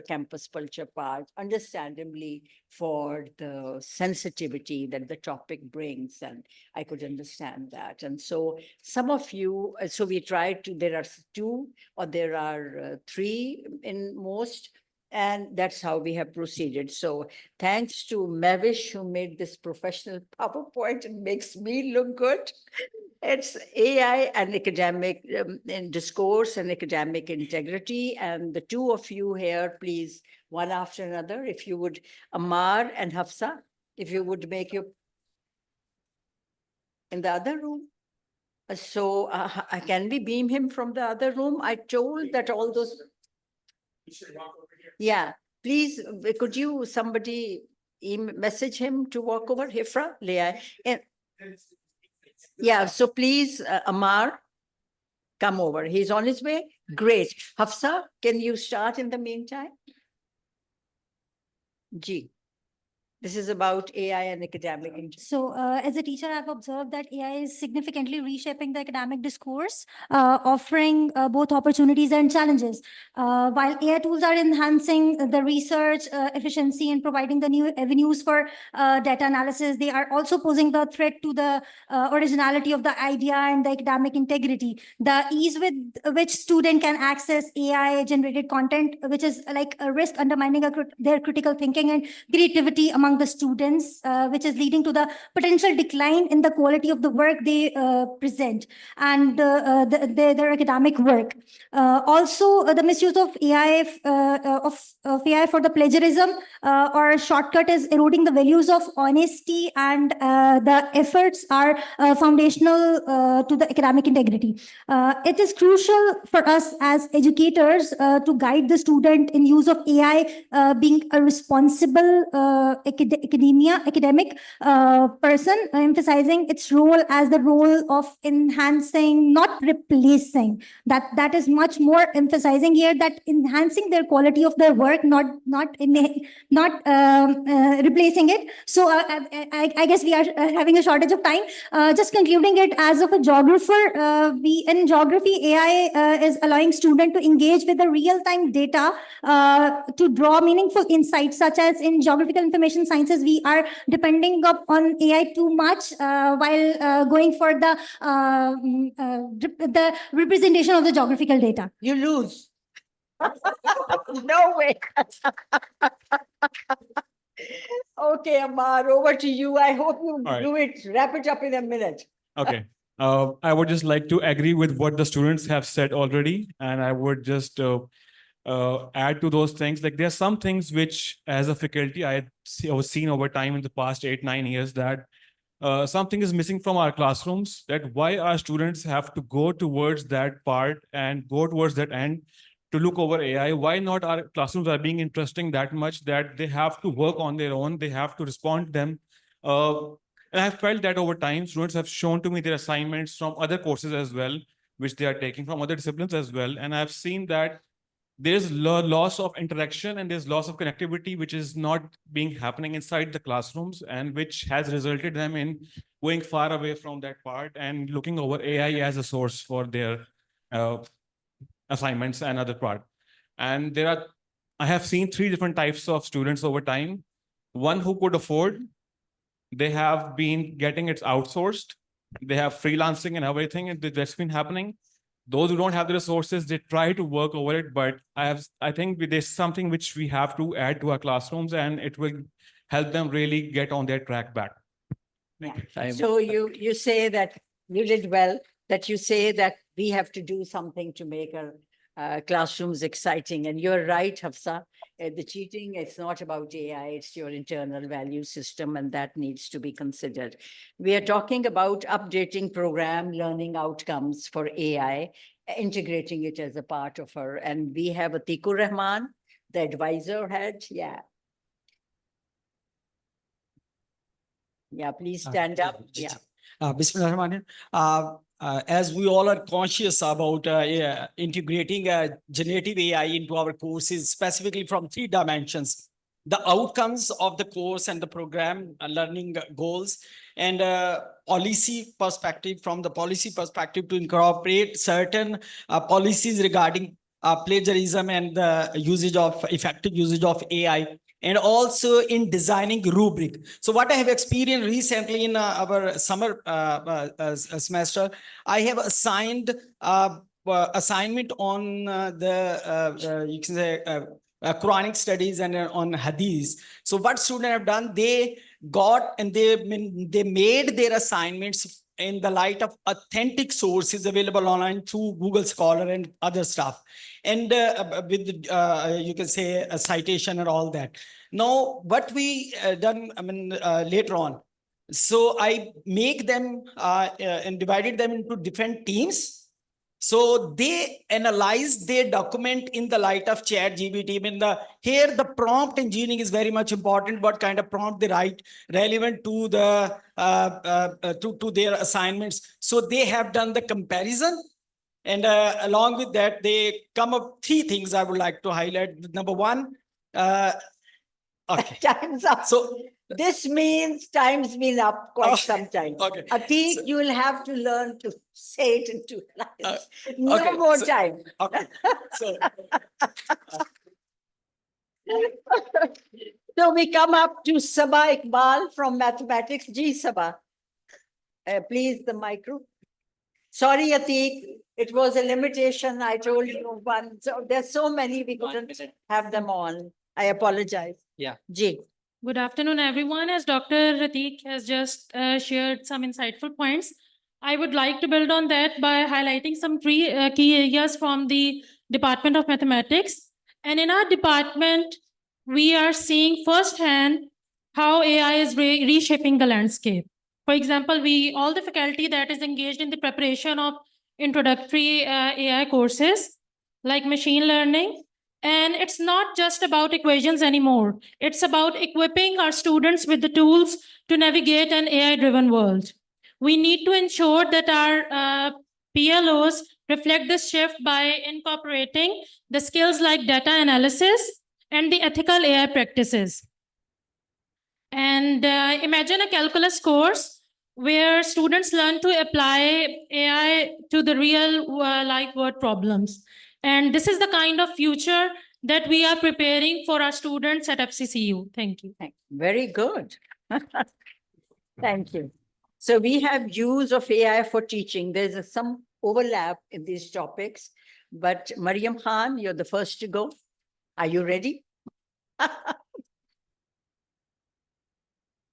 campus culture part, understandably for the sensitivity that the topic brings, and I could understand that. And so some of you, so we tried to, there are 2 or there are 3 in most, and that's how we have proceeded. So thanks to Mavish, who made this professional PowerPoint and makes me look good. It's AI and academic in discourse and academic integrity. And the 2 of you here, please, one after another, if you would, Amar and Hafsa, if you would make your, in the other room. So can we beam him from the other room? I told that all those. Yeah, please, could you, somebody message him to walk over, Hifra, Leah? Yeah, so please, Amar, come over. He's on his way. Great. Hafsa, can you start in the meantime? G. This is about AI and academic. So as a teacher, I've observed that AI is significantly reshaping the academic discourse, offering both opportunities and challenges. While AI tools are enhancing the research efficiency and providing the new avenues for data analysis, they are also posing the threat to the originality of the idea and the academic integrity. The ease with which student can access AI-generated content, which is like a risk undermining their critical thinking and creativity among the students, which is leading to the potential decline in the quality of the work they present and their academic work. Also, the misuse of AI of AI for the plagiarism or shortcut is eroding the values of honesty, and the efforts are foundational to the academic integrity. It is crucial for us as educators to guide the student in use of AI, being a responsible academic person, emphasizing its role as the role of enhancing, not replacing. That is much more emphasizing here, that enhancing their quality of their work, not replacing it. So I guess we are having a shortage of time. Just concluding it, as of a geographer, in geography, AI is allowing students to engage with the real-time data to draw meaningful insights, such as in geographical information sciences, we are depending on AI too much while going for the representation of the geographical data. You lose. No way. Okay, Amar, over to you. I hope you do it, wrap it up in a minute. Okay. I would just like to agree with what the students have said already, and I would just add to those things. Like, there are some things which, as a faculty, I was seen over time in the past 8-9 years, that something is missing from our classrooms, that why our students have to go towards that part and go towards that end to look over AI. Why not our classrooms are being interesting that much that they have to work on their own, they have to respond to them. And I felt that over time, students have shown to me their assignments from other courses as well, which they are taking from other disciplines as well. And I've seen that there's loss of interaction and there's loss of connectivity, which is not being happening inside the classrooms, and which has resulted them in going far away from that part and looking over AI as a source for their assignments and other part. And I have seen 3 different types of students over time. One who could afford, they have been getting it outsourced. They have freelancing and everything, and that's been happening. Those who don't have the resources, they try to work over it, but I think there's something which we have to add to our classrooms, and it will help them really get on their track back. So you say that you did well, that you say that we have to do something to make our classrooms exciting. And you're right, Hafsa, the cheating, it's not about AI, it's your internal value system, and that needs to be considered. We are talking about updating program learning outcomes for AI, integrating it as a part of her. And we have Atikur Rahman, the advisor head. Yeah. Yeah, please stand up. Yeah. Bismillahirrahmanirrahim. As we all are conscious about integrating generative AI into our courses, specifically from 3 dimensions: the outcomes of the course and the program, learning goals, and policy perspective, from the policy perspective to incorporate certain policies regarding plagiarism and the effective usage of AI, and also in designing rubric. So what I have experienced recently in our summer semester, I have assigned assignment on you can say Quranic studies and on Hadith. So what students have done, they got and they made their assignments in the light of authentic sources available online through Google Scholar and other stuff, and with you can say a citation and all that. Now, what we done, later on, so I make them and divided them into different teams. So they analyze their document in the light of ChatGPT. Here the prompt engineering is very much important. What kind of prompt they write relevant to the to their assignments. So they have done the comparison, and along with that, they come up 3 things I would like to highlight. Number 1, okay. Time's up. So this means time's been up quite some time. Okay. Atik, So, you will have to learn to say it in 2 lines. No more time. Okay. So, so we come up to Sabah Iqbal from mathematics. Ji Sabah. Please, the micro. Sorry, Atik, it was a limitation. I told you one. So there's so many, we couldn't have them on. I apologize. Yeah. Ji. Good afternoon, everyone. As Dr. Ratik has just shared some insightful points, I would like to build on that by highlighting some 3 key areas from the Department of Mathematics. And in our department, we are seeing firsthand how AI is reshaping the landscape. For example, all the faculty that is engaged in the preparation of introductory AI courses like machine learning. And it's not just about equations anymore. It's about equipping our students with the tools to navigate an AI-driven world. We need to ensure that our PLOs reflect this shift by incorporating the skills like data analysis and the ethical AI practices. And imagine a calculus course where students learn to apply AI to the real life world problems. And this is the kind of future that we are preparing for our students at FCCU. Thank you. Very good. Thank you. So we have use of AI for teaching. There's some overlap in these topics, but Mariam Khan, you're the first to go. Are you ready?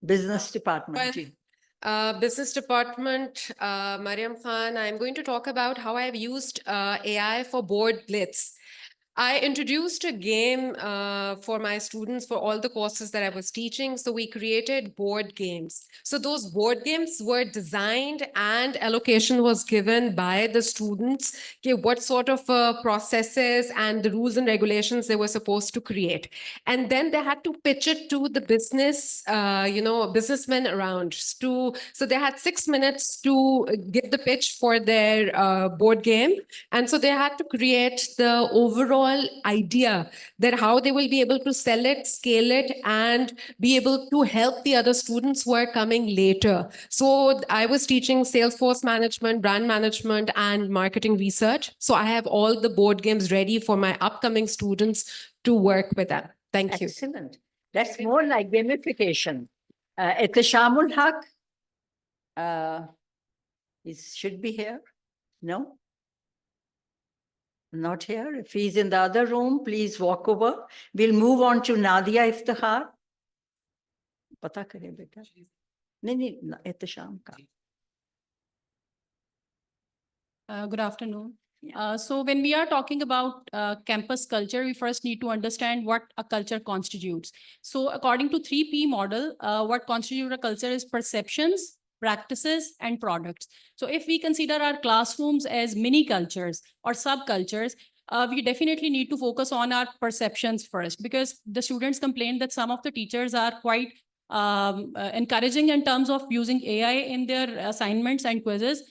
Business Department. Business Department, Mariam Khan, I'm going to talk about how I've used AI for board blitz. I introduced a game for my students for all the courses that I was teaching. So we created board games. So those board games were designed and allocation was given by the students, okay, what sort of processes and the rules and regulations they were supposed to create. And then they had to pitch it to the business, businessmen around. So they had 6 minutes to give the pitch for their board game. And so they had to create the overall idea that how they will be able to sell it, scale it, and be able to help the other students who are coming later. So I was teaching Salesforce management, brand management, and marketing research. So I have all the board games ready for my upcoming students to work with them. Thank you. Excellent. That's more like gamification. Ihtisham Haq should be here. No? Not here. If he's in the other room, please walk over. We'll move on to Nadia Iftikhar. Pata kare beta. Nahi, Ihtisham ka. Good afternoon. So when we are talking about campus culture, we first need to understand what a culture constitutes. So according to 3P model, what constitutes a culture is perceptions, practices, and products. So if we consider our classrooms as mini cultures or subcultures, we definitely need to focus on our perceptions first, because the students complain that some of the teachers are quite encouraging in terms of using AI in their assignments and quizzes,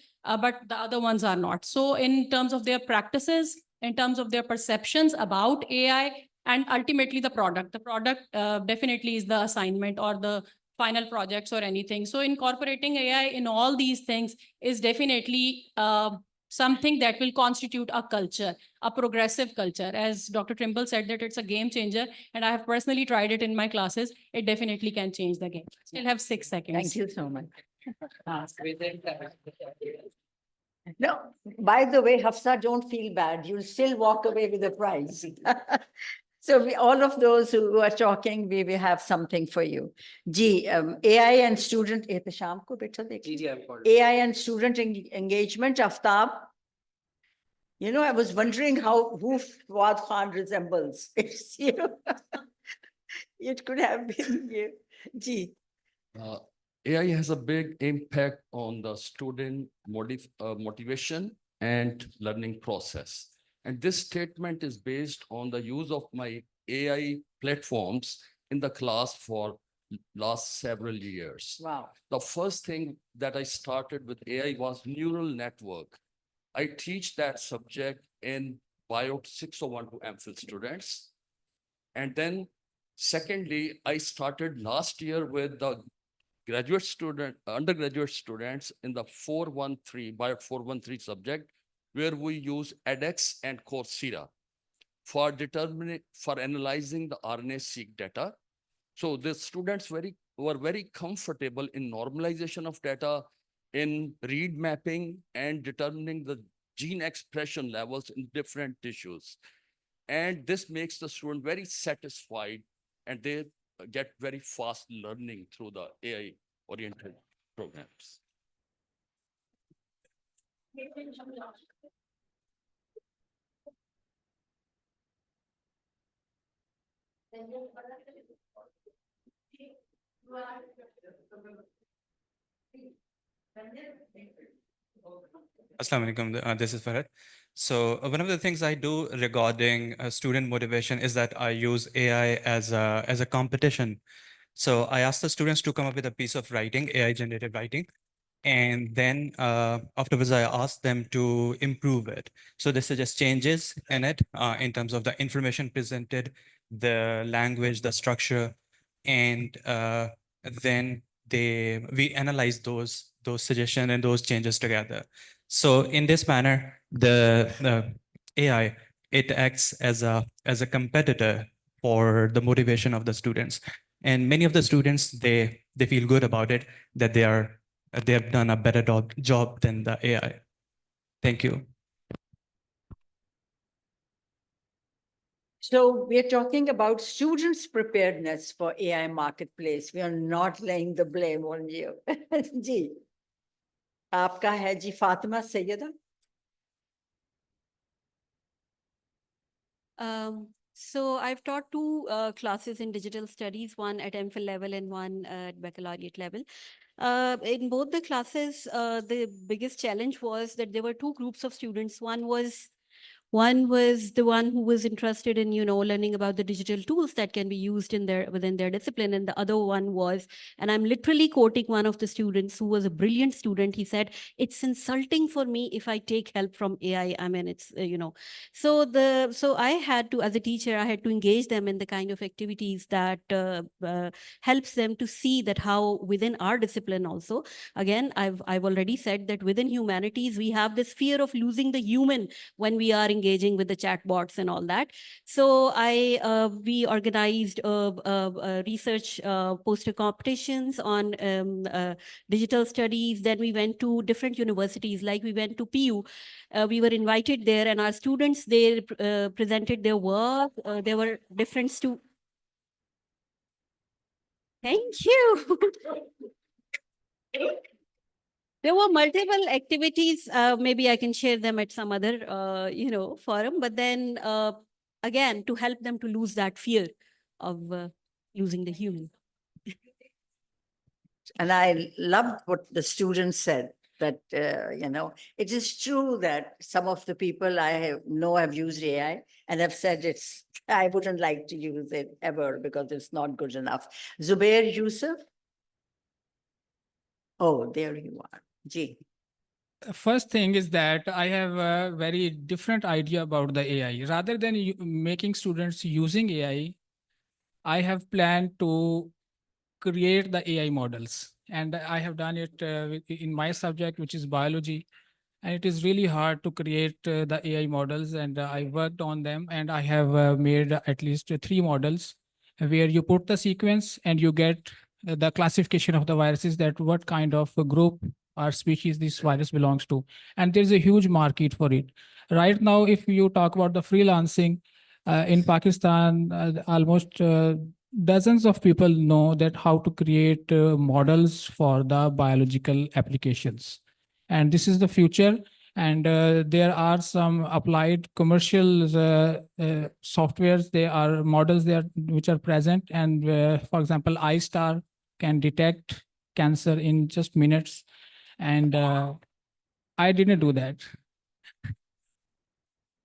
but the other ones are not. So in terms of their practices, in terms of their perceptions about AI, and ultimately the product definitely is the assignment or the final projects or anything. So incorporating AI in all these things is definitely something that will constitute a culture, a progressive culture. As Dr. Trimble said, that it's a game changer, and I have personally tried it in my classes. It definitely can change the game. Still have 6 seconds. Thank you so much. No, by the way, Hafsa, don't feel bad. You'll still walk away with a prize. So all of those who are talking, we will have something for you. AI and student, Ihtisham ko beta dekh. AI and student engagement, Aftab. You know, I was wondering who Fuad Khan resembles. It's you. It could have been you. Ji. AI has a big impact on the student motivation and learning process. And this statement is based on the use of my AI platforms in the class for last several years. Wow. The first thing that I started with AI was neural network. I teach that subject in Bio 601 to MPhil students. And then secondly, I started last year with the undergraduate students in the 413, Bio 413 subject, where we use edX and Coursera for analyzing the RNA-seq data. So the students were very comfortable in normalization of data, in read mapping and determining the gene expression levels in different tissues. And this makes the student very satisfied, and they get very fast learning through the AI-oriented programs. Assalamu alaikum. This is Farhad. So one of the things I do regarding student motivation is that I use AI as a competition. So I ask the students to come up with a piece of writing, AI generated writing, and then afterwards I ask them to improve it. So they suggest changes in it in terms of the information presented, the language, the structure, and then we analyze those suggestions and those changes together. So in this manner, the AI, it acts as a competitor for the motivation of the students. And many of the students, they feel good about it, that they have done a better job than the AI. Thank you. So we're talking about students' preparedness for AI marketplace. We are not laying the blame on you. Ji. Aapka hai ji Fatima Sayyida. So I've taught two classes in digital studies, one at MPhil level and one at baccalaureate level. In both the classes, the biggest challenge was that there were two groups of students. One was the one who was interested in, learning about the digital tools that can be used within their discipline. And the other one was, and I'm literally quoting one of the students who was a brilliant student. He said, "It's insulting for me if I take help from AI. I mean, it's, so I had to, as a teacher, I had to engage them in the kind of activities that helps them to see that how within our discipline also, again, I've already said that within humanities, we have this fear of losing the human when we are engaging with the chatbots and all that. So we organized research poster competitions on digital studies. Then we went to different universities, like we went to PU. We were invited there, and our students, they presented their work. There were different Thank you. There were multiple activities. Maybe I can share them at some other, forum. But then, again, to help them to lose that fear of losing the human. And I loved what the students said, that, it is true that some of the people know have used AI and have said I wouldn't like to use it ever because it's not good enough. Zubair Yusuf? Oh, there you are. Ji. First thing is that I have a very different idea about the AI. Rather than making students using AI, I have planned to create the AI models. And I have done it in my subject, which is biology. And it is really hard to create the AI models. And I worked on them, and I have made at least 3 models where you put the sequence and you get the classification of the viruses, that what kind of a group or species this virus belongs to. And there's a huge market for it. Right now, if you talk about the freelancing in Pakistan, almost dozens of people know that how to create models for the biological applications. And this is the future. And there are some applied commercial softwares. There are models there which are present. And for example, iStar can detect cancer in just minutes. And I didn't do that.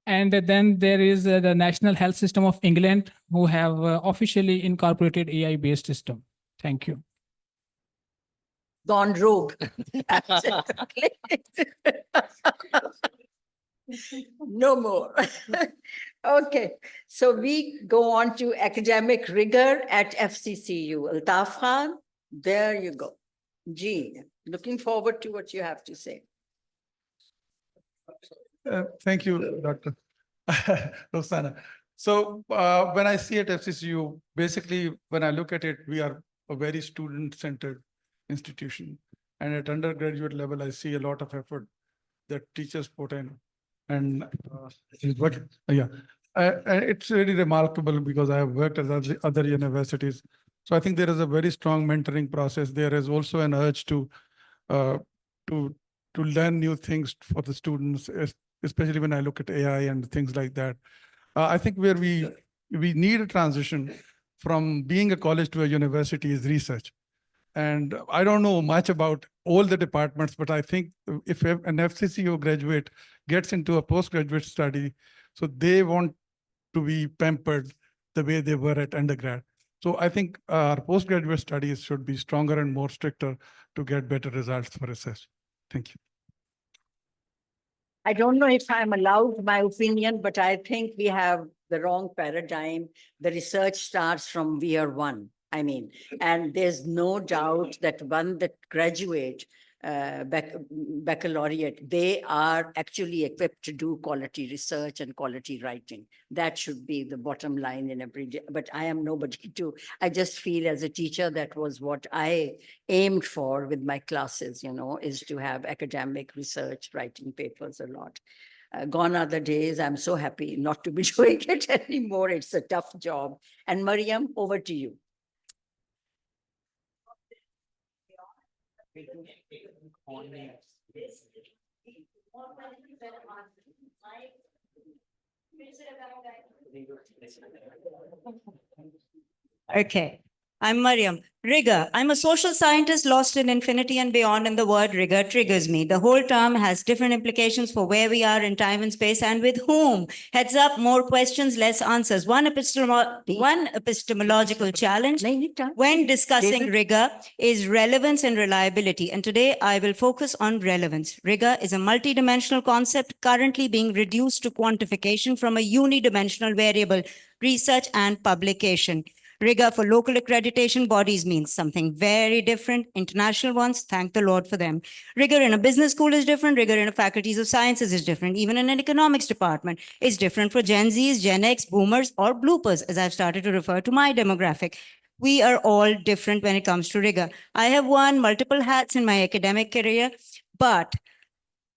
And then there is the National Health System of England, who have officially incorporated AI-based system. Thank you. Gone rogue. No more. Okay, so we go on to academic rigor at FCCU. Altaf Khan, there you go. Gee, looking forward to what you have to say. Thank you, Dr. Roxana. So when I see at FCCU, basically, when I look at it, we are a very student-centered institution. And at undergraduate level, I see a lot of effort that teachers put in. And it's really remarkable because I have worked at other universities. So I think there is a very strong mentoring process. There is also an urge to learn new things for the students, especially when I look at AI and things like that. I think where we need a transition from being a college to a university is research. And I don't know much about all the departments, but I think if an FCCU graduate gets into a postgraduate study, so they want to be pampered the way they were at undergrad. So I think our postgraduate studies should be stronger and more stricter to get better results for research. Thank you. I don't know if I'm allowed my opinion, but I think we have the wrong paradigm. The research starts from year one. I mean, and there's no doubt that one that graduate baccalaureate, they are actually equipped to do quality research and quality writing. That should be the bottom line in every day. But I am nobody I just feel as a teacher, that was what I aimed for with my classes, is to have academic research, writing papers a lot. Gone are the days. I'm so happy not to be doing it anymore. It's a tough job. And Mariam, over to you. Okay, I'm Mariam. Rigor. I'm a social scientist lost in infinity and beyond, and the word rigor triggers me. The whole term has different implications for where we are in time and space and with whom. Heads up, more questions, less answers. One epistemological challenge when discussing rigor is relevance and reliability. And today I will focus on relevance. Rigor is a multidimensional concept currently being reduced to quantification from a unidimensional variable, research and publication. Rigor for local accreditation bodies means something very different. International ones, thank the Lord for them. Rigor in a business school is different. Rigor in a faculties of sciences is different. Even in an economics department is different for Gen Zs, Gen X, boomers, or bloopers, as I've started to refer to my demographic. We are all different when it comes to rigor. I have worn multiple hats in my academic career, but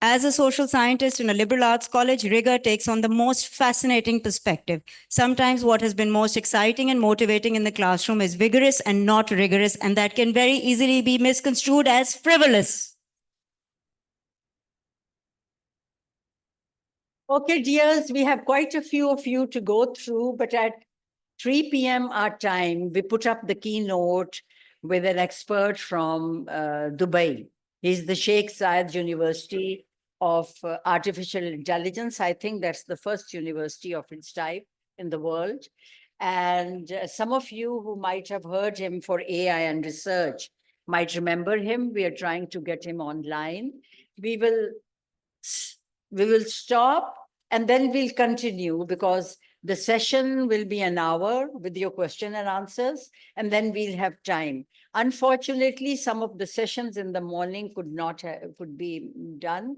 as a social scientist in a liberal arts college, rigor takes on the most fascinating perspective. Sometimes what has been most exciting and motivating in the classroom is vigorous and not rigorous, and that can very easily be misconstrued as frivolous. Okay, dears, we have quite a few of you to go through, but at 3 p.m. our time, we put up the keynote with an expert from Dubai. He's the Sheikh Zayed University of Artificial Intelligence. I think that's the first university of its type in the world. And some of you who might have heard him for AI and research might remember him. We are trying to get him online. We will stop and then we'll continue because the session will be an hour with your question and answers, and then we'll have time. Unfortunately, some of the sessions in the morning could be done,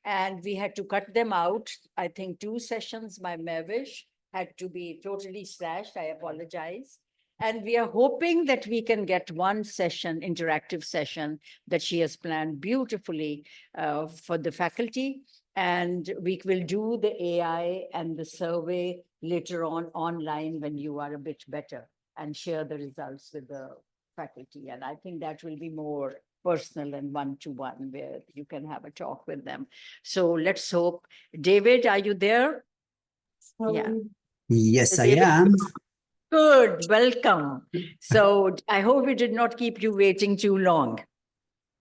and we had to cut them out. I think 2 sessions by Mavish had to be totally slashed. I apologize. And we are hoping that we can get 1 session, interactive session, that she has planned beautifully for the faculty. And we will do the AI and the survey later on online when you are a bit better and share the results with the faculty. And I think that will be more personal and one-to-one where you can have a talk with them. So let's hope. David, are you there? Yeah. Yes, I David, am. good, welcome. So I hope we did not keep you waiting too long.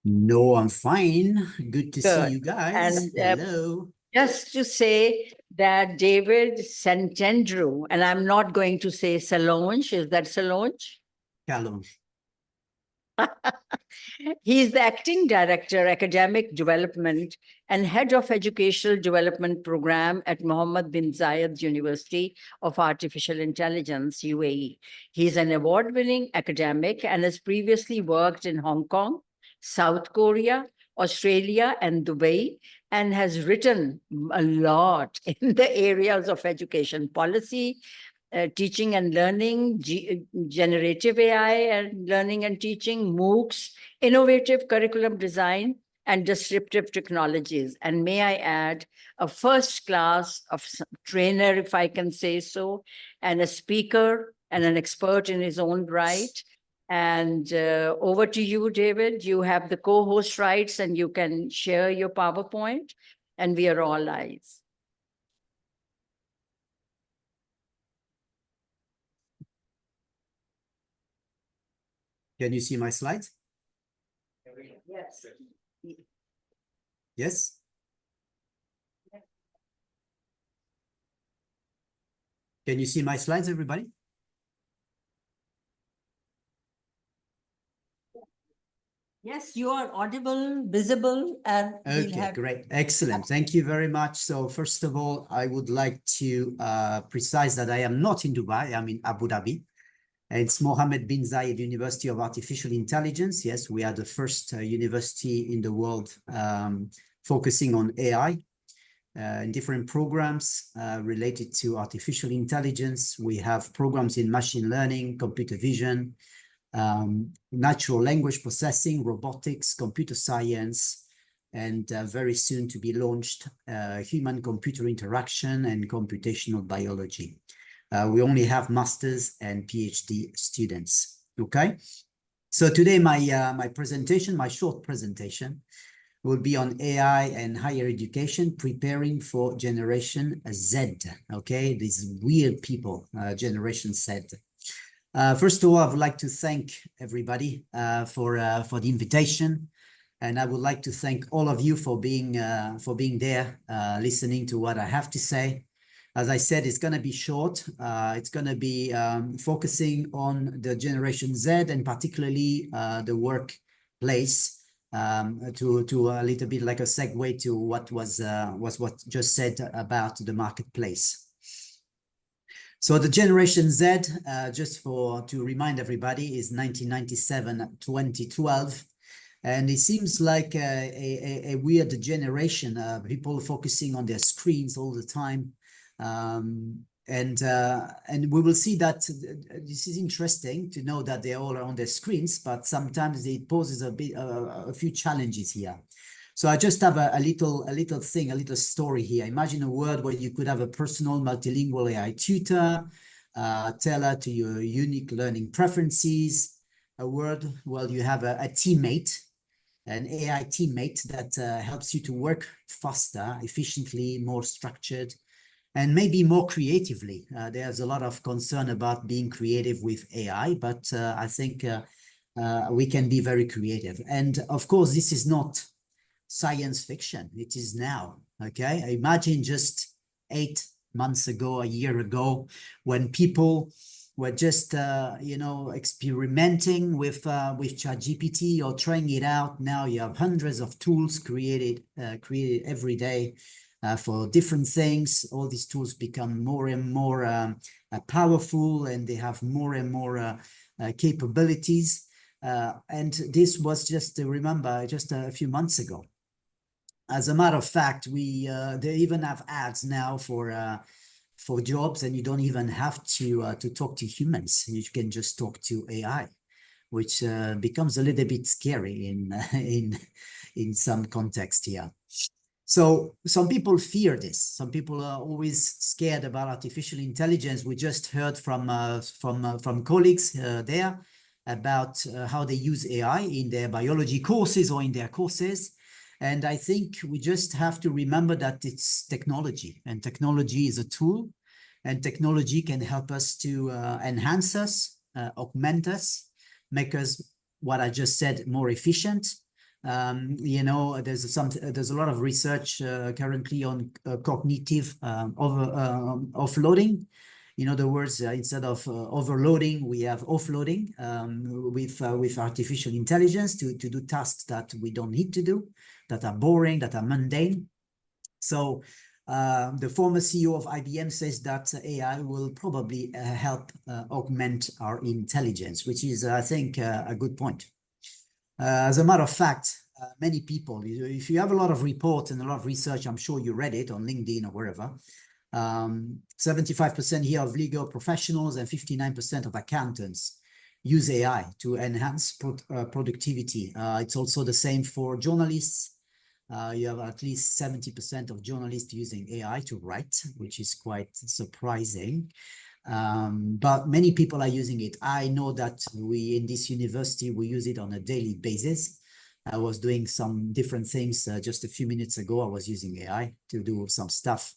No, I'm fine. Good to see Good. you guys. And Hello. just to say that David Santandreu, and I'm not going to say Salonge, is that Salonge? Challenge. He is the acting director, academic development, and head of educational development program at Mohammed bin Zayed University of Artificial Intelligence, UAE. He is an award-winning academic and has previously worked in Hong Kong, South Korea, Australia, and Dubai, and has written a lot in the areas of education policy, teaching and learning, generative AI and learning and teaching, MOOCs, innovative curriculum design, and disruptive technologies. And may I add, a first class of trainer, if I can say so, and a speaker and an expert in his own right. And over to you, David. You have the co-host rights and you can share your PowerPoint, and we are all eyes. Can you see my slides? Yes. Yes? Can you see my slides, everybody? Yes, you are audible, visible, and Okay, great. Excellent. Thank you very much. So first of all, I would like to precise that I am not in Dubai. I'm in Abu Dhabi. It's Mohammed bin Zayed University of Artificial Intelligence. Yes, we are the first university in the world focusing on AI in different programs related to artificial intelligence. We have programs in machine learning, computer vision, natural language processing, robotics, computer science, and very soon to be launched human-computer interaction and computational biology. We only have masters and PhD students. Okay, so today my presentation, my short presentation, will be on AI and higher education, preparing for Generation Z. Okay, these weird people, Generation Z. First of all, I would like to thank everybody for the invitation, and I would like to thank all of you for being there, listening to what I have to say. As I said, it's going to be short. It's going to be focusing on the Generation Z and particularly the workplace, to a little bit like a segue to what was what just said about the marketplace. So the Generation Z, just to remind everybody, is 1997-2012. And it seems like a weird generation, people focusing on their screens all the time. And we will see that this is interesting to know that they all are on their screens, but sometimes it poses a few challenges here. So I just have a little story here. Imagine a world where you could have a personal multilingual AI tutor, tailored to your unique learning preferences, a world where you have a teammate, an AI teammate that helps you to work faster, efficiently, more structured, and maybe more creatively. There's a lot of concern about being creative with AI, but I think we can be very creative. And of course, this is not science fiction. It is now, okay? Imagine just 8 months ago, a year ago, when people were just, experimenting with ChatGPT or trying it out. Now you have hundreds of tools created every day for different things. All these tools become more and more powerful, and they have more and more capabilities. And this was just, remember, just a few months ago. As a matter of fact, they even have ads now for jobs, and you don't even have to talk to humans. You can just talk to AI, which becomes a little bit scary in some context here. So some people fear this. Some people are always scared about artificial intelligence. We just heard from colleagues there about how they use AI in their biology courses or in their courses. And I think we just have to remember that it's technology, and technology is a tool, and technology can help us to enhance us, augment us, make us, what I just said, more efficient. There's a lot of research currently on cognitive offloading. In other words, instead of overloading, we have offloading with artificial intelligence to do tasks that we don't need to do, that are boring, that are mundane. So the former CEO of IBM says that AI will probably help augment our intelligence, which is, I think, a good point. As a matter of fact, many people, if you have a lot of reports and a lot of research, I'm sure you read it on LinkedIn or wherever, 75% here of legal professionals and 59% of accountants use AI to enhance productivity. It's also the same for journalists. You have at least 70% of journalists using AI to write, which is quite surprising. But many people are using it. I know that we in this university, we use it on a daily basis. I was doing some different things just a few minutes ago. I was using AI to do some stuff.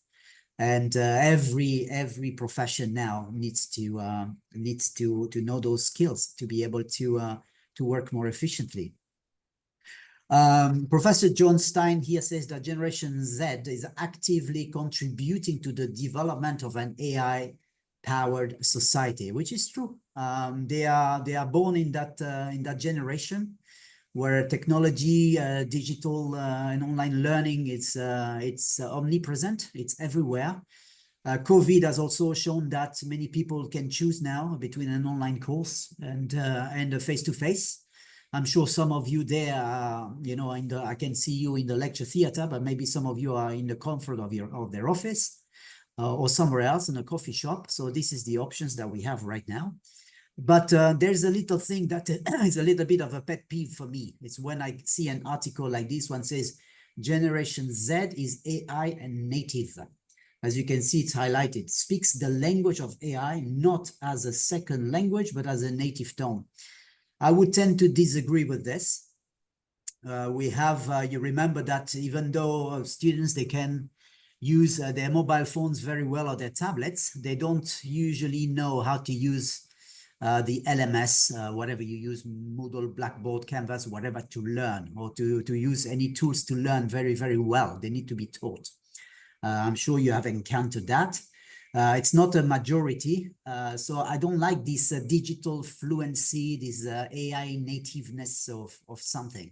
And every profession now needs to know those skills to be able to work more efficiently. Professor John Stein here says that Generation Z is actively contributing to the development of an AI-powered society, which is true. They are born in that generation where technology, digital and online learning, it's omnipresent. It's everywhere. COVID has also shown that many people can choose now between an online course and a face-to-face. I'm sure some of you there, I can see you in the lecture theater, but maybe some of you are in the comfort of their office or somewhere else in a coffee shop. So this is the options that we have right now. But there's a little thing that is a little bit of a pet peeve for me. It's when I see an article like this one says, Generation Z is AI and native. As you can see, it's highlighted, speaks the language of AI, not as a second language, but as a native tongue. I would tend to disagree with this. We have, you remember that even though students, they can use their mobile phones very well or their tablets, they don't usually know how to use the LMS, whatever you use, Moodle, Blackboard, Canvas, whatever, to learn, or to use any tools to learn very, very well. They need to be taught. I'm sure you have encountered that. It's not a majority, so I don't like this digital fluency, this AI nativeness of something.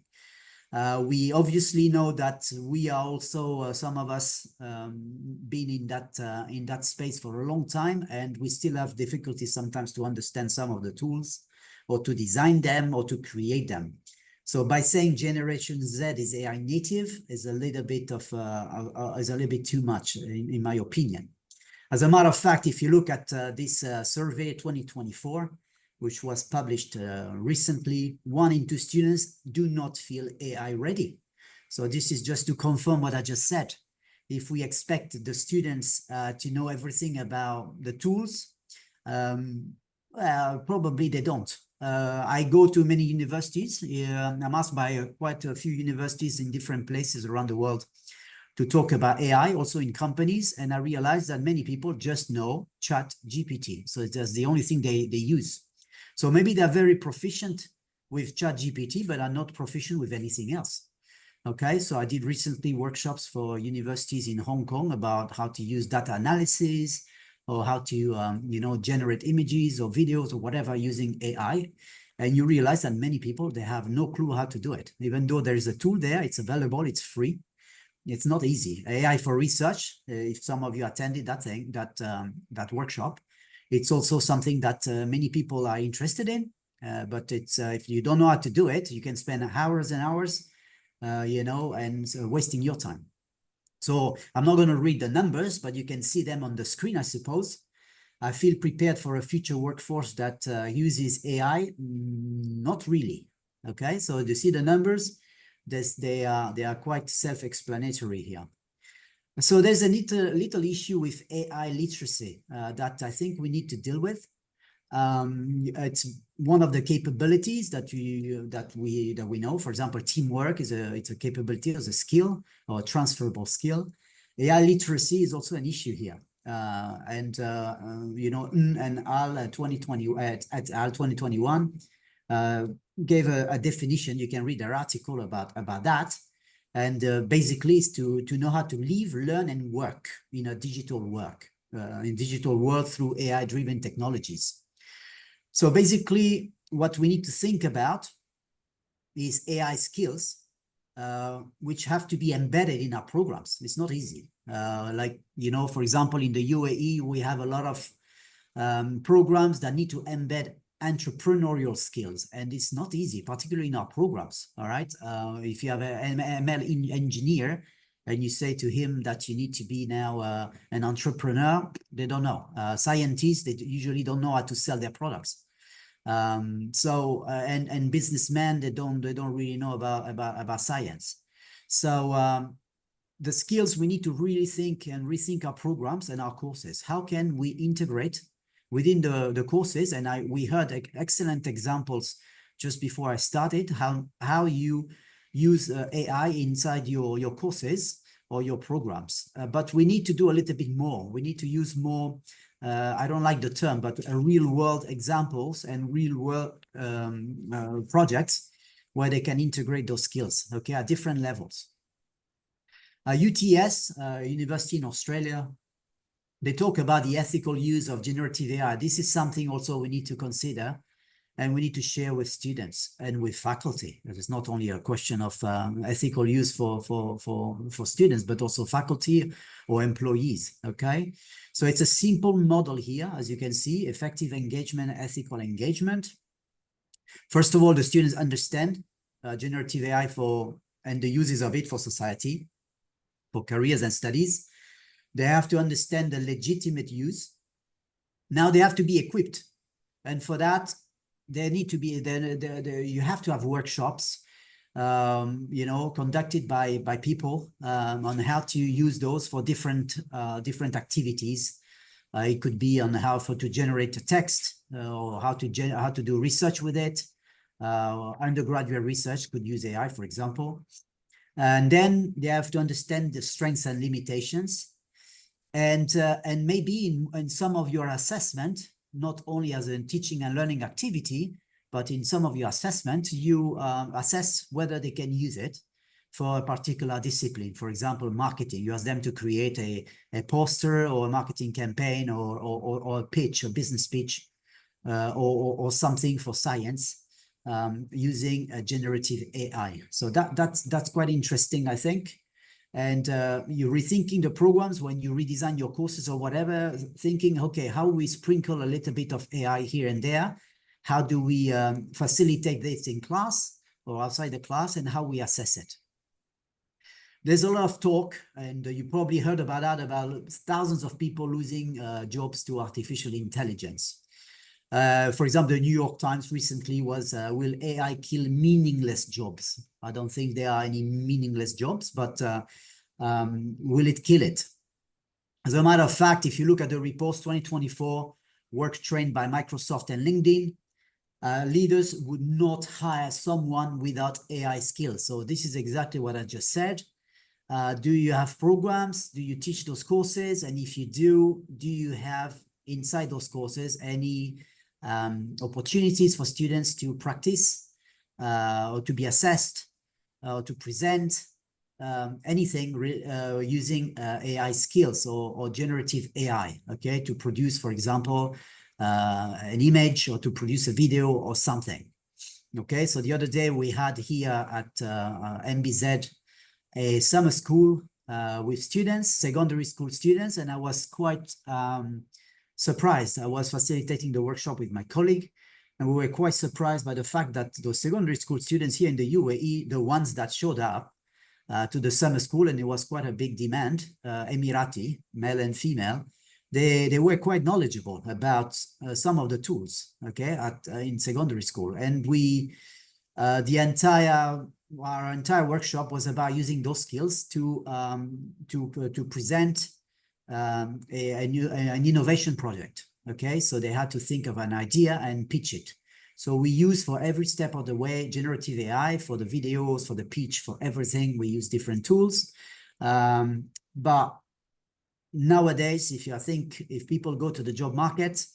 We obviously know that we are also, some of us, been in that space for a long time, and we still have difficulties sometimes to understand some of the tools, or to design them, or to create them. So by saying Generation Z is AI native is a little bit too much, in my opinion. As a matter of fact, if you look at this survey 2024, which was published recently, 1 in 2 students do not feel AI ready. So this is just to confirm what I just said. If we expect the students to know everything about the tools, well, probably they don't. I go to many universities. I'm asked by quite a few universities in different places around the world to talk about AI, also in companies, and I realized that many people just know ChatGPT. So that's the only thing they use. So maybe they're very proficient with ChatGPT, but are not proficient with anything else. Okay, so I did recently workshops for universities in Hong Kong about how to use data analysis, or how to generate images or videos or whatever using AI. And you realize that many people, they have no clue how to do it. Even though there is a tool there, it's available, it's free. It's not easy. AI for research, if some of you attended that workshop, it's also something that many people are interested in, but it's if you don't know how to do it, you can spend hours and hours, and wasting your time. So I'm not going to read the numbers, but you can see them on the screen, I suppose. I feel prepared for a future workforce that uses AI. Not really. Okay, so you see the numbers. They are quite self-explanatory here. So there's a little issue with AI literacy that I think we need to deal with. It's one of the capabilities that we know. For example, teamwork it's a capability, as a skill or a transferable skill. AI literacy is also an issue here. And Al 2020 at Al 2021 gave a definition. You can read their article about that. And basically is to know how to live, learn, and work in a digital world through AI-driven technologies. So basically, what we need to think about is AI skills, which have to be embedded in our programs. It's not easy. For example, in the UAE, we have a lot of programs that need to embed entrepreneurial skills, and it's not easy, particularly in our programs. All right, if you have an ML engineer and you say to him that you need to be now an entrepreneur, they don't know. Scientists, they usually don't know how to sell their products. And businessmen, they don't really know about science. So the skills, we need to really think and rethink our programs and our courses. How can we integrate within the courses? And we heard excellent examples just before I started, how you use AI inside your courses or your programs. But we need to do a little bit more. We need to use more, I don't like the term, but real world examples and real world projects where they can integrate those skills, okay, at different levels. UTS, University in Australia, they talk about the ethical use of generative AI. This is something also we need to consider, and we need to share with students and with faculty. It is not only a question of ethical use for students, but also faculty or employees, okay? So it's a simple model here, as you can see: effective engagement, ethical engagement. First of all, the students understand generative AI and the uses of it for society, for careers and studies. They have to understand the legitimate use. Now they have to be equipped. And for that, they need to be, you have to have workshops, conducted by people on how to use those for different activities. It could be on how to generate a text, or how to do research with it, Undergraduate research could use AI, for example. And then they have to understand the strengths and limitations. And maybe in some of your assessment, not only as a teaching and learning activity, but in some of your assessment, you assess whether they can use it for a particular discipline. For example, marketing. You ask them to create a poster or a marketing campaign or a pitch, a business pitch, or something for science using a generative AI. So that's quite interesting, I think. And you're rethinking the programs when you redesign your courses or whatever, thinking, okay, how we sprinkle a little bit of AI here and there? How do we facilitate this in class or outside the class, and how we assess it? There's a lot of talk, and you probably heard about that, about thousands of people losing jobs to artificial intelligence. For example, the New York Times recently was, will AI kill meaningless jobs? I don't think there are any meaningless jobs, but will it kill it? As a matter of fact, if you look at the reports 2024, work trained by Microsoft and LinkedIn, leaders would not hire someone without AI skills. So this is exactly what I just said. Do you have programs? Do you teach those courses? And if you do you have inside those courses any opportunities for students to practice or to be assessed or to present anything using AI skills or generative AI, okay, to produce, for example, an image or to produce a video or something. Okay, so the other day we had here at MBZ a summer school with students, secondary school students, and I was quite surprised. I was facilitating the workshop with my colleague, and we were quite surprised by the fact that those secondary school students here in the UAE, the ones that showed up to the summer school, and it was quite a big demand, Emirati, male and female, they were quite knowledgeable about some of the tools, okay, in secondary school. And we, our entire workshop was about using those skills to present an innovation project, okay? So they had to think of an idea and pitch it. So we use for every step of the way generative AI for the videos, for the pitch, for everything. We use different tools. But nowadays, if people go to the job market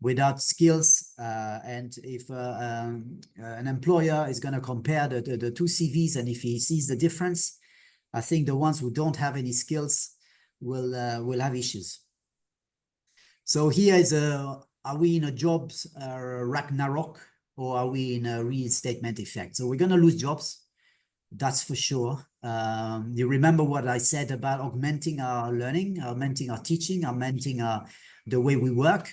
without skills, and if an employer is going to compare the two CVs, and if he sees the difference, I think the ones who don't have any skills will have issues. So here is are we in a jobs Ragnarok, or are we in a reinstatement effect? So we're going to lose jobs, that's for sure. You remember what I said about augmenting our learning, augmenting our teaching, augmenting the way we work.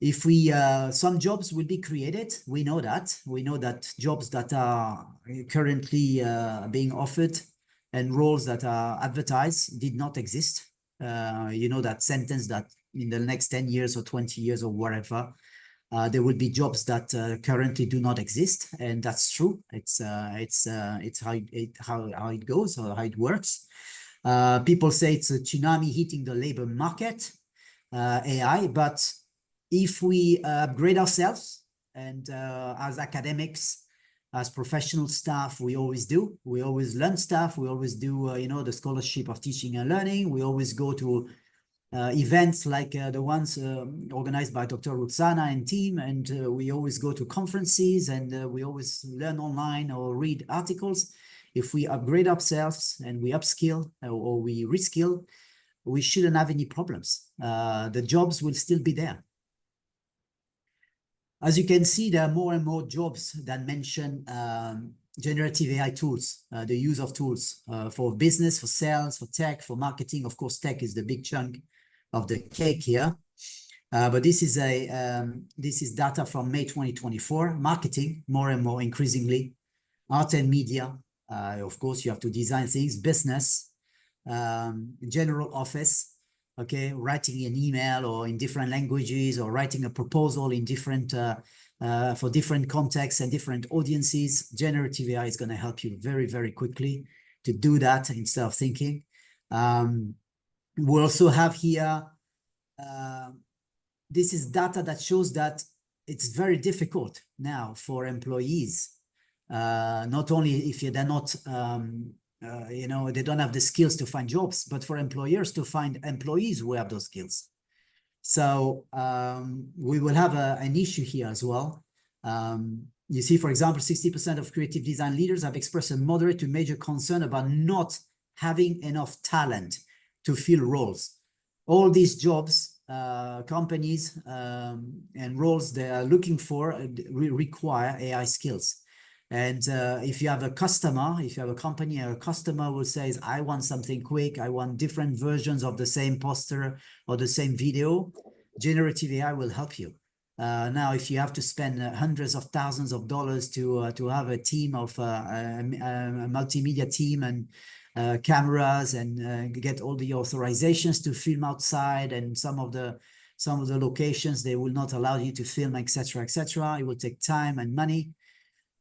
If we, some jobs will be created, we know that. We know that jobs that are currently being offered and roles that are advertised did not exist. You know that sentence that in the next 10 years or 20 years or whatever, there will be jobs that currently do not exist, and that's true. It's how it goes, or how it works. People say it's a tsunami hitting the labor market, AI, but if we upgrade ourselves, and as academics, as professional staff, we always do. We always learn stuff. We always do, you know, the scholarship of teaching and learning. We always go to events like the ones organized by Dr. Rutsana and team, and we always go to conferences, and we always learn online or read articles. If we upgrade ourselves and we upskill or we reskill, we shouldn't have any problems. The jobs will still be there. As you can see, there are more and more jobs that mention generative AI tools, the use of tools for business, for sales, for tech, for marketing. Of course, tech is the big chunk of the cake here. But this is data from May 2024. Marketing, more and more increasingly. Art and media, of course, you have to design things. Business, general office, okay, writing an email or in different languages, or writing a proposal in different for different contexts and different audiences. Generative AI is going to help you very, very quickly to do that instead of thinking. We also have here, this is data that shows that it's very difficult now for employees, not only if they're not, you know, they don't have the skills to find jobs, but for employers to find employees who have those skills. So we will have an issue here as well. You see, for example, 60% of creative design leaders have expressed a moderate to major concern about not having enough talent to fill roles. All these jobs, companies and roles they are looking for require AI skills. And if you have a customer, if you have a company, a customer will say, I want something quick, I want different versions of the same poster or the same video, generative AI will help you. Now, if you have to spend hundreds of thousands of dollars to have a team of a multimedia team and cameras and get all the authorizations to film outside, and some of the locations they will not allow you to film, etc., etc. It will take time and money.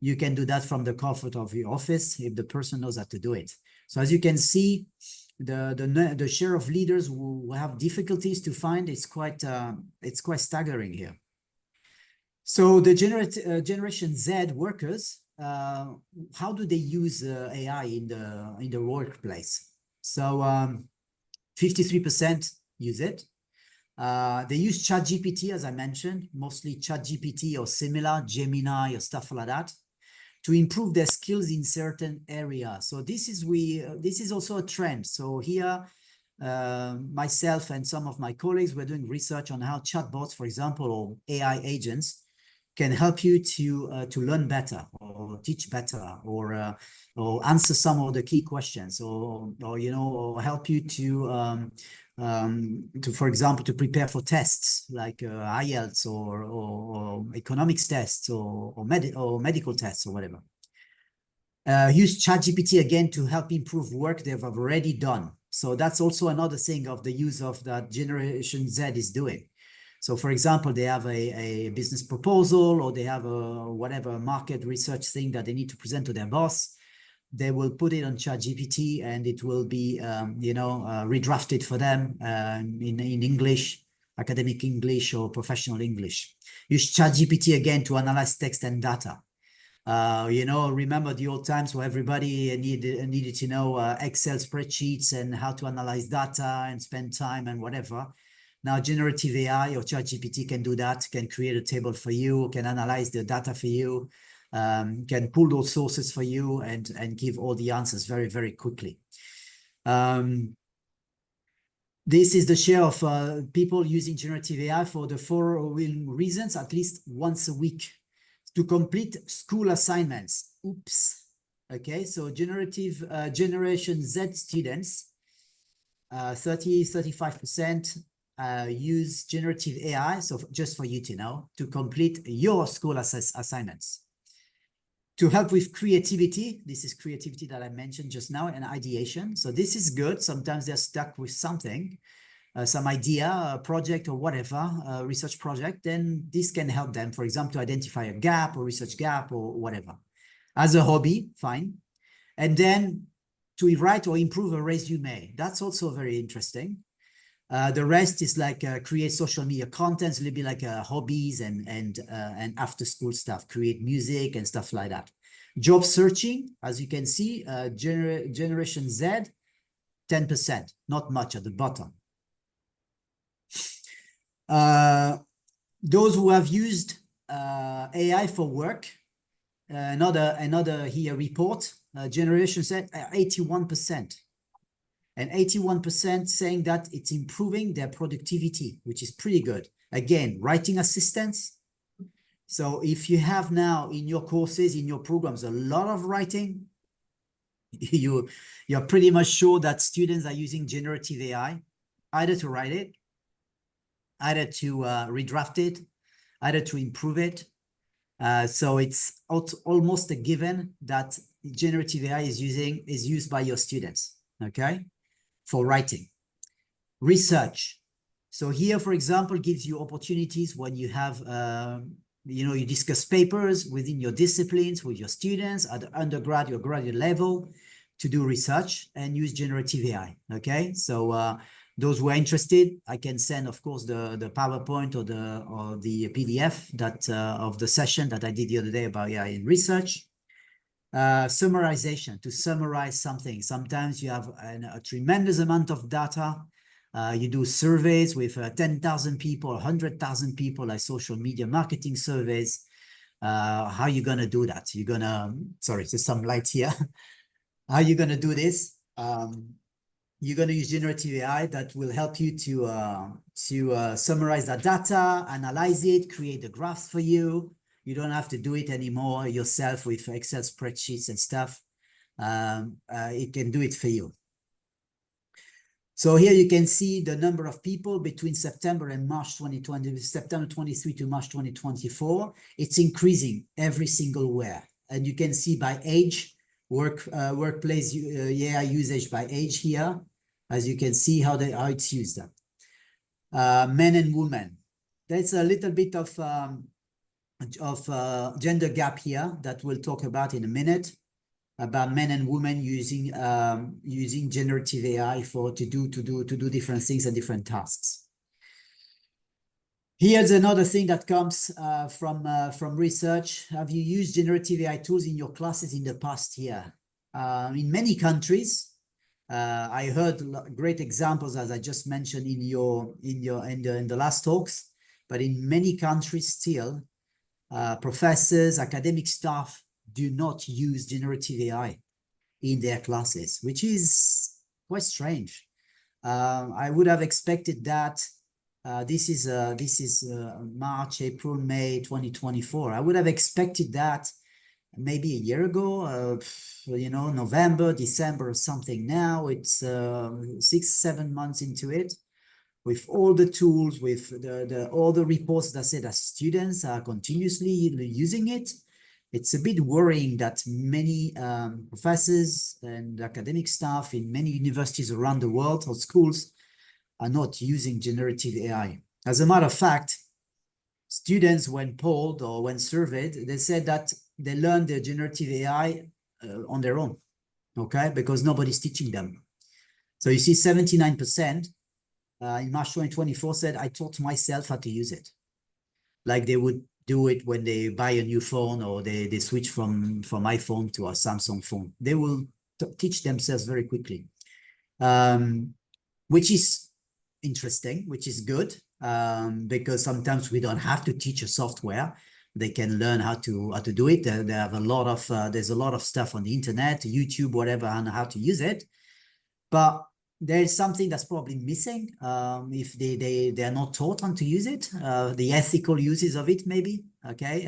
You can do that from the comfort of your office if the person knows how to do it. So as you can see, the share of leaders who have difficulties to find it's quite staggering here. So the Generation Z workers, how do they use AI in the workplace? So 53% use it. They use ChatGPT, as I mentioned, mostly ChatGPT or similar, Gemini or stuff like that, to improve their skills in certain areas. So this is also a trend. So here, myself and some of my colleagues were doing research on how chatbots, for example, or AI agents, can help you to learn better or teach better or answer some of the key questions or you know, or help you to for example, to prepare for tests like IELTS or economics tests or medical tests or whatever. Use ChatGPT again to help improve work they've already done. So that's also another thing of the use of that Generation Z is doing. So for example, they have a business proposal or they have a whatever market research thing that they need to present to their boss. They will put it on ChatGPT and it will be, you know, redrafted for them in English, academic English or professional English. Use ChatGPT again to analyze text and data. You know, remember the old times where everybody needed to know Excel spreadsheets and how to analyze data and spend time and whatever. Now, generative AI or ChatGPT can do that, can create a table for you, can analyze the data for you, can pull those sources for you and give all the answers very, very quickly. This is the share of people using generative AI for the following reasons, at least once a week. To complete school assignments. Oops. Okay, so Generation Z students, 35% use generative AI, so just for you to know, to complete your school assignments. To help with creativity, this is creativity that I mentioned just now, and ideation. So this is good. Sometimes they're stuck with something, some idea, a project or whatever, a research project, then this can help them, for example, to identify a gap or research gap or whatever. As a hobby, fine. And then to write or improve a resume, that's also very interesting. The rest is like create social media contents, a little bit like hobbies and after school stuff, create music and stuff like that. Job searching, as you can see, Generation Z, 10%, not much at the bottom. Those who have used AI for work, another here report, Generation Z, 81%. And 81% saying that it's improving their productivity, which is pretty good. Again, writing assistance. So if you have now in your courses, in your programs, a lot of writing, you're pretty much sure that students are using generative AI, either to write it, either to redraft it, either to improve it. So it's almost a given that generative AI is used by your students, okay? For writing. Research. So here, for example, gives you opportunities when you have, you know, you discuss papers within your disciplines with your students at the undergrad or graduate level to do research and use generative AI, okay? So those who are interested, I can send, of course, the PowerPoint or the PDF that of the session that I did the other day about AI in research. Summarization, to summarize something. Sometimes you have a tremendous amount of data. You do surveys with 10,000 people, 100,000 people, like social media marketing surveys. How are you going to do that? You're going to, sorry, there's some light here. How are you going to do this? You're going to use generative AI that will help you to summarize that data, analyze it, create the graphs for you. You don't have to do it anymore yourself with Excel spreadsheets and stuff. It can do it for you. So here you can see the number of people between September and March 2020, September 23 to March 2024. It's increasing every single where. And you can see by age, workplace AI usage by age here, as you can see how it's used. Men and women. There's a little bit of gender gap here that we'll talk about in a minute, about men and women using using generative AI to do different things and different tasks. Here's another thing that comes from research. Have you used generative AI tools in your classes in the past year? In many countries, I heard great examples, as I just mentioned in the last talks, but in many countries still, professors, academic staff do not use generative AI in their classes, which is quite strange. I would have expected that. This is March, April, May 2024. I would have expected that maybe a year ago, you know, November, December or something. Now it's 6-7 months into it, with all the tools, with all the reports that say that students are continuously using it. It's a bit worrying that many professors and academic staff in many universities around the world or schools are not using generative AI. As a matter of fact, students, when polled or when surveyed, they said that they learned the generative AI on their own, okay? Because nobody's teaching them. So you see 79% in March 2024 said, I taught myself how to use it. Like they would do it when they buy a new phone or they switch from iPhone to a Samsung phone. They will teach themselves very quickly, which is interesting, which is good, because sometimes we don't have to teach a software. They can learn how to do it. They have a lot of there's a lot of stuff on the internet, YouTube, whatever, on how to use it. But there's something that's probably missing if they are not taught how to use it. The ethical uses of it, maybe. Okay,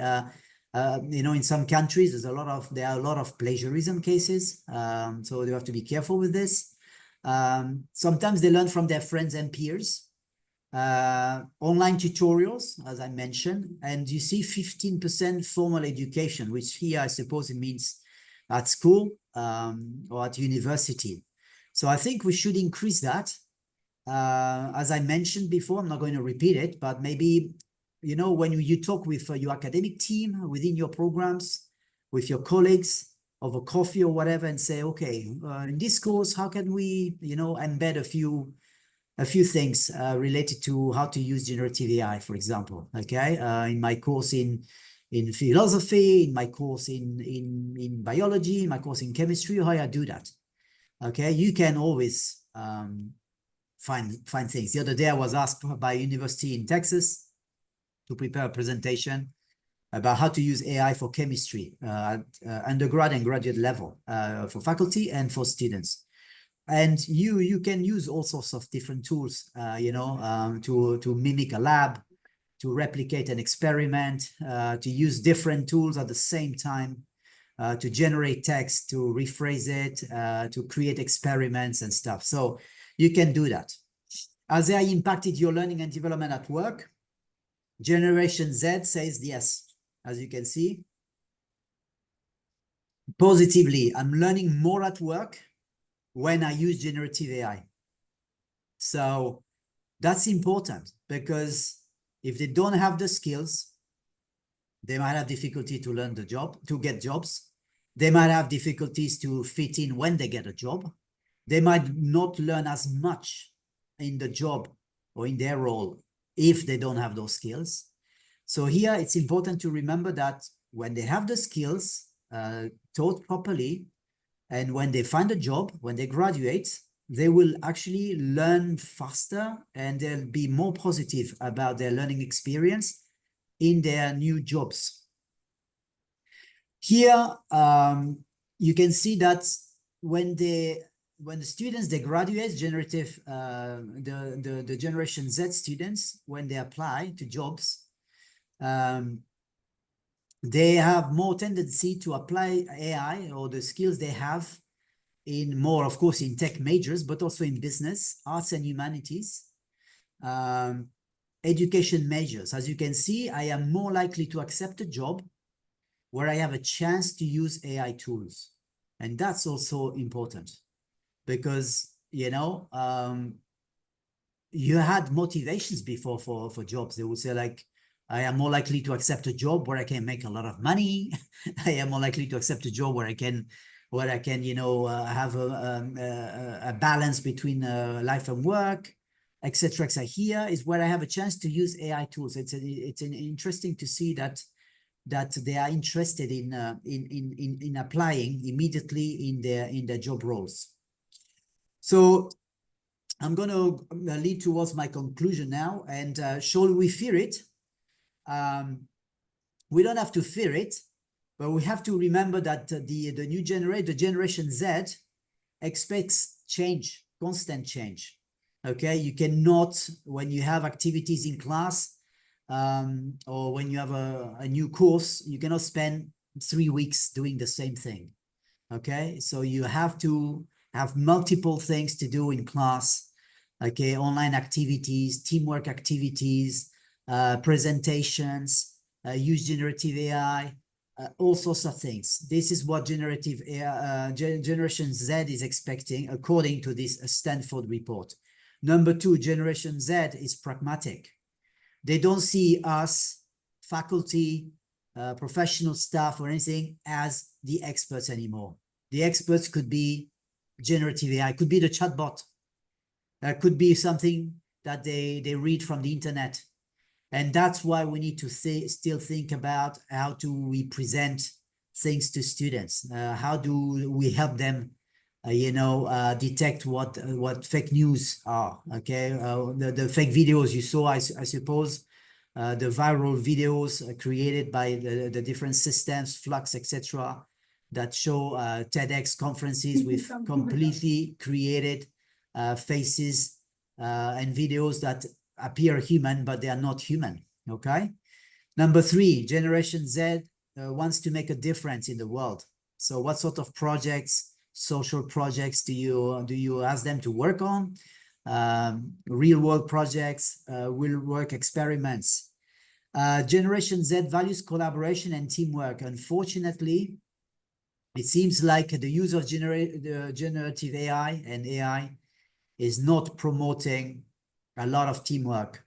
you know, in some countries there are a lot of plagiarism cases, so you have to be careful with this. Sometimes they learn from their friends and peers. Online tutorials, as I mentioned, and you see 15% formal education, which here I suppose it means at school or at university. So I think we should increase that. As I mentioned before, I'm not going to repeat it, but maybe, you know, when you talk with your academic team within your programs, with your colleagues over coffee or whatever, and say, okay, in this course, how can we, you know, embed a few things related to how to use generative AI, for example. Okay, in my course in philosophy, in my course in biology, in my course in chemistry, how I do that. Okay, you can always find things. The other day I was asked by a university in Texas to prepare a presentation about how to use AI for chemistry at undergrad and graduate level for faculty and for students. And you can use all sorts of different tools, you know, to mimic a lab, to replicate an experiment, to use different tools at the same time, to generate text, to rephrase it, to create experiments and stuff. So you can do that. Has AI impacted your learning and development at work? Generation Z says yes, as you can see. Positively, I'm learning more at work when I use generative AI. So that's important, because if they don't have the skills, they might have difficulty to learn the job, to get jobs. They might have difficulties to fit in when they get a job. They might not learn as much in the job or in their role if they don't have those skills. So here it's important to remember that when they have the skills taught properly, and when they find a job, when they graduate, they will actually learn faster and they'll be more positive about their learning experience in their new jobs. Here, you can see that when the students, they graduate, the Generation Z students, when they apply to jobs, they have more tendency to apply AI or the skills they have in more, of course, in tech majors, but also in business, arts and humanities, education majors. As you can see, I am more likely to accept a job where I have a chance to use AI tools. And that's also important because, you know, you had motivations before for jobs. They would say like, I am more likely to accept a job where I can make a lot of money. I am more likely to accept a job where I can, you know, have a balance between life and work, etc. Here is where I have a chance to use AI tools. It's interesting to see that they are interested in applying immediately in their job roles. So I'm going to lead towards my conclusion now. And shall we fear it? We don't have to fear it, but we have to remember that the new generation, the Generation Z, expects change, constant change. Okay, you cannot, when you have activities in class or when you have a new course, you cannot spend 3 weeks doing the same thing. Okay, so you have to have multiple things to do in class. Okay, online activities, teamwork activities, presentations, use generative AI, all sorts of things. This is what generative AI, Generation Z is expecting according to this Stanford report. Number 2, Generation Z is pragmatic. They don't see us, faculty, professional staff or anything as the experts anymore. The experts could be generative AI, could be the chatbot, could be something that they read from the internet. And that's why we need to still think about how do we present things to students? How do we help them, you know, detect what fake news are? Okay, the fake videos you saw, I suppose, the viral videos created by the different systems, Flux, etc., that show TEDx conferences with completely created faces and videos that appear human, but they are not human. Okay. Number 3, Generation Z wants to make a difference in the world. So what sort of projects, social projects do you ask them to work on? Real world projects, real work experiments. Generation Z values collaboration and teamwork. Unfortunately, it seems like the use of generative AI and AI is not promoting a lot of teamwork.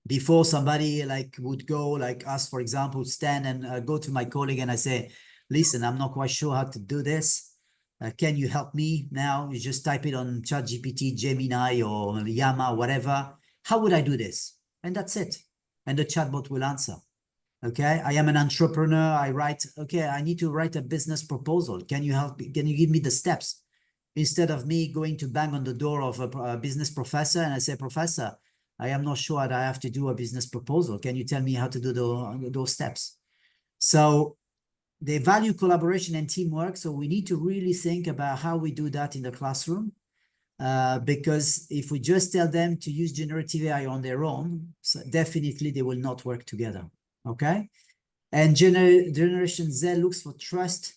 Before somebody like would go, like us, for example, stand and go to my colleague and I say, listen, I'm not quite sure how to do this. Can you help me? Now you just type it on ChatGPT, Gemini or Llama, whatever. How would I do this? And that's it. And the chatbot will answer. Okay, I am an entrepreneur. I need to write a business proposal. Can you help me? Can you give me the steps? Instead of me going to bang on the door of a business professor and I say, Professor, I am not sure that I have to do a business proposal. Can you tell me how to do those steps? So they value collaboration and teamwork. So we need to really think about how we do that in the classroom. Because if we just tell them to use generative AI on their own, so definitely they will not work together. Okay. And Generation Z looks for trust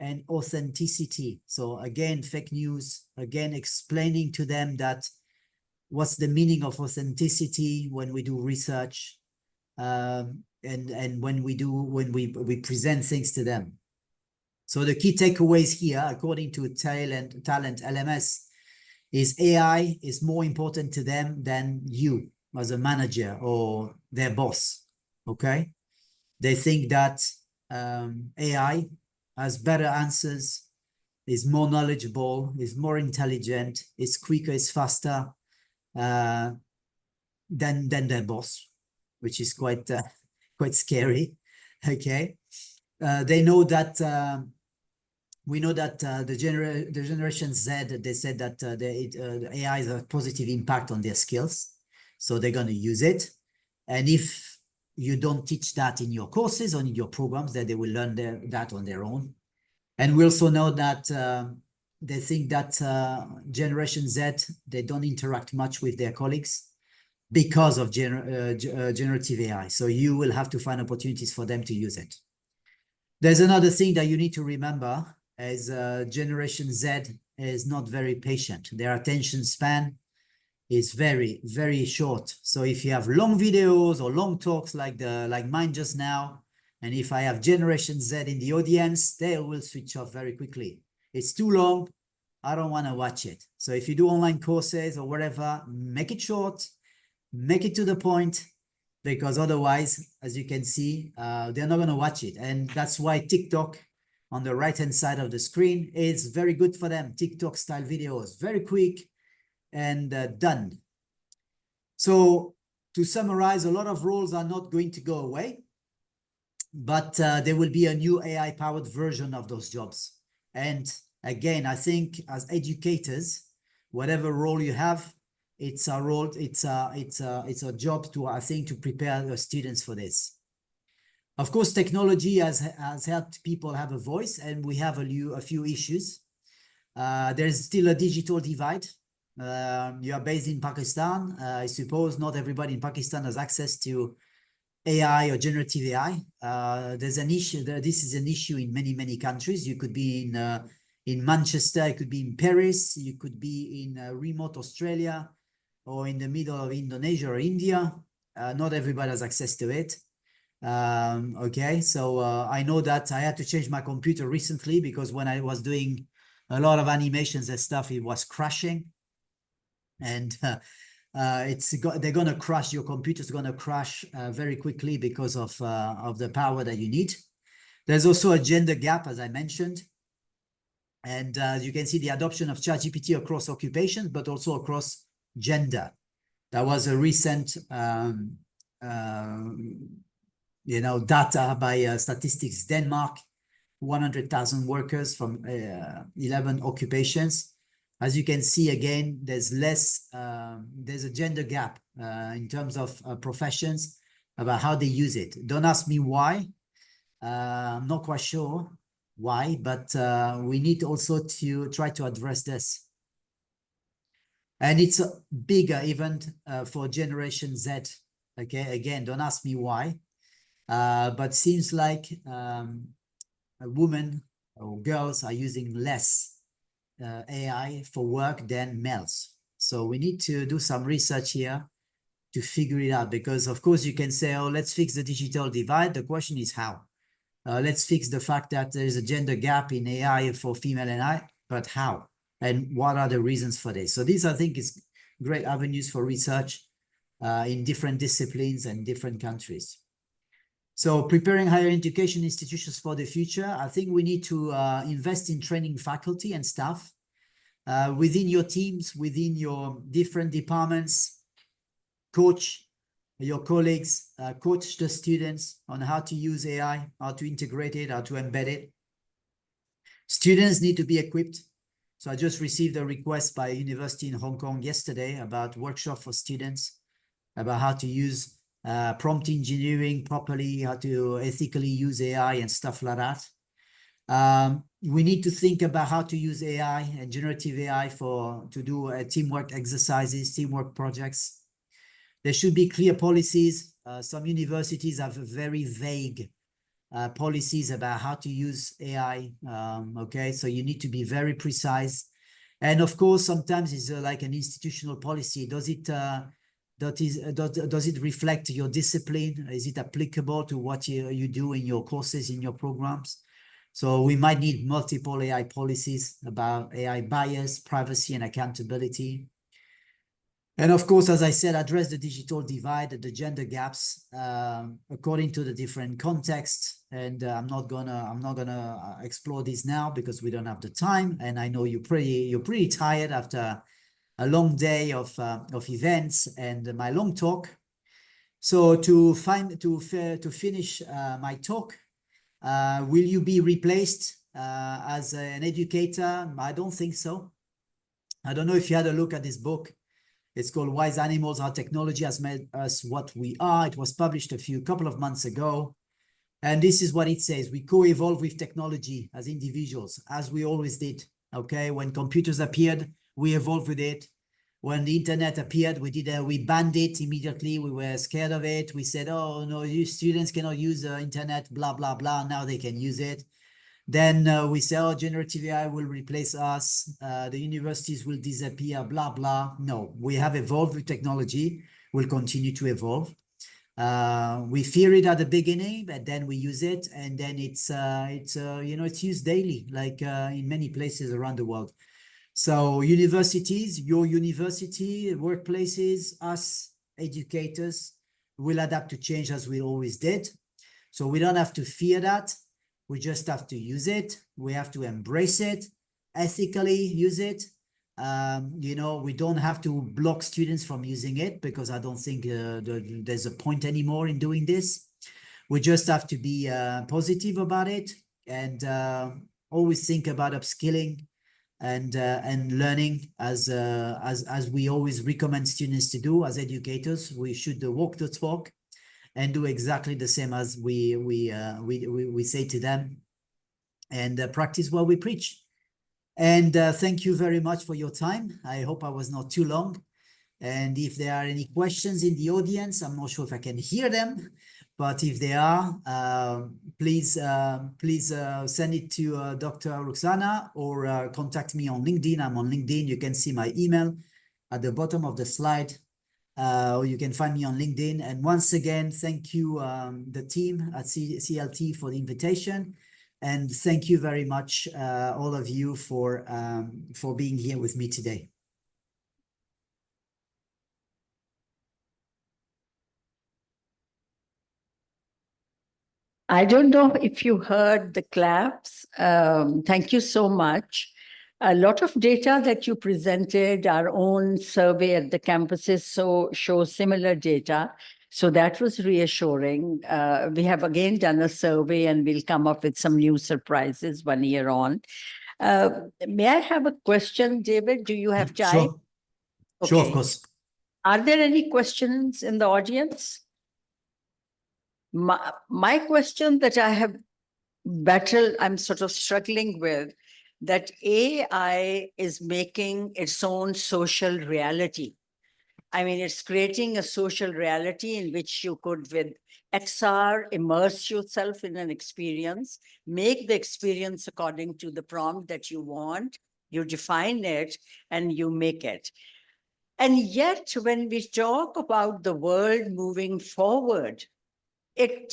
and authenticity. So again, fake news, again, explaining to them that what's the meaning of authenticity when we do research, and when we present things to them. So the key takeaways here, according to Talent LMS, is AI is more important to them than you as a manager or their boss. Okay, they think that AI has better answers, is more knowledgeable, is more intelligent, is quicker, is faster, than their boss, which is quite scary. Okay, they know that we know that the generation Z, they said that the AI has a positive impact on their skills, so they're going to use it. And if you don't teach that in your courses or in your programs, then they will learn that on their own. And we also know that they think that Generation Z, they don't interact much with their colleagues because of generative AI. So you will have to find opportunities for them to use it. There's another thing that you need to remember is Generation Z is not very patient. Their attention span is very, very short. So if you have long videos or long talks like mine just now, and if I have Generation Z in the audience, they will switch off very quickly. It's too long. I don't want to watch it. So if you do online courses or whatever, make it short, make it to the point, because otherwise, as you can see, they're not going to watch it. And that's why TikTok on the right-hand side of the screen is very good for them. TikTok style videos, very quick and done. So to summarize, a lot of roles are not going to go away, but there will be a new AI-powered version of those jobs. And again, I think as educators, whatever role you have, it's a role, it's a job to, I think, to prepare the students for this. Of course, technology has helped people have a voice, and we have a few issues. There's still a digital divide. You are based in Pakistan. I suppose not everybody in Pakistan has access to AI or generative AI. There's an issue. This is an issue in many, many countries. You could be in Manchester, you could be in Paris, you could be in remote Australia, or in the middle of Indonesia or India. Not everybody has access to it. Okay, so I know that I had to change my computer recently because when I was doing a lot of animations and stuff, it was crashing. And they're going to crash, your computer's going to crash very quickly because of the power that you need. There's also a gender gap, as I mentioned. And as you can see, the adoption of ChatGPT across occupations, but also across gender. That was a recent data by Statistics Denmark, 100,000 workers from 11 occupations. As you can see, again, there's a gender gap in terms of professions about how they use it. Don't ask me why. I'm not quite sure why, but we need also to try to address this. And it's a bigger event for Generation Z. Okay, again, don't ask me why, but seems like women or girls are using less AI for work than males. So we need to do some research here to figure it out, because of course you can say, oh, let's fix the digital divide. The question is how? Let's fix the fact that there is a gender gap in AI for female and I, but how? And what are the reasons for this? So these, I think, is great avenues for research in different disciplines and different countries. So preparing higher education institutions for the future, I think we need to invest in training faculty and staff within your teams, within your different departments. Coach your colleagues, coach the students on how to use AI, how to integrate it, how to embed it. Students need to be equipped. So I just received a request by a university in Hong Kong yesterday about workshop for students, about how to use prompt engineering properly, how to ethically use AI and stuff like that. We need to think about how to use AI and generative AI to do teamwork exercises, teamwork projects. There should be clear policies. Some universities have very vague policies about how to use AI. Okay, so you need to be very precise. And of course, sometimes it's like an institutional policy. Does it reflect your discipline? Is it applicable to what you do in your courses, in your programs? So we might need multiple AI policies about AI bias, privacy, and accountability. And of course, as I said, address the digital divide, the gender gaps, according to the different contexts. And I'm not gonna explore this now because we don't have the time. And I know you're pretty tired after a long day of events and my long talk. So to finish my talk, will you be replaced as an educator? I don't think so. I don't know if you had a look at this book. It's called Wise Animals, How Technology Has Made Us What We Are. It was published a couple of months ago. And this is what it says. We co-evolve with technology as individuals, as we always did. Okay, when computers appeared, we evolved with it. When the internet appeared, we banned it immediately. We were scared of it. We said, oh, no, you students cannot use the internet, blah, blah, blah. Now they can use it. Then we say, oh, generative AI will replace us. The universities will disappear, blah, blah. No, we have evolved with technology. We'll continue to evolve. We fear it at the beginning, but then we use it. And then it's used daily, like in many places around the world. So universities, your university, workplaces, us educators will adapt to change as we always did. So we don't have to fear that. We just have to use it. We have to embrace it, ethically use it. We don't have to block students from using it because I don't think there's a point anymore in doing this. We just have to be positive about it and always think about upskilling and learning as we always recommend students to do as educators. We should walk the talk and do exactly the same as we say to them, and practice what we preach. And thank you very much for your time. I hope I was not too long. And if there are any questions in the audience, I'm not sure if I can hear them, but if there are, please send it to Dr. Roxana or contact me on LinkedIn. I'm on LinkedIn. You can see my email at the bottom of the slide, or you can find me on LinkedIn. And once again, thank you, the team at CLT for the invitation. And thank you very much, all of you, for being here with me today. I don't know if you heard the claps. Thank you so much. A lot of data that you presented, our own survey at the campuses shows similar data. So that was reassuring. We have again done a survey and we'll come up with some new surprises 1 year on. May I have a question, David? Do you have time? Sure. Okay. Sure, of course. Are there any questions in the audience? My question that I have I'm sort of struggling with, that AI is making its own social reality. I mean, it's creating a social reality in which you could, with XR, immerse yourself in an experience, make the experience according to the prompt that you want, you define it, and you make it. And yet, when we talk about the world moving forward, it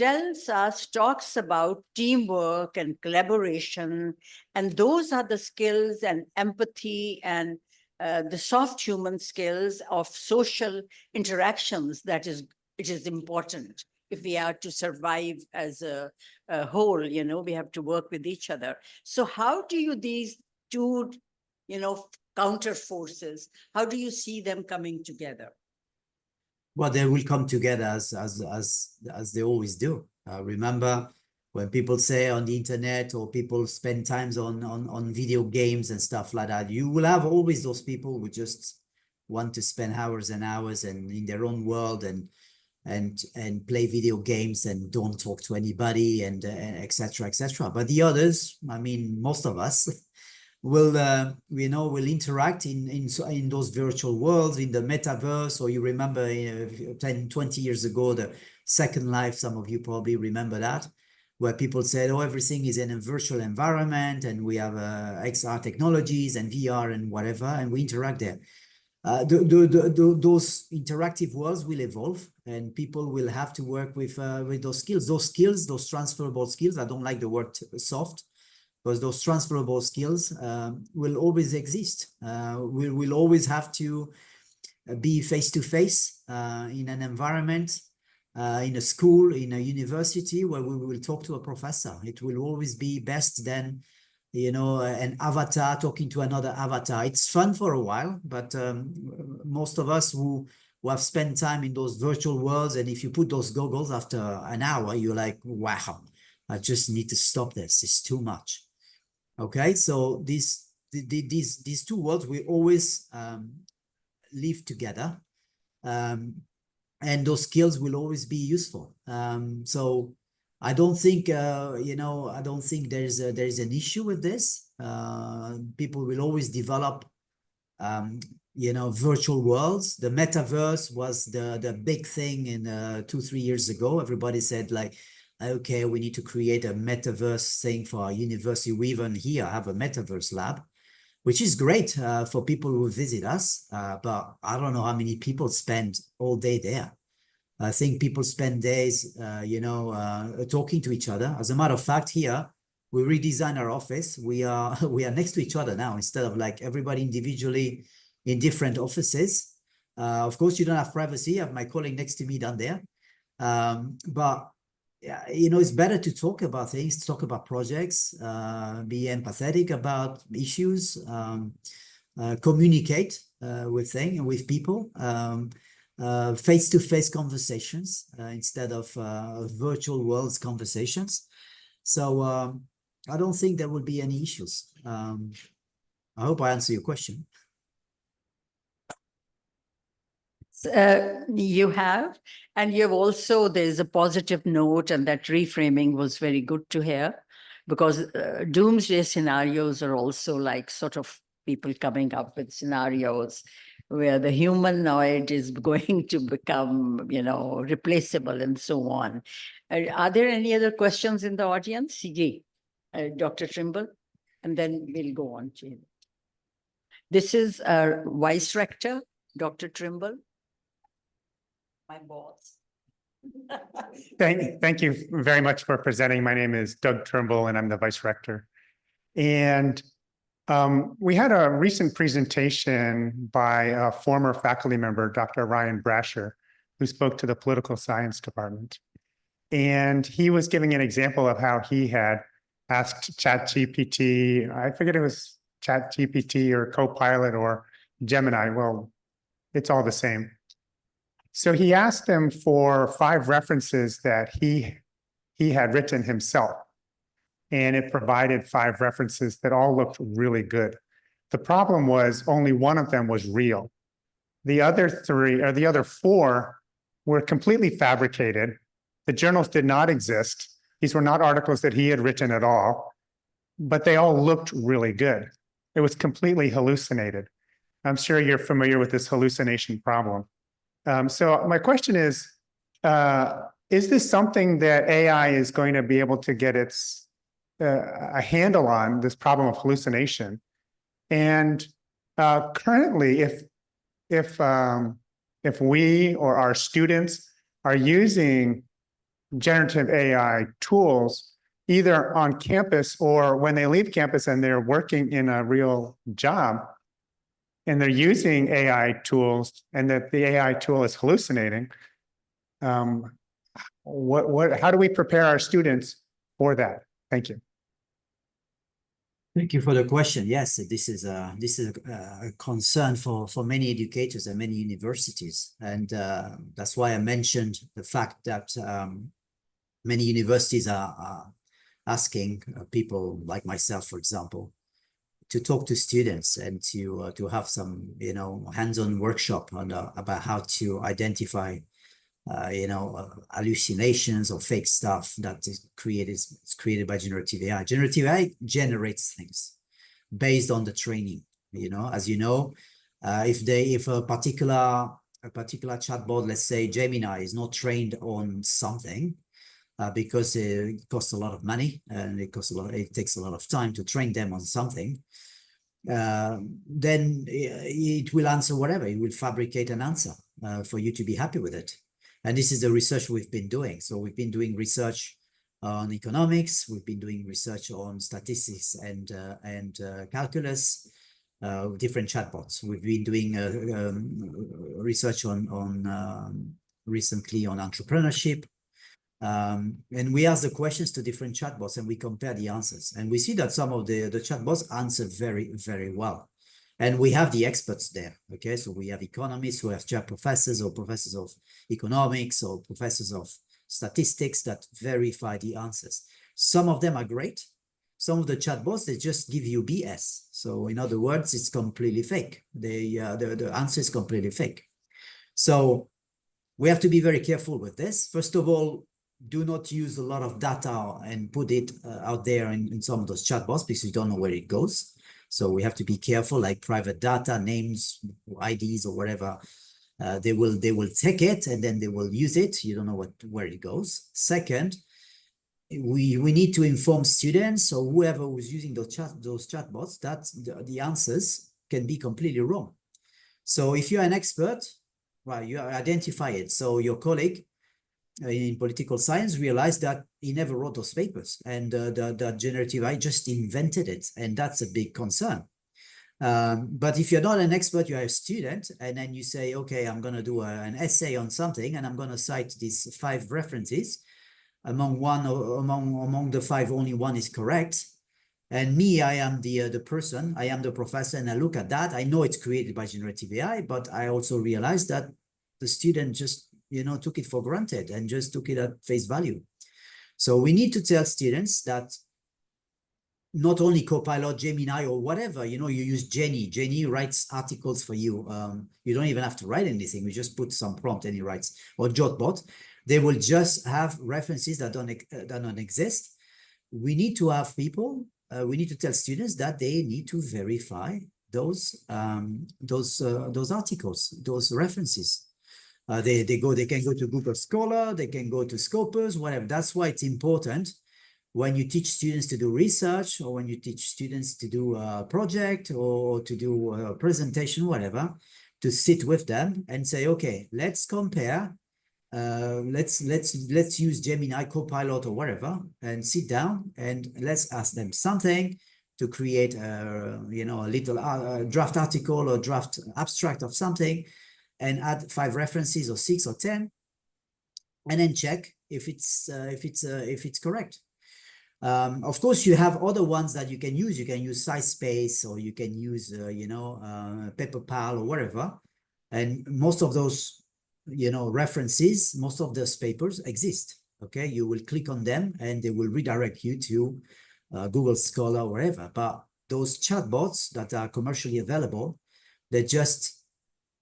talks about teamwork and collaboration, and those are the skills and empathy and the soft human skills of social interactions it is important. If we are to survive as a whole, we have to work with each other. So how do these two, counter forces, how do you see them coming together? Well, they will come together as they always do. Remember when people say on the internet, or people spend times on video games and stuff like that, you will have always those people who just want to spend hours and hours and in their own world and play video games and don't talk to anybody and et cetera, et cetera. But the others, I mean, most of us will interact in those virtual worlds, in the metaverse. Or you remember 10, 20 years ago, the Second Life, some of you probably remember that, where people said, oh, everything is in a virtual environment and we have XR technologies and VR and whatever, and we interact there. Those interactive worlds will evolve, and people will have to work with those skills, those transferable skills. I don't like the word soft, because those transferable skills will always exist. We will always have to be face-to-face in an environment, in a school, in a university, where we will talk to a professor. It will always be best than, you know, an avatar talking to another avatar. It's fun for a while, but most of us who have spent time in those virtual worlds, and if you put those goggles after an hour, you're like, wow, I just need to stop this. It's too much. Okay, so these two worlds will always live together, and those skills will always be useful. So I don't think you know, I don't think there's an issue with this. People will always develop you know, virtual worlds. The metaverse was the big thing in 2-3 years ago. Everybody said like, okay, we need to create a metaverse thing for our university. We even here have a metaverse lab, which is great for people who visit us. But I don't know how many people spend all day there. I think people spend days, you know, talking to each other. As a matter of fact, here we redesigned our office. We are next to each other now, instead of like everybody individually in different offices. Of course, you don't have privacy. I have my colleague next to me down there. But you know, it's better to talk about things, to talk about projects, be empathetic about issues, communicate with people. Face-to-face conversations instead of virtual worlds conversations. So I don't think there will be any issues. I hope I answer your question. You have, and you've also, there's a positive note, and that reframing was very good to hear, because doomsday scenarios are also like sort of people coming up with scenarios where the humanoid is going to become, you know, replaceable and so on. Are there any other questions in the audience? Dr. Trimble, and then we'll go on. This is our Vice Rector, Dr. Trimble. My boss. Thank you very much for presenting. My name is Doug Trimble, and I'm the Vice Rector. And we had a recent presentation by a former faculty member, Dr. Ryan Brasher, who spoke to the political science department. And he was giving an example of how he had asked ChatGPT, I forget it was ChatGPT or Copilot or Gemini. Well, it's all the same. So he asked them for 5 references that he had written himself. And it provided 5 references that all looked really good. The problem was only one of them was real. The other 3 or the other 4 were completely fabricated. The journals did not exist. These were not articles that he had written at all, but they all looked really good. It was completely hallucinated. I'm sure you're familiar with this hallucination problem. So my question is this something that AI is going to be able to get a handle on, this problem of hallucination? And currently, if we or our students are using generative AI tools, either on campus or when they leave campus and they're working in a real job, and they're using AI tools, and that the AI tool is hallucinating, how do we prepare our students for that? Thank you. Thank you for the question. Yes, this is a concern for many educators and many universities, and that's why I mentioned the fact that many universities are asking people like myself, for example, to talk to students and to have some, you know, hands-on workshop on about how to identify you know, hallucinations or fake stuff that is created by generative AI. Generative AI generates things based on the training. You know, as you know, if a particular chatbot, let's say Gemini, is not trained on something, because it costs a lot of money and it takes a lot of time to train them on something, then it will answer whatever. It will fabricate an answer for you to be happy with it. And this is the research we've been doing. So we've been doing research on economics. We've been doing research on statistics and calculus, different chatbots. We've been doing research on recently on entrepreneurship. And we ask the questions to different chatbots and we compare the answers. And we see that some of the chatbots answer very, very well. And we have the experts there, okay? So we have economists who have chat professors or professors of economics or professors of statistics that verify the answers. Some of them are great. Some of the chatbots, they just give you BS. So in other words, it's completely fake. The answer is completely fake. So we have to be very careful with this. First of all, do not use a lot of data and put it out there in some of those chatbots because you don't know where it goes. So we have to be careful, like private data, names, IDs or whatever. They will take it and then they will use it. You don't know where it goes. Second, we need to inform students or whoever was using those chatbots that the answers can be completely wrong. So if you're an expert, well, you identify it. So your colleague in political science realized that he never wrote those papers and the generative AI just invented it. And that's a big concern. But if you're not an expert, you're a student, and then you say, okay, I'm going to do an essay on something, and I'm going to cite these 5 references. Among the 5, only 1 is correct. And me, I am the person, I am the professor, and I look at that. I know it's created by generative AI, but I also realized that the student just, took it for granted and just took it at face value. So we need to tell students that not only Copilot, Gemini, or whatever, you use Jenny. Jenny writes articles for you. You don't even have to write anything. We just put some prompt and he writes. Or Jotbot, they will just have references that don't exist. We need to have people. We need to tell students that they need to verify those articles, those references. They can go to Google Scholar, they can go to Scopus, whatever. That's why it's important when you teach students to do research, or when you teach students to do a project or to do a presentation, whatever, to sit with them and say, okay, let's compare. Let's use Gemini, Copilot, or whatever, and sit down and let's ask them something to create a little draft article or draft abstract of something, and add 5 references or 6 or 10, and then check if it's correct. Of course, you have other ones that you can use. You can use SciSpace, or you can use PaperPal or whatever, and most of those references, most of those papers exist. Okay, you will click on them and they will redirect you to Google Scholar or wherever. But those chatbots that are commercially available, they just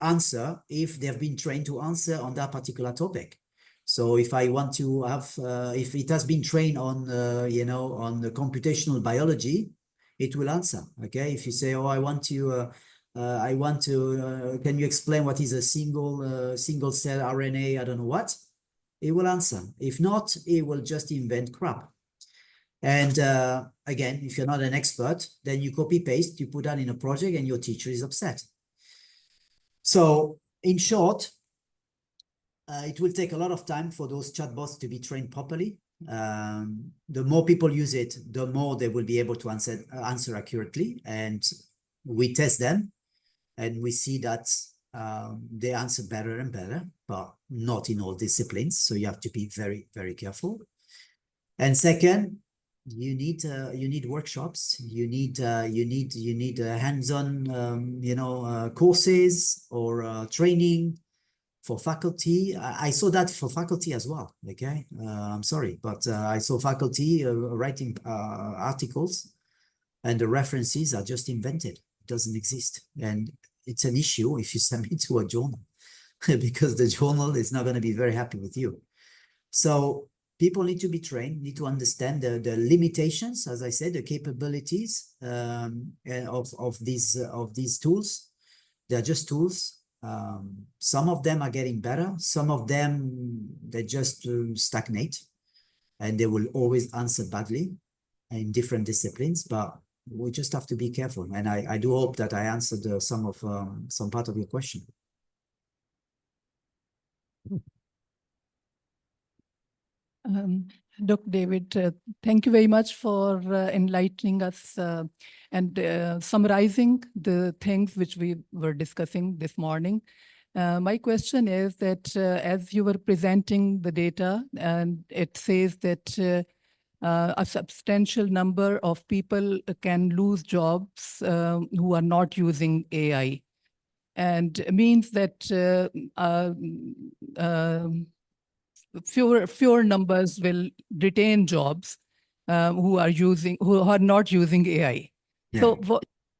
answer if they've been trained to answer on that particular topic. So if I want to have, if it has been trained on, on the computational biology, it will answer. Okay, if you say, oh, I want to, can you explain what is a single cell RNA? I don't know what. It will answer. If not, it will just invent crap. And again, if you're not an expert, then you copy paste, you put that in a project, and your teacher is upset. So in short, it will take a lot of time for those chatbots to be trained properly. The more people use it, the more they will be able to answer accurately. And we test them, and we see that they answer better and better, but not in all disciplines. So you have to be very, very careful. And second, you need workshops. You need hands-on courses or training for faculty. I saw that for faculty as well. Okay, I'm sorry, but I saw faculty writing articles, and the references are just invented. It doesn't exist, and it's an issue if you send it to a journal, because the journal is not going to be very happy with you. So people need to be trained, need to understand the limitations, as I said, the capabilities of these tools. They're just tools. Some of them are getting better. Some of them, they just stagnate, and they will always answer badly in different disciplines, but we just have to be careful. And I do hope that I answered some part of your question. Dr. David, thank you very much for enlightening us and summarizing the things which we were discussing this morning. My question is that as you were presenting the data, and it says that a substantial number of people can lose jobs who are not using AI, and means that fewer numbers will retain jobs who are not using AI. So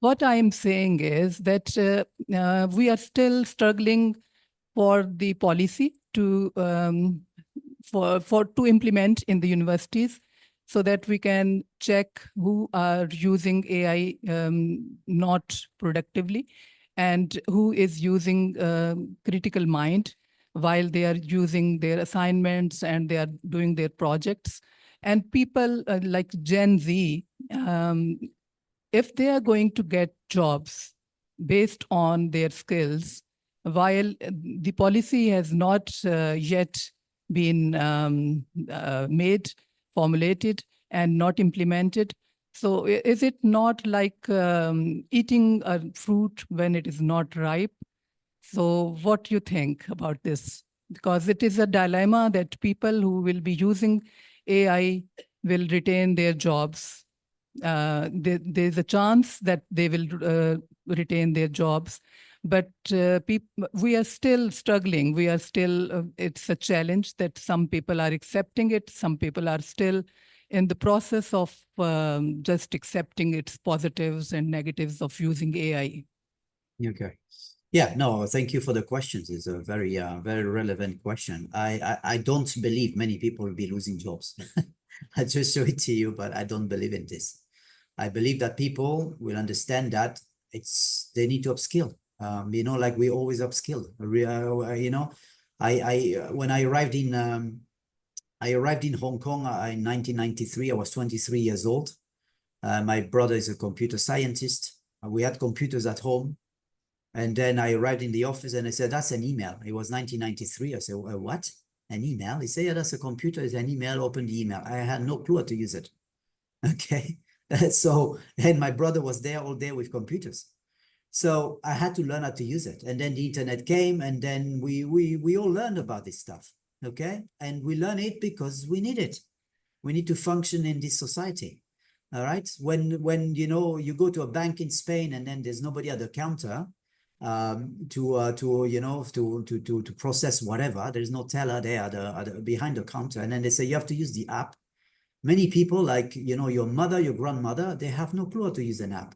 what I am saying is that we are still struggling for the policy to to implement in the universities, so that we can check who are using AI not productively, and who is using critical mind while they are using their assignments and they are doing their projects. And people like Gen Z, if they are going to get jobs based on their skills, while the policy has not yet been made, formulated, and not implemented, so is it not like eating a fruit when it is not ripe? So what do you think about this? Because it is a dilemma that people who will be using AI will retain their jobs. There's a chance that they will retain their jobs, but we are still struggling. We are still, it's a challenge that some people are accepting it. Some people are still in the process of just accepting its positives and negatives of using AI. Okay. Yeah, no, thank you for the questions. It's a very, very relevant question. I don't believe many people will be losing jobs. I just show it to you, but I don't believe in this. I believe that people will understand that they need to upskill. You know, like we always upskill. You know, when I arrived in Hong Kong in 1993, I was 23 years old. My brother is a computer scientist. We had computers at home. And then I arrived in the office and I said, that's an email. It was 1993. I said, what? An email? He said, yeah, that's a computer. It's an email. Open the email. I had no clue how to use it. Okay. So, and my brother was there all day with computers. So I had to learn how to use it. And then the internet came, and then we all learned about this stuff. Okay. And we learn it because we need it. We need to function in this society. All right. When you know, you go to a bank in Spain and then there's nobody at the counter to process whatever. There's no teller there behind the counter, and then they say you have to use the app. Many people, like your mother, your grandmother, they have no clue how to use an app,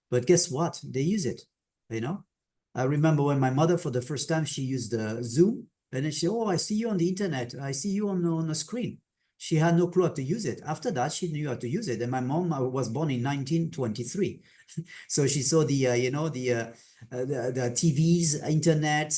but guess what? They use it. I remember when my mother, for the first time, she used Zoom, and then she said, "Oh, I see you on the internet. I see you on the screen." She had no clue how to use it. After that, she knew how to use it. And my mom was born in 1923. So she saw the TVs, internet,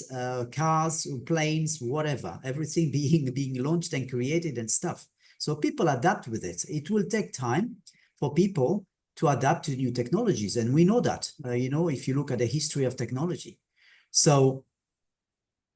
cars, planes, whatever, everything being launched and created and stuff. So people adapt with it. It will take time for people to adapt to new technologies. And we know that, if you look at the history of technology. So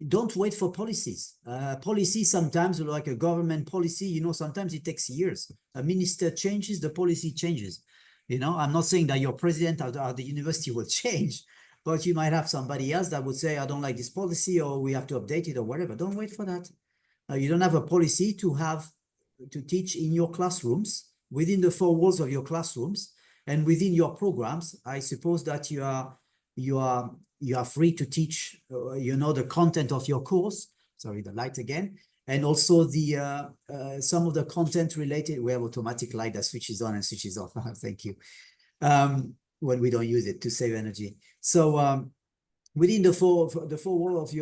don't wait for policies. Policy sometimes, like a government policy, sometimes it takes years. A minister changes, the policy changes. I'm not saying that your president at the university will change, but you might have somebody else that would say, I don't like this policy, or we have to update it, or whatever. Don't wait for that. You don't have a policy to teach in your classrooms, within the four walls of your classrooms, and within your programs. I suppose that you are free to teach, the content of your course. Sorry, the light again. And also the some of the content related. We have automatic light that switches on and switches off. Thank you. When we don't use it to save energy. So within the four wall of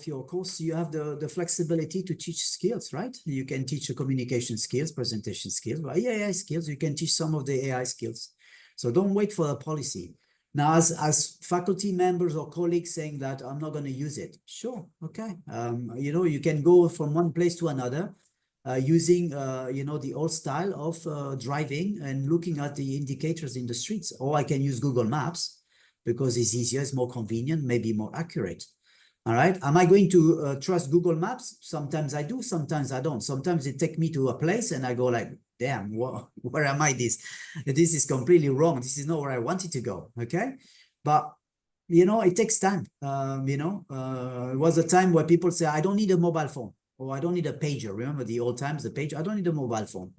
your course, you have the flexibility to teach skills, right? You can teach communication skills, presentation skills, AI skills. You can teach some of the AI skills. So don't wait for a policy. Now, as faculty members or colleagues saying that I'm not going to use it, sure, okay. You can go from one place to another using, the old style of driving and looking at the indicators in the streets. Or I can use Google Maps because it's easier, it's more convenient, maybe more accurate. All right. Am I going to trust Google Maps? Sometimes I do, sometimes I don't. Sometimes it takes me to a place and I go like, damn, where am I? This is completely wrong. This is not where I wanted to go. Okay. But it takes time. It was a time where people say, I don't need a mobile phone, or I don't need a pager. Remember the old times, the pager? I don't need a mobile phone.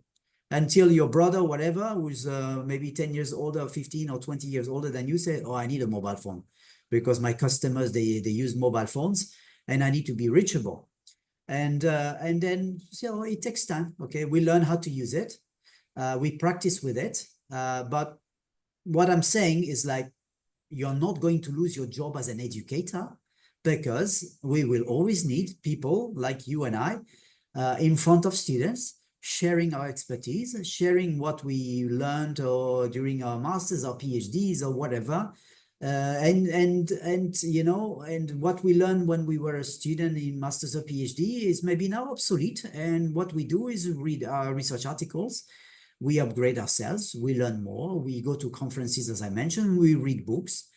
Until your brother, whatever, who's maybe 10 years older, 15 or 20 years older than you, say, oh, I need a mobile phone because my customers, they use mobile phones and I need to be reachable. And then, it takes time. Okay, we learn how to use it. We practice with it. But what I'm saying is, like, you're not going to lose your job as an educator, because we will always need people like you and I in front of students, sharing our expertise, sharing what we learned or during our masters or PhDs or whatever. And what we learned when we were a student in masters or PhD is maybe now obsolete. And what we do is read our research articles, we upgrade ourselves, we learn more, we go to conferences, as I mentioned, we read books,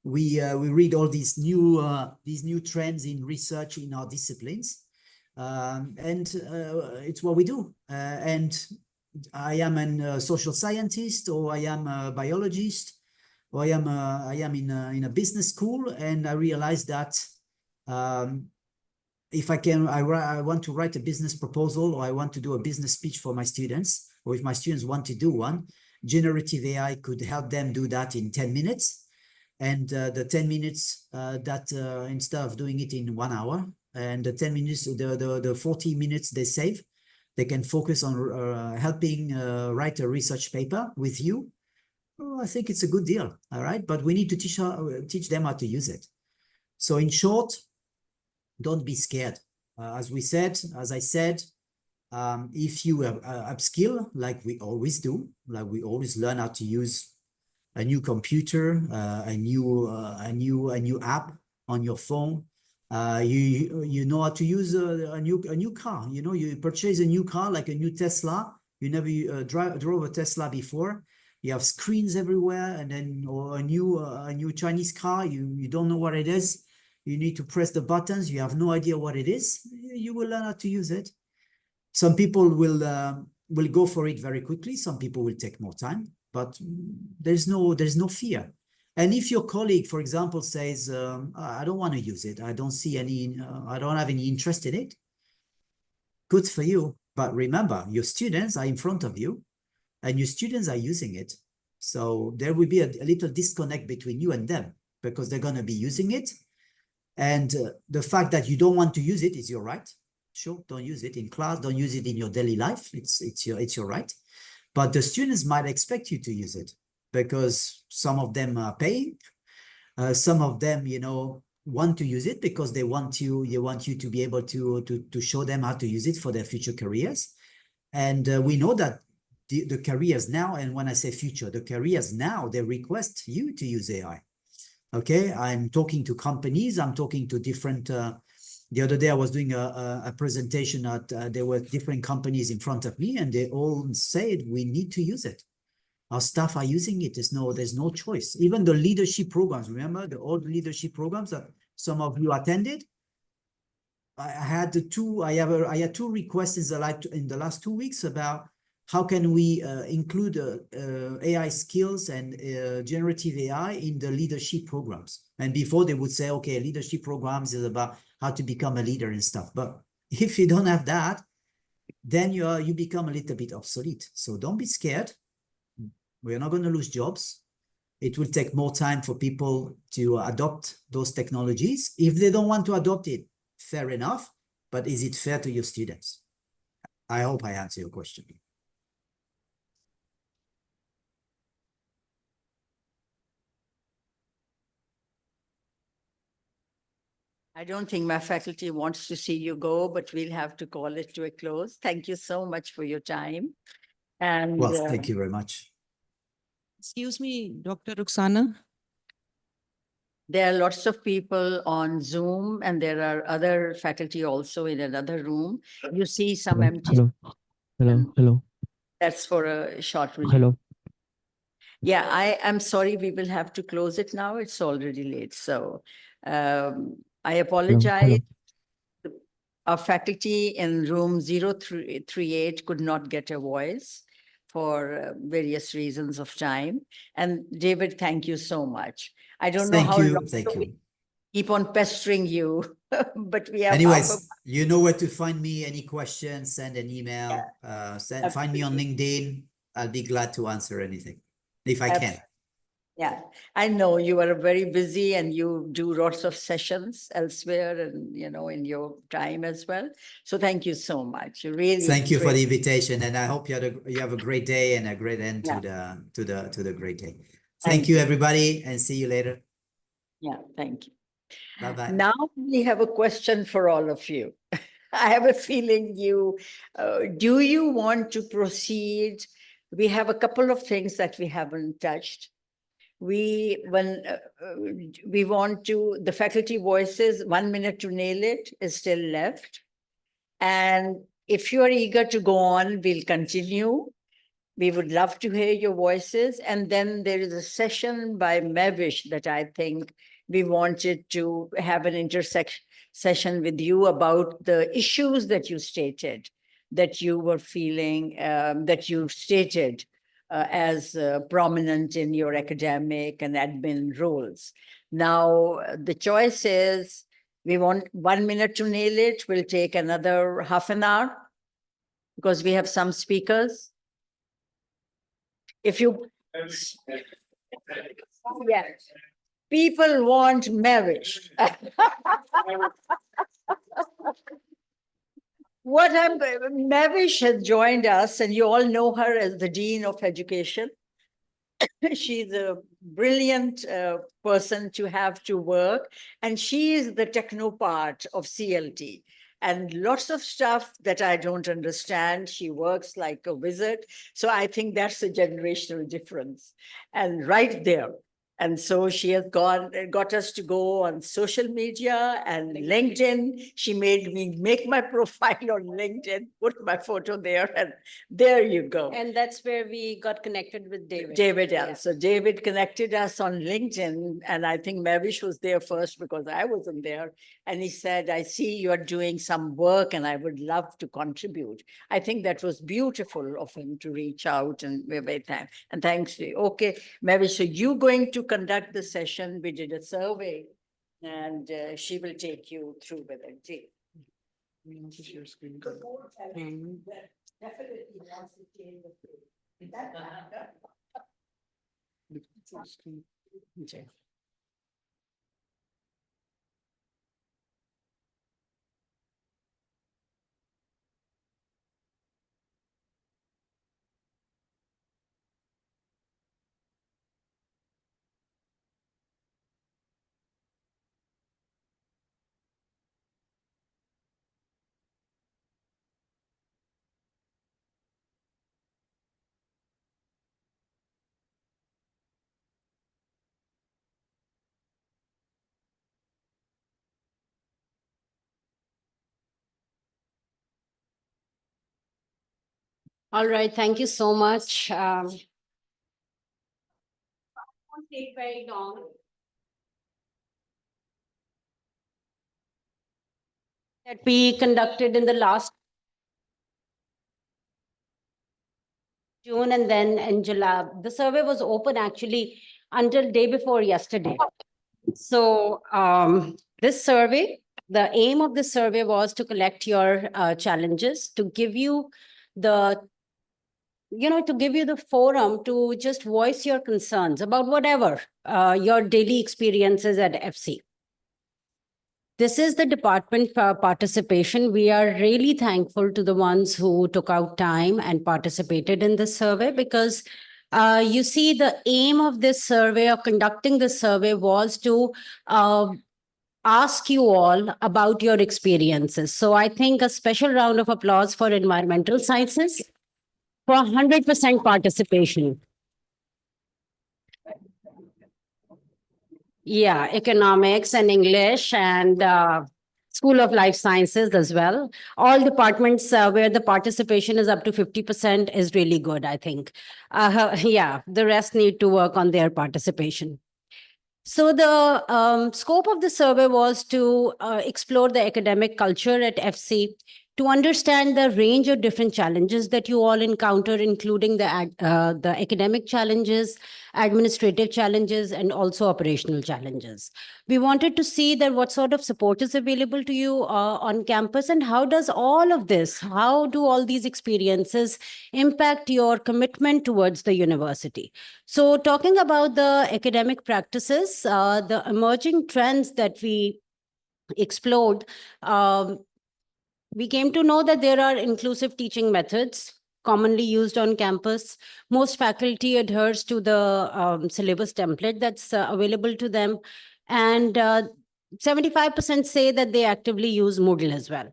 we read all these new trends in research in our disciplines. It's what we do. And I am a social scientist, or I am a biologist, or I am in a business school, and I realized that if I want to write a business proposal, or I want to do a business speech for my students, or if my students want to do one, generative AI could help them do that in 10 minutes. And the 10 minutes instead of doing it in 1 hour, and the 10 minutes, the 40 minutes they save, they can focus on helping write a research paper with you. Oh, I think it's a good deal. All right. But we need to teach them how to use it. So in short, don't be scared. As I said, if you upskill, like we always do, like we always learn how to use a new computer, a new app on your phone. You know how to use a new car. You purchase a new car, like a new Tesla. You never drove a Tesla before. You have screens everywhere, and then or a new Chinese car. You don't know what it is. You need to press the buttons. You have no idea what it is. You will learn how to use it. Some people will go for it very quickly. Some people will take more time. But there's no fear. And if your colleague, for example, says, I don't want to use it, I don't have any interest in it, good for you. But remember, your students are in front of you, and your students are using it. So there will be a little disconnect between you and them, because they're going to be using it. And the fact that you don't want to use it is your right. Sure, don't use it in class, don't use it in your daily life. It's your right. But the students might expect you to use it, because some of them are paying. Some of them, want to use it because they want you to be able to show them how to use it for their future careers. And we know that the careers now, and when I say future, the careers now, they request you to use AI. Okay, I'm talking to companies, I'm talking to different the other day I was doing a presentation there were different companies in front of me, and they all said we need to use it. Our staff are using it. There's no choice. Even the leadership programs, remember the old leadership programs that some of you attended? I had two requests in the last 2 weeks about how can we include AI skills and generative AI in the leadership programs. And before they would say, okay, leadership programs is about how to become a leader and stuff. But if you don't have that, then you become a little bit obsolete. So don't be scared. We're not going to lose jobs. It will take more time for people to adopt those technologies. If they don't want to adopt it, fair enough. But is it fair to your students? I hope I answer your question. I don't think my faculty wants to see you go, but we'll have to call it to a close. Thank you so much for your time. And well, thank you very much. Excuse me, Dr. Ruxana. There are lots of people on Zoom, and there are other faculty also in another room. You see some empty. Hello. That's for a short review. Hello. Yeah, I am sorry, we will have to close it now. It's already late. So I apologize. Our faculty in room 038 could not get a voice for various reasons of time. And David, thank you so much. I don't know Thank how you. long Thank we you. keep on pestering you, but we have Anyways, you know where to find me. Any questions, send an email, find me on Absolutely. LinkedIn. I'll be glad to answer anything if I can. Yeah, I know you are very busy and you do lots of sessions elsewhere and, in your time as well. So thank you so much. Really. Thank you for the great. invitation, and I hope you have a great day and a great end Yeah. to the great day. Thank Thank you, everybody, and see you later. Yeah, thank you. Bye-bye. Now we have a question for all of you. I have a feeling do you want to proceed? We have a couple of things that we haven't touched. We want to, the faculty voices, 1 minute to nail it is still left. And if you are eager to go on, we'll continue. We would love to hear your voices. And then there is a session by Mavish that I think we wanted to have an session with you about the issues that you stated, that you were feeling, that you stated as prominent in your academic and admin roles. Now, the choice is, we want 1 minute to nail it. We'll take another half an hour because we have some speakers. If you, yes, people want Mavish. Mavish has joined us, and you all know her as the Dean of Education. She's a brilliant person to have to work, and she is the techno part of CLT. And lots of stuff that I don't understand, she works like a wizard. So I think that's a generational difference. And right there. And so she has got us to go on social media and LinkedIn. She made me make my profile on LinkedIn, put my photo there, and there you go. And that's where we got connected with David. David L. So David connected us on LinkedIn, and I think Mavish was there first because I wasn't there. And he said, I see you're doing some work and I would love to contribute. I think that was beautiful of him to reach out, and we're very thankful. And thanks to you. Okay, Mavish, so you're going to conduct the session. We did a survey and she will take you through with it. Definitely wants to change the Okay. All right, thank you so much. It won't take very long. That we conducted in the last June and then in July. The survey was open actually until day before yesterday. So this survey, the aim of this survey was to collect your challenges, to give you the forum to just voice your concerns about whatever your daily experiences at FC. This is the department participation. We are really thankful to the ones who took out time and participated in this survey, because you see, the aim of this survey, of conducting this survey, was to ask you all about your experiences. So I think a special round of applause for environmental sciences for 100% participation. Yeah, economics and English and School of Life Sciences as well. All departments where the participation is up to 50% is really good, I think. Yeah, the rest need to work on their participation. So the scope of the survey was to explore the academic culture at FC, to understand the range of different challenges that you all encounter, including the academic challenges, administrative challenges, and also operational challenges. We wanted to see that what sort of support is available to you on campus, and how do all these experiences impact your commitment towards the university. So talking about the academic practices, the emerging trends that we explored, we came to know that there are inclusive teaching methods commonly used on campus. Most faculty adheres to the syllabus template that's available to them. And 75% say that they actively use Moodle as well.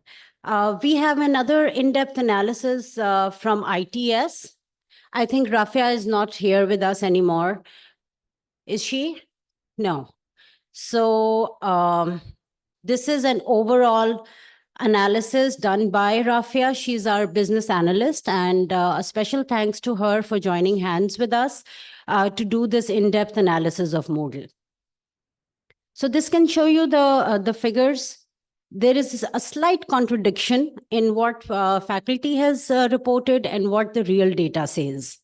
We have another in-depth analysis from ITS. I think Rafia is not here with us anymore. Is she? No. So this is an overall analysis done by Rafia. She's our business analyst, and a special thanks to her for joining hands with us to do this in-depth analysis of Moodle. So this can show you the figures. There is a slight contradiction in what faculty has reported and what the real data says.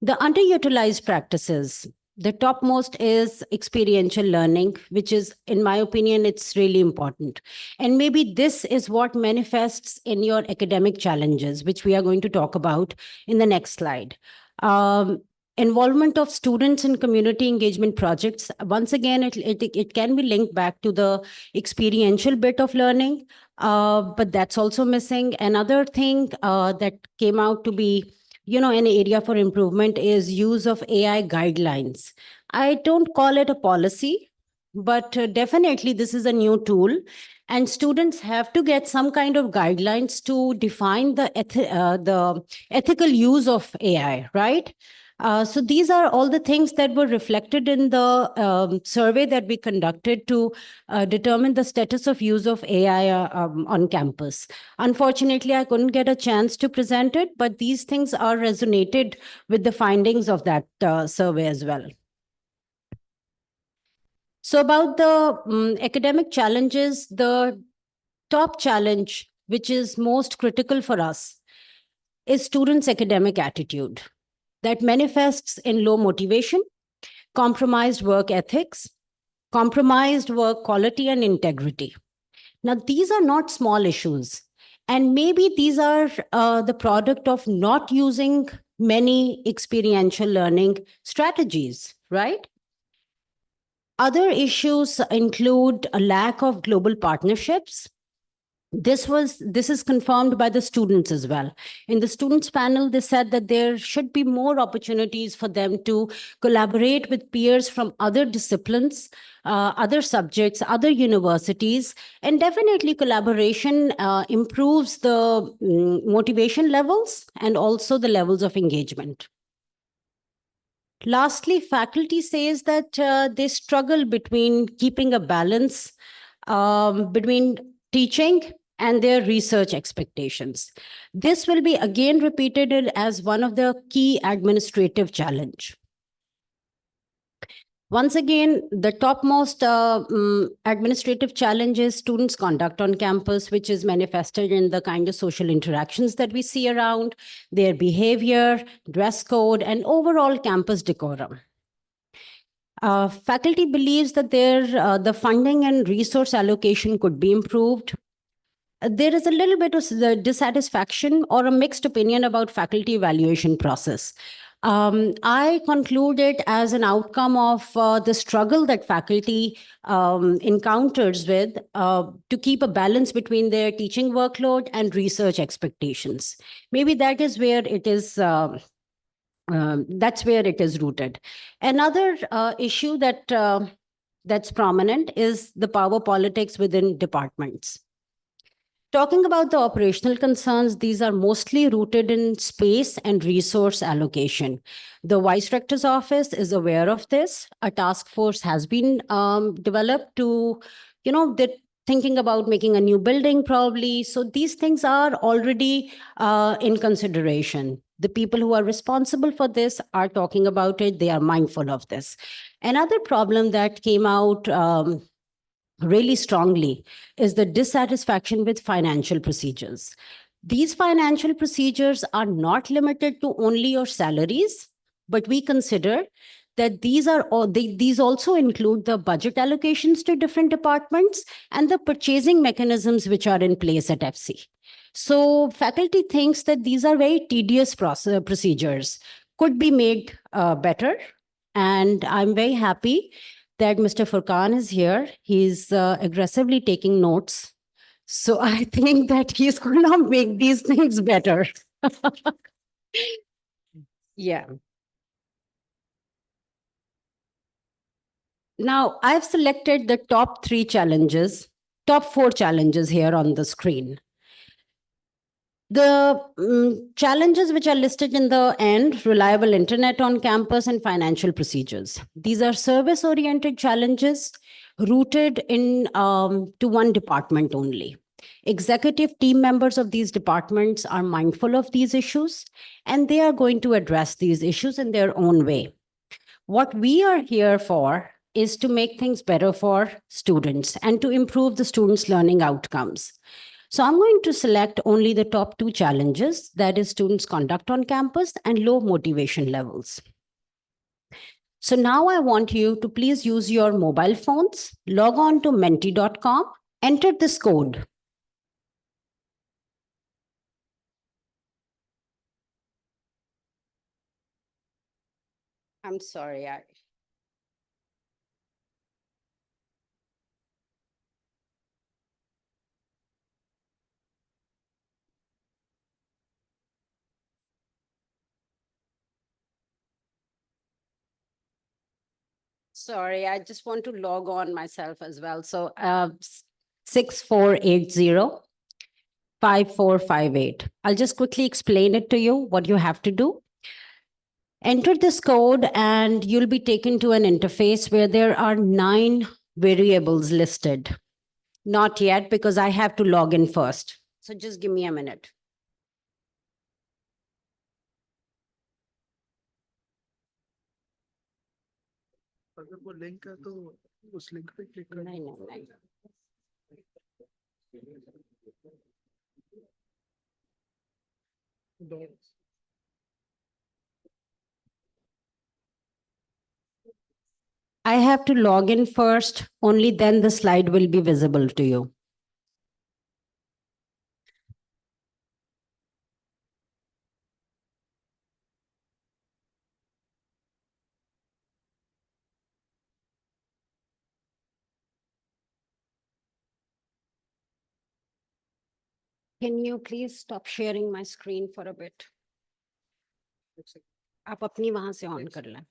The underutilized practices. The topmost is experiential learning, which is, in my opinion, it's really important. And maybe this is what manifests in your academic challenges, which we are going to talk about in the next slide. Involvement of students in community engagement projects. Once again, it can be linked back to the experiential bit of learning, but that's also missing. Another thing that came out to be an area for improvement is use of AI guidelines. I don't call it a policy, but definitely this is a new tool, and students have to get some kind of guidelines to define the ethical use of AI, right? So these are all the things that were reflected in the survey that we conducted to determine the status of use of AI on campus. Unfortunately, I couldn't get a chance to present it, but these things are resonated with the findings of that survey as well. So about the academic challenges, the top challenge, which is most critical for us, is students' academic attitude. That manifests in low motivation, compromised work ethics, compromised work quality and integrity. Now, these are not small issues. And maybe these are the product of not using many experiential learning strategies, right? Other issues include a lack of global partnerships. This is confirmed by the students as well. In the students panel, they said that there should be more opportunities for them to collaborate with peers from other disciplines, other subjects, other universities, and definitely collaboration improves the motivation levels and also the levels of engagement. Lastly, faculty says that they struggle between keeping a balance between teaching and their research expectations. This will be again repeated as one of the key administrative challenge. Once again, the topmost administrative challenges students conduct on campus, which is manifested in the kind of social interactions that we see around, their behavior, dress code, and overall campus decorum. Faculty believes that the funding and resource allocation could be improved. There is a little bit of dissatisfaction or a mixed opinion about faculty evaluation process. I conclude it as an outcome of the struggle that faculty encounters with to keep a balance between their teaching workload and research expectations. Maybe that is where it is. That's where it is rooted. Another issue that's prominent is the power politics within departments. Talking about the operational concerns, these are mostly rooted in space and resource allocation. The Vice Rector's office is aware of this. A task force has been developed to, they're thinking about making a new building probably. So these things are already in consideration. The people who are responsible for this are talking about it. They are mindful of this. Another problem that came out really strongly is the dissatisfaction with financial procedures. These financial procedures are not limited to only your salaries, but we consider that these also include the budget allocations to different departments and the purchasing mechanisms which are in place at FC. So faculty thinks that these are very tedious procedures, could be made better. And I'm very happy that Mr. Furqan is here. He's aggressively taking notes. So I think that he's going to make these things better. Yeah. Now I've selected the top 4 challenges here on the screen. The challenges which are listed in the end: reliable internet on campus and financial procedures. These are service-oriented challenges rooted in to one department only. Executive team members of these departments are mindful of these issues, and they are going to address these issues in their own way. What we are here for is to make things better for students and to improve the students' learning outcomes. So I'm going to select only the top 2 challenges, that is students' conduct on campus and low motivation levels. So now I want you to please use your mobile phones, log on to menti.com, enter this code. I'm sorry, Sorry, I just want to log on myself as well. So 6480-5458. I'll just quickly explain it to you, what you have to do. Enter this code and you'll be taken to an interface where there are 9 variables listed. Not yet, because I have to log in first. So just give me a minute. अगर वो link है तो उस link पे click करना। नहीं। I have to log in first, only then the slide will be visible to you. Can you please stop sharing my screen for a bit? आप अपनी वहां से ऑन कर लें।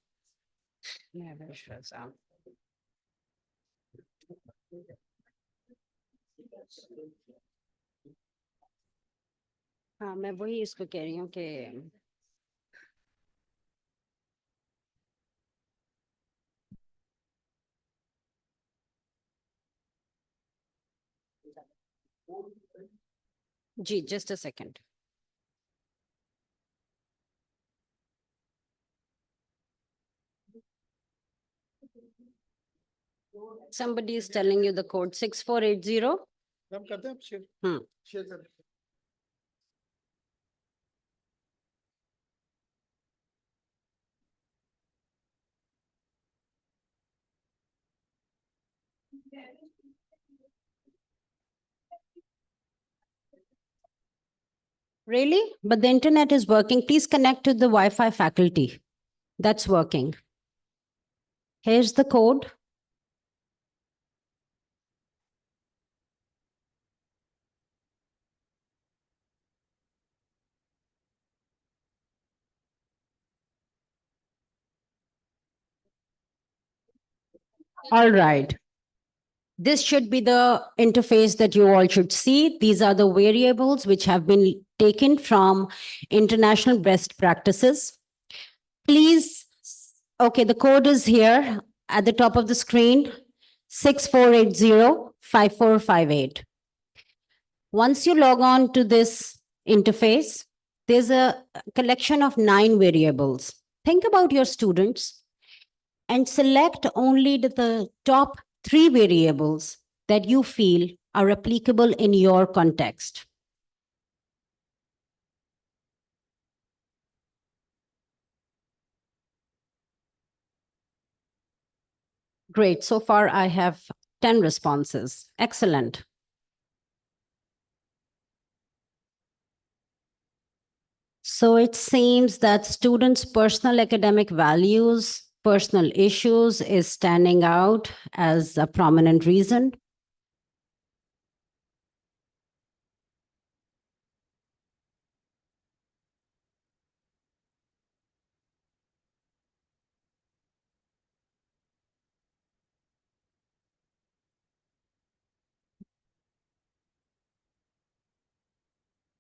हाँ, मैं वही इसको कह रही हूँ कि जी, just a second. Somebody is telling you the code 6480. हम करते हैं आप शेयर कर दें। Really? But the internet is working. Please connect to the Wi-Fi faculty. That's working. Here's the code. All right. This should be the interface that you all should see. These are the variables which have been taken from international best practices. Please, okay, the code is here at the top of the screen, 6480-5458. Once you log on to this interface, there's a collection of 9 variables. Think about your students and select only the top 3 variables that you feel are applicable in your context? Great. So far, I have 10 responses. Excellent. So it seems that students' personal academic values, personal issues is standing out as a prominent reason.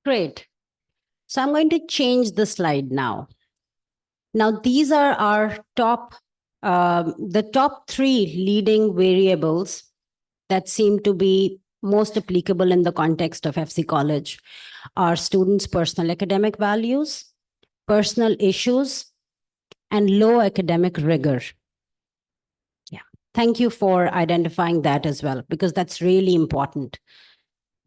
Great. So I'm going to change the slide now. Now, these are our the top 3 leading variables that seem to be most applicable in the context of FC College are students' personal academic values, personal issues, and low academic rigor. Yeah, thank you for identifying that as well, because that's really important.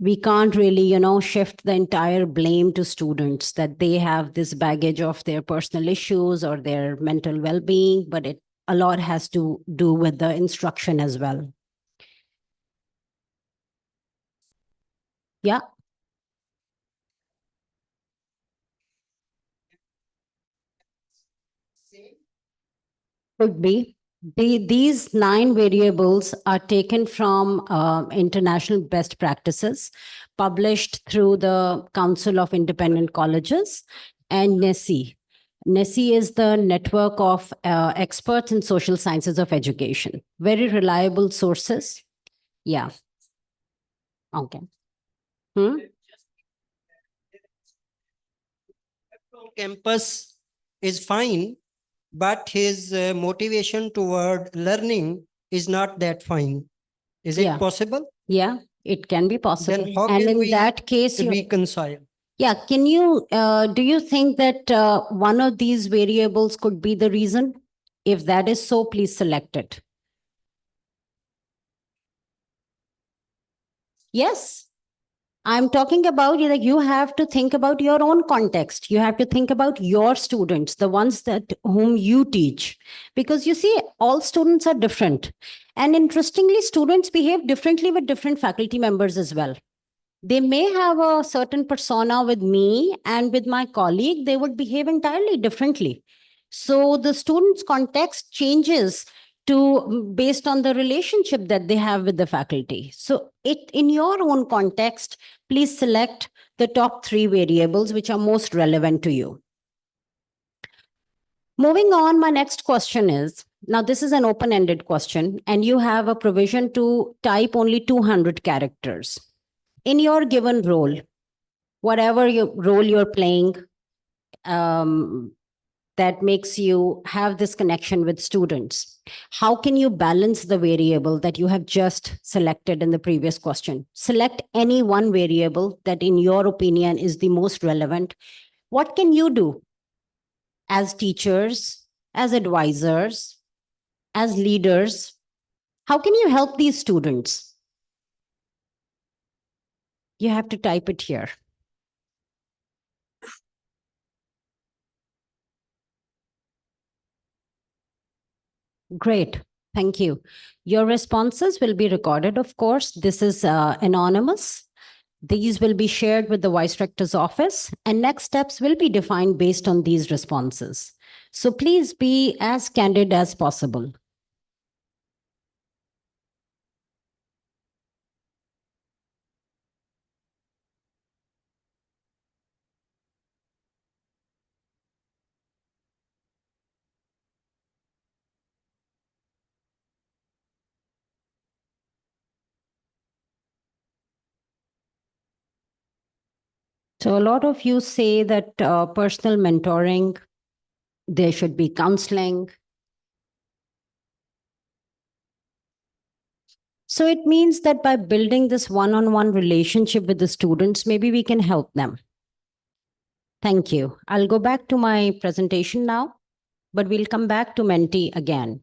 We can't really, shift the entire blame to students that they have this baggage of their personal issues or their mental well-being, but a lot has to do with the instruction as well. Yeah. Could be. These 9 variables are taken from international best practices published through the Council of Independent Colleges and NESI. NESI is the network of experts in social sciences of education. Very reliable sources. Yeah. Okay. Campus is fine, but his motivation toward learning is not that fine. Is it possible? Yeah, it can be possible. Then how And can in we that case, reconcile? yeah, can you, do you think that one of these variables could be the reason? If that is so, please select it. Yes. I'm talking about you have to think about your own context. You have to think about your students, the ones that whom you teach, because you see, all students are different. And interestingly, students behave differently with different faculty members as well. They may have a certain persona with me, and with my colleague, they would behave entirely differently. So the student's context changes based on the relationship that they have with the faculty. So in your own context, please select the top 3 variables which are most relevant to you. Moving on, my next question is, now this is an open-ended question, and you have a provision to type only 200 characters. In your given role, whatever role you're playing, that makes you have this connection with students, how can you balance the variable that you have just selected in the previous question? Select any one variable that in your opinion is the most relevant. What can you do as teachers, as advisors, as leaders? How can you help these students? You have to type it here. Great. Thank you. Your responses will be recorded, of course. This is anonymous. These will be shared with the Vice Rector's office, and next steps will be defined based on these responses. So please be as candid as possible. So a lot of you say that personal mentoring, there should be counseling. So it means that by building this one-on-one relationship with the students, maybe we can help them. Thank you. I'll go back to my presentation now, but we'll come back to Menti again.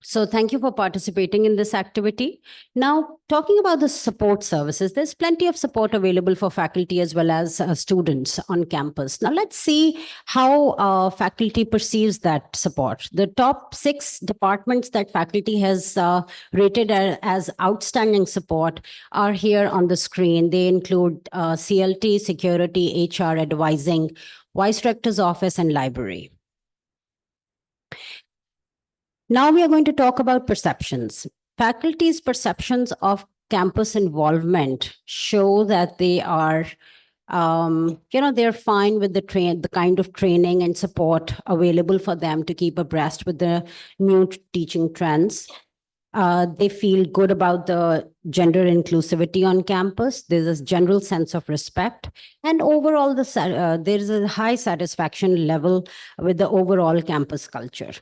So thank you for participating in this activity. Now, talking about the support services, there's plenty of support available for faculty as well as students on campus. Now, let's see how faculty perceives that support. The top 6 departments that faculty has rated as outstanding support are here on the screen. They include CLT, security, HR, advising, Vice Rector's office, and library. Now we are going to talk about perceptions. Faculty's perceptions of campus involvement show that they are, they're fine with the kind of training and support available for them to keep abreast with the new teaching trends. They feel good about the gender inclusivity on campus. There's a general sense of respect. And overall, there's a high satisfaction level with the overall campus culture.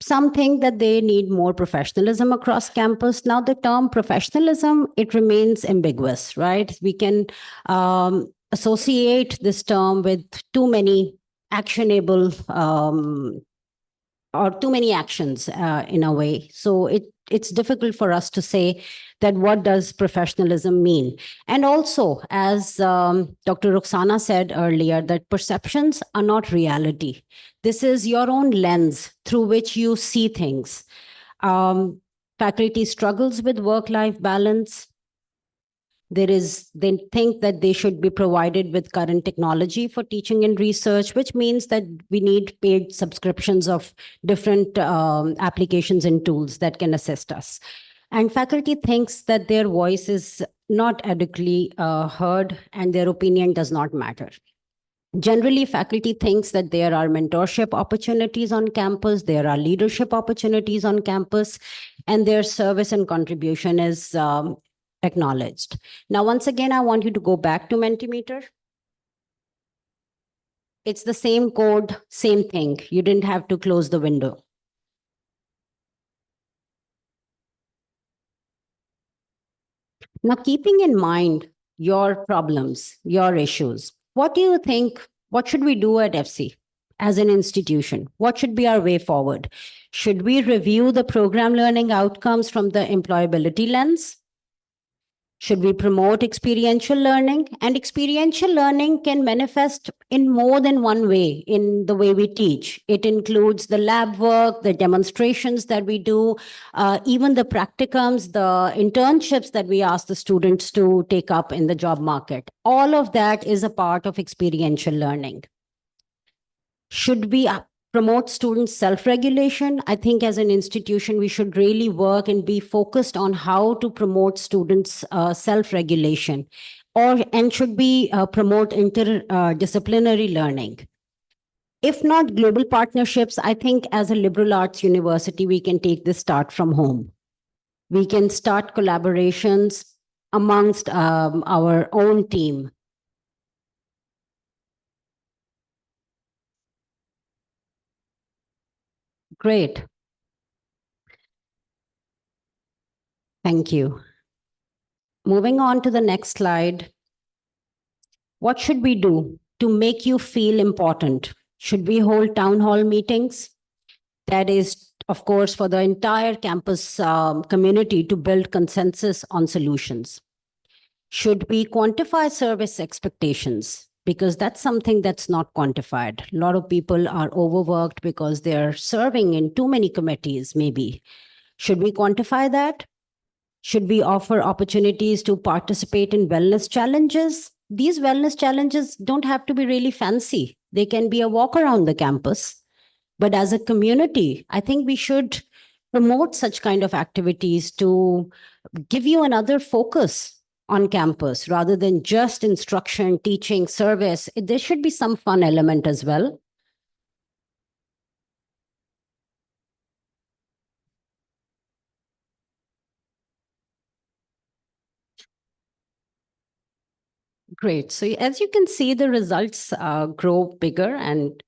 Some think that they need more professionalism across campus. Now, the term professionalism, it remains ambiguous, right? We can associate this term with too many actionable or too many actions in a way. So it's difficult for us to say that what does professionalism mean? And also, as Dr. Ruxana said earlier, that perceptions are not reality. This is your own lens through which you see things. Faculty struggles with work-life balance. They think that they should be provided with current technology for teaching and research, which means that we need paid subscriptions of different applications and tools that can assist us. And faculty thinks that their voice is not adequately heard and their opinion does not matter. Generally, faculty thinks that there are mentorship opportunities on campus, there are leadership opportunities on campus, and their service and contribution is acknowledged. Now, once again, I want you to go back to Mentimeter. It's the same code, same thing. You didn't have to close the window. Now, keeping in mind your problems, your issues, what do you think, what should we do at FC as an institution? What should be our way forward? Should we review the program learning outcomes from the employability lens? Should we promote experiential learning? And experiential learning can manifest in more than one way in the way we teach. It includes the lab work, the demonstrations that we do, even the practicums, the internships that we ask the students to take up in the job market. All of that is a part of experiential learning. Should we promote students' self-regulation? I think as an institution, we should really work and be focused on how to promote students' self-regulation, and should we promote interdisciplinary learning? If not global partnerships, I think as a liberal arts university, we can take this start from home. We can start collaborations amongst our own team. Great. Thank you. Moving on to the next slide. What should we do to make you feel important? Should we hold town hall meetings? That is, of course, for the entire campus community to build consensus on solutions. Should we quantify service expectations? Because that's something that's not quantified. A lot of people are overworked because they're serving in too many committees, maybe. Should we quantify that? Should we offer opportunities to participate in wellness challenges? These wellness challenges don't have to be really fancy. They can be a walk around the campus. But as a community, I think we should promote such kind of activities to give you another focus on campus rather than just instruction, teaching, service. There should be some fun element as well. Great. So as you can see, the results grow bigger, and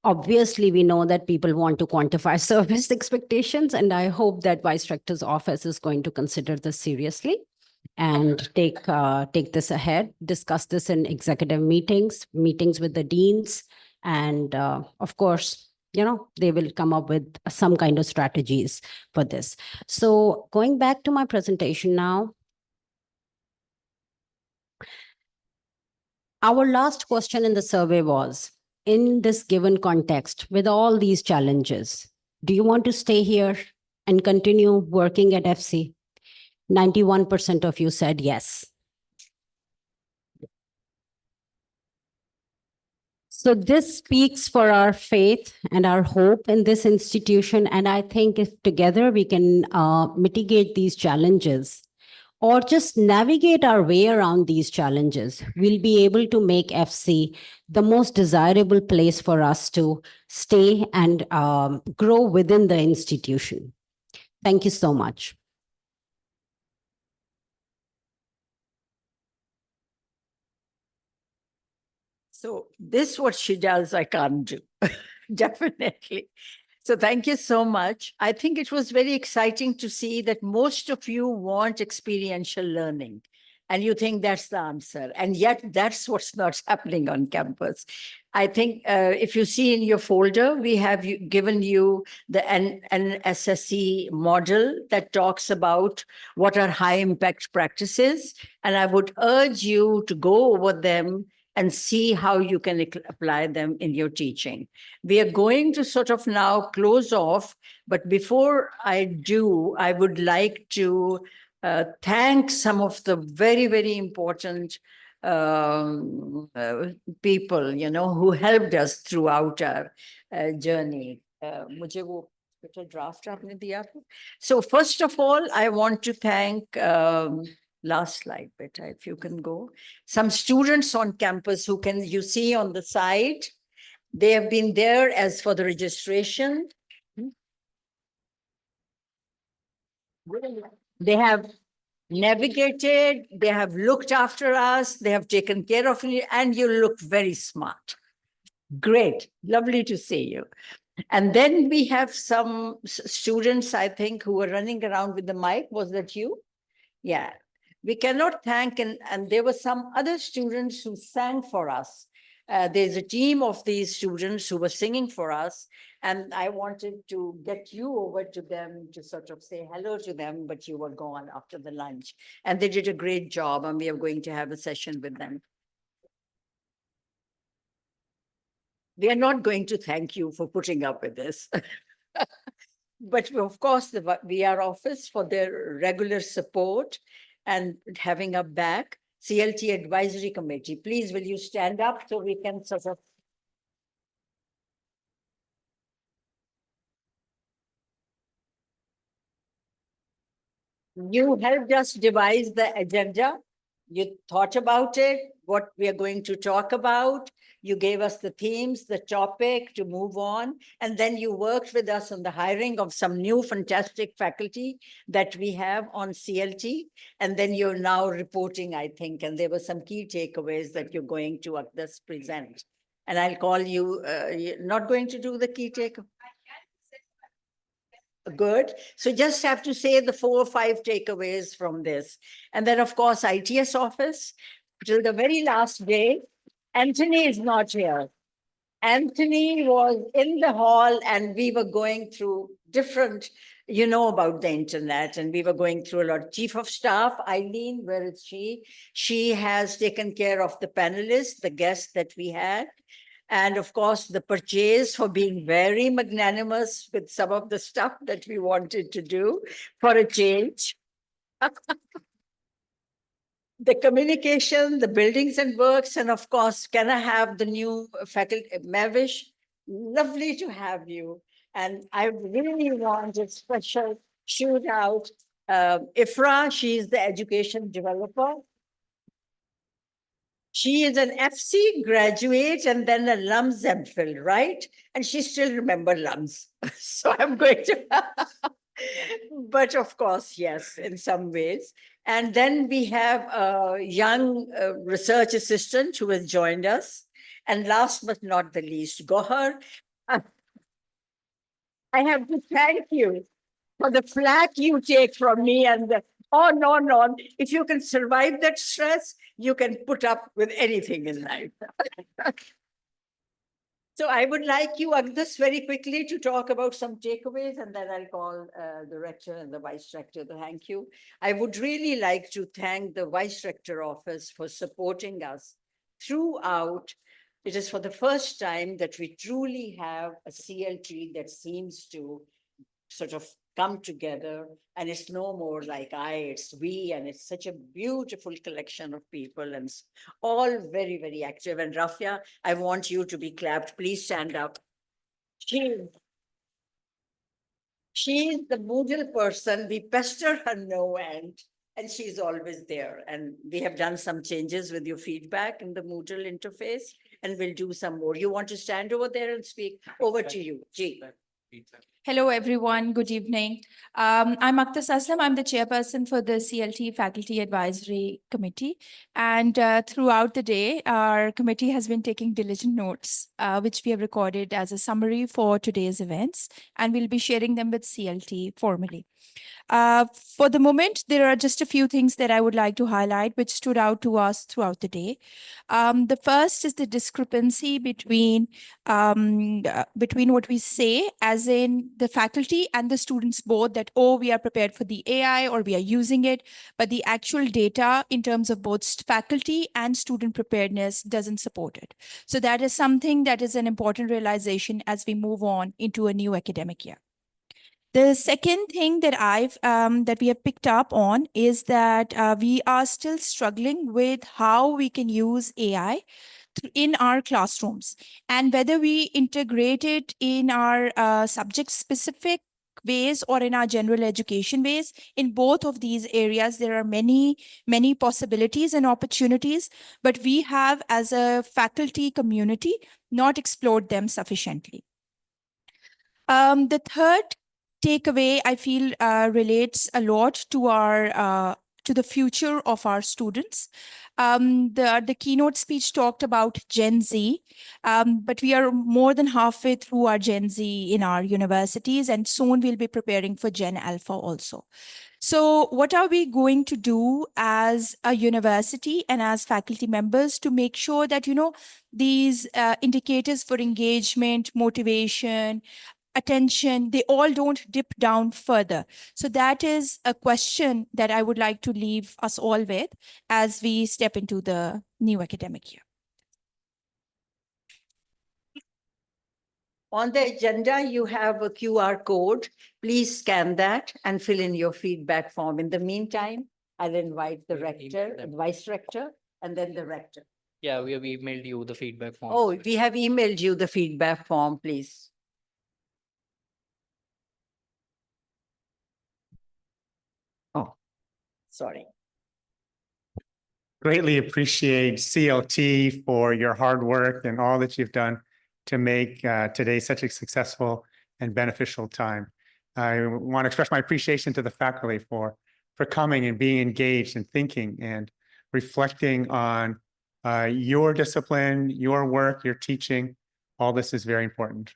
obviously we know that people want to quantify service expectations, and I hope that Vice Rector's office is going to consider this seriously and take this ahead, discuss this in executive meetings with the deans, and of course, they will come up with some kind of strategies for this. So going back to my presentation now, our last question in the survey was, in this given context, with all these challenges, do you want to stay here and continue working at FC? 91% of you said yes. So this speaks for our faith and our hope in this institution. And I think if together we can mitigate these challenges or just navigate our way around these challenges, we'll be able to make FC the most desirable place for us to stay and grow within the institution. Thank you so much. So this what she does, I can't do. Definitely. So thank you so much. I think it was very exciting to see that most of you want experiential learning and you think that's the answer. And yet that's what's not happening on campus. I think if you see in your folder, we have given you the NSSC model that talks about what are high impact practices. And I would urge you to go over them and see how you can apply them in your teaching. We are going to sort of now close off, but before I do, I would like to thank some of the very, very important people, who helped us throughout our journey. मुझे वो draft आपने दिया था. So first of all, I want to thank last slide, Beta, if you can go. Some students on campus who you see on the side, they have been there as for the registration. They have navigated, they have looked after us, they have taken care of you, and you look very smart. Great, lovely to see you. And then we have some students, I think, who were running around with the mic. Was that you? Yeah. We cannot thank, and there were some other students who sang for us. There's a team of these students who were singing for us, and I wanted to get you over to them to sort of say hello to them, but you were gone after the lunch. And they did a great job, and we are going to have a session with them. We are not going to thank you for putting up with this. But of course, the VR office for their regular support and having us back. CLT Advisory Committee, please will you stand up so we can sort of. You helped us devise the agenda. You thought about it, what we are going to talk about. You gave us the themes, the topic to move on. And then you worked with us on the hiring of some new fantastic faculty that we have on CLT. And then you're now reporting, I think, and there were some key takeaways that you're going to thus present. And I'll call you, you're not going to do the key takeaway? Good. So just have to say the 4 or 5 takeaways from this. And then, of course, ITS office, till the very last day. Anthony is not here. Anthony was in the hall and we were going through different, about the internet, and we were going through a lot. Chief of Staff, Eileen, where is she? She has taken care of the panelists, the guests that we had. And of course, the purchase for being very magnanimous with some of the stuff that we wanted to do for a change. The communication, the buildings and works, and of course, can I have the new faculty, Mavish? Lovely to have you. And I really want a special shout out. Ifra, she is the education developer. She is an FC graduate and then a LUMS MPhil, right? And she still remembers LUMS. So I'm going to, but of course, yes, in some ways. And then we have a young research assistant who has joined us. And last but not the least, Gohar. I have to thank you for the flack you take from me and the, oh, no. If you can survive that stress, you can put up with anything in life. So I would like you, Agnes, very quickly to talk about some takeaways, and then I'll call the rector and the vice rector to thank you. I would really like to thank the vice rector office for supporting us throughout. It is for the first time that we truly have a CLT that seems to sort of come together, and it's no more like it's we, and it's such a beautiful collection of people, and all very, very active. And Rafia, I want you to be clapped. Please stand up. She's the Moodle person. We pester her no end, and she's always there. And we have done some changes with your feedback in the Moodle interface, and we'll do some more. You want to stand over there and speak? Over to you, G. Hello, everyone. Good evening. I'm Akhtar Aslam. I'm the chairperson for the CLT Faculty Advisory Committee. And throughout the day, our committee has been taking diligent notes, which we have recorded as a summary for today's events, and we'll be sharing them with CLT formally. For the moment, there are just a few things that I would like to highlight, which stood out to us throughout the day. The first is the discrepancy between what we say, as in the faculty and the students both, that, oh, we are prepared for the AI or we are using it, but the actual data in terms of both faculty and student preparedness doesn't support it. So that is something that is an important realization as we move on into a new academic year. The second thing that that we have picked up on is that we are still struggling with how we can use AI in our classrooms, and whether we integrate it in our subject-specific ways or in our general education ways. In both of these areas, there are many, many possibilities and opportunities, but we have, as a faculty community, not explored them sufficiently. The third takeaway, I feel, relates a lot to our to the future of our students. The keynote speech talked about Gen Z, but we are more than halfway through our Gen Z in our universities, and soon we'll be preparing for Gen Alpha also. So what are we going to do as a university and as faculty members to make sure that, these indicators for engagement, motivation, attention, they all don't dip down further? So that is a question that I would like to leave us all with as we step into the new academic year. On the agenda, you have a QR code. Please scan that and fill in your feedback form. In the meantime, I'll invite the rector, the vice rector, and then the rector. Yeah, we have emailed you the feedback form. Oh, we have emailed you the feedback form, please. Oh, sorry. Greatly appreciate CLT for your hard work and all that you've done to make today such a successful and beneficial time. I want to express my appreciation to the faculty for coming and being engaged and thinking and reflecting on your discipline, your work, your teaching. All this is very important.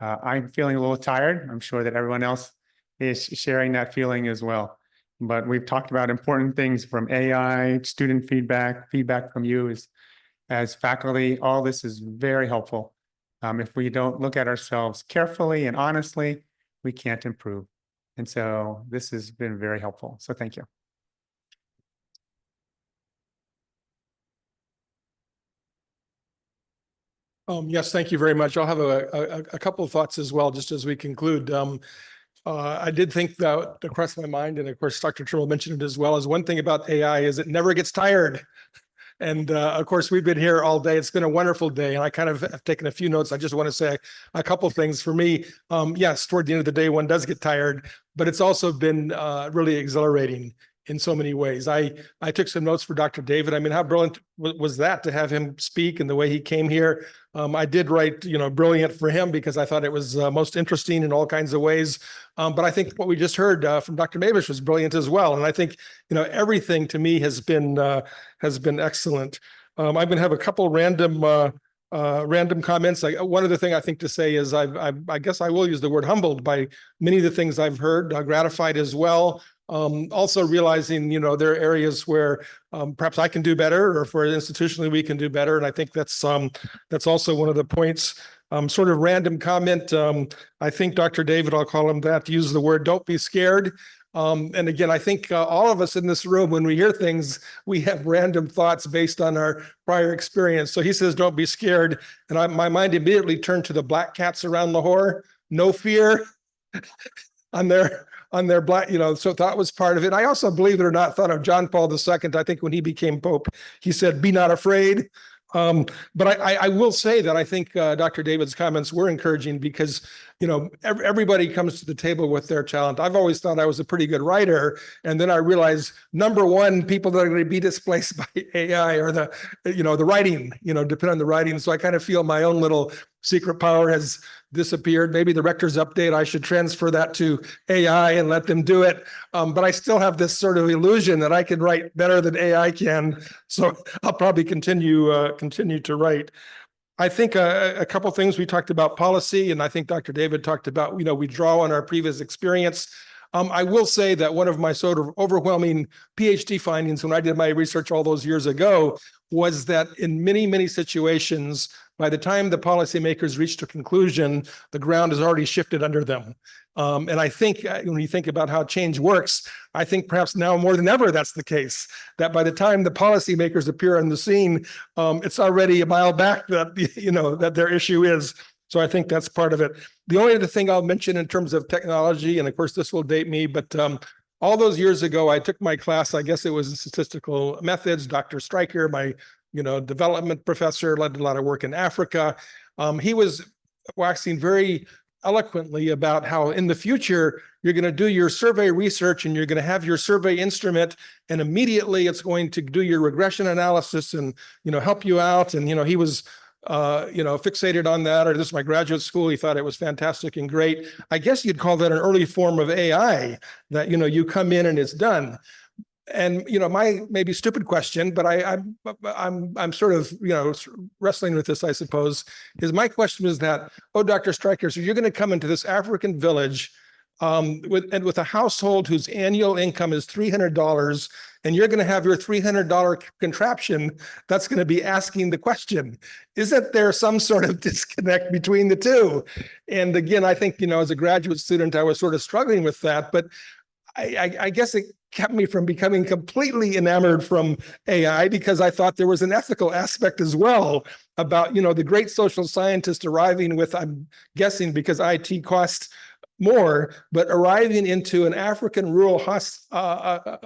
I'm feeling a little tired. I'm sure that everyone else is sharing that feeling as well. But we've talked about important things from AI, student feedback from you as faculty. All this is very helpful. If we don't look at ourselves carefully and honestly, we can't improve. And so this has been very helpful. So thank you. Yes, thank you very much. I'll have a couple of thoughts as well, just as we conclude. I did think that across my mind, and of course, Dr. Trimble mentioned it as well, is one thing about AI is it never gets tired. And of course, we've been here all day. It's been a wonderful day. And I kind of have taken a few notes. I just want to say a couple of things for me. Yes, toward the end of the day, one does get tired, but it's also been really exhilarating in so many ways. I took some notes for Dr. David. I mean, how brilliant was that to have him speak and the way he came here? I did write, brilliant for him because I thought it was most interesting in all kinds of ways. But I think what we just heard from Dr. Mavish was brilliant as well. And I think, everything to me has been excellent. I'm going to have a couple random comments. One other thing I think to say is I guess I will use the word humbled by many of the things I've heard, gratified as well. Also realizing, there are areas where perhaps I can do better, or for institutionally we can do better. And I think that's also one of the points Sort of random comment. I think Dr. David, I'll call him that, used the word, don't be scared. And again, I think all of us in this room, when we hear things, we have random thoughts based on our prior experience. So he says, don't be scared. And my mind immediately turned to the black cats around Lahore, no fear on their black, so that was part of it. I also, believe it or not, thought of John Paul II. I think when he became Pope, he said, be not afraid. But I will say that I think Dr. David's comments were encouraging because, everybody comes to the table with their talent. I've always thought I was a pretty good writer. And then I realized, number one, people that are going to be displaced by AI are the writing, depend on the writing. So I kind of feel my own little secret power has disappeared. Maybe the rector's update, I should transfer that to AI and let them do it. But I still have this sort of illusion that I can write better than AI can. So I'll probably continue to write. I think a couple things we talked about policy, and I think Dr. David talked about, we draw on our previous experience. I will say that one of my sort of overwhelming PhD findings when I did my research all those years ago was that in many, many situations, by the time the policymakers reached a conclusion, the ground has already shifted under them. And I think when you think about how change works, I think perhaps now more than ever that's the case, that by the time the policymakers appear on the scene, it's already a mile back that, that their issue is. So I think that's part of it. The only other thing I'll mention in terms of technology, and of course this will date me, but all those years ago, I took my class, I guess it was in statistical methods, Dr. Stryker, my development professor, led a lot of work in Africa. He was waxing very eloquently about how in the future, you're going to do your survey research and you're going to have your survey instrument and immediately it's going to do your regression analysis and, help you out. And, he was, fixated on that, or this is my graduate school. He thought it was fantastic and great. I guess you'd call that an early form of AI that, you come in and it's done. And, my maybe stupid question, but I'm sort of, wrestling with this, I suppose, is my question is that, Dr. Stryker, so you're going to come into this African village with a household whose annual income is $300, and you're going to have your $300 contraption that's going to be asking the question. Isn't there some sort of disconnect between the two? And again, I think, as a graduate student, I was sort of struggling with that, but I guess it kept me from becoming completely enamored from AI because I thought there was an ethical aspect as well about, the great social scientist arriving with, I'm guessing because IT costs more, but arriving into an African rural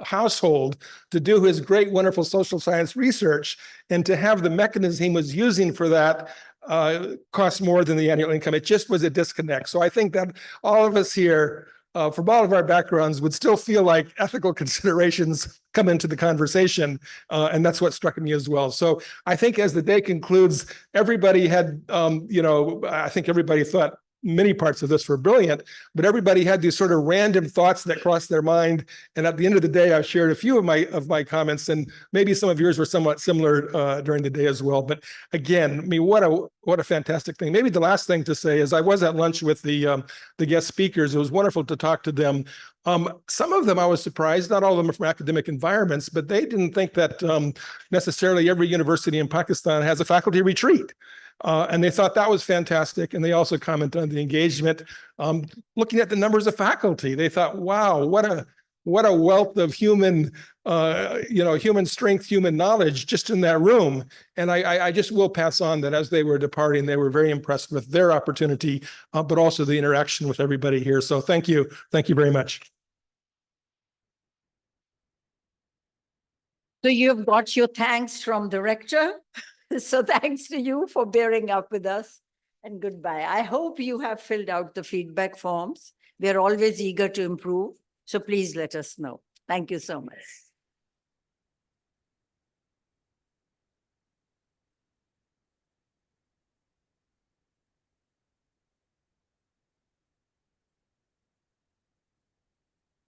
household to do his great, wonderful social science research and to have the mechanism he was using for that cost more than the annual income. It just was a disconnect. So I think that all of us here, from all of our backgrounds, would still feel like ethical considerations come into the conversation. And that's what struck me as well. So I think as the day concludes, everybody had, I think everybody thought many parts of this were brilliant, but everybody had these sort of random thoughts that crossed their mind. And at the end of the day, I shared a few of my comments, and maybe some of yours were somewhat similar during the day as well. But again, what a fantastic thing. Maybe the last thing to say is I was at lunch with the guest speakers. It was wonderful to talk to them. Some of them I was surprised, not all of them are from academic environments, but they didn't think that necessarily every university in Pakistan has a faculty retreat. And they thought that was fantastic. And they also commented on the engagement. Looking at the numbers of faculty, they thought, wow, what a wealth of human, human strength, human knowledge just in that room. And I just will pass on that as they were departing, they were very impressed with their opportunity, but also the interaction with everybody here. So thank you. Thank you very much. So you've got your thanks from the rector. So thanks to you for bearing up with us, and goodbye. I hope you have filled out the feedback forms. We're always eager to improve. So please let us know. Thank you so much.